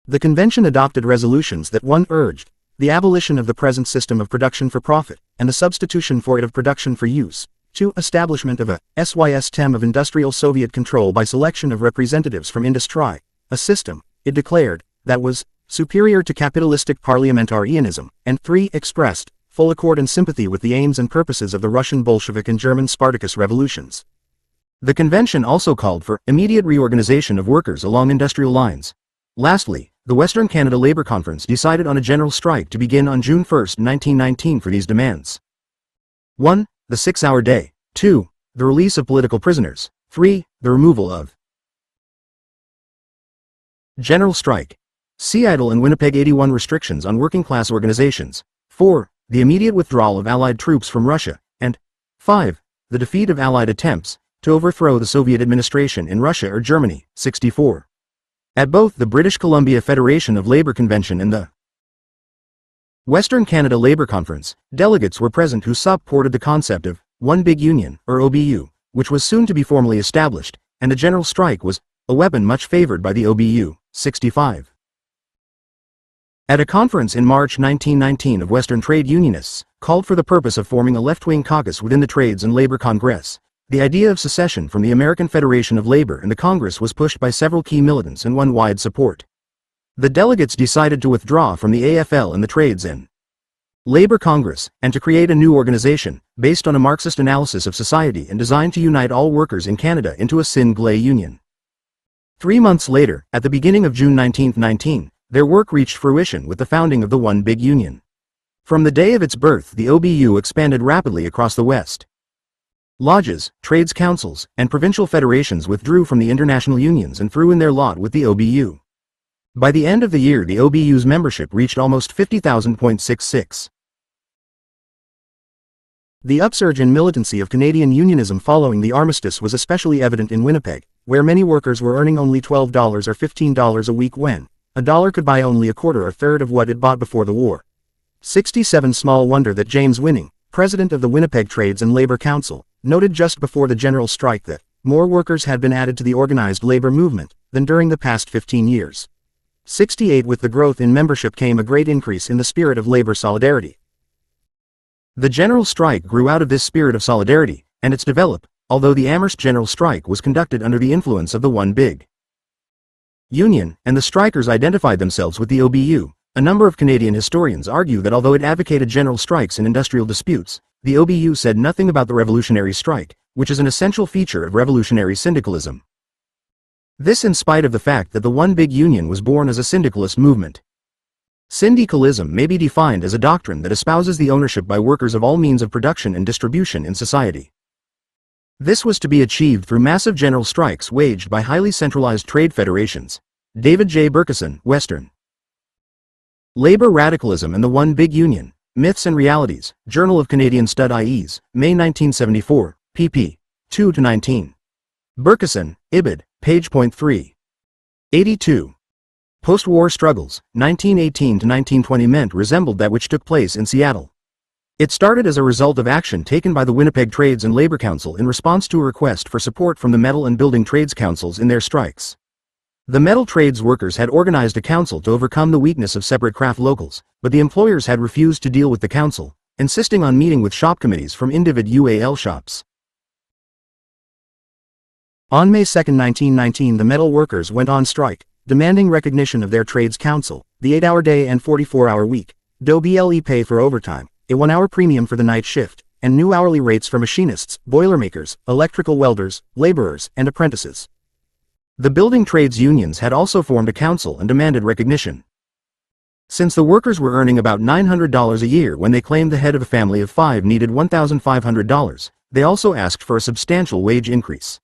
The convention adopted resolutions that 1. Urged the abolition of the present system of production for profit, and the substitution for it of production for use. 2. Establishment of a system of industrial Soviet control by selection of representatives from industry, a system, it declared, that was superior to capitalistic parliamentarianism, and 3. Expressed full accord and sympathy with the aims and purposes of the Russian Bolshevik and German Spartacus revolutions. The convention also called for immediate reorganization of workers along industrial lines. Lastly, the Western Canada Labour Conference decided on a general strike to begin on June 1, 1919 for these demands. 1. The 6-hour day. 2. The release of political prisoners. 3. The removal of general strike. Seattle and Winnipeg 81 restrictions on working class organizations. 4. The immediate withdrawal of Allied troops from Russia. And 5. The defeat of Allied attempts to overthrow the Soviet administration in Russia or Germany. 64. At both the British Columbia Federation of Labour Convention and the Western Canada Labour Conference, delegates were present who supported the concept of one big union, or OBU, which was soon to be formally established, and a general strike was a weapon much favored by the OBU. 65. At a conference in March 1919 of Western trade unionists, called for the purpose of forming a left-wing caucus within the Trades and Labor Congress, the idea of secession from the American Federation of Labor and the Congress was pushed by several key militants and won wide support. The delegates decided to withdraw from the AFL and the Trades and Labor Congress, and to create a new organization, based on a Marxist analysis of society and designed to unite all workers in Canada into a single union. 3 months later, at the beginning of June 1919, their work reached fruition with the founding of the One Big Union. From the day of its birth, the OBU expanded rapidly across the West. Lodges, trades councils, and provincial federations withdrew from the international unions and threw in their lot with the OBU. By the end of the year, the OBU's membership reached almost 50,000.66. The upsurge in militancy of Canadian unionism following the armistice was especially evident in Winnipeg, where many workers were earning only $12 or $15 a week when a dollar could buy only a quarter or third of what it bought before the war. 67. Small wonder that James Winning, president of the Winnipeg Trades and Labor Council, noted just before the general strike that more workers had been added to the organized labor movement than during the past 15 years. 68. With the growth in membership came a great increase in the spirit of labor solidarity. The general strike grew out of this spirit of solidarity, and its developed, although the Amherst general strike was conducted under the influence of the One Big Union, and the strikers identified themselves with the OBU. A number of Canadian historians argue that although it advocated general strikes in industrial disputes, the OBU said nothing about the revolutionary strike, which is an essential feature of revolutionary syndicalism. This in spite of the fact that the One Big Union was born as a syndicalist movement. Syndicalism may be defined as a doctrine that espouses the ownership by workers of all means of production and distribution in society. This was to be achieved through massive general strikes waged by highly centralized trade federations. David J. Burkeson, Western Labor Radicalism and the One Big Union, Myths and Realities, Journal of Canadian Studies, May 1974, pp. 2-19. Burkeson, Ibid, page .3. 82. Postwar Struggles, 1918-1920 meant resembled that which took place in Seattle. It started as a result of action taken by the Winnipeg Trades and Labor Council in response to a request for support from the metal and building trades councils in their strikes. The metal trades workers had organized a council to overcome the weakness of separate craft locals, but the employers had refused to deal with the council, insisting on meeting with shop committees from individual shops. On May 2, 1919, the metal workers went on strike, demanding recognition of their trades council, the 8-hour day and 44-hour week, double pay for overtime, a 1-hour premium for the night shift, and new hourly rates for machinists, boilermakers, electrical welders, laborers, and apprentices. The building trades unions had also formed a council and demanded recognition. Since the workers were earning about $900 a year when they claimed the head of a family of 5 needed $1,500, they also asked for a substantial wage increase.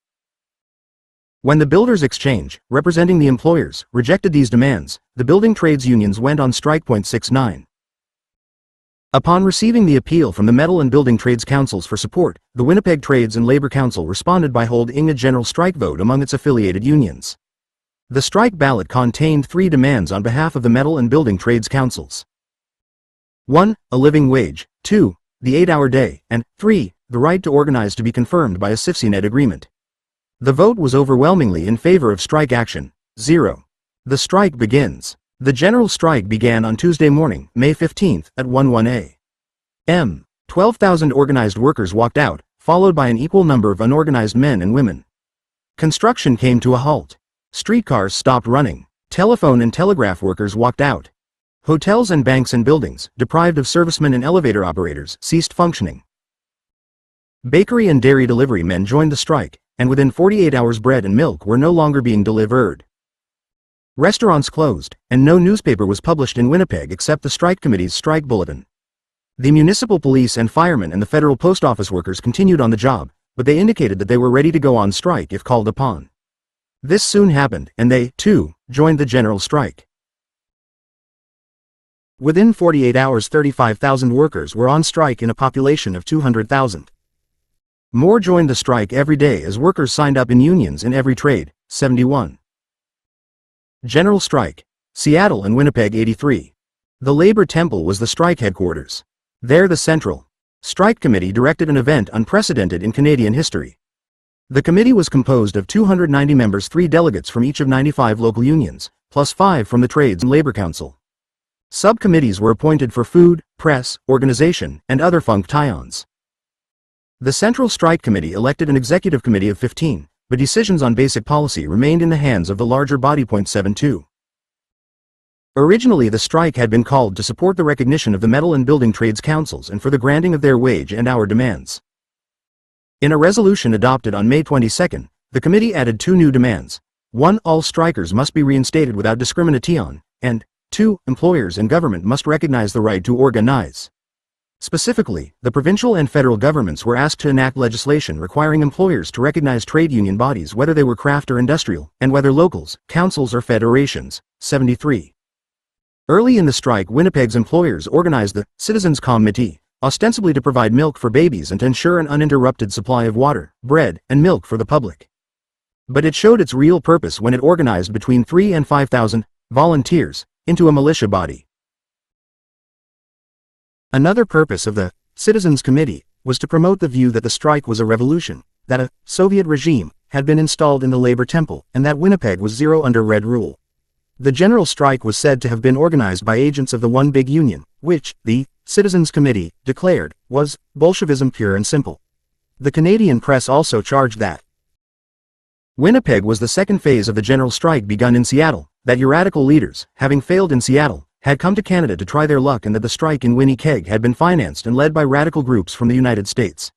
When the Builders' Exchange, representing the employers, rejected these demands, the building trades unions went on strike. 69. Upon receiving the appeal from the Metal and Building Trades Councils for support, the Winnipeg Trades and Labor Council responded by holding a general strike vote among its affiliated unions. The strike ballot contained 3 demands on behalf of the Metal and Building Trades Councils. 1. A living wage, 2. The 8-hour day, and 3. The right to organize to be confirmed by a CIFCNet agreement. The vote was overwhelmingly in favor of strike action. 0. The strike begins. The general strike began on Tuesday morning, May 15, at 11 a.m. 12,000 organized workers walked out, followed by an equal number of unorganized men and women. Construction came to a halt. Streetcars stopped running. Telephone and telegraph workers walked out. Hotels and banks and buildings, deprived of servicemen and elevator operators, ceased functioning. Bakery and dairy delivery men joined the strike, and within 48 hours bread and milk were no longer being delivered. Restaurants closed, and no newspaper was published in Winnipeg except the strike committee's strike bulletin. The municipal police and firemen and the federal post office workers continued on the job, but they indicated that they were ready to go on strike if called upon. This soon happened, and they, too, joined the general strike. Within 48 hours 35,000 workers were on strike in a population of 200,000. More joined the strike every day as workers signed up in unions in every trade. 71. General strike. Seattle and Winnipeg. 83. The Labor Temple was the strike headquarters. There the Central Strike Committee directed an event unprecedented in Canadian history. The committee was composed of 290 members, 3 delegates from each of 95 local unions, plus 5 from the Trades and Labor Council. Subcommittees were appointed for food, press, organization, and other functions. The Central Strike Committee elected an executive committee of 15, but decisions on basic policy remained in the hands of the larger body. 72. Originally the strike had been called to support the recognition of the Metal and Building Trades Councils and for the granting of their wage and hour demands. In a resolution adopted on May 22, the committee added 2 new demands. 1. All strikers must be reinstated without discrimination, and 2. Employers and government must recognize the right to organize. Specifically, the provincial and federal governments were asked to enact legislation requiring employers to recognize trade union bodies whether they were craft or industrial, and whether locals, councils or federations. 73. Early in the strike, Winnipeg's employers organized the Citizens' Committee, ostensibly to provide milk for babies and to ensure an uninterrupted supply of water, bread, and milk for the public. But it showed its real purpose when it organized between 3,000 and 5,000 volunteers into a militia body. Another purpose of the Citizens' Committee was to promote the view that the strike was a revolution, that a Soviet regime had been installed in the labor temple, and that Winnipeg was zero under Red rule. The general strike was said to have been organized by agents of the One Big Union, which, the Citizens' Committee declared, was Bolshevism pure and simple. The Canadian press also charged that Winnipeg was the second phase of the general strike begun in Seattle, that radical leaders, having failed in Seattle, had come to Canada to try their luck, and that the strike in Winnipeg had been financed and led by radical groups from the United States.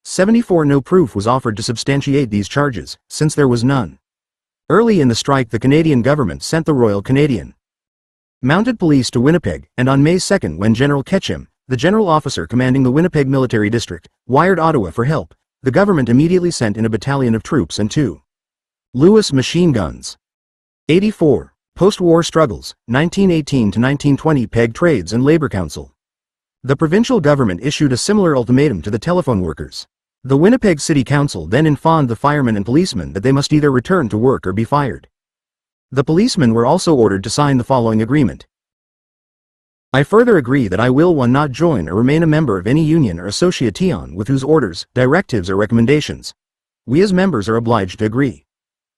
74. No proof was offered to substantiate these charges, since there was none. Early in the strike, the Canadian government sent the Royal Canadian Mounted Police to Winnipeg, and on May 2, when General Ketchum, the general officer commanding the Winnipeg Military District, wired Ottawa for help, the government immediately sent in a battalion of troops and 2 Lewis machine guns. 84. Postwar Struggles, 1918 to 1920. Peg Trades and Labor Council. The provincial government issued a similar ultimatum to the telephone workers. The Winnipeg City Council then informed the firemen and policemen that they must either return to work or be fired. The policemen were also ordered to sign the following agreement. I further agree that I will not join or remain a member of any union or association with whose orders, directives or recommendations we as members are obliged to agree.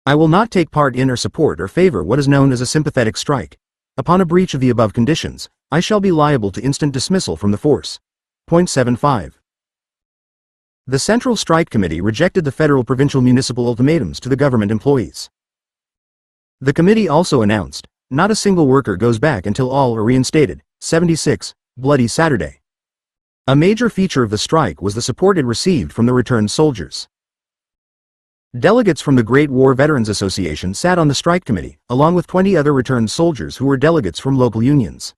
I will not take part in or support or favor what is known as a sympathetic strike. Upon a breach of the above conditions, I shall be liable to instant dismissal from the force. 75. The Central Strike Committee rejected the federal provincial municipal ultimatums to the government employees. The committee also announced, not a single worker goes back until all are reinstated. 76. Bloody Saturday. A major feature of the strike was the support it received from the returned soldiers. Delegates from the Great War Veterans Association sat on the strike committee, along with 20 other returned soldiers who were delegates from local unions.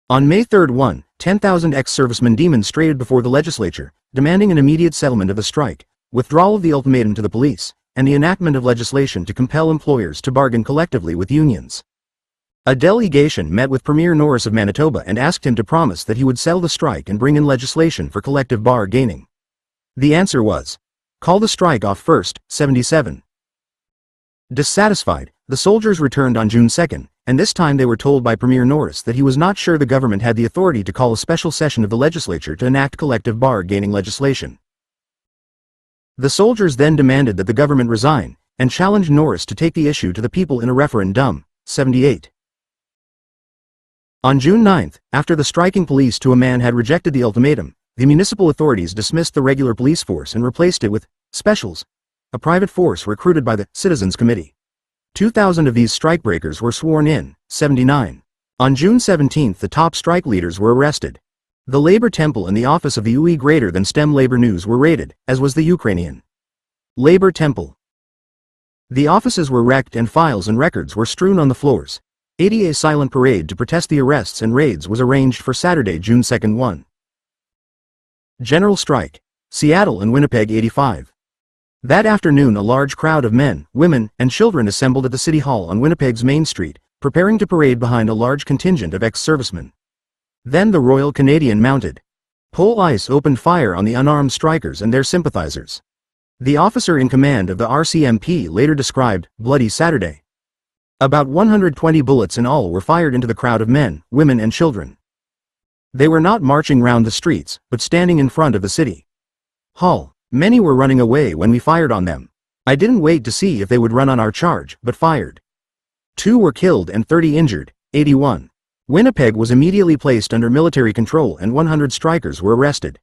On May 3, 10,000 ex-servicemen demonstrated before the legislature, demanding an immediate settlement of the strike, withdrawal of the ultimatum to the police, and the enactment of legislation to compel employers to bargain collectively with unions. A delegation met with Premier Norris of Manitoba and asked him to promise that he would settle the strike and bring in legislation for collective bargaining. The answer was, "Call the strike off first." 77. Dissatisfied, the soldiers returned on June 2, and this time they were told by Premier Norris that he was not sure the government had the authority to call a special session of the legislature to enact collective bargaining legislation. The soldiers then demanded that the government resign, and challenged Norris to take the issue to the people in a referendum. 78. On June 9, after the striking police to a man had rejected the ultimatum, the municipal authorities dismissed the regular police force and replaced it with specials, a private force recruited by the Citizens Committee. 2,000 of these strikebreakers were sworn in. 79. On June 17, the top strike leaders were arrested. The Labor Temple and the office of the UE Greater Than STEM Labor News were raided, as was the Ukrainian Labor Temple. The offices were wrecked and files and records were strewn on the floors. A silent parade to protest the arrests and raids was arranged for Saturday, June 2. 1. General strike. Seattle and Winnipeg. 85. That afternoon a large crowd of men, women, and children assembled at the City Hall on Winnipeg's Main Street, preparing to parade behind a large contingent of ex-servicemen. Then the Royal Canadian Mounted Police opened fire on the unarmed strikers and their sympathizers. The officer in command of the RCMP later described Bloody Saturday. About 120 bullets in all were fired into the crowd of men, women and children. They were not marching round the streets, but standing in front of the City Hall. Many were running away when we fired on them. I didn't wait to see if they would run on our charge, but fired. 2 were killed and 30 injured. 81. Winnipeg was immediately placed under military control and 100 strikers were arrested.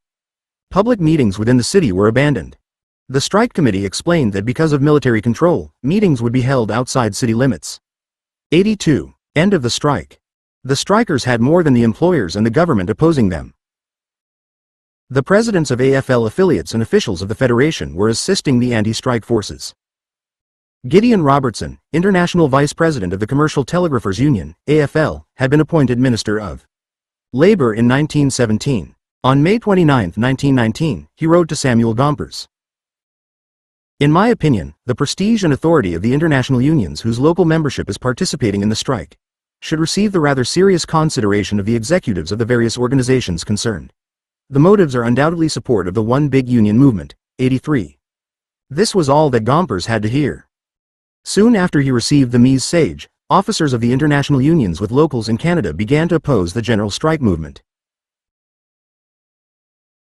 Public meetings within the city were abandoned. The strike committee explained that because of military control, meetings would be held outside city limits. 82. End of the strike. The strikers had more than the employers and the government opposing them. The presidents of AFL affiliates and officials of the Federation were assisting the anti-strike forces. Gideon Robertson, International Vice President of the Commercial Telegraphers Union, AFL, had been appointed Minister of Labor in 1917. On May 29, 1919, he wrote to Samuel Gompers. In my opinion, the prestige and authority of the international unions whose local membership is participating in the strike should receive the rather serious consideration of the executives of the various organizations concerned. The motives are undoubtedly support of the One Big Union movement. 83. This was all that Gompers had to hear. Soon after he received the mise sage, officers of the international unions with locals in Canada began to oppose the general strike movement.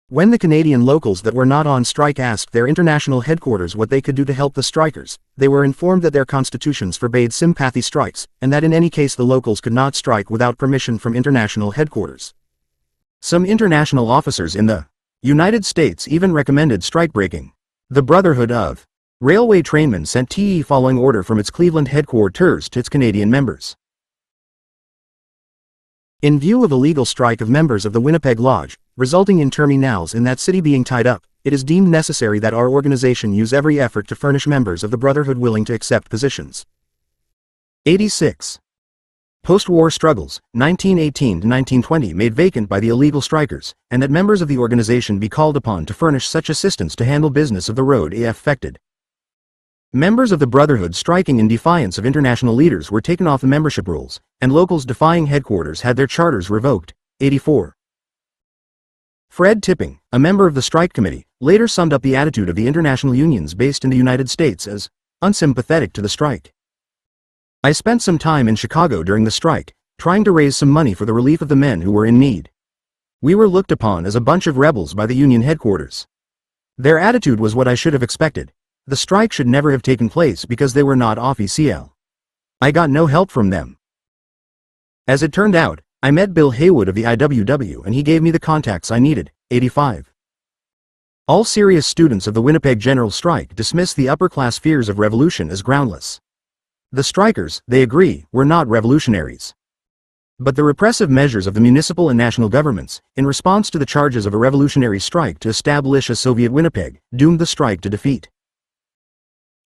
When the Canadian locals that were not on strike asked their international headquarters what they could do to help the strikers, they were informed that their constitutions forbade sympathy strikes, and that in any case the locals could not strike without permission from international headquarters. Some international officers in the United States even recommended strike-breaking. The Brotherhood of Railway Trainmen sent TE following order from its Cleveland headquarters to its Canadian members. In view of a legal strike of members of the Winnipeg Lodge, resulting in terminals in that city being tied up, it is deemed necessary that our organization use every effort to furnish members of the Brotherhood willing to accept positions. 86. Postwar Struggles, 1918-1920 made vacant by the illegal strikers, and that members of the organization be called upon to furnish such assistance to handle business of the road affected. Members of the Brotherhood striking in defiance of international leaders were taken off the membership rolls, and locals defying headquarters had their charters revoked. 84. Fred Tipping, a member of the strike committee, later summed up the attitude of the international unions based in the United States as unsympathetic to the strike. I spent some time in Chicago during the strike, trying to raise some money for the relief of the men who were in need. We were looked upon as a bunch of rebels by the union headquarters. Their attitude was what I should have expected. The strike should never have taken place because they were not officiel. I got no help from them. As it turned out, I met Bill Haywood of the IWW and he gave me the contacts I needed. 85. All serious students of the Winnipeg General Strike dismiss the upper-class fears of revolution as groundless. The strikers, they agree, were not revolutionaries. But the repressive measures of the municipal and national governments, in response to the charges of a revolutionary strike to establish a Soviet Winnipeg, doomed the strike to defeat.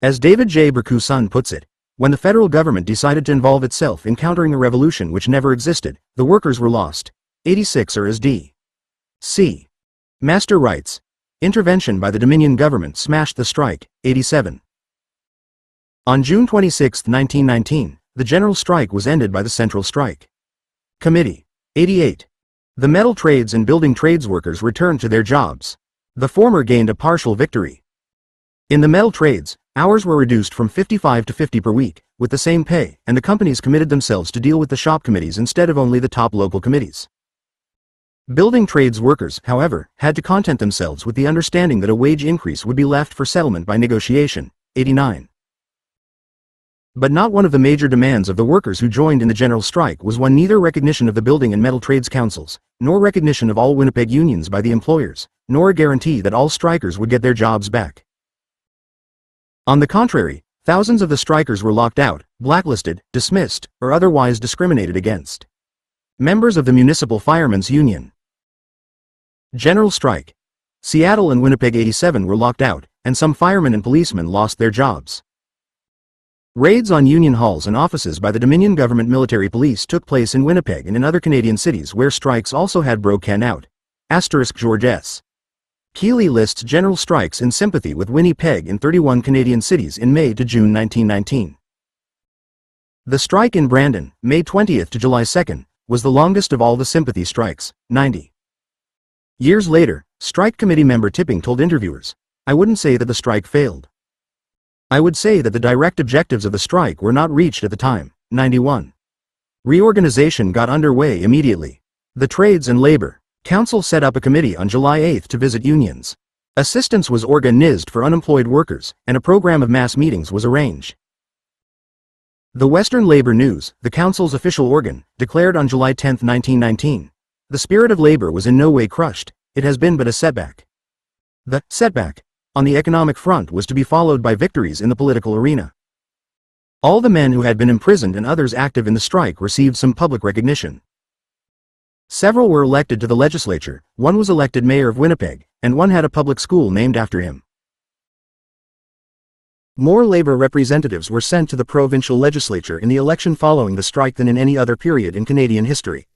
As David J. Berkuson puts it, when the federal government decided to involve itself in countering a revolution which never existed, the workers were lost. 86 or as D. C. Master writes, intervention by the Dominion government smashed the strike. 87. On June 26, 1919, the general strike was ended by the Central Strike Committee. 88. The metal trades and building trades workers returned to their jobs. The former gained a partial victory. In the metal trades, hours were reduced from 55 to 50 per week, with the same pay, and the companies committed themselves to deal with the shop committees instead of only the top local committees. Building trades workers, however, had to content themselves with the understanding that a wage increase would be left for settlement by negotiation. 89. But not one of the major demands of the workers who joined in the general strike was neither recognition of the building and metal trades councils, nor recognition of all Winnipeg unions by the employers, nor a guarantee that all strikers would get their jobs back. On the contrary, thousands of the strikers were locked out, blacklisted, dismissed, or otherwise discriminated against. Members of the Municipal Firemen's Union. General strike. Seattle and Winnipeg 87 were locked out, and some firemen and policemen lost their jobs. Raids on union halls and offices by the Dominion government military police took place in Winnipeg and in other Canadian cities where strikes also had broken out. George S. Keeley lists general strikes in sympathy with Winnipeg in 31 Canadian cities in May to June 1919. The strike in Brandon, May 20 to July 2, was the longest of all the sympathy strikes. 90. Years later, strike committee member Tipping told interviewers, "I wouldn't say that the strike failed. I would say that the direct objectives of the strike were not reached at the time." 91. Reorganization got underway immediately. The Trades and Labor Council set up a committee on July 8 to visit unions. Assistance was organized for unemployed workers, and a program of mass meetings was arranged. The Western Labor News, the council's official organ, declared on July 10, 1919, "The spirit of labor was in no way crushed, it has been but a setback." The setback on the economic front was to be followed by victories in the political arena. All the men who had been imprisoned and others active in the strike received some public recognition. Several were elected to the legislature, one was elected mayor of Winnipeg, and one had a public school named after him. More labor representatives were sent to the provincial legislature in the election following the strike than in any other period in Canadian history.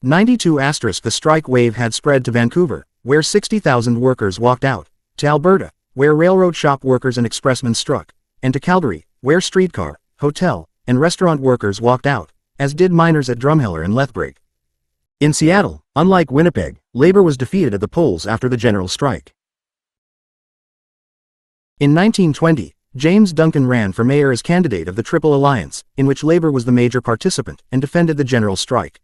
92 *. The strike wave had spread to Vancouver, where 60,000 workers walked out, to Alberta, where railroad shop workers and expressmen struck, and to Calgary, where streetcar, hotel, and restaurant workers walked out, as did miners at Drumheller and Lethbridge. In Seattle, unlike Winnipeg, labor was defeated at the polls after the general strike. In 1920, James Duncan ran for mayor as candidate of the Triple Alliance, in which labor was the major participant, and defended the general strike.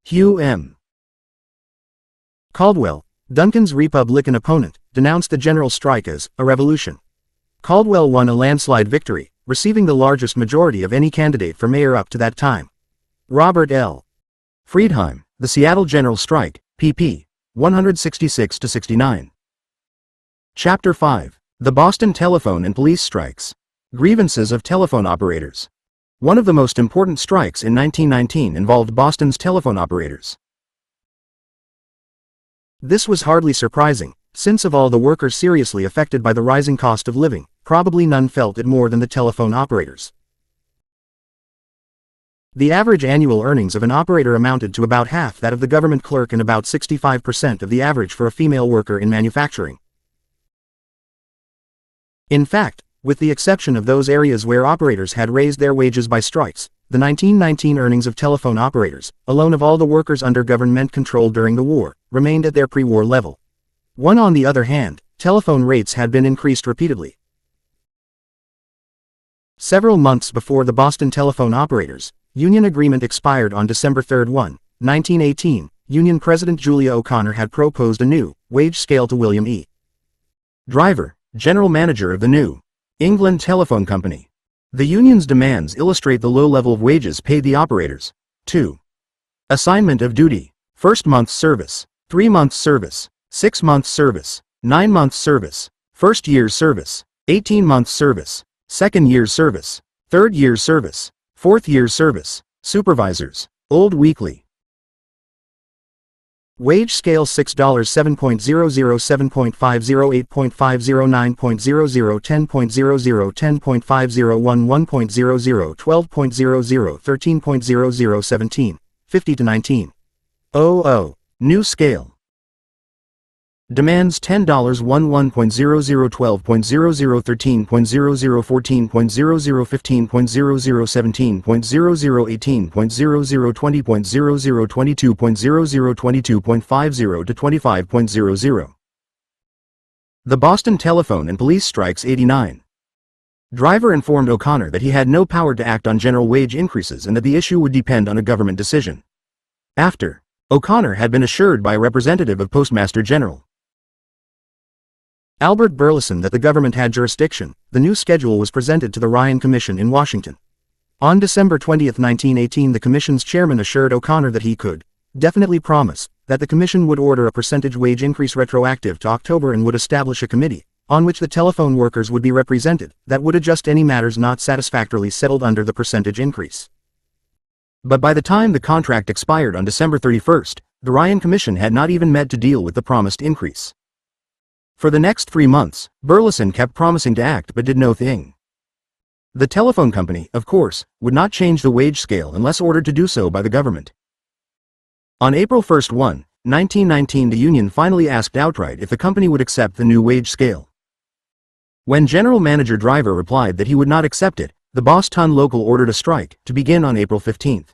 Hugh M. Caldwell, Duncan's Republican opponent, denounced the general strike as a revolution. Caldwell won a landslide victory, receiving the largest majority of any candidate for mayor up to that time. Robert L. Friedheim, The Seattle General Strike, pp. 166-69. Chapter 5. The Boston Telephone and Police Strikes. Grievances of telephone operators. One of the most important strikes in 1919 involved Boston's telephone operators. This was hardly surprising, since of all the workers seriously affected by the rising cost of living, probably none felt it more than the telephone operators. The average annual earnings of an operator amounted to about half that of the government clerk and about 65% of the average for a female worker in manufacturing. In fact, with the exception of those areas where operators had raised their wages by strikes, the 1919 earnings of telephone operators, alone of all the workers under government control during the war, remained at their pre-war level. On the other hand, telephone rates had been increased repeatedly. Several months before the Boston telephone operators' union agreement expired on December 3, 1918, Union President Julia O'Connor had proposed a new wage scale to William E. Driver, general manager of the New England Telephone Company. The union's demands illustrate the low level of wages paid the operators. 2. Assignment of duty. First month's service, 3 months service, 6 months service, 9 months service, first year's service, 18 months service, second year's service, third year's service, fourth year's service, supervisors, old weekly Wage scale $6 7.007.508.509.00 10.00 10.5011 1.00 12.00 13.00 17 50 to 19. New scale. Demands $10 11.00 12.00 13.00 14.00 15.00 17.00 18.00 20.00 22.00 22.50 to 25.00. The Boston telephone and police strikes 89. Driver informed O'Connor that he had no power to act on general wage increases and that the issue would depend on a government decision. After, O'Connor had been assured by a representative of Postmaster General Albert Burleson that the government had jurisdiction, the new schedule was presented to the Ryan Commission in Washington. On December 20, 1918, the Commission's chairman assured O'Connor that he could definitely promise that the Commission would order a percentage wage increase retroactive to October and would establish a committee, on which the telephone workers would be represented, that would adjust any matters not satisfactorily settled under the percentage increase. But by the time the contract expired on December 31, the Ryan Commission had not even met to deal with the promised increase. For the next 3 months, Burleson kept promising to act but did no thing. The telephone company, of course, would not change the wage scale unless ordered to do so by the government. On April 1, 1919, the union finally asked outright if the company would accept the new wage scale. When General Manager Driver replied that he would not accept it, the Boston local ordered a strike to begin on April 15.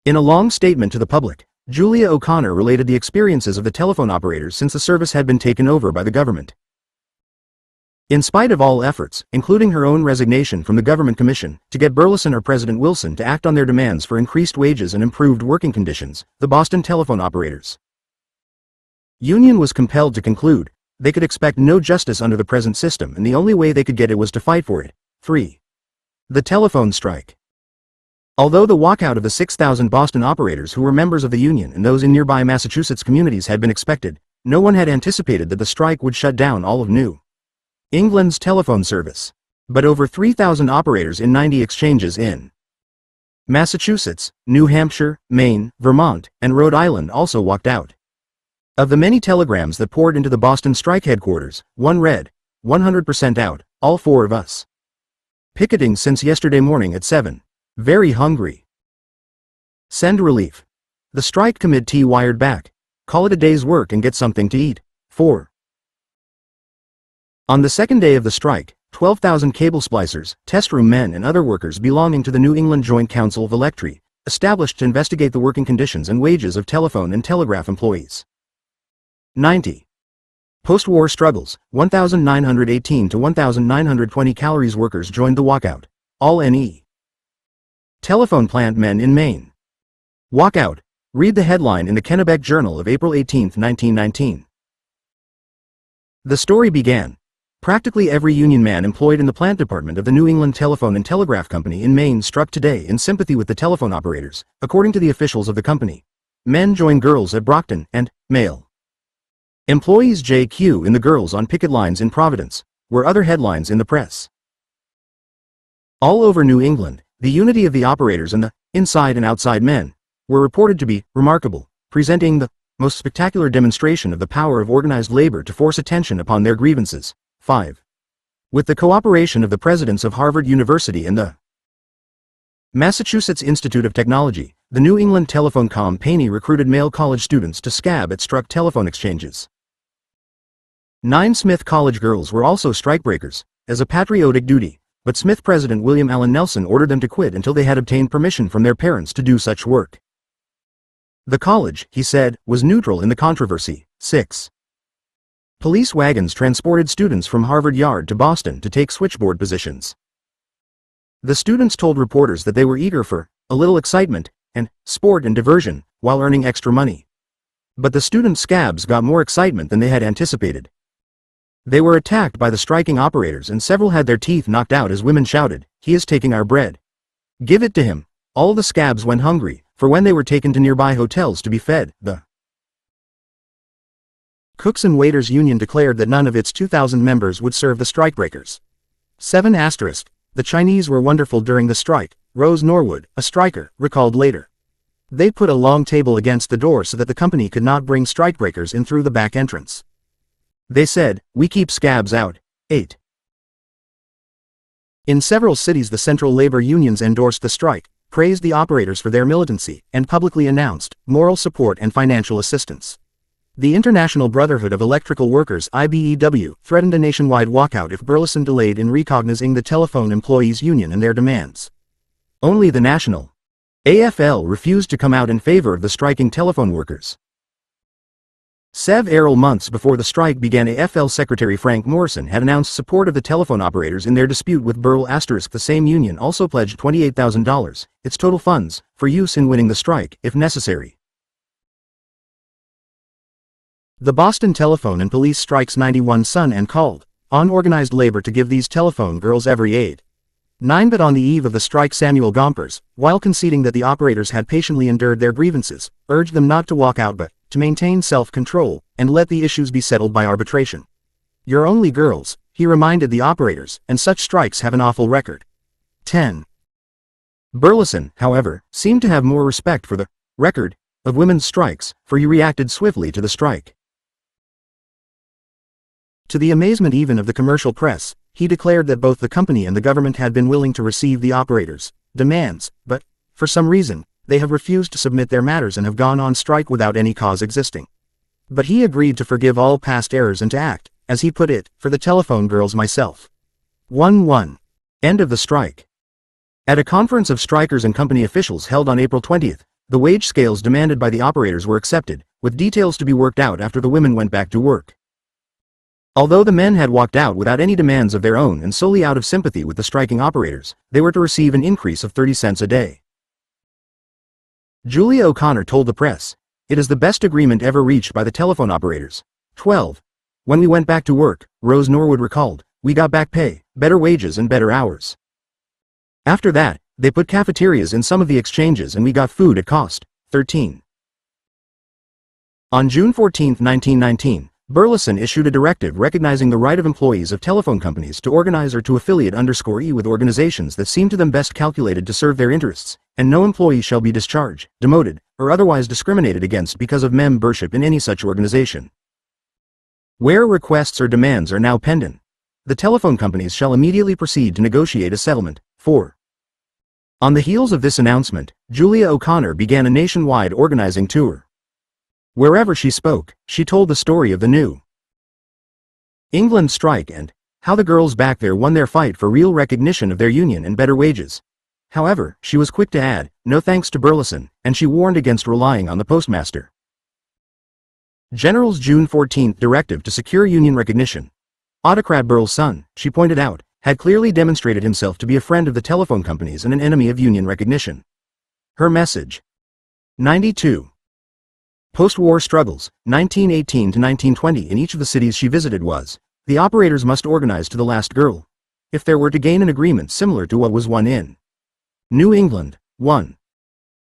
In a long statement to the public, Julia O'Connor related the experiences of the telephone operators since the service had been taken over by the government. In spite of all efforts, including her own resignation from the Government Commission, to get Burleson or President Wilson to act on their demands for increased wages and improved working conditions, the Boston telephone operators union was compelled to conclude they could expect no justice under the present system and the only way they could get it was to fight for it. 3. The telephone strike. Although the walkout of the 6,000 Boston operators who were members of the union and those in nearby Massachusetts communities had been expected, no one had anticipated that the strike would shut down all of New England's telephone service. But over 3,000 operators in 90 exchanges in Massachusetts, New Hampshire, Maine, Vermont, and Rhode Island also walked out. Of the many telegrams that poured into the Boston strike headquarters, one read, 100% out, all 4 of us. Picketing since yesterday morning at 7. Very hungry. Send relief. The strike committee wired back. Call it a day's work and get something to eat. 4. On the second day of the strike, 12,000 cable splicers, test room men and other workers belonging to the New England Joint Council of Electri, established to investigate the working conditions and wages of telephone and telegraph employees. 90. Post-war struggles, 1,918 to 1,920 calories workers joined the walkout. All NE. Telephone plant men in Maine. Walkout. Read the headline in the Kennebec Journal of April 18, 1919. The story began. Practically every union man employed in the plant department of the New England Telephone and Telegraph Company in Maine struck today in sympathy with the telephone operators, according to the officials of the company. Men join girls at Brockton, and male employees JQ in the girls on picket lines in Providence, were other headlines in the press. All over New England, the unity of the operators and the inside and outside men were reported to be remarkable, presenting the most spectacular demonstration of the power of organized labor to force attention upon their grievances. 5. With the cooperation of the presidents of Harvard University and the Massachusetts Institute of Technology, the New England Telephone Company recruited male college students to scab at struck telephone exchanges. 9 Smith College girls were also strikebreakers, as a patriotic duty, but Smith President William Allen Nelson ordered them to quit until they had obtained permission from their parents to do such work. The college, he said, was neutral in the controversy. 6. Police wagons transported students from Harvard Yard to Boston to take switchboard positions. The students told reporters that they were eager for a little excitement and sport and diversion while earning extra money. But the student scabs got more excitement than they had anticipated. They were attacked by the striking operators and several had their teeth knocked out as women shouted, "He is taking our bread. Give it to him." All the scabs went hungry, for when they were taken to nearby hotels to be fed, the Cooks and Waiters Union declared that none of its 2,000 members would serve the strikebreakers. 7*. The Chinese were wonderful during the strike, Rose Norwood, a striker, recalled later. They put a long table against the door so that the company could not bring strikebreakers in through the back entrance. They said, "We keep scabs out." 8. In several cities the central labor unions endorsed the strike, praised the operators for their militancy, and publicly announced moral support and financial assistance. The International Brotherhood of Electrical Workers (IBEW) threatened a nationwide walkout if Burleson delayed in recognizing the telephone employees' union and their demands. Only the National AFL refused to come out in favor of the striking telephone workers. Several months before the strike began, AFL Secretary Frank Morrison had announced support of the telephone operators in their dispute with Burl*. The same union also pledged $28,000, its total funds, for use in winning the strike, if necessary. The Boston Telephone and Police strikes 91 Sun and called on organized labor to give these telephone girls every aid. 9. But on the eve of the strike, Samuel Gompers, while conceding that the operators had patiently endured their grievances, urged them not to walk out but to maintain self-control and let the issues be settled by arbitration. "You're only girls," he reminded the operators, "and such strikes have an awful record." 10. Burleson, however, seemed to have more respect for the record of women's strikes, for he reacted swiftly to the strike. To the amazement even of the commercial press, he declared that both the company and the government had been willing to receive the operators' demands, but, for some reason, they have refused to submit their matters and have gone on strike without any cause existing. But he agreed to forgive all past errors and to act, as he put it, for the telephone girls myself. 1. End of the strike. At a conference of strikers and company officials held on April 20, the wage scales demanded by the operators were accepted, with details to be worked out after the women went back to work. Although the men had walked out without any demands of their own and solely out of sympathy with the striking operators, they were to receive an increase of 30 cents a day. Julia O'Connor told the press, "It is the best agreement ever reached by the telephone operators." 12. When we went back to work, Rose Norwood recalled, "We got back pay, better wages and better hours. After that, they put cafeterias in some of the exchanges and we got food at cost." 13. On June 14, 1919, Burleson issued a directive recognizing the right of employees of telephone companies to organize or to affiliate_E with organizations that seem to them best calculated to serve their interests, and no employee shall be discharged, demoted, or otherwise discriminated against because of membership in any such organization. Where requests or demands are now pending, the telephone companies shall immediately proceed to negotiate a settlement. 4. On the heels of this announcement, Julia O'Connor began a nationwide organizing tour. Wherever she spoke, she told the story of the New England strike and how the girls back there won their fight for real recognition of their union and better wages. However, she was quick to add, no thanks to Burleson, and she warned against relying on the postmaster general's June 14 directive to secure union recognition. Autocrat Burleson, she pointed out, had clearly demonstrated himself to be a friend of the telephone companies and an enemy of union recognition. Her message. 92. Post-war struggles, 1918 to 1920. In each of the cities she visited was, the operators must organize to the last girl, if there were to gain an agreement similar to what was won in New England. 1.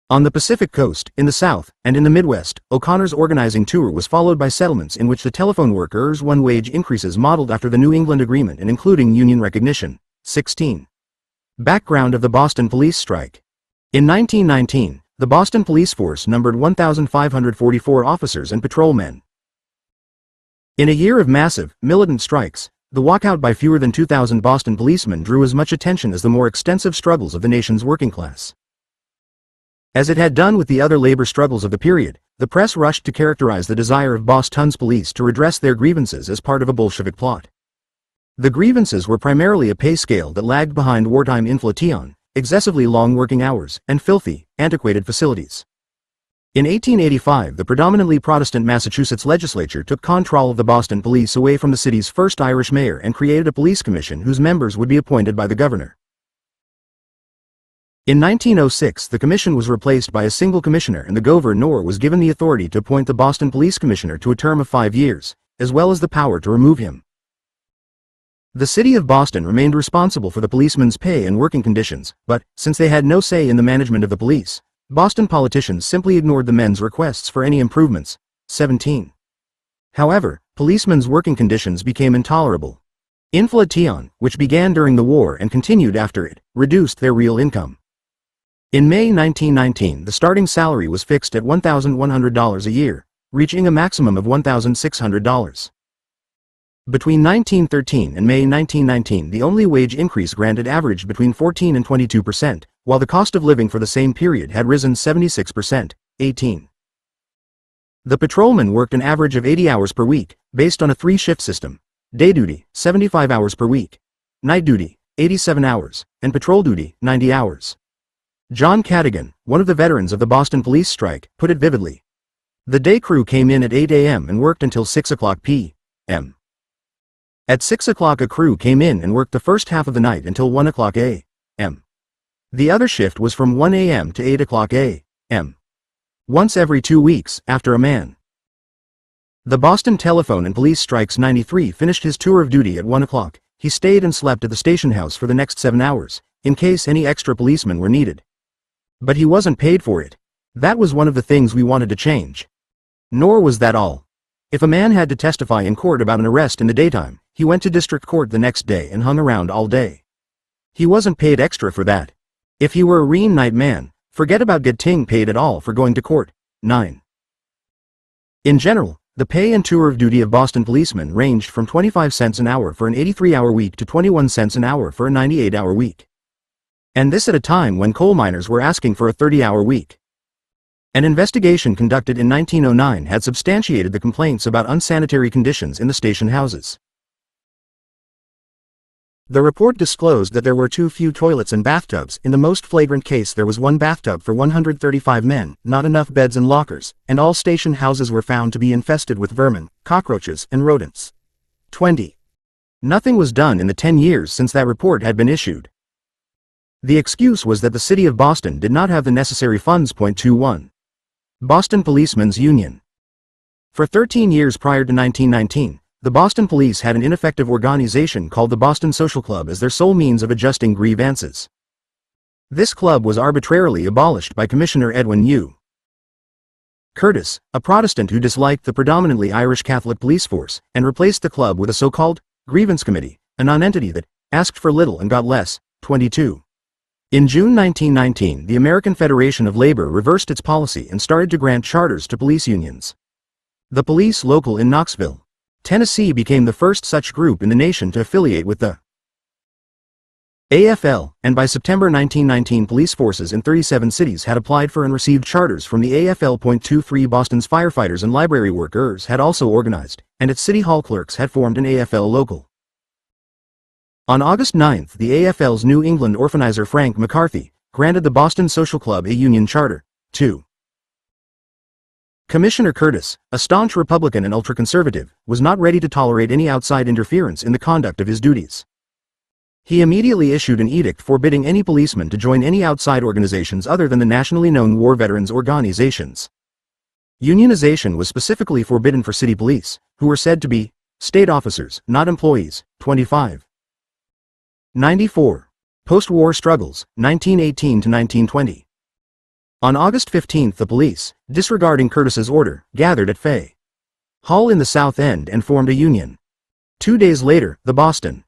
On the Pacific Coast, in the South, and in the Midwest, O'Connor's organizing tour was followed by settlements in which the telephone workers won wage increases modeled after the New England Agreement and including union recognition. 16. Background of the Boston police strike. In 1919, the Boston police force numbered 1,544 officers and patrolmen. In a year of massive, militant strikes, the walkout by fewer than 2,000 Boston policemen drew as much attention as the more extensive struggles of the nation's working class. As it had done with the other labor struggles of the period, the press rushed to characterize the desire of Boston's police to redress their grievances as part of a Bolshevik plot. The grievances were primarily a pay scale that lagged behind wartime inflation, excessively long working hours, and filthy, antiquated facilities. In 1885, the predominantly Protestant Massachusetts legislature took control of the Boston police away from the city's first Irish mayor and created a police commission whose members would be appointed by the governor. In 1906, the commission was replaced by a single commissioner and the governor was given the authority to appoint the Boston police commissioner to a term of 5 years, as well as the power to remove him. The city of Boston remained responsible for the policemen's pay and working conditions, but, since they had no say in the management of the police, Boston politicians simply ignored the men's requests for any improvements. 17. However, policemen's working conditions became intolerable. Inflation, which began during the war and continued after it, reduced their real income. In May 1919, the starting salary was fixed at $1,100 a year, reaching a maximum of $1,600. Between 1913 and May 1919, the only wage increase granted averaged between 14 and 22%, while the cost of living for the same period had risen 76%, 18. The patrolmen worked an average of 80 hours per week, based on a three-shift system: day duty, 75 hours per week; night duty, 87 hours, and patrol duty, 90 hours. John Cadigan, one of the veterans of the Boston police strike, put it vividly. The day crew came in at 8 a.m. and worked until 6 o'clock p.m. At 6 o'clock a crew came in and worked the first half of the night until 1 o'clock a.m. The other shift was from 1 a.m. to 8 o'clock a.m. Once every 2 weeks, after a man. The Boston Telephone and Police Strikes 93 finished his tour of duty at 1 o'clock. He stayed and slept at the station house for the next 7 hours, in case any extra policemen were needed. But he wasn't paid for it. That was one of the things we wanted to change. Nor was that all. If a man had to testify in court about an arrest in the daytime, he went to district court the next day and hung around all day. He wasn't paid extra for that. If he were a reen night man, forget about getting paid at all for going to court. 9. In general, the pay and tour of duty of Boston policemen ranged from 25 cents an hour for an 83-hour week to 21 cents an hour for a 98-hour week. And this at a time when coal miners were asking for a 30-hour week. An investigation conducted in 1909 had substantiated the complaints about unsanitary conditions in the station houses. The report disclosed that there were too few toilets and bathtubs. In the most flagrant case, there was one bathtub for 135 men, not enough beds and lockers, and all station houses were found to be infested with vermin, cockroaches, and rodents. 20. Nothing was done in the 10 years since that report had been issued. The excuse was that the city of Boston did not have the necessary funds. 21. Boston Policemen's Union. For 13 years prior to 1919, the Boston Police had an ineffective organization called the Boston Social Club as their sole means of adjusting grievances. This club was arbitrarily abolished by Commissioner Edwin U. Curtis, a Protestant who disliked the predominantly Irish Catholic police force, and replaced the club with a so-called grievance committee, a non-entity that asked for little and got less. 22. In June 1919, the American Federation of Labor reversed its policy and started to grant charters to police unions. The Police Local in Knoxville, Tennessee became the first such group in the nation to affiliate with the AFL, and by September 1919 police forces in 37 cities had applied for and received charters from the AFL. 23 Boston's firefighters and library workers had also organized, and its city hall clerks had formed an AFL local. On August 9, the AFL's New England organizer Frank McCarthy granted the Boston Social Club a union charter. 2. Commissioner Curtis, a staunch Republican and ultra-conservative, was not ready to tolerate any outside interference in the conduct of his duties. He immediately issued an edict forbidding any policeman to join any outside organizations other than the nationally known war veterans organizations. Unionization was specifically forbidden for city police, who were said to be state officers, not employees. 25. 94. Postwar Struggles, 1918 to 1920. On August 15 the police, disregarding Curtis's order, gathered at Fay Hall in the South End and formed a union. 2 days later, the Boston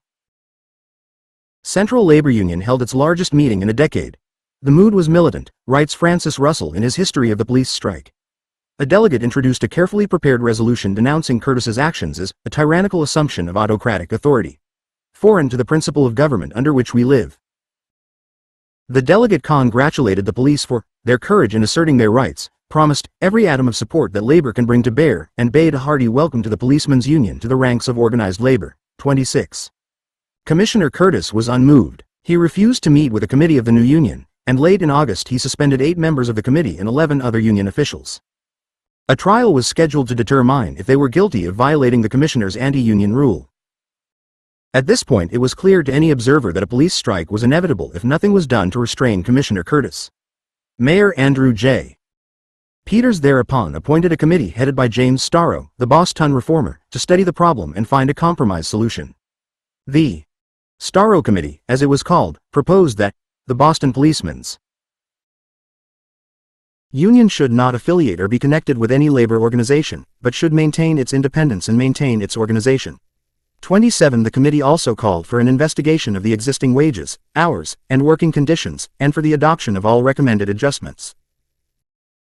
Central Labor Union held its largest meeting in a decade. The mood was militant, writes Francis Russell in his History of the Police Strike. A delegate introduced a carefully prepared resolution denouncing Curtis's actions as a tyrannical assumption of autocratic authority, foreign to the principle of government under which we live. The delegate congratulated the police for their courage in asserting their rights, promised every atom of support that labor can bring to bear, and bade a hearty welcome to the policemen's union to the ranks of organized labor. 26. Commissioner Curtis was unmoved. He refused to meet with a committee of the new union, and late in August he suspended 8 members of the committee and 11 other union officials. A trial was scheduled to determine if they were guilty of violating the commissioner's anti-union rule. At this point it was clear to any observer that a police strike was inevitable if nothing was done to restrain Commissioner Curtis. Mayor Andrew J. Peters thereupon appointed a committee headed by James Starrow, the Boston reformer, to study the problem and find a compromise solution. The Starrow Committee, as it was called, proposed that the Boston Policemen's Union should not affiliate or be connected with any labor organization, but should maintain its independence and maintain its organization. 27. The committee also called for an investigation of the existing wages, hours, and working conditions, and for the adoption of all recommended adjustments.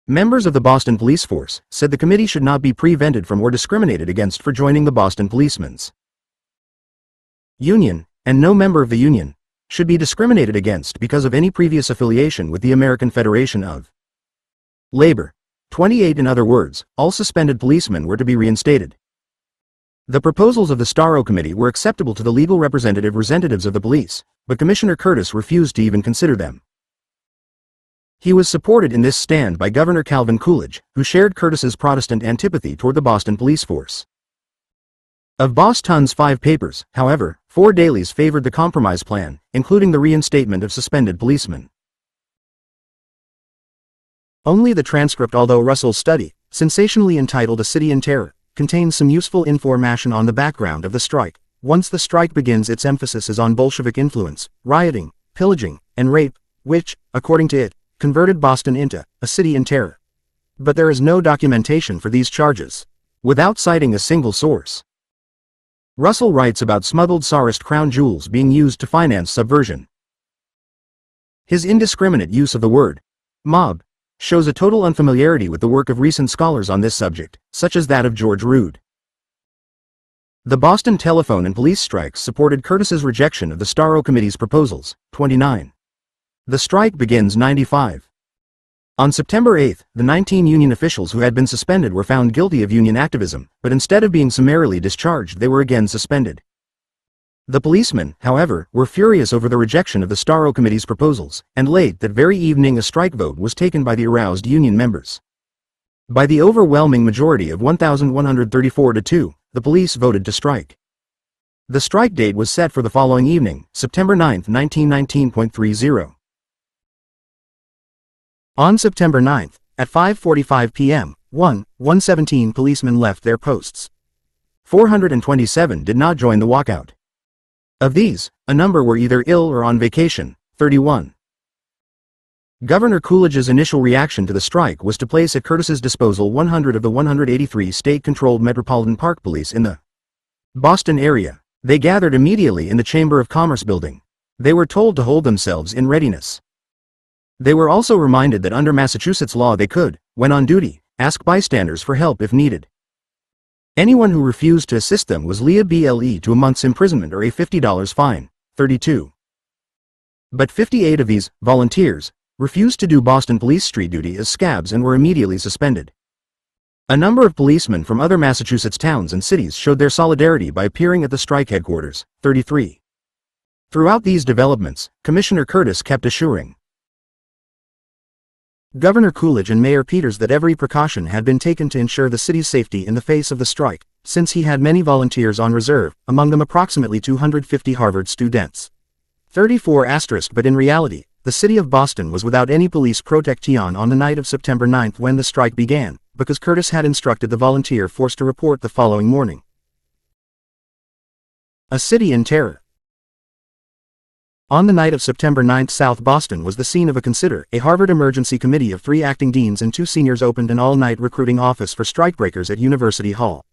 Members of the Boston Police Force said the committee should not be prevented from or discriminated against for joining the Boston Policemen's Union, and no member of the union should be discriminated against because of any previous affiliation with the American Federation of Labor. 28. In other words, all suspended policemen were to be reinstated. The proposals of the Starro Committee were acceptable to the legal representatives of the police, but Commissioner Curtis refused to even consider them. He was supported in this stand by Governor Calvin Coolidge, who shared Curtis's Protestant antipathy toward the Boston police force. Of Boston's 5 papers, however, 4 dailies favored the compromise plan, including the reinstatement of suspended policemen. Only the transcript, although Russell's study, sensationally entitled A City in Terror, contains some useful information on the background of the strike. Once the strike begins, its emphasis is on Bolshevik influence, rioting, pillaging, and rape, which, according to it, converted Boston into a city in terror. But there is no documentation for these charges, without citing a single source. Russell writes about smuggled Tsarist crown jewels being used to finance subversion. His indiscriminate use of the word mob shows a total unfamiliarity with the work of recent scholars on this subject, such as that of George Rood. The Boston telephone and police strikes supported Curtis's rejection of the Starro Committee's proposals. 29. The strike begins 95. On September 8, the 19 union officials who had been suspended were found guilty of union activism, but instead of being summarily discharged, they were again suspended. The policemen, however, were furious over the rejection of the Starro Committee's proposals, and late that very evening a strike vote was taken by the aroused union members. By the overwhelming majority of 1,134 to 2, the police voted to strike. The strike date was set for the following evening, September 9, 1919.30. On September 9, at 5:45 p.m., 117 policemen left their posts. 427 did not join the walkout. Of these, a number were either ill or on vacation. 31. Governor Coolidge's initial reaction to the strike was to place at Curtis's disposal 100 of the 183 state-controlled Metropolitan Park Police in the Boston area. They gathered immediately in the Chamber of Commerce building. They were told to hold themselves in readiness. They were also reminded that under Massachusetts law they could, when on duty, ask bystanders for help if needed. Anyone who refused to assist them was liable to a month's imprisonment or a $50 fine. 32. But 58 of these volunteers refused to do Boston police street duty as scabs and were immediately suspended. A number of policemen from other Massachusetts towns and cities showed their solidarity by appearing at the strike headquarters. 33. Throughout these developments, Commissioner Curtis kept assuring Governor Coolidge and Mayor Peters that every precaution had been taken to ensure the city's safety in the face of the strike, since he had many volunteers on reserve, among them approximately 250 Harvard students. 34 *. But in reality, the city of Boston was without any police protection on the night of September 9 when the strike began, because Curtis had instructed the volunteer force to report the following morning. A city in terror. On the night of September 9, South Boston was the scene of a Harvard emergency committee of 3 acting deans and 2 seniors opened an all-night recruiting office for strikebreakers at University Hall.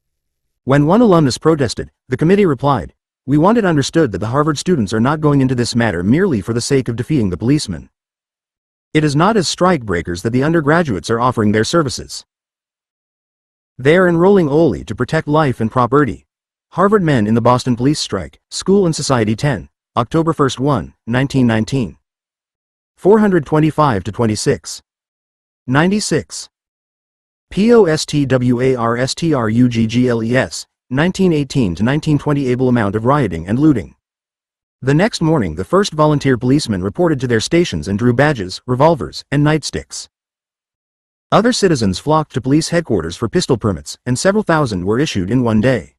When one alumnus protested, the committee replied, "We want it understood that the Harvard students are not going into this matter merely for the sake of defeating the policemen. It is not as strikebreakers that the undergraduates are offering their services. They are enrolling only to protect life and property." Harvard Men in the Boston Police Strike, School and Society 10. October 1, 1919. 425-26. 96. Postwar Struggles, 1918-1920. Able amount of rioting and looting. The next morning the first volunteer policemen reported to their stations and drew badges, revolvers, and nightsticks. Other citizens flocked to police headquarters for pistol permits, and several thousand were issued in one day.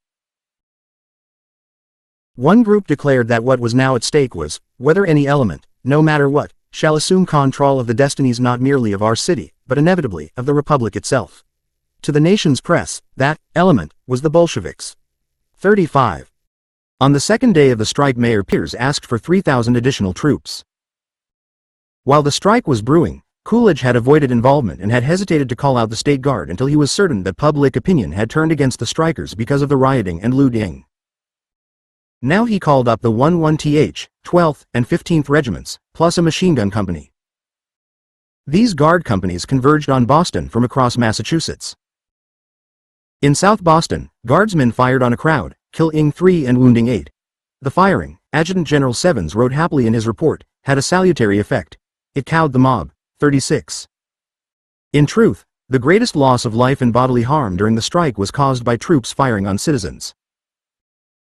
One group declared that what was now at stake was, whether any element, no matter what, shall assume control of the destinies not merely of our city, but inevitably of the Republic itself. To the nation's press, that element was the Bolsheviks. 35. On the second day of the strike, Mayor Peters asked for 3,000 additional troops. While the strike was brewing, Coolidge had avoided involvement and had hesitated to call out the State Guard until he was certain that public opinion had turned against the strikers because of the rioting and looting. Now he called up the 11th, 12th, and 15th regiments, plus a machine gun company. These guard companies converged on Boston from across Massachusetts. In South Boston, guardsmen fired on a crowd, killing 3 and wounding 8. The firing, Adjutant General Sevens wrote happily in his report, had a salutary effect. It cowed the mob. 36. In truth, the greatest loss of life and bodily harm during the strike was caused by troops firing on citizens.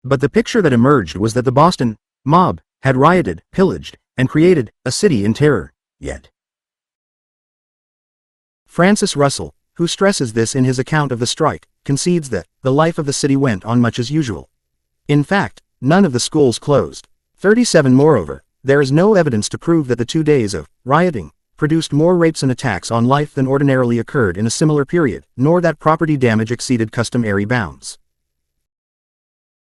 But the picture that emerged was that the Boston mob had rioted, pillaged, and created a city in terror, yet. Francis Russell, who stresses this in his account of the strike, concedes that the life of the city went on much as usual. In fact, none of the schools closed. 37. Moreover, there is no evidence to prove that the 2 days of rioting produced more rapes and attacks on life than ordinarily occurred in a similar period, nor that property damage exceeded customary bounds.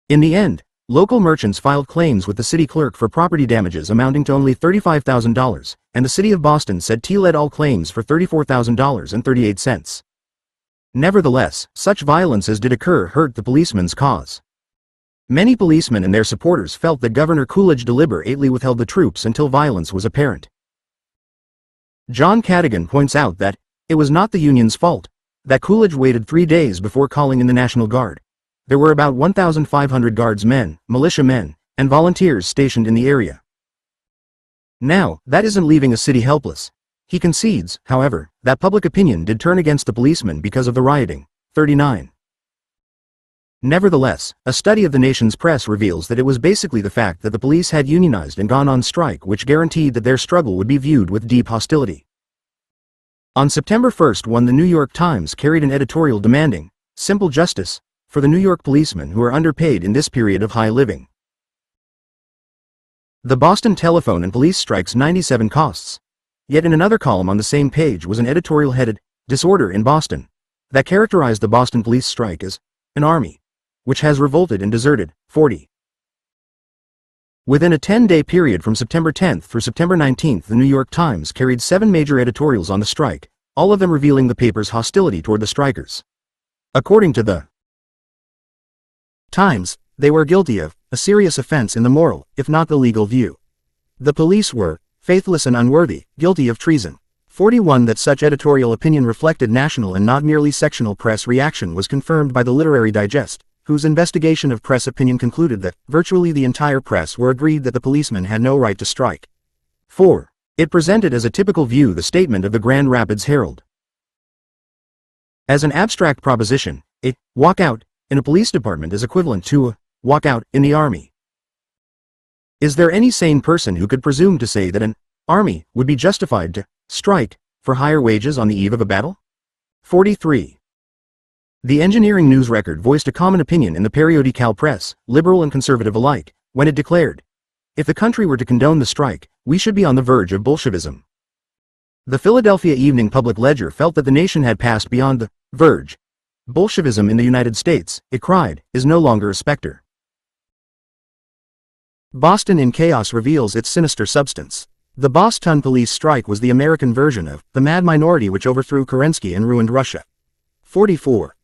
In the end, local merchants filed claims with the city clerk for property damages amounting to only $35,000, and the city of Boston said he led all claims for $34,038. Nevertheless, such violence as did occur hurt the policeman's cause. Many policemen and their supporters felt that Governor Coolidge deliberately withheld the troops until violence was apparent. John Cadogan points out that it was not the Union's fault that Coolidge waited 3 days before calling in the National Guard. There were about 1,500 guardsmen, militiamen, and volunteers stationed in the area. Now, that isn't leaving a city helpless. He concedes, however, that public opinion did turn against the policemen because of the rioting. 39. Nevertheless, a study of the nation's press reveals that it was basically the fact that the police had unionized and gone on strike which guaranteed that their struggle would be viewed with deep hostility. On September 1, the New York Times carried an editorial demanding simple justice for the New York policemen who are underpaid in this period of high living. The Boston telephone and police strikes 97 costs. Yet in another column on the same page was an editorial headed, Disorder in Boston, that characterized the Boston police strike as an army which has revolted and deserted. 40. Within a 10-day period from September 10 through September 19, the New York Times carried 7 major editorials on the strike, all of them revealing the paper's hostility toward the strikers. According to the Times, they were guilty of a serious offense in the moral, if not the legal view. The police were faithless and unworthy, guilty of treason. 41. That such editorial opinion reflected national and not merely sectional press reaction was confirmed by the Literary Digest, whose investigation of press opinion concluded that virtually the entire press were agreed that the policemen had no right to strike. 4. It presented as a typical view the statement of the Grand Rapids Herald. As an abstract proposition, a walkout in a police department is equivalent to a walkout in the army. Is there any sane person who could presume to say that an army would be justified to strike for higher wages on the eve of a battle? 43. The Engineering News Record voiced a common opinion in the periodical press, liberal and conservative alike, when it declared, if the country were to condone the strike, we should be on the verge of Bolshevism. The Philadelphia Evening Public Ledger felt that the nation had passed beyond the verge. Bolshevism in the United States, it cried, is no longer a specter. Boston in Chaos reveals its sinister substance. The Boston police strike was the American version of the mad minority which overthrew Kerensky and ruined Russia. 44.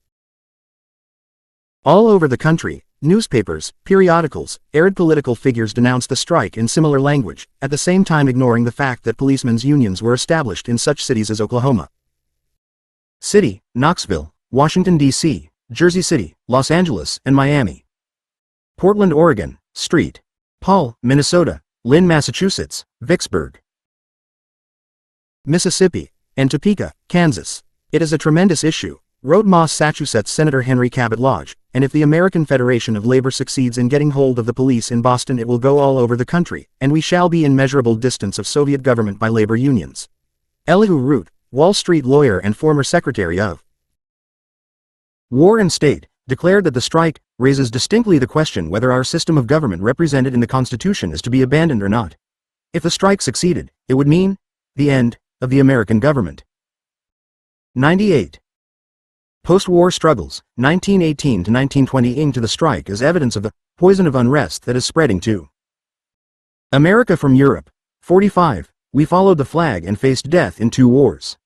All over the country, newspapers, periodicals, arid political figures denounced the strike in similar language, at the same time ignoring the fact that policemen's unions were established in such cities as Oklahoma City, Knoxville, Washington, D.C., Jersey City, Los Angeles, and Miami. Portland, Oregon, St. Paul, Minnesota, Lynn, Massachusetts, Vicksburg, Mississippi, and Topeka, Kansas. It is a tremendous issue, wrote Massachusetts Senator Henry Cabot Lodge, and if the American Federation of Labor succeeds in getting hold of the police in Boston, it will go all over the country, and we shall be in measurable distance of Soviet government by labor unions. Elihu Root, Wall Street lawyer and former Secretary of War and State, declared that the strike raises distinctly the question whether our system of government represented in the Constitution is to be abandoned or not. If the strike succeeded, it would mean the end of the American government. 98. Postwar Struggles, 1918 to 1920 into the strike as evidence of the poison of unrest that is spreading to America from Europe. 45. We followed the flag and faced death in 2 wars.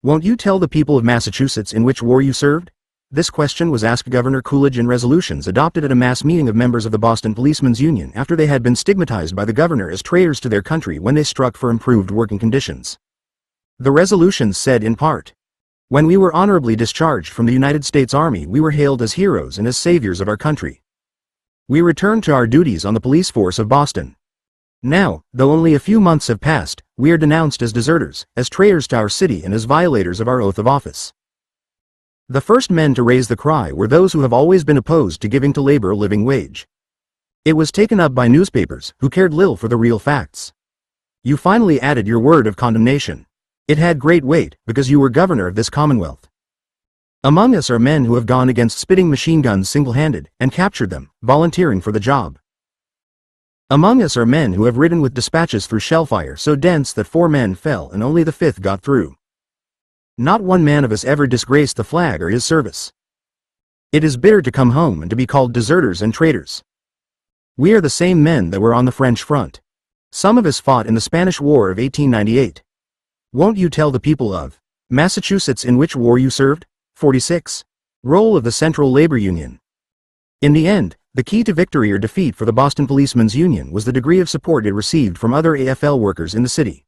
Won't you tell the people of Massachusetts in which war you served? This question was asked Governor Coolidge in resolutions adopted at a mass meeting of members of the Boston Policemen's Union after they had been stigmatized by the governor as traitors to their country when they struck for improved working conditions. The resolutions said in part, "When we were honorably discharged from the United States Army, we were hailed as heroes and as saviors of our country. We returned to our duties on the police force of Boston. Now, though only a few months have passed, we are denounced as deserters, as traitors to our city and as violators of our oath of office." The first men to raise the cry were those who have always been opposed to giving to labor a living wage. It was taken up by newspapers, who cared little for the real facts. You finally added your word of condemnation. It had great weight, because you were governor of this commonwealth. Among us are men who have gone against spitting machine guns single-handed, and captured them, volunteering for the job. Among us are men who have ridden with dispatches through shellfire so dense that 4 men fell and only the 5th got through. Not one man of us ever disgraced the flag or his service. It is bitter to come home and to be called deserters and traitors. We are the same men that were on the French front. Some of us fought in the Spanish War of 1898. Won't you tell the people of Massachusetts in which war you served? 46. Role of the Central Labor Union. In the end, the key to victory or defeat for the Boston Policemen's Union was the degree of support it received from other AFL workers in the city.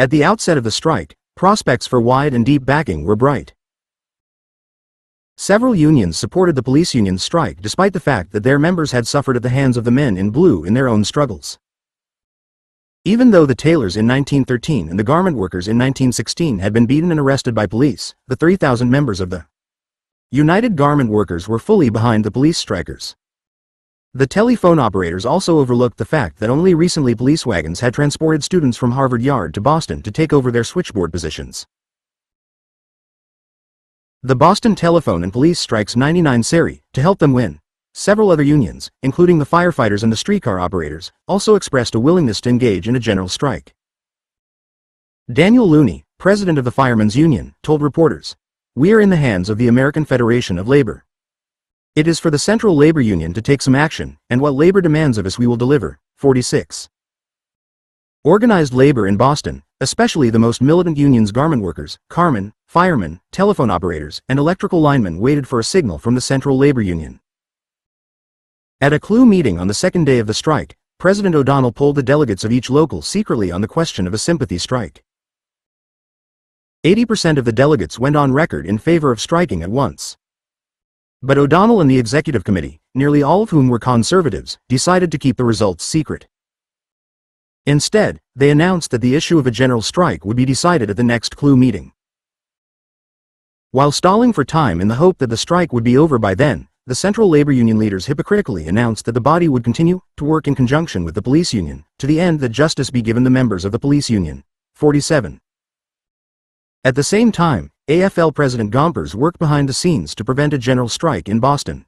At the outset of the strike, prospects for wide and deep backing were bright. Several unions supported the police union's strike despite the fact that their members had suffered at the hands of the men in blue in their own struggles. Even though the tailors in 1913 and the garment workers in 1916 had been beaten and arrested by police, the 3,000 members of the United Garment Workers were fully behind the police strikers. The telephone operators also overlooked the fact that only recently police wagons had transported students from Harvard Yard to Boston to take over their switchboard positions. The Boston Telephone and Police Strikes 99 Seri, to help them win. Several other unions, including the firefighters and the streetcar operators, also expressed a willingness to engage in a general strike. Daniel Looney, president of the Firemen's Union, told reporters, "We are in the hands of the American Federation of Labor. It is for the Central Labor Union to take some action, and what labor demands of us we will deliver." 46. Organized labor in Boston, especially the most militant unions, garment workers, carmen, firemen, telephone operators, and electrical linemen, waited for a signal from the Central Labor Union. At a CLU meeting on the second day of the strike, President O'Donnell polled the delegates of each local secretly on the question of a sympathy strike. 80% of the delegates went on record in favor of striking at once. But O'Donnell and the executive committee, nearly all of whom were conservatives, decided to keep the results secret. Instead, they announced that the issue of a general strike would be decided at the next CLU meeting. While stalling for time in the hope that the strike would be over by then, the Central Labor Union leaders hypocritically announced that the body would continue to work in conjunction with the police union, to the end that justice be given the members of the police union. 47. At the same time, AFL President Gompers worked behind the scenes to prevent a general strike in Boston.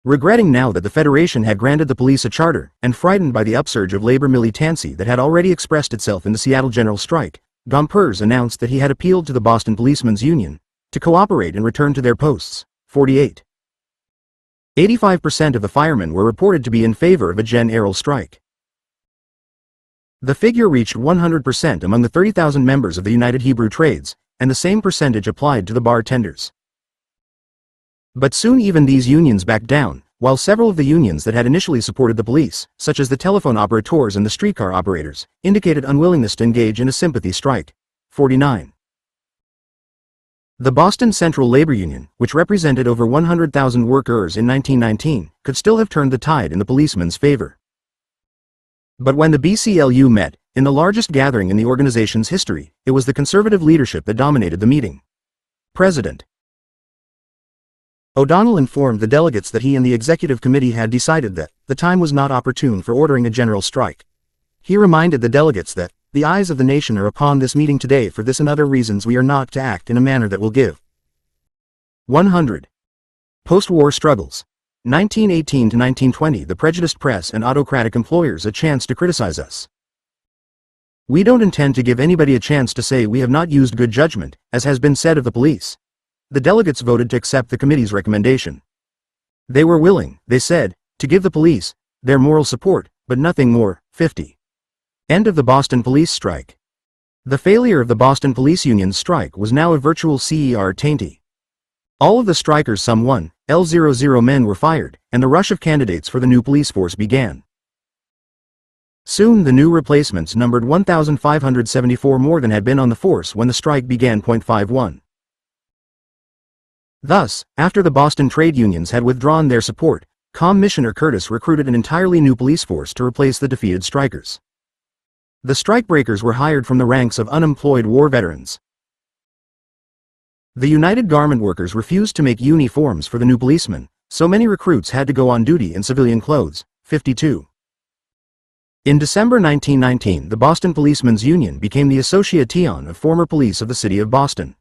Regretting now that the Federation had granted the police a charter, and frightened by the upsurge of labor militancy that had already expressed itself in the Seattle general strike, Gompers announced that he had appealed to the Boston Policemen's Union to cooperate and return to their posts. 48. 85% of the firemen were reported to be in favor of a general strike. The figure reached 100% among the 30,000 members of the United Hebrew Trades, and the same percentage applied to the bartenders. But soon even these unions backed down, while several of the unions that had initially supported the police, such as the telephone operators and the streetcar operators, indicated unwillingness to engage in a sympathy strike. 49. The Boston Central Labor Union, which represented over 100,000 workers in 1919, could still have turned the tide in the policemen's favor. But when the BCLU met, in the largest gathering in the organization's history, it was the conservative leadership that dominated the meeting. President O'Donnell informed the delegates that he and the executive committee had decided that the time was not opportune for ordering a general strike. He reminded the delegates that the eyes of the nation are upon this meeting today. For this and other reasons we are not to act in a manner that will give 100. Post-war struggles. 1918 to 1920, the prejudiced press and autocratic employers a chance to criticize us. We don't intend to give anybody a chance to say we have not used good judgment, as has been said of the police. The delegates voted to accept the committee's recommendation. They were willing, they said, to give the police their moral support, but nothing more. 50. End of the Boston police strike. The failure of the Boston Police Union's strike was now a virtual certainty. All of the strikers' some 1,000 men were fired, and the rush of candidates for the new police force began. Soon the new replacements numbered 1,574 more than had been on the force when the strike began. 51. Thus, after the Boston trade unions had withdrawn their support, Commissioner Curtis recruited an entirely new police force to replace the defeated strikers. The strikebreakers were hired from the ranks of unemployed war veterans. The United Garment Workers refused to make uniforms for the new policemen, so many recruits had to go on duty in civilian clothes. 52. In December 1919, the Boston Policemen's Union became the Association of Former Police of the City of Boston.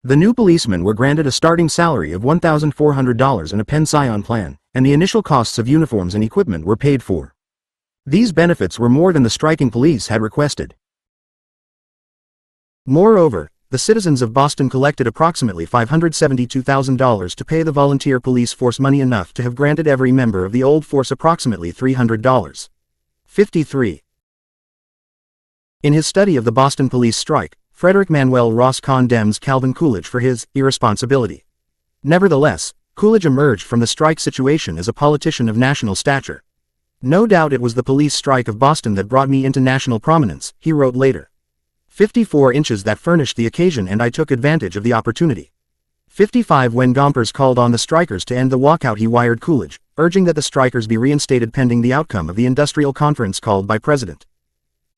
The new policemen were granted a starting salary of $1,400 and a pension plan, and the initial costs of uniforms and equipment were paid for. These benefits were more than the striking police had requested. Moreover, the citizens of Boston collected approximately $572,000 to pay the volunteer police force money enough to have granted every member of the old force approximately $300. 53. In his study of the Boston police strike, Frederick Manuel Ross condemns Calvin Coolidge for his irresponsibility. Nevertheless, Coolidge emerged from the strike situation as a politician of national stature. "No doubt it was the police strike of Boston that brought me into national prominence," he wrote later. 54 inches that furnished the occasion and I took advantage of the opportunity. 55 When Gompers called on the strikers to end the walkout, he wired Coolidge, urging that the strikers be reinstated pending the outcome of the industrial conference called by President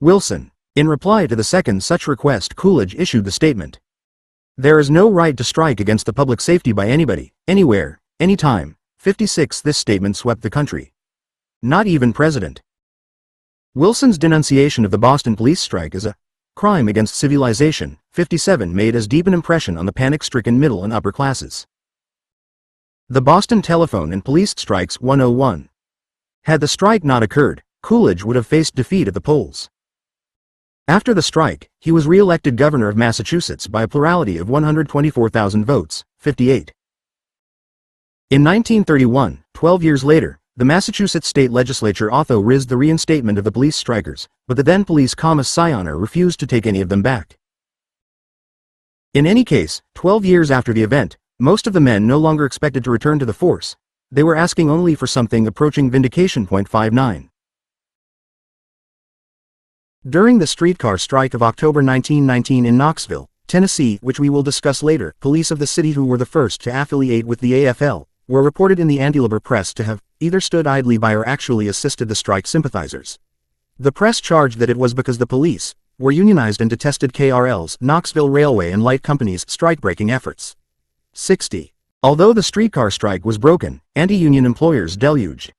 Wilson. In reply to the second such request, Coolidge issued the statement, "There is no right to strike against the public safety by anybody, anywhere, anytime." 56 This statement swept the country. Not even President Wilson's denunciation of the Boston police strike as a crime against civilization, 57 made as deep an impression on the panic-stricken middle and upper classes. The Boston telephone and police strikes. 101. Had the strike not occurred, Coolidge would have faced defeat at the polls. After the strike, he was re-elected governor of Massachusetts by a plurality of 124,000 votes, 58. In 1931, 12 years later, the Massachusetts state legislature authorized the reinstatement of the police strikers, but the then police commissioner refused to take any of them back. In any case, 12 years after the event, most of the men no longer expected to return to the force. They were asking only for something approaching vindication. 59. During the streetcar strike of October 1919 in Knoxville, Tennessee, which we will discuss later, police of the city, who were the first to affiliate with the AFL, were reported in the Anti-Labor press to have either stood idly by or actually assisted the strike sympathizers. The press charged that it was because the police were unionized and detested KRL's, Knoxville Railway and Light Company's, strike-breaking efforts. 60. Although the streetcar strike was broken, anti-union employers deluged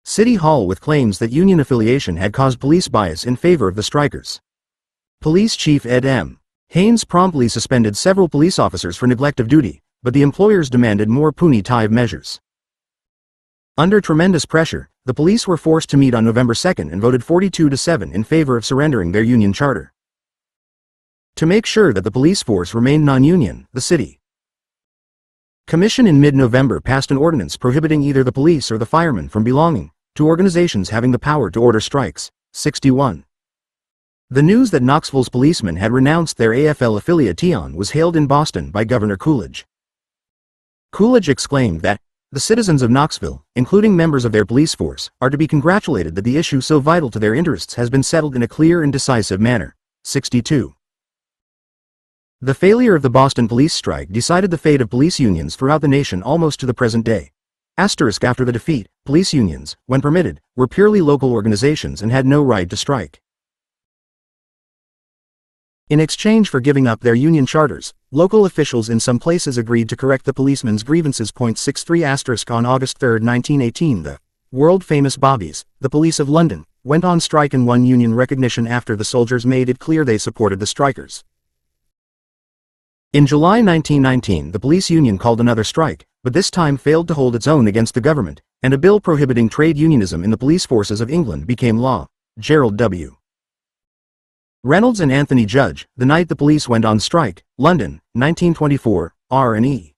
City Hall with claims that union affiliation had caused police bias in favor of the strikers. Police Chief Ed M. Haynes promptly suspended several police officers for neglect of duty, but the employers demanded more punitive measures. Under tremendous pressure, the police were forced to meet on November 2 and voted 42-7 in favor of surrendering their union charter. To make sure that the police force remained non-union, the City Commission in mid-November passed an ordinance prohibiting either the police or the firemen from belonging to organizations having the power to order strikes. 61. The news that Knoxville's policemen had renounced their AFL affiliation was hailed in Boston by Governor Coolidge. Coolidge exclaimed that the citizens of Knoxville, including members of their police force, are to be congratulated that the issue so vital to their interests has been settled in a clear and decisive manner. 62. The failure of the Boston police strike decided the fate of police unions throughout the nation almost to the present day. After the defeat, police unions, when permitted, were purely local organizations and had no right to strike. In exchange for giving up their union charters, local officials in some places agreed to correct the policemen's grievances. 63 On August 3, 1918, the world-famous Bobbies, the police of London, went on strike and won union recognition after the soldiers made it clear they supported the strikers. In July 1919, the police union called another strike, but this time failed to hold its own against the government, and a bill prohibiting trade unionism in the police forces of England became law. Gerald W. Reynolds and Anthony Judge, The Night the Police Went on Strike, London, 1924, R&E.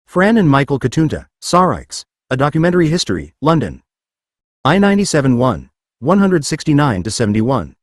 Fran and Michael Katunta, Sarikes, A Documentary History, London. I-97 1, 169-71.